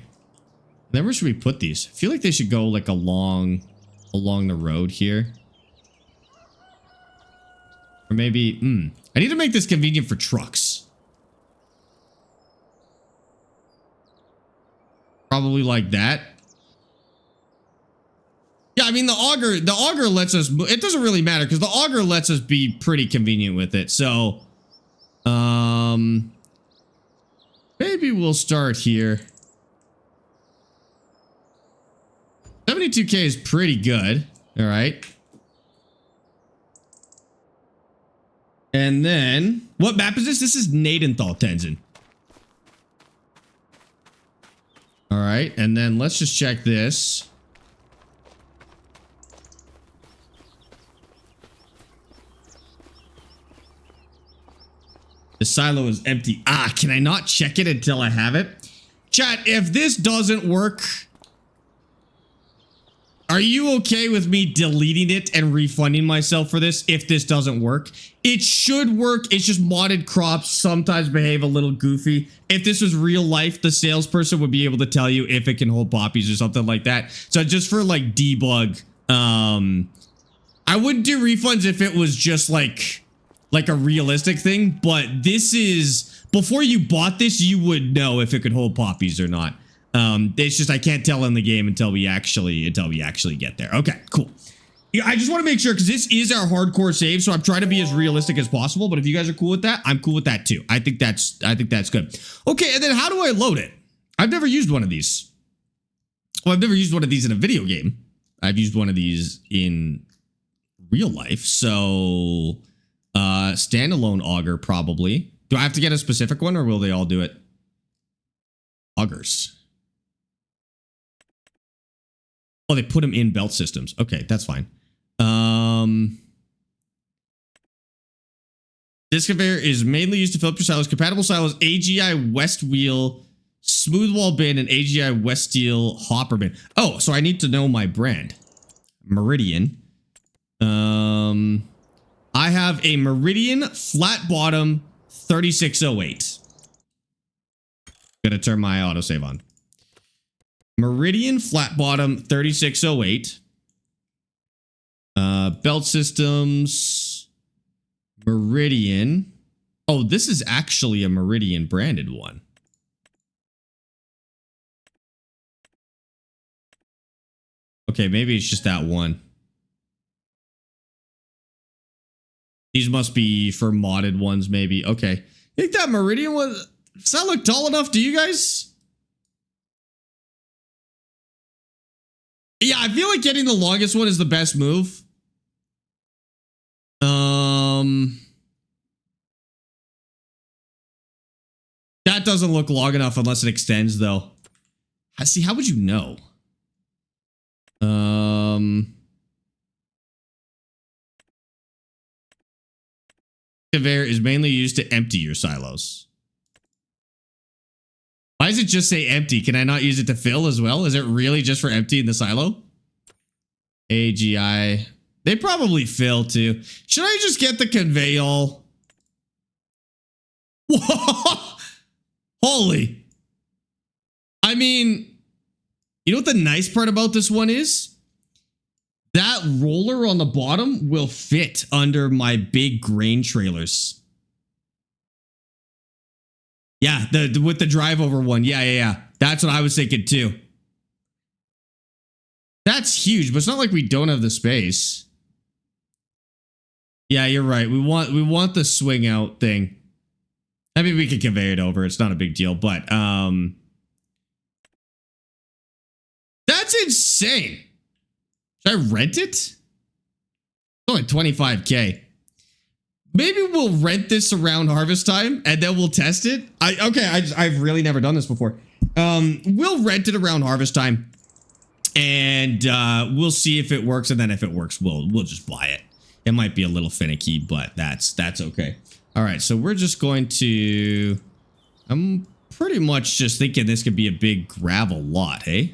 then where should we put these? I feel like they should go like along the road here. Or maybe, I need to make this convenient for trucks. Probably like that. Yeah, I mean, the auger lets us, it doesn't really matter because the auger lets us be pretty convenient with it. So, maybe we'll start here. 72K is pretty good. All right. And then, what map is this? This is Nadenthal, Tenzin. All right, and then let's just check this. The silo is empty. Ah, can I not check it until I have it? Chat, if this doesn't work, are you okay with me deleting it and refunding myself for this if this doesn't work? It should work. It's just modded crops sometimes behave a little goofy. If this was real life, the salesperson would be able to tell you if it can hold poppies or something like that. So just for like debug, I wouldn't do refunds if it was just like a realistic thing, but this is, before you bought this, you would know if it could hold poppies or not. It's just I can't tell in the game until we actually get there. Okay, cool. Yeah, I just want to make sure because this is our hardcore save, so I'm trying to be as realistic as possible. But if you guys are cool with that, I'm cool with that too. I think that's good. Okay, and then how do I load it? I've never used one of these. Well, I've never used one of these in a video game. I've used one of these in real life. So, standalone auger probably. Do I have to get a specific one, or will they all do it? Augers. Oh, they put them in belt systems. Okay, that's fine. This conveyor is mainly used to fill up your silos. Compatible silos: AGI West Wheel, Smooth Wall Bin, and AGI West Steel Hopper Bin. Oh, so I need to know my brand. Meridian. I have a Meridian flat bottom 3608. Gonna turn my autosave on. Meridian flat bottom 3608. Belt systems. Meridian. Oh, this is actually a Meridian branded one. Okay, maybe it's just that one. These must be for modded ones, maybe. Okay. I think that Meridian was... Does that look tall enough to you guys? Yeah, I feel like getting the longest one is the best move. That doesn't look long enough unless it extends, though. See, how would you know? Conveyor is mainly used to empty your silos. Why does it just say empty? Can I not use it to fill as well? Is it really just for emptying the silo? AGI. They probably fill too. Should I just get the conveyor? Whoa! Holy. I mean, you know what the nice part about this one is? That roller on the bottom will fit under my big grain trailers. Yeah, with the drive over one. Yeah. That's what I was thinking too. That's huge, but it's not like we don't have the space. Yeah, you're right. We want the swing out thing. I mean, we could convey it over. It's not a big deal, but that's insane. Should I rent it? It's only 25K. Maybe we'll rent this around harvest time and then we'll test it. I've really never done this before. We'll rent it around harvest time and we'll see if it works, and then if it works, we'll just buy it. It might be a little finicky, but that's okay. All right, so we're just going to... I'm pretty much just thinking this could be a big gravel lot, hey?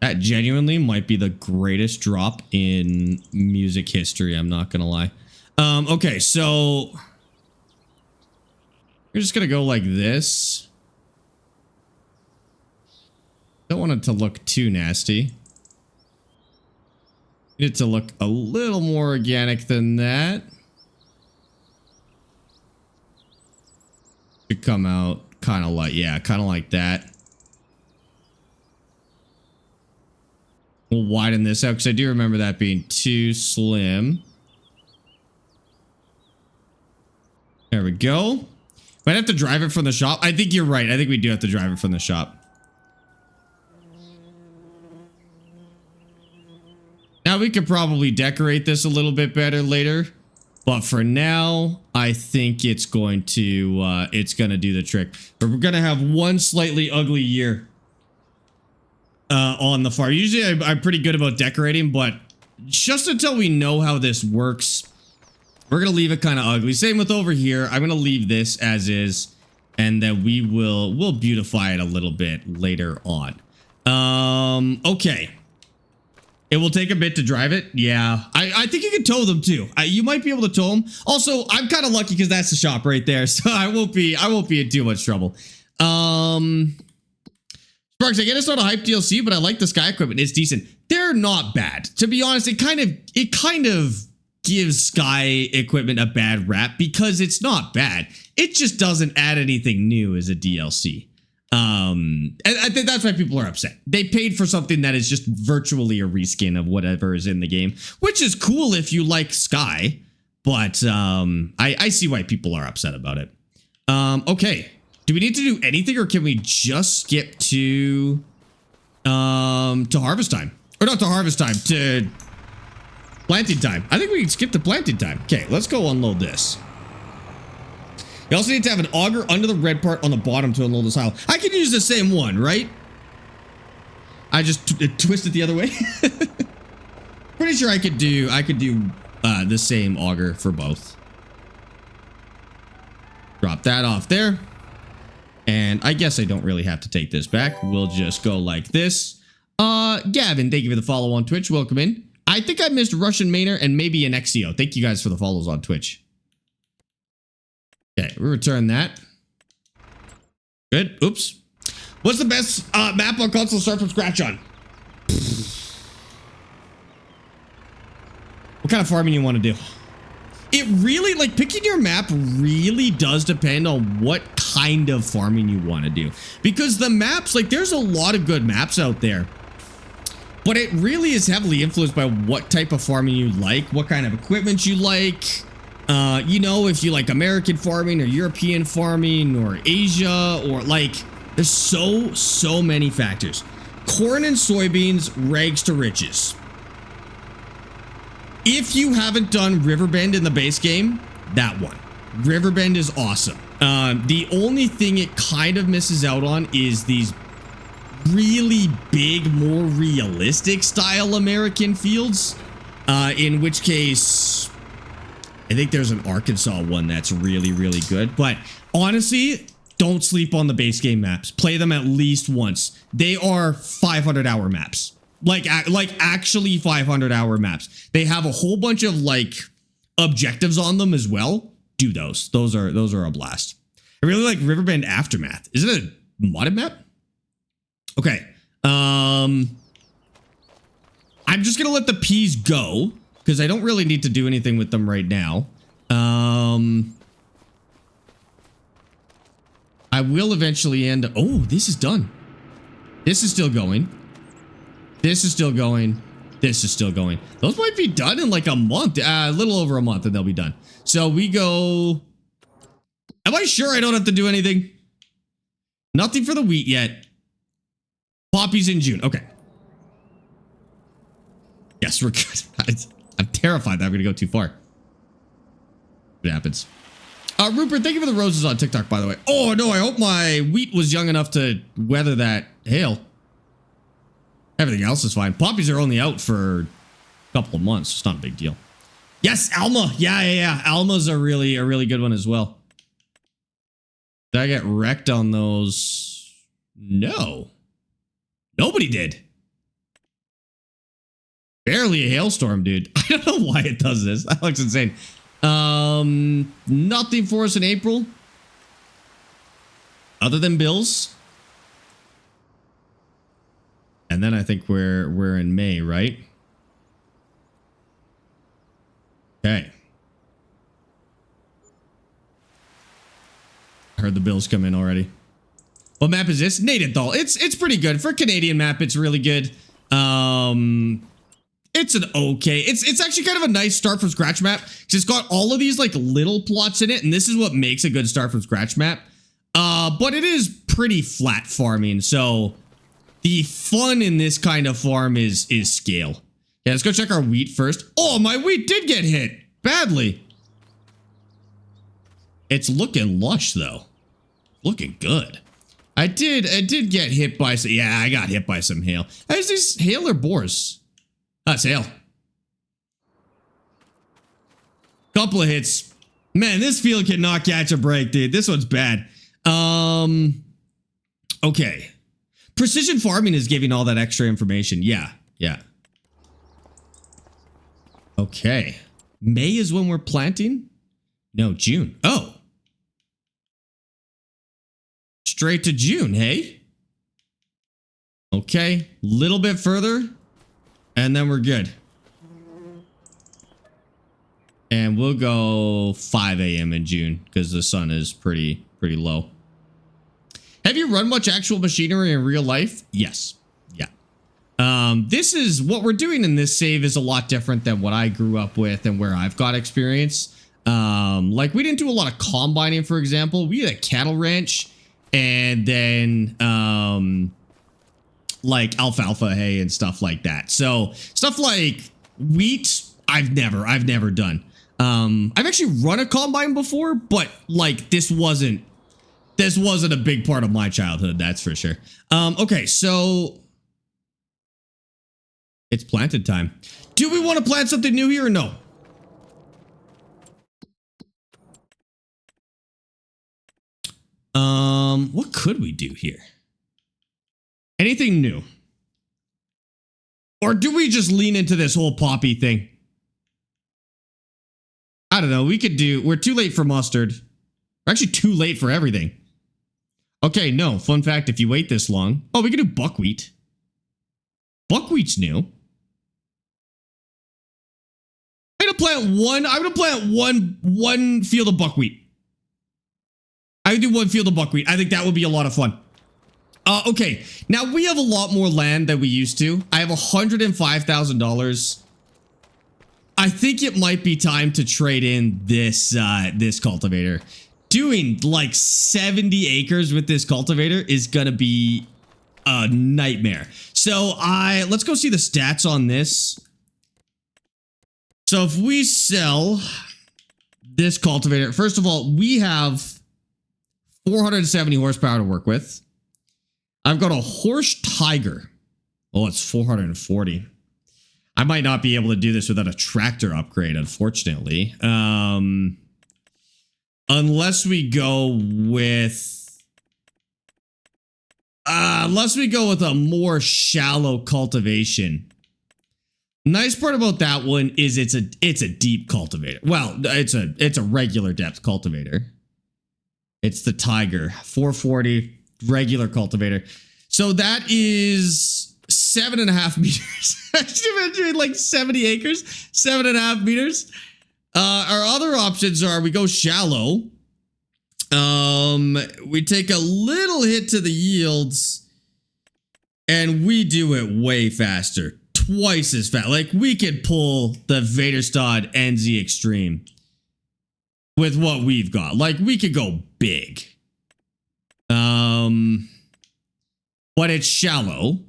That genuinely might be the greatest drop in music history, I'm not gonna lie. Okay, so... We're just gonna go like this. Don't want it to look too nasty. Need it to look a little more organic than that. Should come out kind of like, yeah, kind of like that. We'll widen this out because I do remember that being too slim. There we go. Might have to drive it from the shop. I think you're right. I think we do have to drive it from the shop. Now we could probably decorate this a little bit better later, but for now, I think it's going to do the trick. But we're gonna have one slightly ugly year. on the farm. Usually I'm pretty good about decorating, but just until we know how this works, we're going to leave it kind of ugly. Same with over here. I'm going to leave this as is, and then we'll beautify it a little bit later on. Okay. It will take a bit to drive it. Yeah. I think you can tow them too. You might be able to tow them. Also, I'm kind of lucky because that's the shop right there. So I won't be in too much trouble. Sparx, I get it's not a hype DLC, but I like the Sky equipment. It's decent. They're not bad. To be honest, it kind of gives Sky equipment a bad rap because it's not bad. It just doesn't add anything new as a DLC. And I think that's why people are upset. They paid for something that is just virtually a reskin of whatever is in the game, which is cool if you like Sky, but I see why people are upset about it. Okay. Do we need to do anything, or can we just skip to harvest time? Or not to harvest time, to planting time. I think we can skip to planting time. Okay, let's go unload this. You also need to have an auger under the red part on the bottom to unload the silo. I can use the same one, right? I just twist it the other way. Pretty sure I could do the same auger for both. Drop that off there. And I guess I don't really have to take this back. We'll just go like this. Gavin, thank you for the follow on Twitch. Welcome in. I think I missed Russian Mainer and maybe an XCO. Thank you guys for the follows on Twitch. Okay, we return that. Good. Oops. What's the best map on console to start from scratch on? What kind of farming you want to do? It really, like, picking your map really does depend on what kind of farming you want to do. Because the maps, like, there's a lot of good maps out there. But it really is heavily influenced by what type of farming you like, what kind of equipment you like. You know, if you like American farming or European farming or Asia, or like, there's so many factors. Corn and soybeans, rags to riches. If you haven't done Riverbend in the base game, that one. Riverbend is awesome. The only thing it kind of misses out on is these really big, more realistic style American fields. In which case, I think there's an Arkansas one that's really, really good. But honestly, don't sleep on the base game maps. Play them at least once. They are 500-hour maps. Like actually 500-hour maps. They have a whole bunch of like objectives on them as well. Do those. Those are a blast. I really like Riverbend Aftermath. Is it a modded map? Okay. I'm just gonna let the peas go because I don't really need to do anything with them right now. I will eventually end. Oh, this is done. This is still going. This is still going. This is still going. Those might be done in like a month, a little over a month, and they'll be done. So we go. Am I sure I don't have to do anything? Nothing for the wheat yet. Poppies in June. Okay. Yes, we're good. I'm terrified that I'm going to go too far. It happens. Rupert, thank you for the roses on TikTok, by the way. Oh, no, I hope my wheat was young enough to weather that hail. Everything else is fine. Poppies are only out for a couple of months. It's not a big deal. Yes, Alma. Yeah. Alma's a really good one as well. Did I get wrecked on those? No. Nobody did. Barely a hailstorm, dude. I don't know why it does this. That looks insane. Nothing for us in April. Other than bills. And then I think we're in May, right? Okay. I heard the bills come in already. What map is this? Nadenthal. It's pretty good. For a Canadian map, it's really good. It's an okay. It's actually kind of a nice start from scratch map. It's got all of these like little plots in it, and this is what makes a good start from scratch map. But it is pretty flat farming, so the fun in this kind of farm is scale. Yeah, let's go check our wheat first. Oh, my wheat did get hit badly. It's looking lush though. Looking good. I did get hit by some, yeah, I got hit by some hail. Is this hail or boars? That's hail. Couple of hits. Man, this field cannot catch a break, dude. This one's bad. Okay. Precision farming is giving all that extra information. Yeah. Okay. May is when we're planting? No, June. Oh. Straight to June, hey? Okay. Little bit further. And then we're good. And we'll go 5 a.m. in June because the sun is pretty low. Have you run much actual machinery in real life? Yes. Yeah. This is what we're doing in this save is a lot different than what I grew up with and where I've got experience. Like we didn't do a lot of combining, for example. We had a cattle ranch and then like alfalfa hay and stuff like that. So stuff like wheat, I've never done. I've actually run a combine before, but like this wasn't a big part of my childhood, that's for sure. Okay, so it's planted time. Do we want to plant something new here or no? What could we do here? Anything new? Or do we just lean into this whole poppy thing? I don't know. We're too late for mustard. We're actually too late for everything. Okay, no. Fun fact, if you wait this long. Oh, we can do buckwheat. Buckwheat's new. I'm gonna plant one field of buckwheat. I would do one field of buckwheat. I think that would be a lot of fun. Okay. Now we have a lot more land than we used to. I have $105,000. I think it might be time to trade in this cultivator. Doing like 70 acres with this cultivator is gonna be a nightmare. So let's go see the stats on this. So if we sell this cultivator, first of all, we have 470 horsepower to work with. I've got a horse tiger. Oh, it's 440. I might not be able to do this without a tractor upgrade, unfortunately. Unless we go with a more shallow cultivation. Nice part about that one is it's a deep cultivator. Well, it's a regular depth cultivator. It's the Tiger 440 regular cultivator. So that is 7.5 meters. Actually, like 70 acres, 7.5 meters. Our other options are we go shallow. We take a little hit to the yields and we do it way faster. Twice as fast. Like we could pull the Vaderstad NZ Extreme with what we've got. Like we could go big. But it's shallow.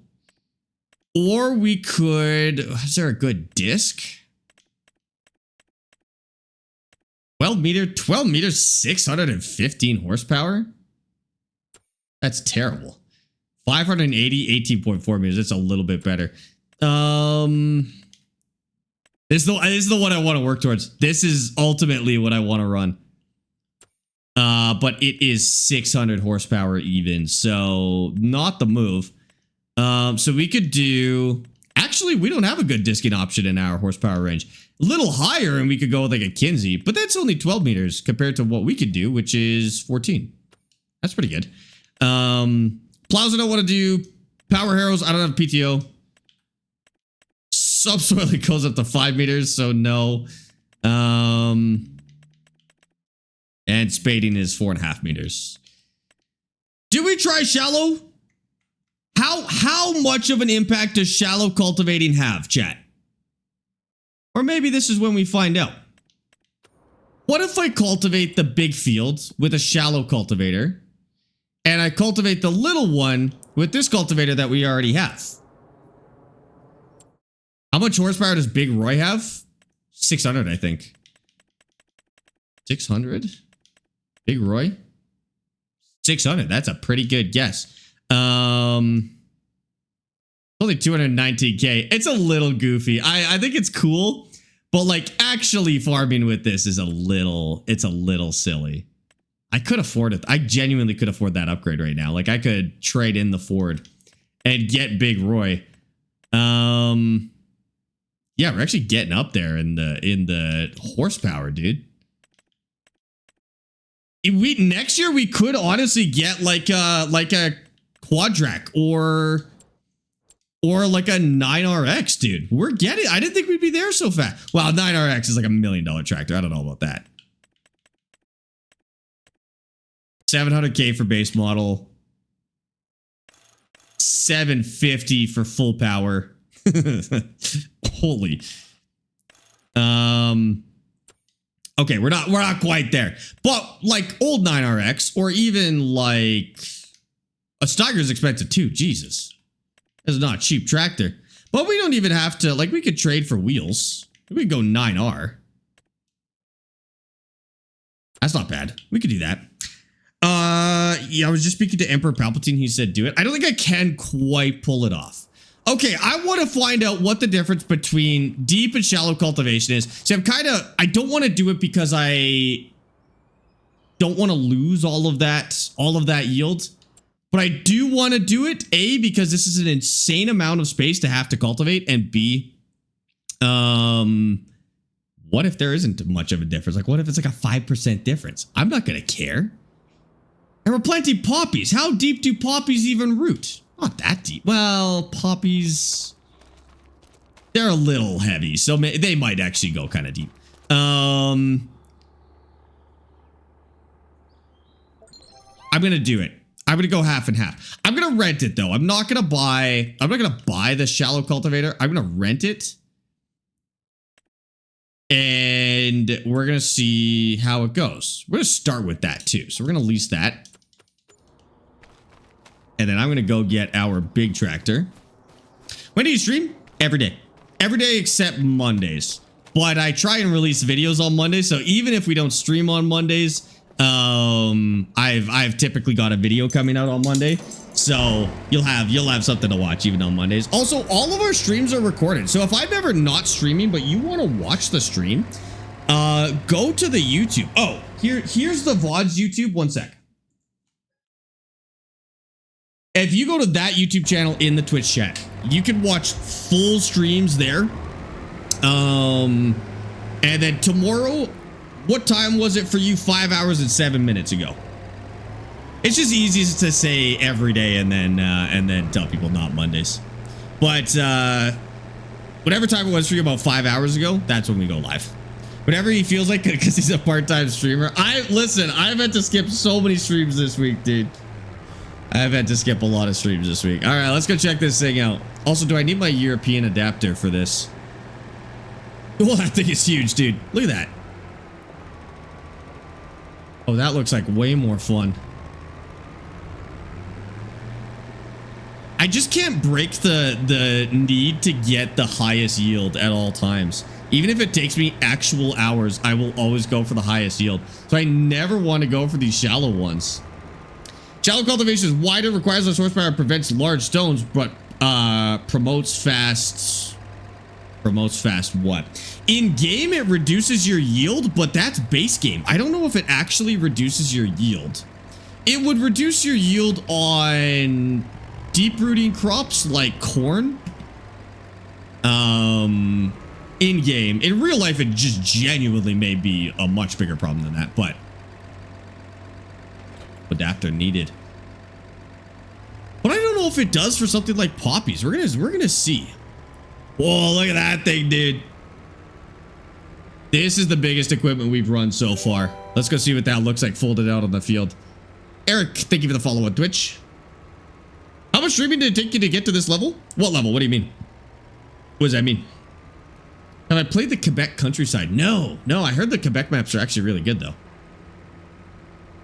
Or we could, is there a good disc? 12 meters, 615 horsepower? That's terrible. 580, 18.4 meters. That's a little bit better. This is the one I want to work towards. This is ultimately what I want to run. But it is 600 horsepower even, so not the move. So we could do, actually, we don't have a good disking option in our horsepower range. A little higher and we could go with like a Kinsey, but that's only 12 meters compared to what we could do, which is 14. That's pretty good. Plows I don't want to do. Power harrows, I don't have PTO. Subsoil it goes up to 5 meters, so no. And spading is 4.5 meters. Do we try shallow? How much of an impact does shallow cultivating have, chat? Or maybe this is when we find out. What if I cultivate the big field with a shallow cultivator, and I cultivate the little one with this cultivator that we already have? How much horsepower does Big Roy have? 600, I think. 600? Big Roy? 600. That's a pretty good guess. Only 219K. It's a little goofy. I think it's cool, but like actually farming with this is it's a little silly. I could afford it. I genuinely could afford that upgrade right now. Like I could trade in the Ford and get Big Roy. Yeah, we're actually getting up there in the horsepower, dude. Next year we could honestly get like a Quadrac or like a 9RX, dude. We're getting. I didn't think we'd be there so fast. Wow, 9RX is like $1 million tractor. I don't know about that. 700K for base model. 750 for full power. Holy. Okay, we're not quite there. But like old 9RX or even like a Steiger's expensive too. Jesus. This is not a cheap tractor. But we don't even have to, like, we could trade for wheels. We could go 9R. That's not bad. We could do that. Yeah, I was just speaking to Emperor Palpatine. He said do it. I don't think I can quite pull it off. Okay, I want to find out what the difference between deep and shallow cultivation is. See, I don't want to do it because I don't want to lose all of that yield. But I do want to do it, A, because this is an insane amount of space to have to cultivate, and B, what if there isn't much of a difference? Like, what if it's like a 5% difference? I'm not going to care. And we're planting poppies. How deep do poppies even root? Not that deep. Well, poppies, they're a little heavy, so they might actually go kind of deep. I'm going to do it. I'm going to go half and half. I'm going to rent it though. I'm not going to buy the shallow cultivator. I'm going to rent it. And we're going to see how it goes. We're going to start with that too. So we're going to lease that. And then I'm going to go get our big tractor. When do you stream? Every day. Every day except Mondays. But I try and release videos on Mondays. So even if we don't stream on Mondays, I've typically got a video coming out on Monday. So you'll have something to watch even on Mondays. Also, all of our streams are recorded. So if I'm ever not streaming, but you want to watch the stream, go to the YouTube. Oh, here's the VODs YouTube. One sec. If you go to that YouTube channel in the Twitch chat, you can watch full streams there. And then tomorrow, what time was it for you? 5 hours and 7 minutes ago. It's just easiest to say every day and then tell people not Mondays. But whatever time it was for you about 5 hours ago, that's when we go live. Whatever he feels like, because he's a part-time streamer. I've had to skip so many streams this week, dude. I've had to skip a lot of streams this week. All right, let's go check this thing out. Also, do I need my European adapter for this? Oh, that thing is huge, dude. Look at that. Oh, that looks like way more fun. I just can't break the need to get the highest yield at all times. Even if it takes me actual hours, I will always go for the highest yield. So I never want to go for these shallow ones. Shallow cultivation is wider, requires less horsepower, prevents large stones, but promotes fast what? In game, it reduces your yield, but that's base game. I don't know if it actually reduces your yield. It would reduce your yield on deep rooting crops like corn. In game. In real life, it just genuinely may be a much bigger problem than that, but adapter needed. But I don't know if it does for something like poppies. We're gonna see. Whoa, look at that thing, dude. This is the biggest equipment we've run so far. Let's go see what that looks like folded out on the field. Eric, thank you for the follow on Twitch. How much streaming did it take you to get to this level? What level? What do you mean? What does that mean? Have I played the Quebec countryside? No, I heard the Quebec maps are actually really good though.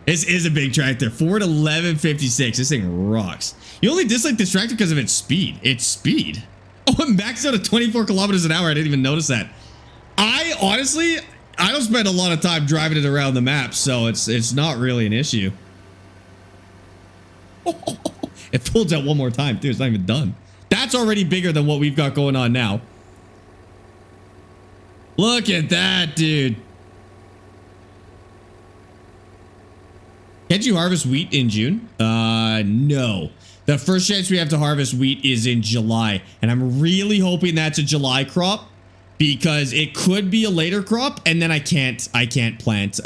This is a big tractor. Ford 1156. This thing rocks. You only dislike this tractor because of its speed. Its speed. Oh, it maxed out at 24 kilometers an hour. I didn't even notice that. I honestly, I don't spend a lot of time driving it around the map, so it's not really an issue. It folds out one more time, too. It's not even done. That's already bigger than what we've got going on now. Look at that, dude. Can't you harvest wheat in June? No. The first chance we have to harvest wheat is in July. And I'm really hoping that's a July crop, because it could be a later crop, and then I can't plant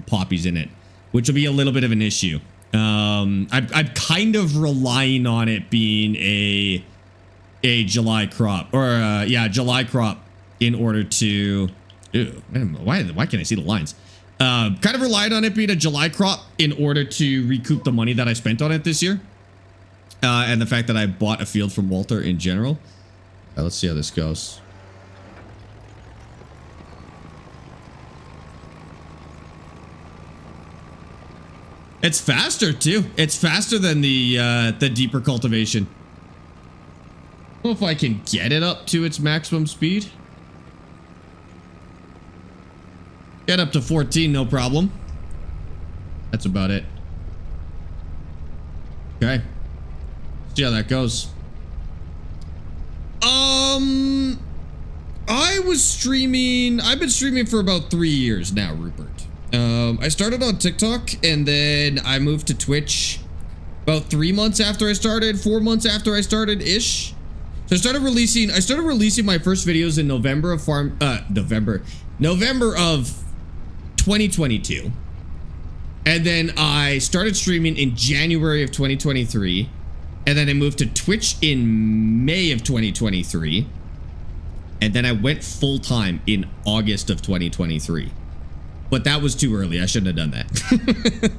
poppies in it, which will be a little bit of an issue. I'm kind of relying on it being a July crop, or yeah, July crop, in order to. Ew, man, why can't I see the lines? Kind of relied on it being a July crop in order to recoup the money that I spent on it this year, and the fact that I bought a field from Walter in general. Let's see how this goes. It's faster too. It's faster than the deeper cultivation. I don't know if I can get it up to its maximum speed. Get up to 14, no problem. That's about it. Okay. See how that goes. I've been streaming for about 3 years now, Rupert. I started on TikTok, and then I moved to Twitch about 3 months after I started, 4 months after I started ish. So I started releasing my first videos in November of 2022. And then I started streaming in January of 2023. And then I moved to Twitch in May of 2023. And then I went full time in August of 2023. But that was too early. I shouldn't have done that.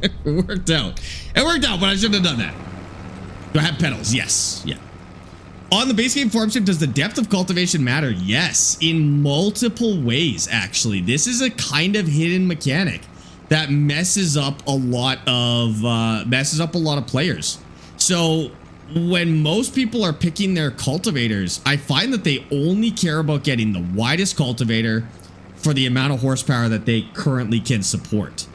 It worked out. It worked out, but I shouldn't have done that. Do I have pedals? Yes. Yeah. On the base game farm sim, does the depth of cultivation matter? Yes, in multiple ways, actually. This is a kind of hidden mechanic that messes up a lot of players. So when most people are picking their cultivators, I find that they only care about getting the widest cultivator for the amount of horsepower that they currently can support.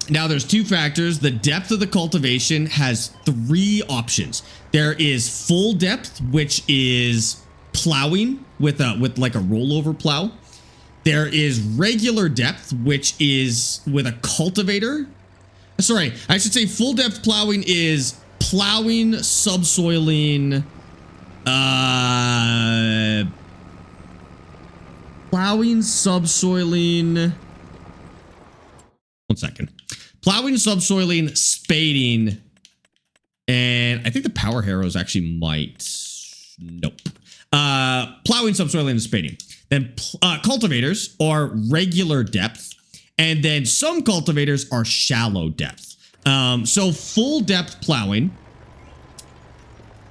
Now there's two factors. The depth of the cultivation has 3 options. There is full depth, which is plowing with like a rollover plow. There is regular depth, which is with a cultivator. Sorry, I should say full depth plowing is plowing, subsoiling, one second. Plowing, subsoiling, spading, and I think the power harrows actually might. Nope. Plowing, subsoiling, and spading. Then cultivators are regular depth, and then some cultivators are shallow depth. So full depth plowing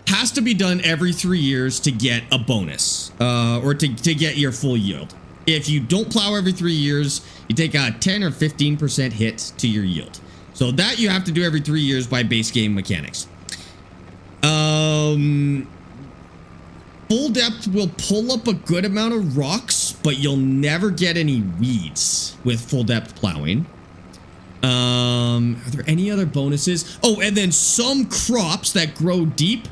has to be done every 3 years to get a bonus, or to get your full yield. If you don't plow every 3 years, you take a 10 or 15% hit to your yield. So that you have to do every 3 years by base game mechanics. Full depth will pull up a good amount of rocks, but you'll never get any weeds with full depth plowing. Are there any other bonuses? Oh, and then some crops that grow deep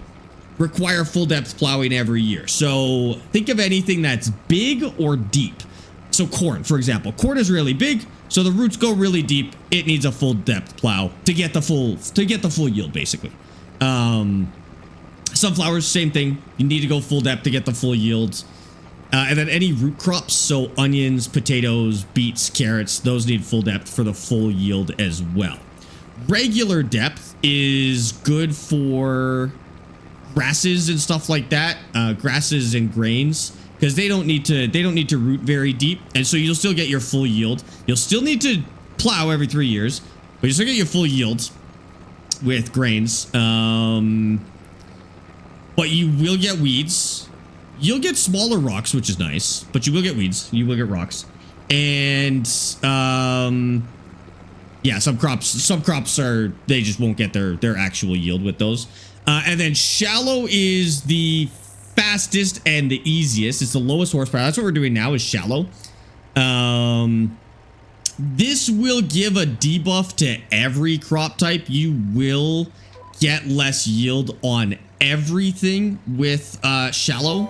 require full depth plowing every year. So think of anything that's big or deep. So corn, for example. Corn is really big, so the roots go really deep. It needs a full depth plow to get the full yield, basically. Sunflowers, same thing. You need to go full depth to get the full yield. And then any root crops, so onions, potatoes, beets, carrots, those need full depth for the full yield as well. Regular depth is good for grasses and stuff like that, grasses and grains, because they don't need to root very deep, and so you'll still get your full yield. You'll still need to plow every 3 years, but you still get your full yield with grains. But you will get weeds. You'll get smaller rocks, which is nice, but you will get weeds. You will get rocks, and yeah, some crops they just won't get their actual yield with those. And then shallow is the fastest and the easiest. It's the lowest horsepower. That's what we're doing now, is shallow. This will give a debuff to every crop type. You will get less yield on everything with shallow,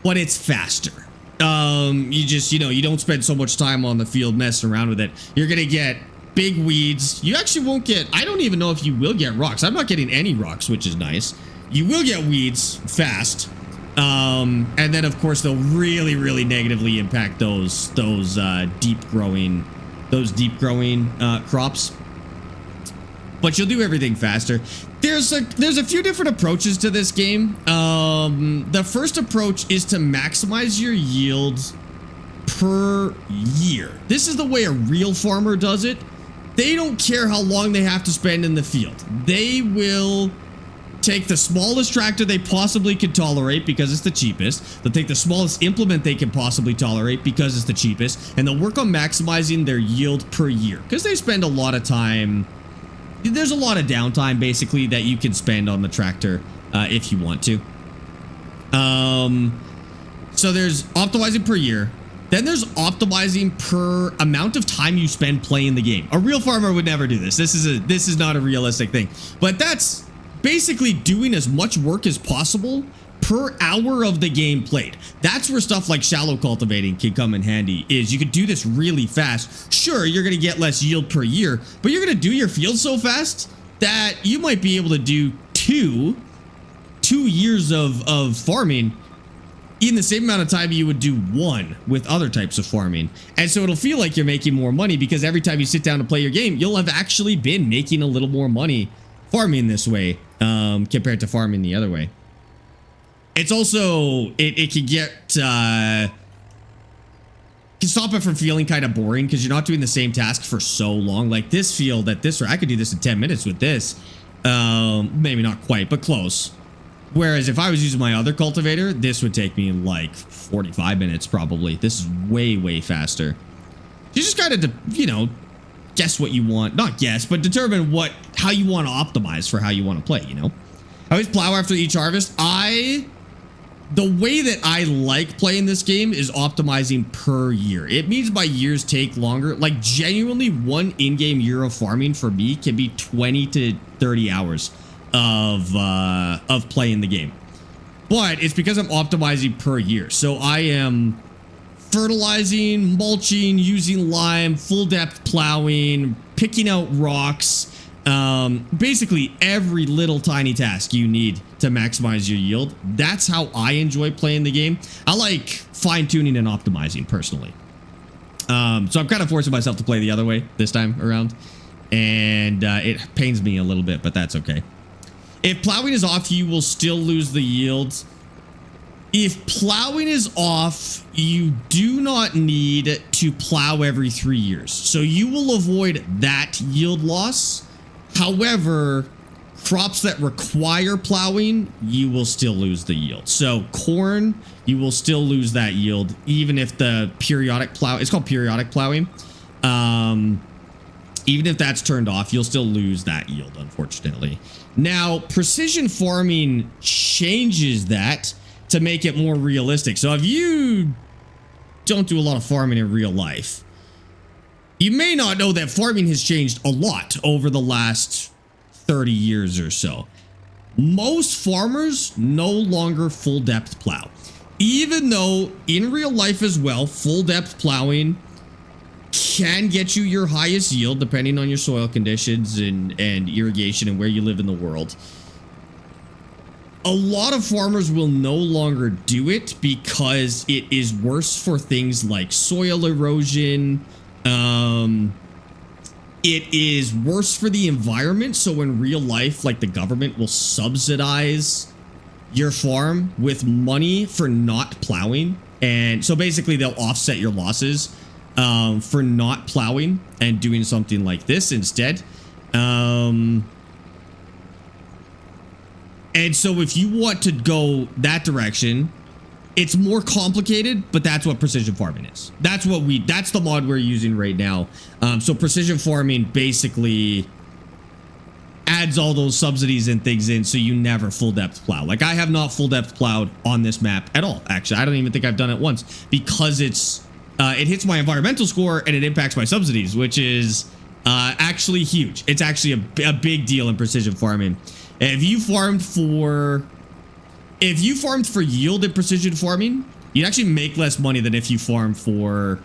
but it's faster. You just, you don't spend so much time on the field messing around with it. You're gonna get big weeds. You actually won't get, I don't even know if you will get rocks. I'm not getting any rocks, which is nice. You will get weeds fast. And then of course they'll really, really negatively impact those deep growing crops. But you'll do everything faster. There's a few different approaches to this game. The first approach is to maximize your yield per year. This is the way a real farmer does it. They don't care how long they have to spend in the field. They will take the smallest tractor they possibly could tolerate because it's the cheapest. They'll take the smallest implement they can possibly tolerate because it's the cheapest. And they'll work on maximizing their yield per year because they spend a lot of time. There's a lot of downtime basically that you can spend on the tractor if you want to. So there's optimizing per year. Then there's optimizing per amount of time you spend playing the game. A real farmer would never do this. This is not a realistic thing. But that's basically doing as much work as possible per hour of the game played. That's where stuff like shallow cultivating can come in handy, is you could do this really fast. Sure, you're going to get less yield per year, but you're going to do your field so fast that you might be able to do two years of farming in the same amount of time you would do one with other types of farming. And so it'll feel like you're making more money because every time you sit down to play your game, you'll have actually been making a little more money farming this way compared to farming the other way. It's also, it can get, can stop it from feeling kind of boring because you're not doing the same task for so long. Like this field at this, I could do this in 10 minutes with this. Maybe not quite, but close. Whereas if I was using my other cultivator, this would take me like 45 minutes probably. This is way, way faster. You just gotta, guess what you want. Not guess, but determine how you want to optimize for how you want to play, I always plow after each harvest. The way that I like playing this game is optimizing per year. It means my years take longer. Like genuinely one in-game year of farming for me can be 20 to 30 hours of playing the game. But it's because I'm optimizing per year. So I am fertilizing, mulching, using lime, full depth plowing, picking out rocks, basically every little tiny task you need to maximize your yield. That's how I enjoy playing the game. I like fine-tuning and optimizing personally. So I'm kind of forcing myself to play the other way this time around, and it pains me a little bit, but that's okay. If plowing is off, you will still lose the yield. If plowing is off, you do not need to plow every 3 years. So you will avoid that yield loss. However, crops that require plowing, you will still lose the yield. So corn, you will still lose that yield, even if the periodic plow, it's called periodic plowing. Even if that's turned off, you'll still lose that yield, unfortunately. Now, precision farming changes that to make it more realistic. So if you don't do a lot of farming in real life, you may not know that farming has changed a lot over the last 30 years or so. Most farmers no longer full depth plow. Even though in real life as well, full depth plowing can get you your highest yield depending on your soil conditions and irrigation and where you live in the world. A lot of farmers will no longer do it because it is worse for things like soil erosion. It is worse for the environment. So in real life, like the government will subsidize your farm with money for not plowing. And so basically they'll offset your losses for not plowing and doing something like this instead. And so if you want to go that direction, it's more complicated, but that's what precision farming is. That's the mod we're using right now. So precision farming basically adds all those subsidies and things in so you never full depth plow. Like I have not full depth plowed on this map at all. Actually, I don't even think I've done it once because it's it hits my environmental score and it impacts my subsidies, which is actually huge. It's actually a big deal in precision farming. If you farmed for yield in precision farming, you'd actually make less money than if you farmed for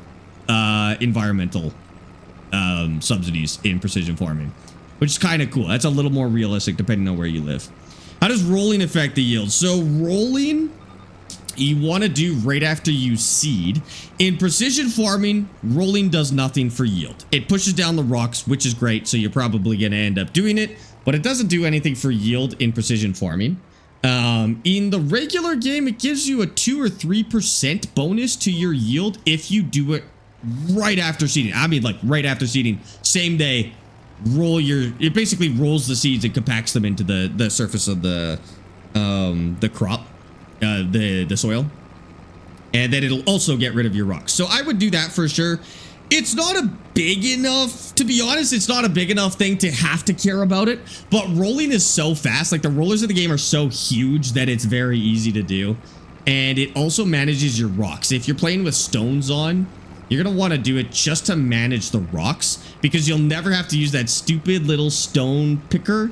environmental subsidies in precision farming, which is kind of cool. That's a little more realistic depending on where you live. How does rolling affect the yield? So rolling, you want to do right after you seed. In precision farming, rolling does nothing for yield. It pushes down the rocks, which is great, so you're probably going to end up doing it, but it doesn't do anything for yield in precision farming. In the regular game, it gives you a 2 or 3% bonus to your yield if you do it right after seeding. I mean, like right after seeding, same day, it basically rolls the seeds and compacts them into the surface of the crop, the soil, and then it'll also get rid of your rocks. So I would do that for sure. It's not a big enough, to be honest, it's not a big enough thing to have to care about it, but rolling is so fast. Like the rollers of the game are so huge that it's very easy to do. And it also manages your rocks. If you're playing with stones on, you're going to want to do it just to manage the rocks, because you'll never have to use that stupid little stone picker,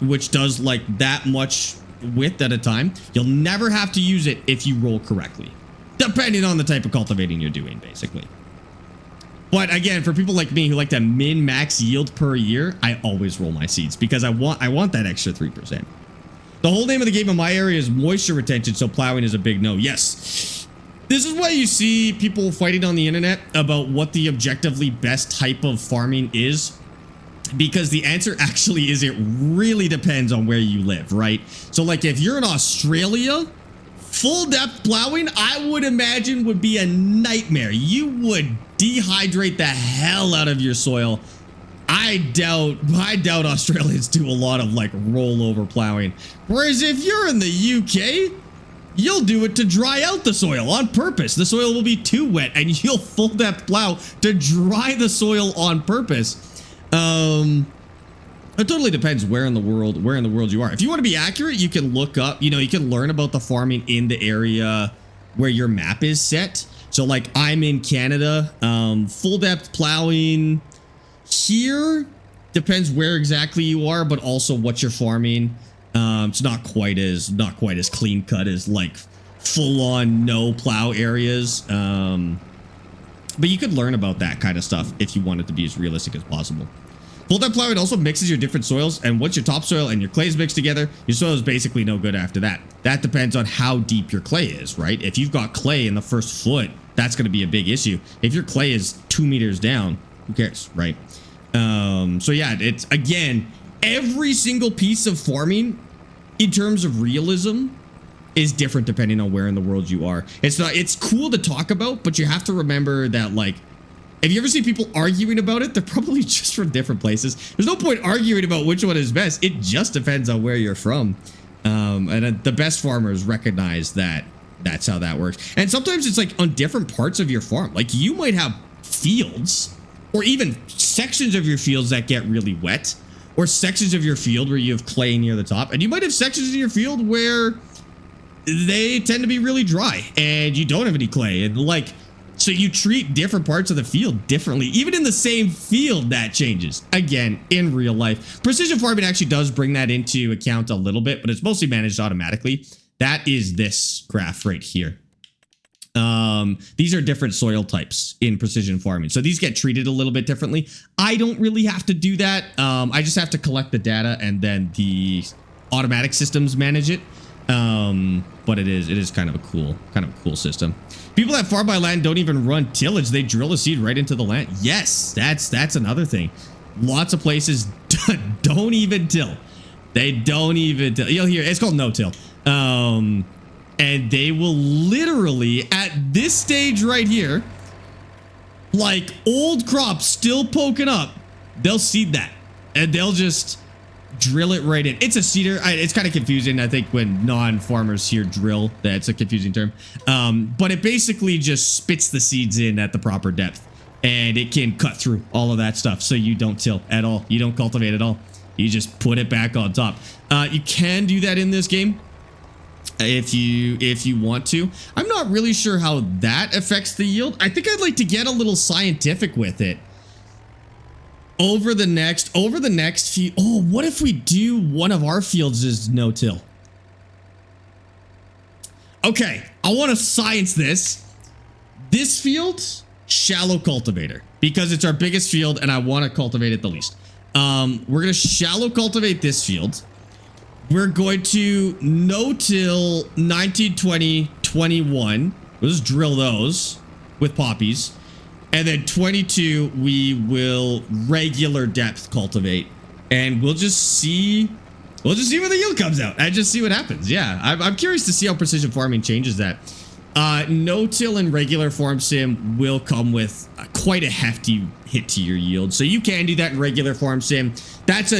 which does like that much width at a time. You'll never have to use it if you roll correctly, depending on the type of cultivating you're doing, basically. But again, for people like me who like to min-max yield per year, I always roll my seeds because I want that extra 3%. The whole name of the game in my area is moisture retention, so plowing is a big no. Yes. This is why you see people fighting on the internet about what the objectively best type of farming is, because the answer actually is it really depends on where you live, right? So like if you're in Australia, full depth plowing, I would imagine, would be a nightmare. You would dehydrate the hell out of your soil. I doubt Australians do a lot of like rollover plowing. Whereas if you're in the UK, you'll do it to dry out the soil on purpose. The soil will be too wet and you'll full depth plow to dry the soil on purpose. It totally depends where in the world you are. If you want to be accurate, you can look up, you can learn about the farming in the area where your map is set. So like I'm in Canada, full depth plowing here depends where exactly you are, but also what you're farming. It's not quite as clean cut as like full on no plow areas. But you could learn about that kind of stuff if you want it to be as realistic as possible. Full depth plowing also mixes your different soils, and once your topsoil and your clays mix together, your soil is basically no good after that. That depends on how deep your clay is, right? If you've got clay in the first foot, that's going to be a big issue. If your clay is 2 meters down, who cares, right? So yeah, it's, again, every single piece of farming in terms of realism is different depending on where in the world you are. It's cool to talk about, but you have to remember that, like, if you ever see people arguing about it, they're probably just from different places. There's no point arguing about which one is best. It just depends on where you're from. And the best farmers recognize that that's how that works. And sometimes it's like on different parts of your farm. Like you might have fields or even sections of your fields that get really wet, or sections of your field where you have clay near the top. And you might have sections in your field where they tend to be really dry and you don't have any clay. And like, so you treat different parts of the field differently. Even in the same field, that changes. Again, in real life. Precision farming actually does bring that into account a little bit, but it's mostly managed automatically. That is this graph right here. These are different soil types in precision farming. So these get treated a little bit differently. I don't really have to do that. I just have to collect the data and then the automatic systems manage it. But it is kind of a cool system. People that farm by land don't even run tillage. They drill a seed right into the land. Yes, that's another thing. Lots of places don't even till. They don't even till. You'll hear it's called no-till. And they will literally, at this stage right here, like old crops still poking up, they'll seed that. And they'll just drill it right in. It's a seeder. It's kind of confusing, I think, when non-farmers hear drill. That's a confusing term. But it basically just spits the seeds in at the proper depth. And it can cut through all of that stuff. So you don't till at all. You don't cultivate at all. You just put it back on top. You can do that in this game. if you want to. I'm not really sure how that affects the yield. I think I'd like to get a little scientific with it over the next few. Oh, what if we do one of our fields is no-till? Okay, I want to science this. This field, shallow cultivator, because it's our biggest field and I want to cultivate it the least. We're going to shallow cultivate this field. We're going to no-till 19, 20, 21. We'll just drill those with poppies. And then 22, we will regular depth cultivate. And we'll just see where the yield comes out. And just see what happens. Yeah, I'm curious to see how precision farming changes that. No-till and regular farm sim will come with quite a hefty hit to your yield. So you can do that in regular farm sim. That's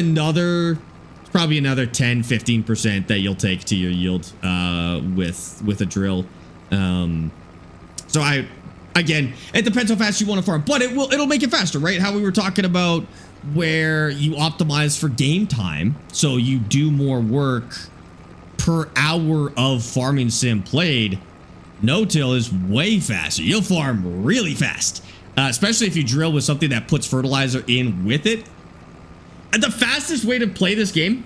probably another 10-15% that you'll take to your yield with a drill. So again, it depends how fast you want to farm, but it'll make it faster, right? How we were talking about where you optimize for game time, so you do more work per hour of farming sim played. No-till is way faster. You'll farm really fast, especially if you drill with something that puts fertilizer in with it. And the fastest way to play this game,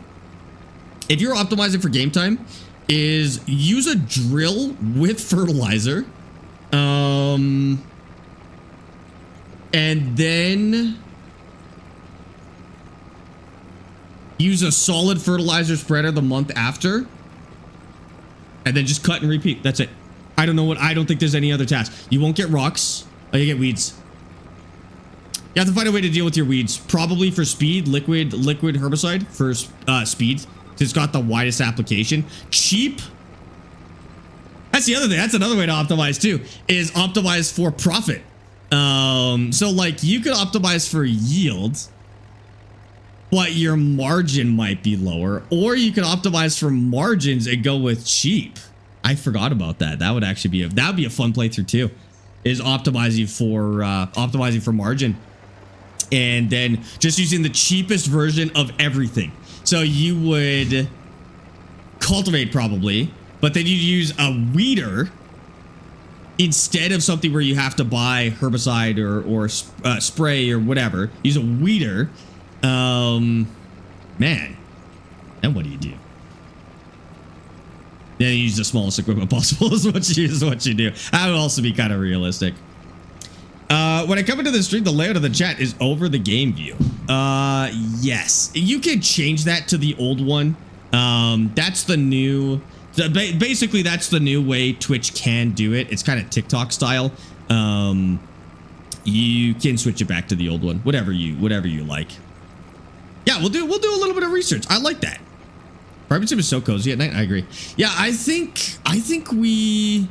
if you're optimizing for game time, is use a drill with fertilizer. And then use a solid fertilizer spreader the month after. And then just cut and repeat. That's it. I don't think there's any other task. You won't get rocks. Oh, you get weeds. You have to find a way to deal with your weeds. Probably for speed, liquid herbicide for speed. It's got the widest application. Cheap. That's the other thing. That's another way to optimize too, is optimize for profit. So like you could optimize for yield, but your margin might be lower, or you could optimize for margins and go with cheap. I forgot about that. That would actually be a fun playthrough too, is optimizing for margin. And then just using the cheapest version of everything. So you would cultivate probably, but then you'd use a weeder instead of something where you have to buy herbicide or spray or whatever. Use a weeder. Man, then what do you do? Then you use the smallest equipment possible is what you do. That would also be kind of realistic. When I come into the stream, the layout of the chat is over the game view. Yes, you can change that to the old one. That's the new, basically that's the new way Twitch can do it. It's kind of TikTok style. You can switch it back to the old one, whatever you like. Yeah, we'll do a little bit of research. I like that. Farming sim is so cozy at night. I agree. Yeah, I think we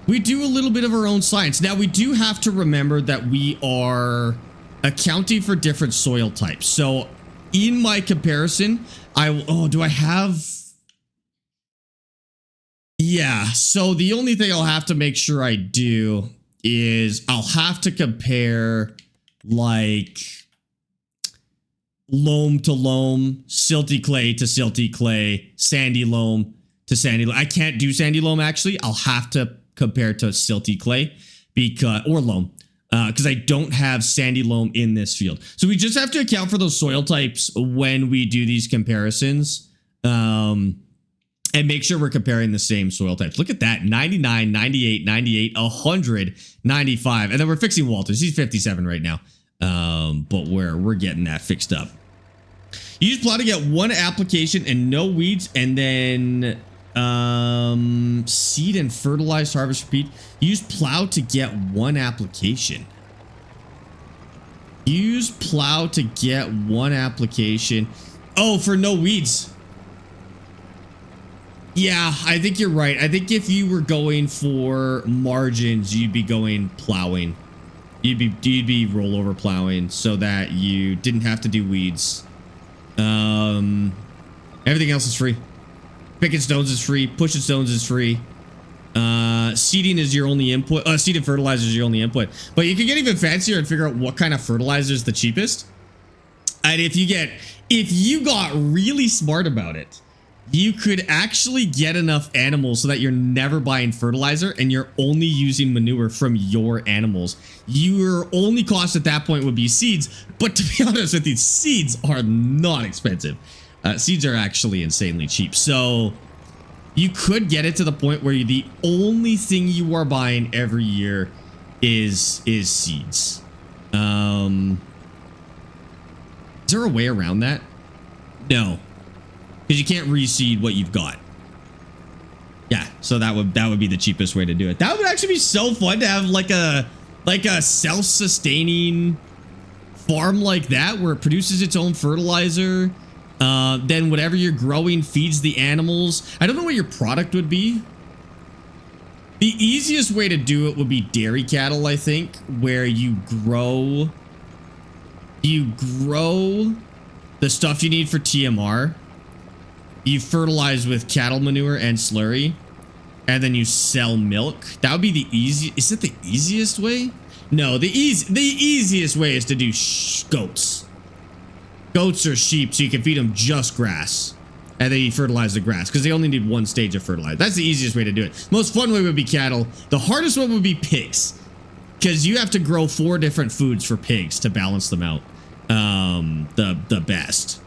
do a little bit of our own science. Now, we do have to remember that we are accounting for different soil types. So in my comparison, do I have? Yeah, so the only thing I'll have to make sure I do is I'll have to compare like loam to loam, silty clay to silty clay, sandy loam to sandy loam. I can't do sandy loam actually. I'll have to compare to silty clay or loam because I don't have sandy loam in this field. So we just have to account for those soil types when we do these comparisons and make sure we're comparing the same soil types. Look at that. 99, 98, 98, 100, 95. And then we're fixing Walters. He's 57 right now. But we're getting that fixed up. You use plow to get one application and no weeds, and then seed and fertilize, harvest, repeat. Use plow to get one application. Use plow to get one application. Oh, for no weeds. Yeah, I think you're right. I think if you were going for margins, you'd be going plowing. You'd be rollover plowing so that you didn't have to do weeds. Everything else is free. Picking stones is free. Pushing stones is free. Seeding is your only input. Seed and fertilizer is your only input. But you can get even fancier and figure out what kind of fertilizer is the cheapest. And if you got really smart about it, you could actually get enough animals so that you're never buying fertilizer and you're only using manure from your animals. Your only cost at that point would be seeds, but to be honest with you, seeds are not expensive. Seeds are actually insanely cheap. So you could get it to the point where the only thing you are buying every year is seeds. Is there a way around that? No. Because you can't reseed what you've got. Yeah, so that would be the cheapest way to do it. That would actually be so fun to have like a self-sustaining farm like that where it produces its own fertilizer. Then whatever you're growing feeds the animals. I don't know what your product would be. The easiest way to do it would be dairy cattle, I think, where you grow the stuff you need for TMR. You fertilize with cattle manure and slurry, and then you sell milk. That would be the easy. Is it the easiest way? No, the easiest way is to do goats. Goats or sheep, so you can feed them just grass, and then you fertilize the grass because they only need one stage of fertilizer. That's the easiest way to do it. Most fun way would be cattle. The hardest one would be pigs, because you have to grow 4 different foods for pigs to balance them out. The best.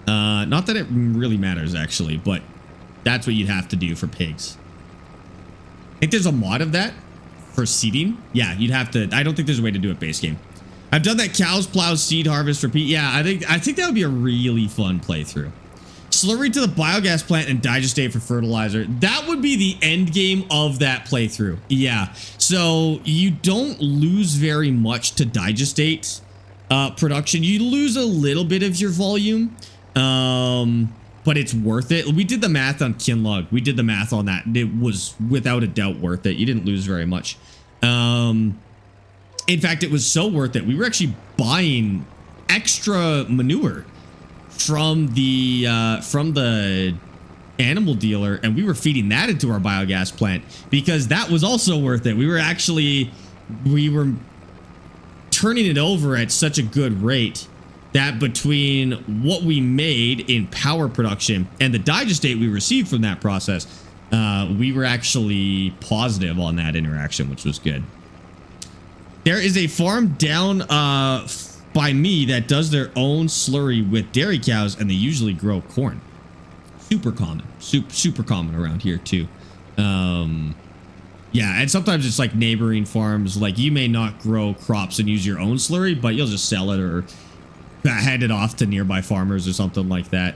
Not that it really matters actually, but that's what you'd have to do for pigs. I think there's a mod of that for seeding. Yeah, you'd have to. I don't think there's a way to do it base game. I've done that cows, plows, seed, harvest, repeat. Yeah, I think that would be a really fun playthrough. Slurry to the biogas plant and digestate for fertilizer. That would be the end game of that playthrough. Yeah, so you don't lose very much to digestate production. You lose a little bit of your volume. But it's worth it. We did the math on Kinlog. We did the math on that. It was without a doubt worth it. You didn't lose very much. In fact, it was so worth it. We were actually buying extra manure from the animal dealer, and we were feeding that into our biogas plant because that was also worth it. We were turning it over at such a good rate that between what we made in power production and the digestate we received from that process, we were actually positive on that interaction, which was good. There is a farm down by me that does their own slurry with dairy cows, and they usually grow corn. Super common. Super common around here too. Yeah, and sometimes it's like neighboring farms. Like you may not grow crops and use your own slurry, but you'll just sell it or hand it off to nearby farmers or something like that.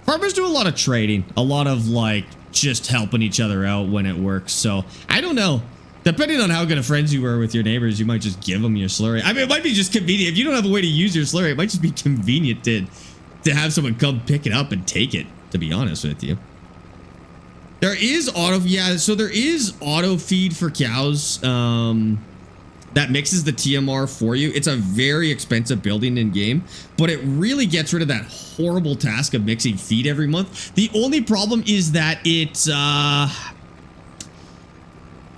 Farmers do a lot of trading, a lot of like just helping each other out when it works. So I don't know. Depending on how good of friends you were with your neighbors, you might just give them your slurry. I mean, it might be just convenient. If you don't have a way to use your slurry, it might just be convenient to have someone come pick it up and take it, to be honest with you. There is so there is auto feed for cows. That mixes the TMR for you. It's a very expensive building in game, but it really gets rid of that horrible task of mixing feed every month. The only problem is that it's, I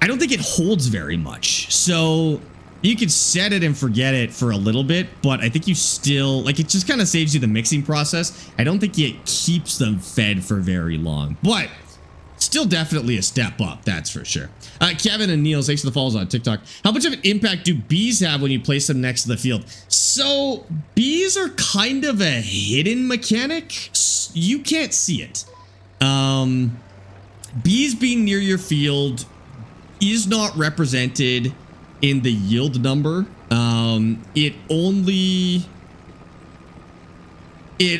don't think it holds very much. So you could set it and forget it for a little bit, but I think you still, like, it just kind of saves you the mixing process. I don't think it keeps them fed for very long, but still definitely a step up, that's for sure. Kevin and Neil, thanks for the follows on TikTok. How much of an impact do bees have when you place them next to the field? So bees are kind of a hidden mechanic. You can't see it. Bees being near your field is not represented in the yield number. It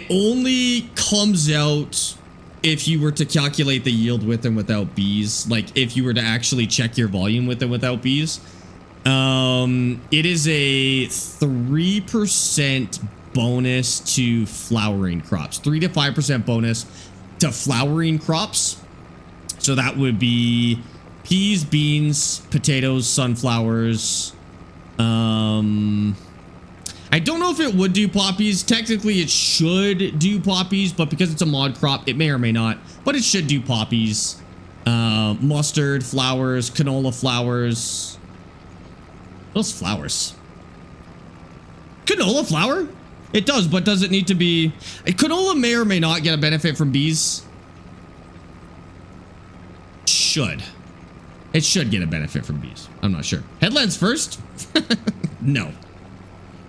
only comes out if you were to calculate the yield with and without bees, like if you were to actually check your volume with and without bees. It is a 3% bonus to flowering crops, 3 to 5% bonus to flowering crops. So that would be peas, beans, potatoes, sunflowers. I don't know if it would do poppies. Technically, it should do poppies, but because it's a mod crop, it may or may not. But it should do poppies. Mustard, flowers, canola flowers. Those flowers. Canola flower? It does, but does it need to be... Canola may or may not get a benefit from bees. Should. It should get a benefit from bees. I'm not sure. Headlands first? No.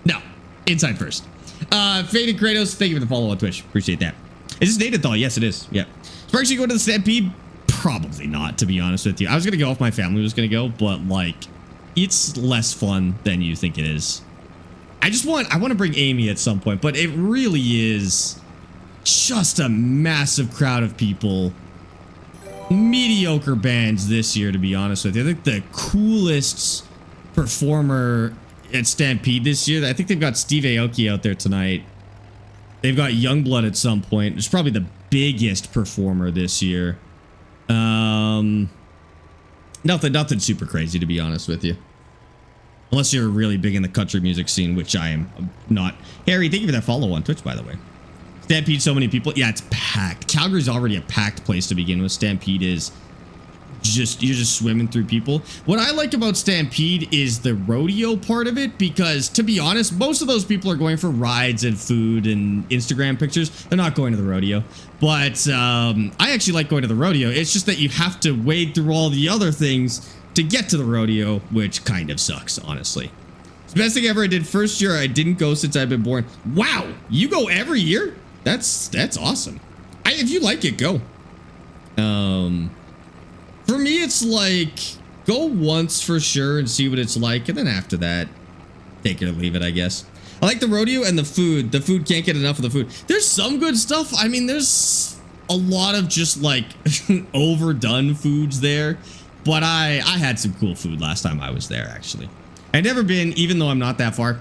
No. Inside first. Faded Kratos, thank you for the follow on Twitch. Appreciate that. Is this Nathal? Yes, it is. Yeah. Sparx, you go to the Stampede? Probably not, to be honest with you. I was going to go if my family was going to go, but like, it's less fun than you think it is. I want to bring Amy at some point, but it really is just a massive crowd of people. Mediocre bands this year, to be honest with you. I think the coolest performer at Stampede this year, I think they've got Steve Aoki out there tonight. They've got Youngblood at some point. It's probably the biggest performer this year. Nothing super crazy, to be honest with you. Unless you're really big in the country music scene, which I am not. Harry, thank you for that follow on Twitch, by the way. Stampede, so many people. Yeah, it's packed. Calgary's already a packed place to begin with. Stampede is just, you're just swimming through people. What I like about Stampede is the rodeo part of it, because to be honest, most of those people are going for rides and food and Instagram pictures. They're not going to the rodeo. But I actually like going to the rodeo. It's just that you have to wade through all the other things to get to the rodeo, which kind of sucks, honestly. It's the best thing ever I did first year. I didn't go since I've been born. Wow, you go every year? That's awesome. If you like it, go. For me, it's like, go once for sure and see what it's like. And then after that, take it or leave it, I guess. I like the rodeo and the food. The food, can't get enough of the food. There's some good stuff. I mean, there's a lot of just like overdone foods there. But I had some cool food last time I was there, actually. I've never been, even though I'm not that far.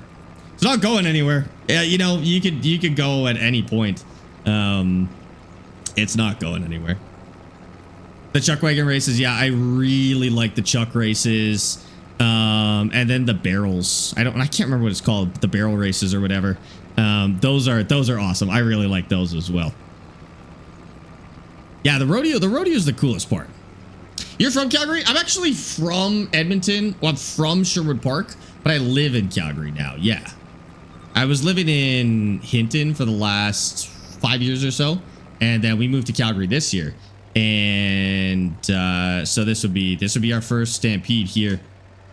It's not going anywhere. Yeah, you know, you could go at any point. It's not going anywhere. The chuck wagon races, yeah, I really like the chuck races. And then the barrels. I can't remember what it's called, the barrel races or whatever. Those are awesome. I really like those as well. Yeah, the rodeo is the coolest part. You're from Calgary? I'm actually from Edmonton. Well, I'm from Sherwood Park, but I live in Calgary now. Yeah. I was living in Hinton for the last 5 years or so, and then we moved to Calgary this year. And so this would be our first Stampede here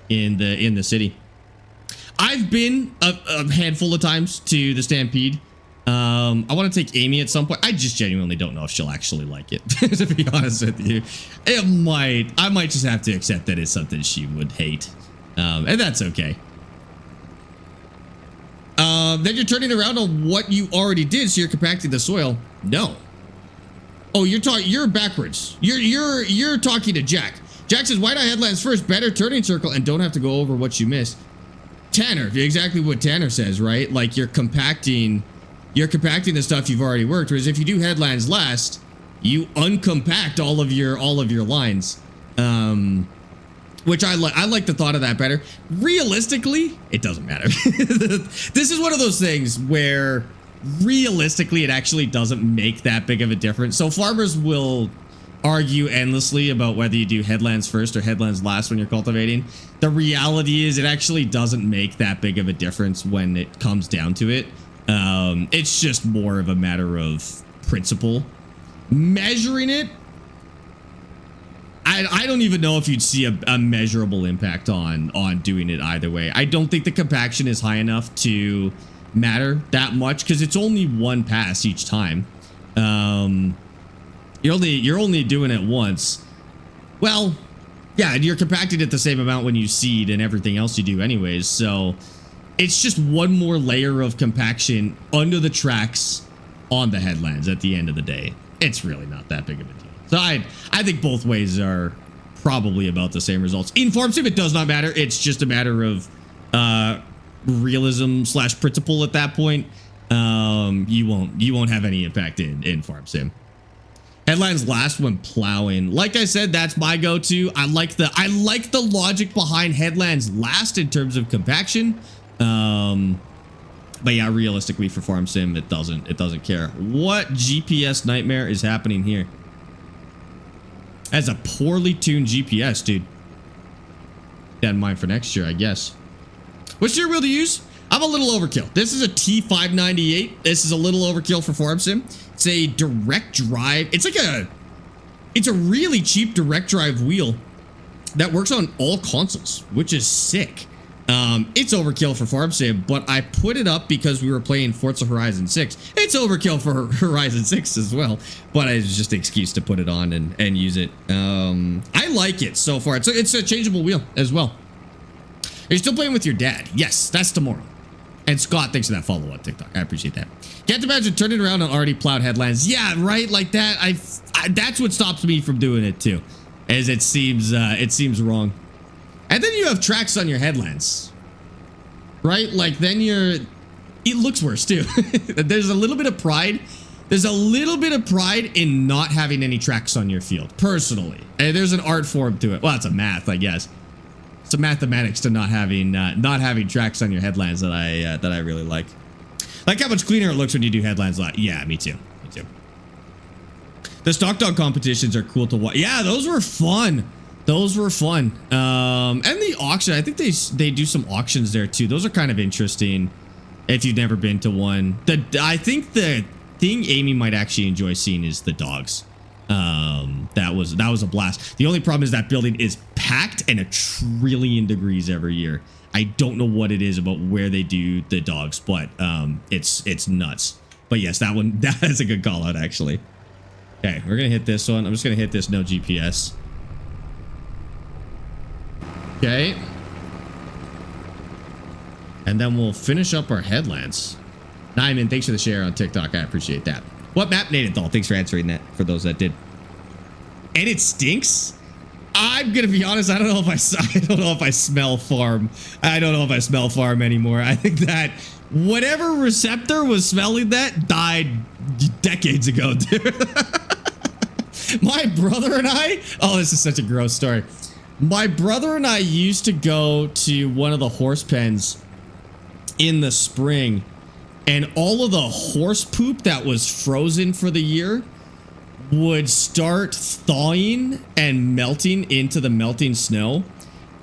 in the city. I've been a handful of times to the Stampede. I want to take Amy at some point. I just genuinely don't know if she'll actually like it, to be honest with you. I might just have to accept that it's something she would hate. And that's okay. Then you're turning around on what you already did, so you're compacting the soil. No. Oh, you're backwards. You're talking to Jack. Jack says, why not headlands first? Better turning circle and don't have to go over what you missed. Tanner, exactly what Tanner says, right? Like you're compacting the stuff you've already worked, whereas if you do headlands last, you uncompact all of your lines. Which I like the thought of that better. Realistically, it doesn't matter. This is one of those things where realistically it actually doesn't make that big of a difference. So farmers will argue endlessly about whether you do headlands first or headlands last when you're cultivating. The reality is it actually doesn't make that big of a difference when it comes down to it. It's just more of a matter of principle. Measuring it, I don't even know if you'd see a measurable impact on doing it either way. I don't think the compaction is high enough to matter that much because it's only one pass each time. You're only doing it once. Well, yeah, and you're compacting it the same amount when you seed and everything else you do anyways. So it's just one more layer of compaction under the tracks on the headlands at the end of the day. It's really not that big of a deal. So I think both ways are probably about the same results. In Farm Sim, it does not matter. It's just a matter of realism / principle at that point. You won't have any impact in Farm Sim. Headlines last when plowing. Like I said, that's my go-to. I like the logic behind headlands last in terms of compaction. But yeah, realistically for Farm Sim, it doesn't care. What GPS nightmare is happening here? As a poorly tuned GPS, dude. That in mind for next year, I guess. What steering wheel to use? I'm a little overkill. This is a T598. This is a little overkill for Farm Sim. It's a direct drive. It's a really cheap direct drive wheel that works on all consoles, which is sick. It's overkill for Farm Sim, but I put it up because we were playing Forza Horizon 6. It's overkill for Horizon 6 as well, but it's just an excuse to put it on and use it. I like it so far. It's a changeable wheel as well. Are you still playing with your dad? Yes, that's tomorrow. And Scott, thanks for that follow on TikTok. I appreciate that. Can't imagine turning around on already plowed headlands. Yeah, right, like that. That's what stops me from doing it too, as it seems wrong. And then you have tracks on your headlands, right? Like then it looks worse too. There's a little bit of pride. There's a little bit of pride in not having any tracks on your field, personally. And there's an art form to it. Well, it's a math, I guess. It's a mathematics to not having tracks on your headlands that I really like. Like how much cleaner it looks when you do headlands. Yeah, me too. Me too. The stock dog competitions are cool to watch. Yeah, those were fun. Those were fun. And the auction, I think they do some auctions there too. Those are kind of interesting if you've never been to one. I think the thing Amy might actually enjoy seeing is the dogs. That was a blast. The only problem is that building is packed and 1,000,000,000,000 degrees every year. I don't know what it is about where they do the dogs, but it's nuts. But yes, that is a good call out actually. Okay, we're gonna hit this one. I'm just gonna hit this no GPS. Okay. And then we'll finish up our headlands. Nyman, thanks for the share on TikTok. I appreciate that. What map, Native Doll? Thanks for answering that for those that did. And it stinks. I'm gonna be honest. I don't know if I smell farm. I don't know if I smell farm anymore. I think that whatever receptor was smelling that died decades ago, dude. My brother and I. Oh, this is such a gross story. My brother and I used to go to one of the horse pens in the spring, and all of the horse poop that was frozen for the year would start thawing and melting into the melting snow.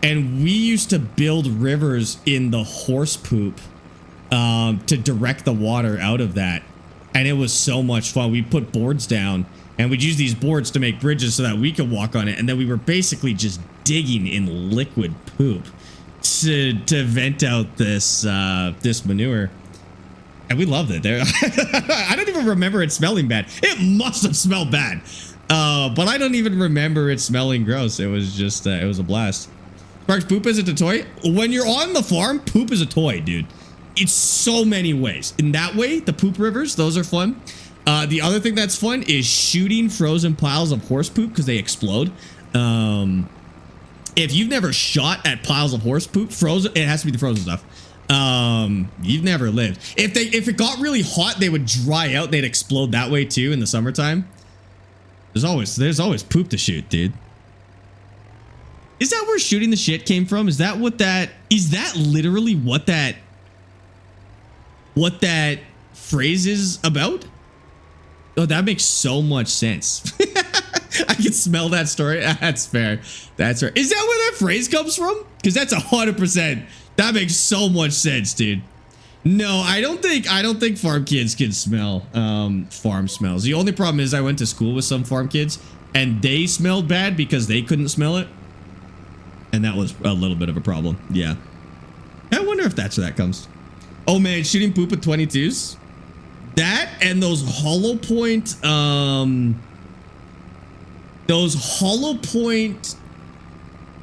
And we used to build rivers in the horse poop to direct the water out of that. And it was so much fun. We put boards down and we'd use these boards to make bridges so that we could walk on it. And then we were basically just digging in liquid poop to vent out this manure. And we loved it. I don't even remember it smelling bad. It must have smelled bad. But I don't even remember it smelling gross. It was just, it was a blast. Sparx, poop isn't a toy? When you're on the farm, poop is a toy, dude. It's so many ways. In that way, the poop rivers, those are fun. The other thing that's fun is shooting frozen piles of horse poop because they explode. If you've never shot at piles of horse poop, frozen, it has to be the frozen stuff. You've never lived. If it got really hot, they would dry out. They'd explode that way too in the summertime. There's always poop to shoot, dude. Is that where shooting the shit came from? Is that literally what that phrase is about? Oh, that makes so much sense. I can smell that story. That's fair. That's right. Is that where that phrase comes from? Because that's 100%. That makes so much sense, dude. No, I don't think farm kids can smell farm smells. The only problem is I went to school with some farm kids and they smelled bad because they couldn't smell it. And that was a little bit of a problem. Yeah. I wonder if that's where that comes. Oh man, shooting poop with 22s. That and those hollow point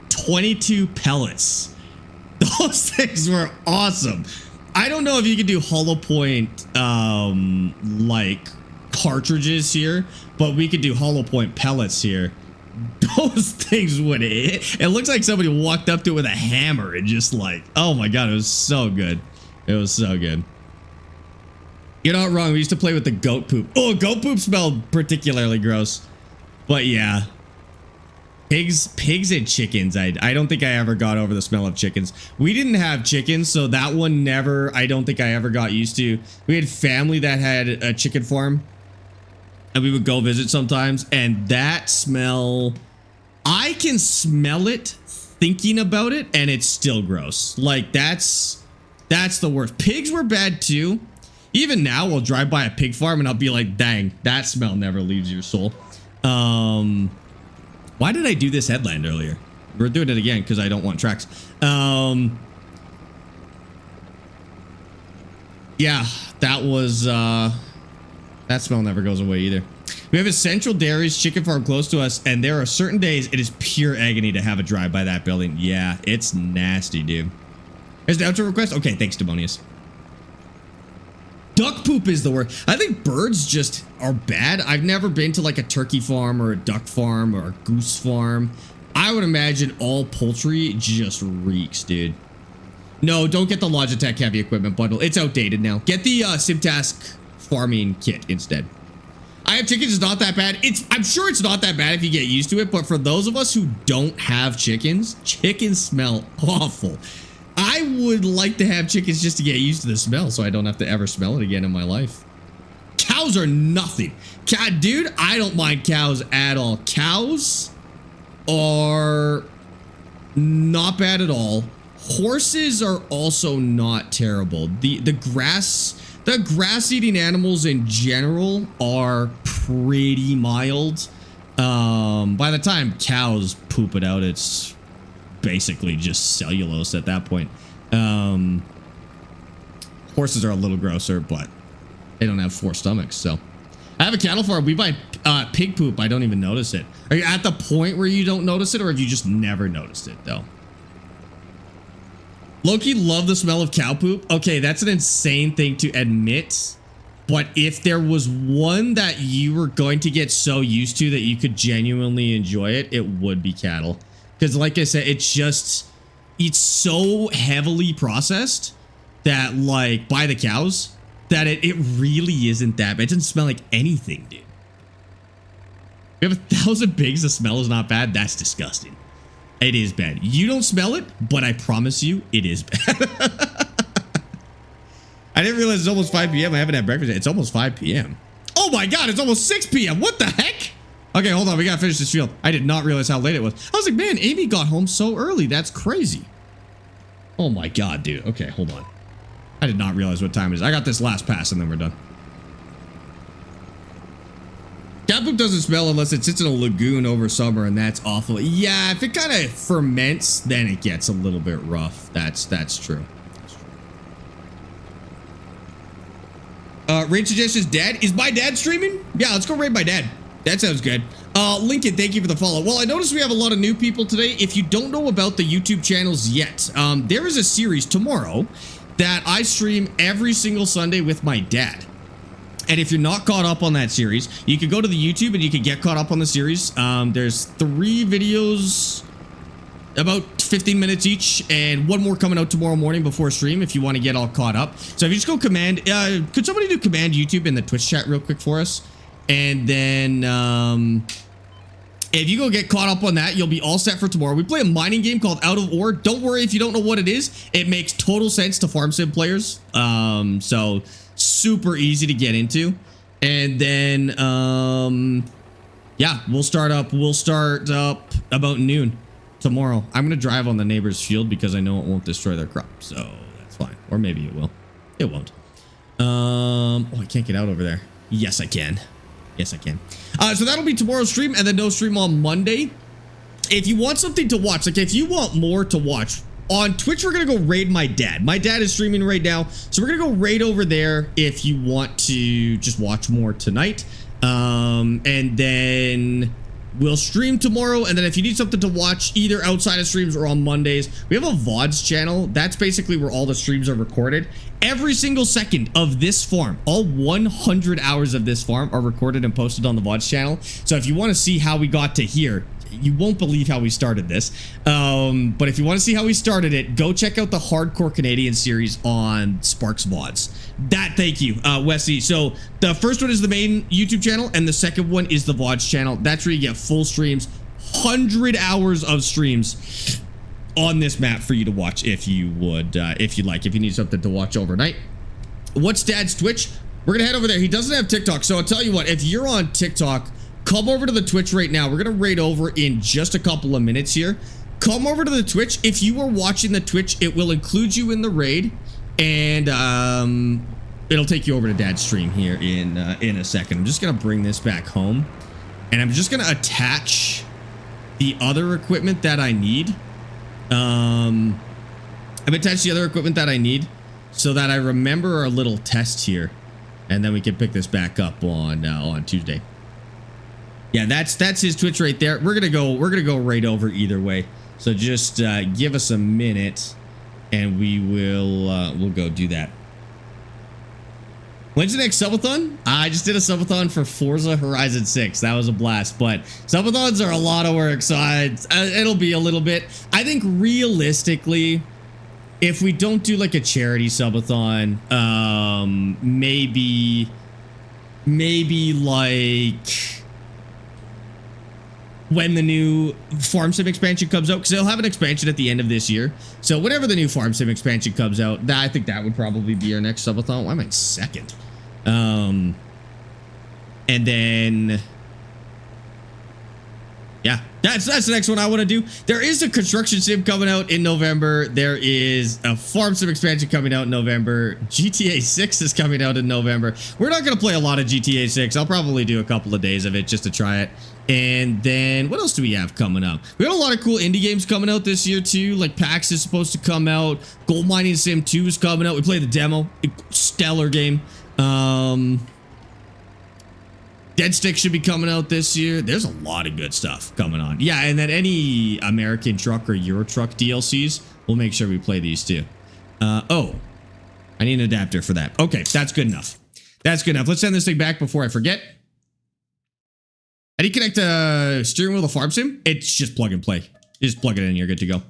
22 pellets. Those things were awesome. I don't know if you can do hollow point like cartridges here, but we could do hollow point pellets here. Those things would hit. It looks like somebody walked up to it with a hammer and just like, oh my god, it was so good. It was so good. You're not wrong. We used to play with the goat poop. Oh, goat poop smelled particularly gross. But yeah. Pigs and chickens. I don't think I ever got over the smell of chickens. We didn't have chickens, so that one never, I don't think I ever got used to. We had family that had a chicken farm, and we would go visit sometimes, and that smell, I can smell it thinking about it, and it's still gross. Like, that's, That's the worst. Pigs were bad too. Even now, I'll drive by a pig farm and I'll be like, dang, that smell never leaves your soul. Why did I do this headland earlier? We're doing it again because I don't want tracks. Yeah, that was, that smell never goes away either. We have a Central Dairies chicken farm close to us, and there are certain days it is pure agony to have a drive by that building. Yeah, it's nasty, dude. There's the outro request? Okay, thanks, Demonius. Duck poop is the worst. I think birds just are bad. I've never been to like a turkey farm or a duck farm or a goose farm. I would imagine all poultry just reeks, dude. No, don't get the Logitech heavy equipment bundle. It's outdated now. Get the Simtask farming kit instead. I have chickens. It's not that bad. I'm sure it's not that bad if you get used to it. But for those of us who don't have chickens, chickens smell awful. I would like to have chickens just to get used to the smell so I don't have to ever smell it again in my life. Cows are nothing. Dude, I don't mind cows at all. Cows are not bad at all. Horses are also not terrible. The grass-eating animals in general are pretty mild. By the time cows poop it out, it's basically just cellulose at that point. Horses are a little grosser, but they don't have 4 stomachs, so. I have a cattle farm. We buy pig poop. I don't even notice it. Are you at the point where you don't notice it, or have you just never noticed it, though? Loki loved the smell of cow poop. Okay, that's an insane thing to admit. But if there was one that you were going to get so used to that you could genuinely enjoy it, it would be cattle. Because like I said, it's so heavily processed that, like, by the cows, that it really isn't that bad. It doesn't smell like anything, dude. We have 1,000 pigs. The smell is not bad. That's disgusting. It is bad. You don't smell it, but I promise you, it is bad. I didn't realize it's almost 5 p.m. I haven't had breakfast yet. It's almost 5 p.m. Oh my God, it's almost 6 p.m. What the heck? Okay, hold on. We gotta finish this field. I did not realize how late it was. I was like, man, Amy got home so early. That's crazy. Oh my God, dude. Okay, hold on. I did not realize what time it is. I got this last pass and then we're done. Cat poop doesn't smell unless it sits in a lagoon over summer, and that's awful. Yeah, if it kind of ferments, then it gets a little bit rough. That's true. Raid suggestions, Dad. Is my dad streaming? Yeah, let's go raid my dad. That sounds good. Lincoln, thank you for the follow. Well, I noticed we have a lot of new people today. If you don't know about the YouTube channels yet, there is a series tomorrow that I stream every single Sunday with my dad. And if you're not caught up on that series, you can go to the YouTube and you can get caught up on the series. There's 3 videos, about 15 minutes each, and 1 more coming out tomorrow morning before stream if you want to get all caught up. So if you just go command, could somebody do command YouTube in the Twitch chat real quick for us? And then if you go get caught up on that, you'll be all set for tomorrow. We play a mining game called Out of Ore. Don't worry if you don't know what it is. It makes total sense to farm sim players. So super easy to get into. And then yeah, we'll start up about noon tomorrow. I'm gonna drive on the neighbor's field because I know it won't destroy their crop, so that's fine. Or maybe it will. It won't. Oh, I can't get out over there. Yes, I can. Yes, I can. So that'll be tomorrow's stream, and then no stream on Monday. If you want something to watch, like if you want more to watch, on Twitch, we're going to go raid my dad. My dad is streaming right now, so we're going to go raid over there if you want to just watch more tonight. And then we'll stream tomorrow, and then if you need something to watch either outside of streams or on Mondays, we have a VODs channel. That's basically where all the streams are recorded. Every single second of this farm, all 100 hours of this farm are recorded and posted on the VODs channel. So if you want to see how we got to here, you won't believe how we started this. But if you want to see how we started it, go check out the Hardcore Canadian series on Sparx VODs. Thank you, Wesley. So the first one is the main YouTube channel, and the second one is the VODs channel. That's where you get full streams, 100 hours of streams on this map for you to watch if you would, if you'd like, if you need something to watch overnight. What's Dad's Twitch? We're gonna head over there. He doesn't have TikTok, so I'll tell you what, if you're on TikTok, come over to the Twitch right now. We're going to raid over in just a couple of minutes here. Come over to the Twitch. If you are watching the Twitch, it will include you in the raid. And it'll take you over to Dad's stream here in a second. I'm just gonna bring this back home, and I'm just gonna attach the other equipment that I need. I've attached the other equipment that I need so that I remember our little test here, and then we can pick this back up on Tuesday. Yeah, that's his Twitch right there. We're gonna go right over either way. So just give us a minute, and we'll go do that. When's the next subathon? I just did a subathon for Forza Horizon 6. That was a blast, but subathons are a lot of work, so it'll be a little bit. I think realistically, if we don't do like a charity subathon, maybe like when the new Farm Sim expansion comes out, because they'll have an expansion at the end of this year. So whenever the new Farm Sim expansion comes out, I think that would probably be our next subathon. Why am I second? And then, yeah, that's the next one I want to do. There is a construction sim coming out in November. There is a Farm Sim expansion coming out in November. GTA 6 is coming out in November. We're not going to play a lot of GTA 6. I'll probably do a couple of days of it just to try it. And then what else do we have coming up? We got a lot of cool indie games coming out this year too. Like PAX is supposed to come out. Gold Mining Sim 2 is coming out. We played the demo. Stellar game. Dead Stick should be coming out this year. There's a lot of good stuff coming on. Yeah, and then any American Truck or Euro Truck DLCs, we'll make sure we play these too. Oh, I need an adapter for that. Okay, that's good enough. That's good enough. Let's send this thing back before I forget. How do you connect a steering wheel to Farm Sim? It's just plug and play. You just plug it in, you're good to go.